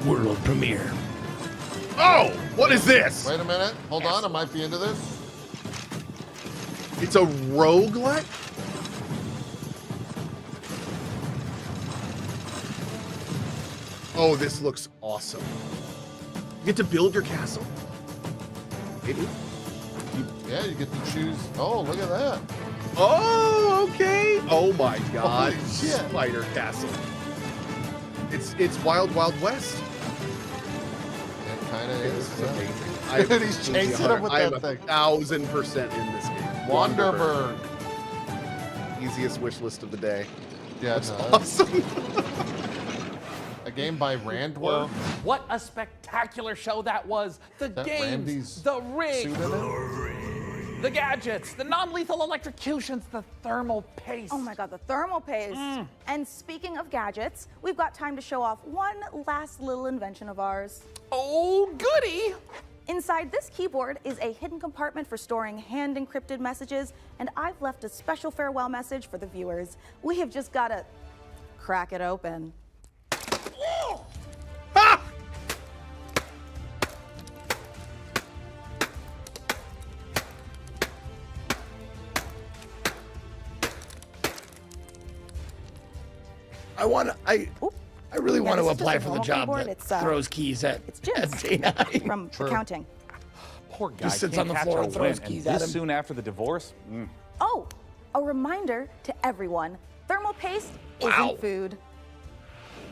World premiere. Oh, what is this? Wait a minute. Hold on. I might be into this. It's a roguelike? Oh, this looks awesome. You get to build your castle. Maybe. Yeah, you get to choose. Oh, look at that. Oh, okay. Oh my God. Holy shit. Spider Castle. It's Wild Wild West. It kind of is. This is amazing. Dude, he's chasing him with that thing. I am 1,000% in this game. Wanderberg. Easiest wish list of the day. Yeah, That's no, awesome. A game by Randworm. What a spectacular show that was. The That games, Randy's the rig. suit in it? The gadgets, the non-lethal electrocutions, the thermal paste. Oh my God, the thermal paste. And speaking of gadgets, we've got time to show off one last little invention of ours. Oh, goody! Inside this keyboard is a hidden compartment for storing hand-encrypted messages, and I've left a special farewell message for the viewers. We have just got to crack it open. Ah! I really want to this is apply just a for the normal job keyboard. that It's, throws keys at Jim from accounting. Poor guy Just sits can't on the catch floor a and throws win, keys and at this him. soon after the divorce. Oh, a reminder to everyone, thermal paste isn't food.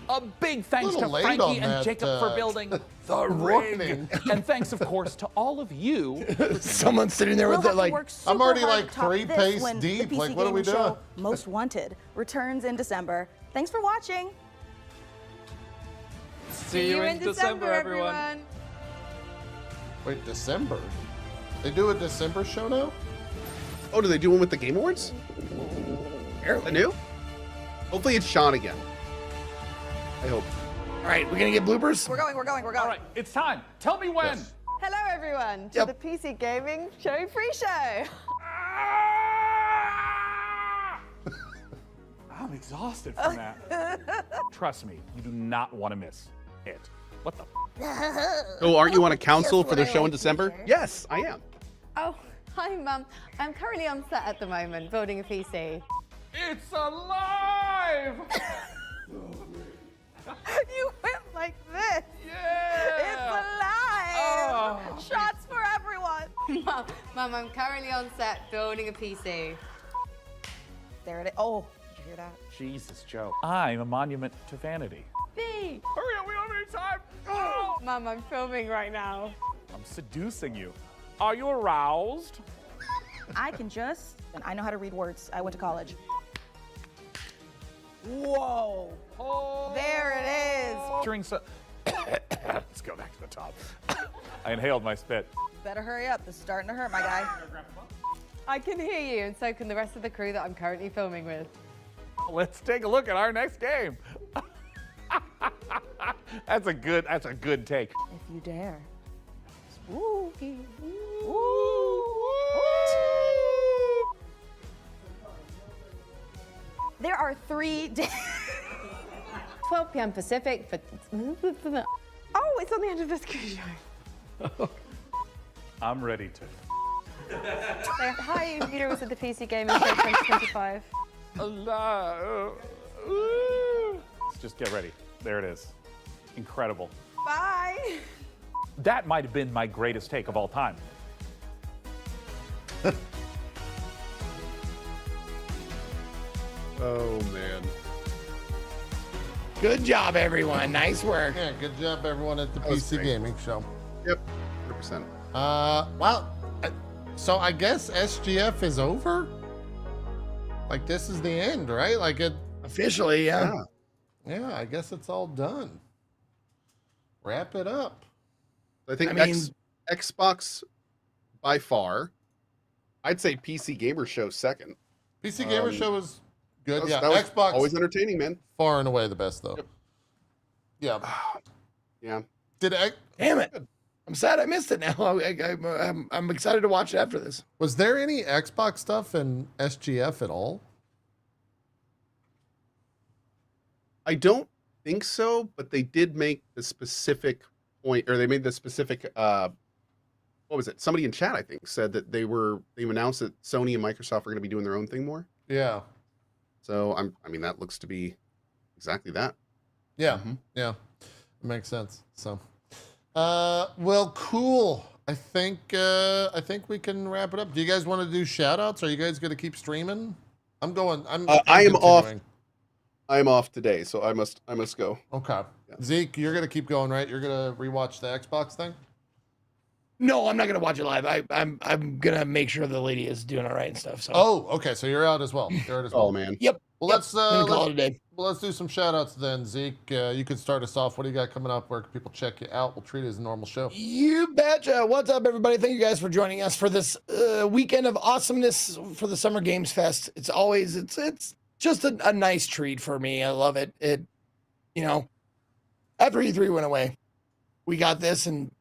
A big thanks Little to late Frankie on and that, Jacob for building the warning. rig. And thanks, of course, to all of you. Someone sitting there with We'll the have to like. work I'm already super hard like to top 3 this pastes when deep. the PC Like, what are we gaming doing? show Most Wanted returns in December. Thanks for watching. See you in December, everyone. Wait, December? They do a December show now? Oh, do they do one with the Game Awards? Apparently. New? Hopefully it's Sean again. I hope. All right, we're gonna get bloopers. We're going. All right, it's time. Tell me when. Yes. Hello, everyone, to Yep. the PC Gaming Show Free Show. I'm exhausted from that. Trust me, you do not want to miss it. What the? Oh, aren't you on a council Guess for the what I show in like to December? hear. Yes, I am. Oh, hi, Mum. I'm currently on set at the moment, building a PC. It's alive! You went like this. Yeah! It's alive. Oh. Shots for everyone. Mum, I'm currently on set building a PC. There it is. Oh, did you hear that? Jesus, Joe. I'm a monument to vanity. B. Hurry up, we don't have any time. Oh. Mum, I'm filming right now. I'm seducing you. Are you aroused? I can just, and I know how to read words. I went to college. Whoa. Oh. There it is. During let's go back to the top. I inhaled my spit. Better hurry up. This is starting to hurt, my guy. I can hear you, and so can the rest of the crew that I'm currently filming with. Let's take a look at our next game. That's a good take. If you dare. Spooky. There are 3 days. 12 p.m. Pacific for. Oh, it's on the end of this cruise show. I'm ready to. So, hi, viewers of the PC Gaming Show 2025. Let's just get ready. There it is. Incredible. Bye. That might have been my greatest take of all time. Oh, man. Good job, everyone. Nice work. Yeah, good job, everyone at the That was PC great. Gaming Show. Yep, 100%. Well, so I guess SGF is over? Like, this is the end, right? Like, it Officially, yeah. Yeah, I guess it's all done. Wrap it up. I think I mean- Xbox by far. I'd say PC Gamer Show second. PC Gamer Show was good. Yeah, that was Xbox always entertaining, man. far and away the best, though. Yep. Yeah. Yeah. Did Damn it. I'm sad I missed it now. I'm excited to watch it after this. Was there any Xbox stuff in SGF at all? I don't think so, but they did make the specific point, or they made the specific. What was it? Somebody in chat, I think, said that they announced that Sony and Microsoft are going to be doing their own thing more. Yeah. So I mean, that looks to be exactly that. Yeah. Yeah. It makes sense. So, well, cool. I think we can wrap it up. Do you guys want to do shout outs? Are you guys going to keep streaming? I'm going. I am off. continuing. I am off today, so I must go. Okay. Zeke, you're going to keep going, right? You're going to rewatch the Xbox thing? No, I'm not gonna watch it live. I'm gonna make sure the lady is doing all right and stuff. So. Oh, okay. So you're out as well. You're out as well. Oh man. Yep. Well, let's do some shout outs then. Zeke, you could start us off. What do you got coming up? Where can people check you out? We'll treat it as a normal show. You betcha. What's up, everybody? Thank you guys for joining us for this weekend of awesomeness for the Summer Games Fest. It's just a nice treat for me. I love it. After E3 went away, we got this, and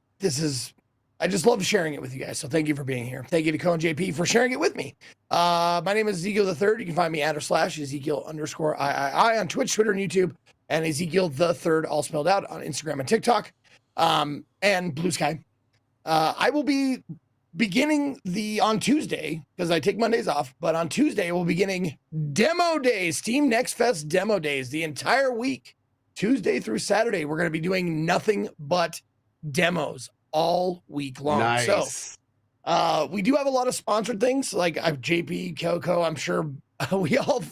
I just love sharing it with you guys. So thank you for being here. Thank you to Cohh and JP for sharing it with me. My name is Ezekiel III. You can find me @ Ezekiel_III on Twitch, Twitter, and YouTube, and Ezekiel III, all spelled out, on Instagram and TikTok, and Blue Sky. I will be beginning on Tuesday, because I take Mondays off, but on Tuesday we'll be beginning demo days, Steam Next Fest demo days, the entire week, Tuesday through Saturday. We're going to be doing nothing but demos all week long. Nice. So we do have a lot of sponsored things, like JP, Cohh. I'm sure we all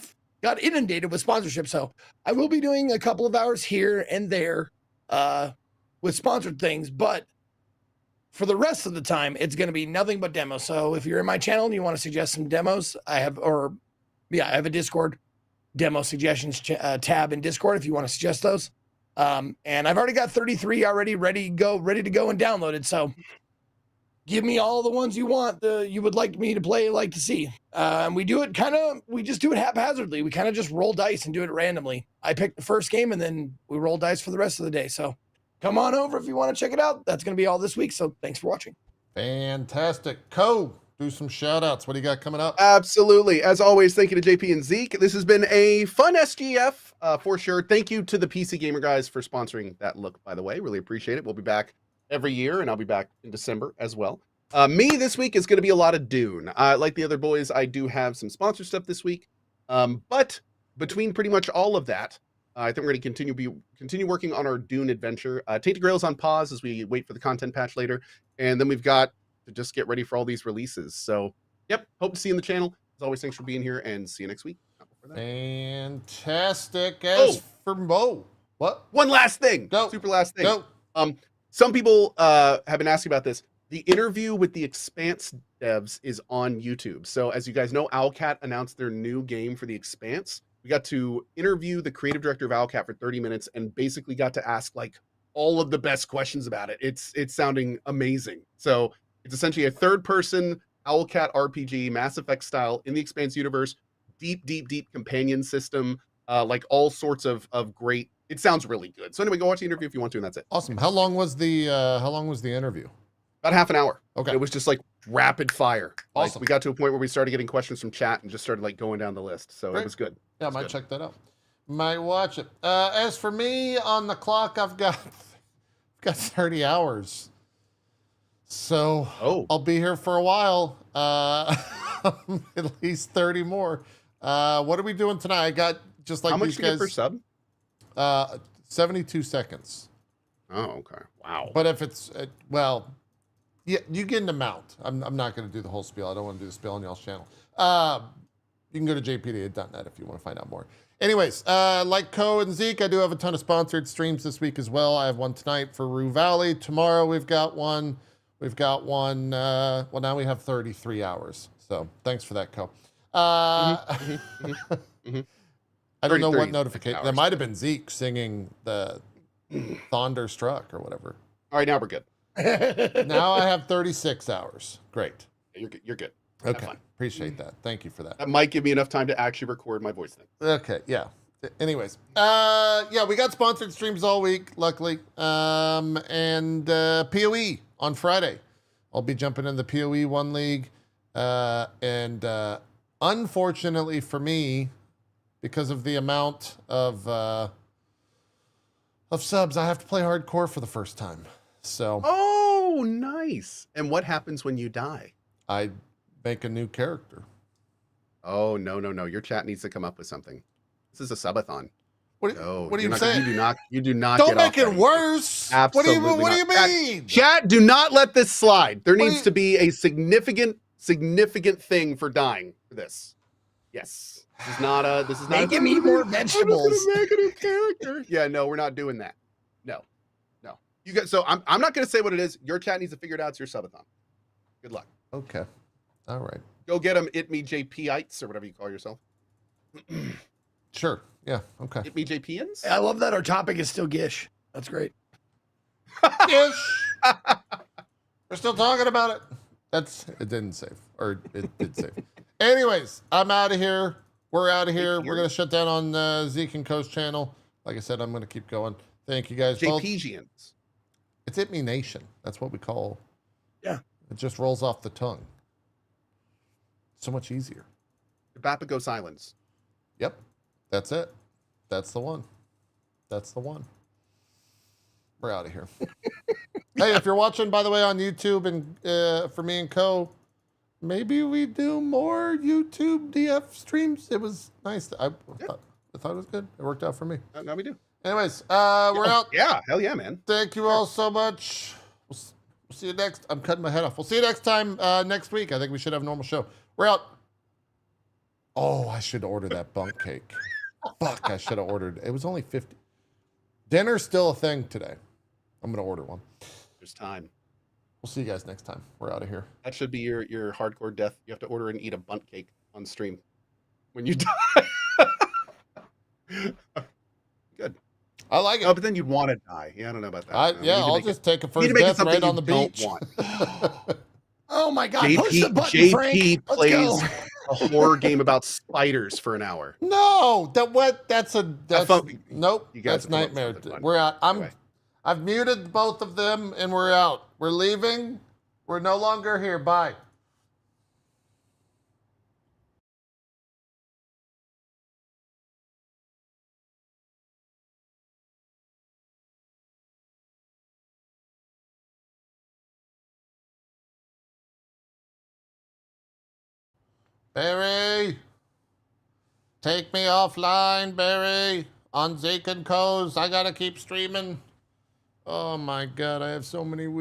got inundated with sponsorship. So I will be doing a couple of hours here and there with sponsored things, but for the rest of the time, it's going to be nothing but demos. So if you're in my channel and you want to suggest some demos, I have a Discord demo suggestions tab in Discord if you want to suggest those. And I've already got 33 already ready to go and downloaded. So give me all the ones you want, you would like me to play, like to see. And we just do it haphazardly. We kind of just roll dice and do it randomly. I pick the first game and then we roll dice for the rest of the day. So come on over if you want to check it out. That's going to be all this week. So thanks for watching. Fantastic. Cohh, do some shout outs. What do you got coming up? Absolutely. As always, thank you to JP and Zeke. This has been a fun SGF for sure. Thank you to the PC Gamer guys for sponsoring that look, by the way. Really appreciate it. We'll be back every year, and I'll be back in December as well. Me this week is going to be a lot of Dune. Like the other boys, I do have some sponsor stuff this week. But between pretty much all of that, I think we're going to continue working on our Dune adventure. Tate the Grail's on pause as we wait for the content patch later. And then we've got to just get ready for all these releases. So, yep, hope to see you in the channel. As always, thanks for being here, and see you next week. Fantastic. As for Mo, what? One last thing. Go. Super last thing. Go. Some people have been asking about this. The interview with the Expanse devs is on YouTube. So as you guys know, Owlcat announced their new game for the Expanse. We got to interview the creative director of Owlcat for 30 minutes and basically got to ask like all of the best questions about it. It's sounding amazing. So it's essentially a third-person Owlcat RPG, Mass Effect style, in the Expanse universe. Deep companion system, like all sorts of great. It sounds really good. So anyway, go watch the interview if you want to, and that's it. Awesome. How long was the interview? About half an hour. Okay. It was just like rapid fire. Awesome. Like, we got to a point where we started getting questions from chat and just started like going down the list. So it was good. Yeah, I might check that out. Might watch it. As for me, on the clock, I've got 30 hours. So I'll be here for a while. At least 30 more. What are we doing tonight? I got just like how much these do you guys. get per sub? 72 seconds. Oh, okay. Wow. But if it's yeah, you get an amount. I'm not going to do the whole spiel. I don't want to do the spiel on y'all's channel. You can go to jpda.net if you want to find out more. Anyways, like Cohh and Zeke, I do have a ton of sponsored streams this week as well. I have one tonight for Rue Valley. Tomorrow we've got one. Well, now we have 33 hours. So thanks for that, Cohh. I don't know what notification. That might have been Zeke singing the Thunderstruck or whatever. All right, now we're good. Now I have 36 hours. Great. You're good. Okay. Appreciate that. Thank you for that. That might give me enough time to actually record my voice thing. Okay. Yeah. Anyways, yeah, we got sponsored streams all week, luckily. And PoE on Friday. I'll be jumping in the PoE 1 League. And unfortunately for me, because of the amount of subs, I have to play hardcore for the first time. So. Oh, nice. And what happens when you die? I make a new character. Oh, no. Your chat needs to come up with something. This is a subathon. What are you saying? You do not. Don't make it worse. Absolutely. What do you mean? Chat, do not let this slide. There needs to be a significant thing for dying for this. Yes. This is not Make him eat more vegetables. I'm just gonna make a new character. Yeah, no, we're not doing that. No. You guys, so I'm not gonna say what it is. Your chat needs to figure it out. It's your subathon. Good luck. Okay. All right. Go get them. It me JPites or whatever you call yourself. Sure. Yeah. Okay. Hit me, JPians. I love that our topic is still Gish. That's great. Gish. We're still talking about it. It didn't save, or it did save. Anyways, I'm out of here. We're out of here. We're gonna shut down on Zeke and Cohh's channel. Like I said, I'm gonna keep going. Thank you guys both. JPians. It's It Me Nation. That's what we call. Yeah. It just rolls off the tongue. So much easier. Bapago Silence. Yep. That's it. That's the one. That's the one. We're out of here. Hey, if you're watching, by the way, on YouTube and for me and Cohh, maybe we do more YouTube DF streams. It was nice. I thought it was good. It worked out for me. Now we do. Anyways, we're out. Yeah, hell yeah, man. Thank you all so much. We'll see you next. I'm cutting my head off. We'll see you next time next week. I think we should have a normal show. We're out. Oh, I should order that bunk cake. Fuck, I should have ordered. It was only 50. Dinner's still a thing today. I'm going to order one. There's time. We'll see you guys next time. We're out of here. That should be your hardcore death. You have to order and eat a bunt cake on stream when you die. Good. I like it. Oh, but then you'd want to die. Yeah, I don't know about that. Yeah, I'll just take a first death right on the beach. Oh my God! JP, push the button, Frank. JP Let's plays go. a horror game about spiders for an hour. No, that's nope. You guys That's nightmare. We're out. I've muted both of them and we're out. We're leaving. We're no longer here. Bye. Barry, take me offline, Barry. On Zeke and Cohh's, I gotta keep streaming. Oh my God, I have so many.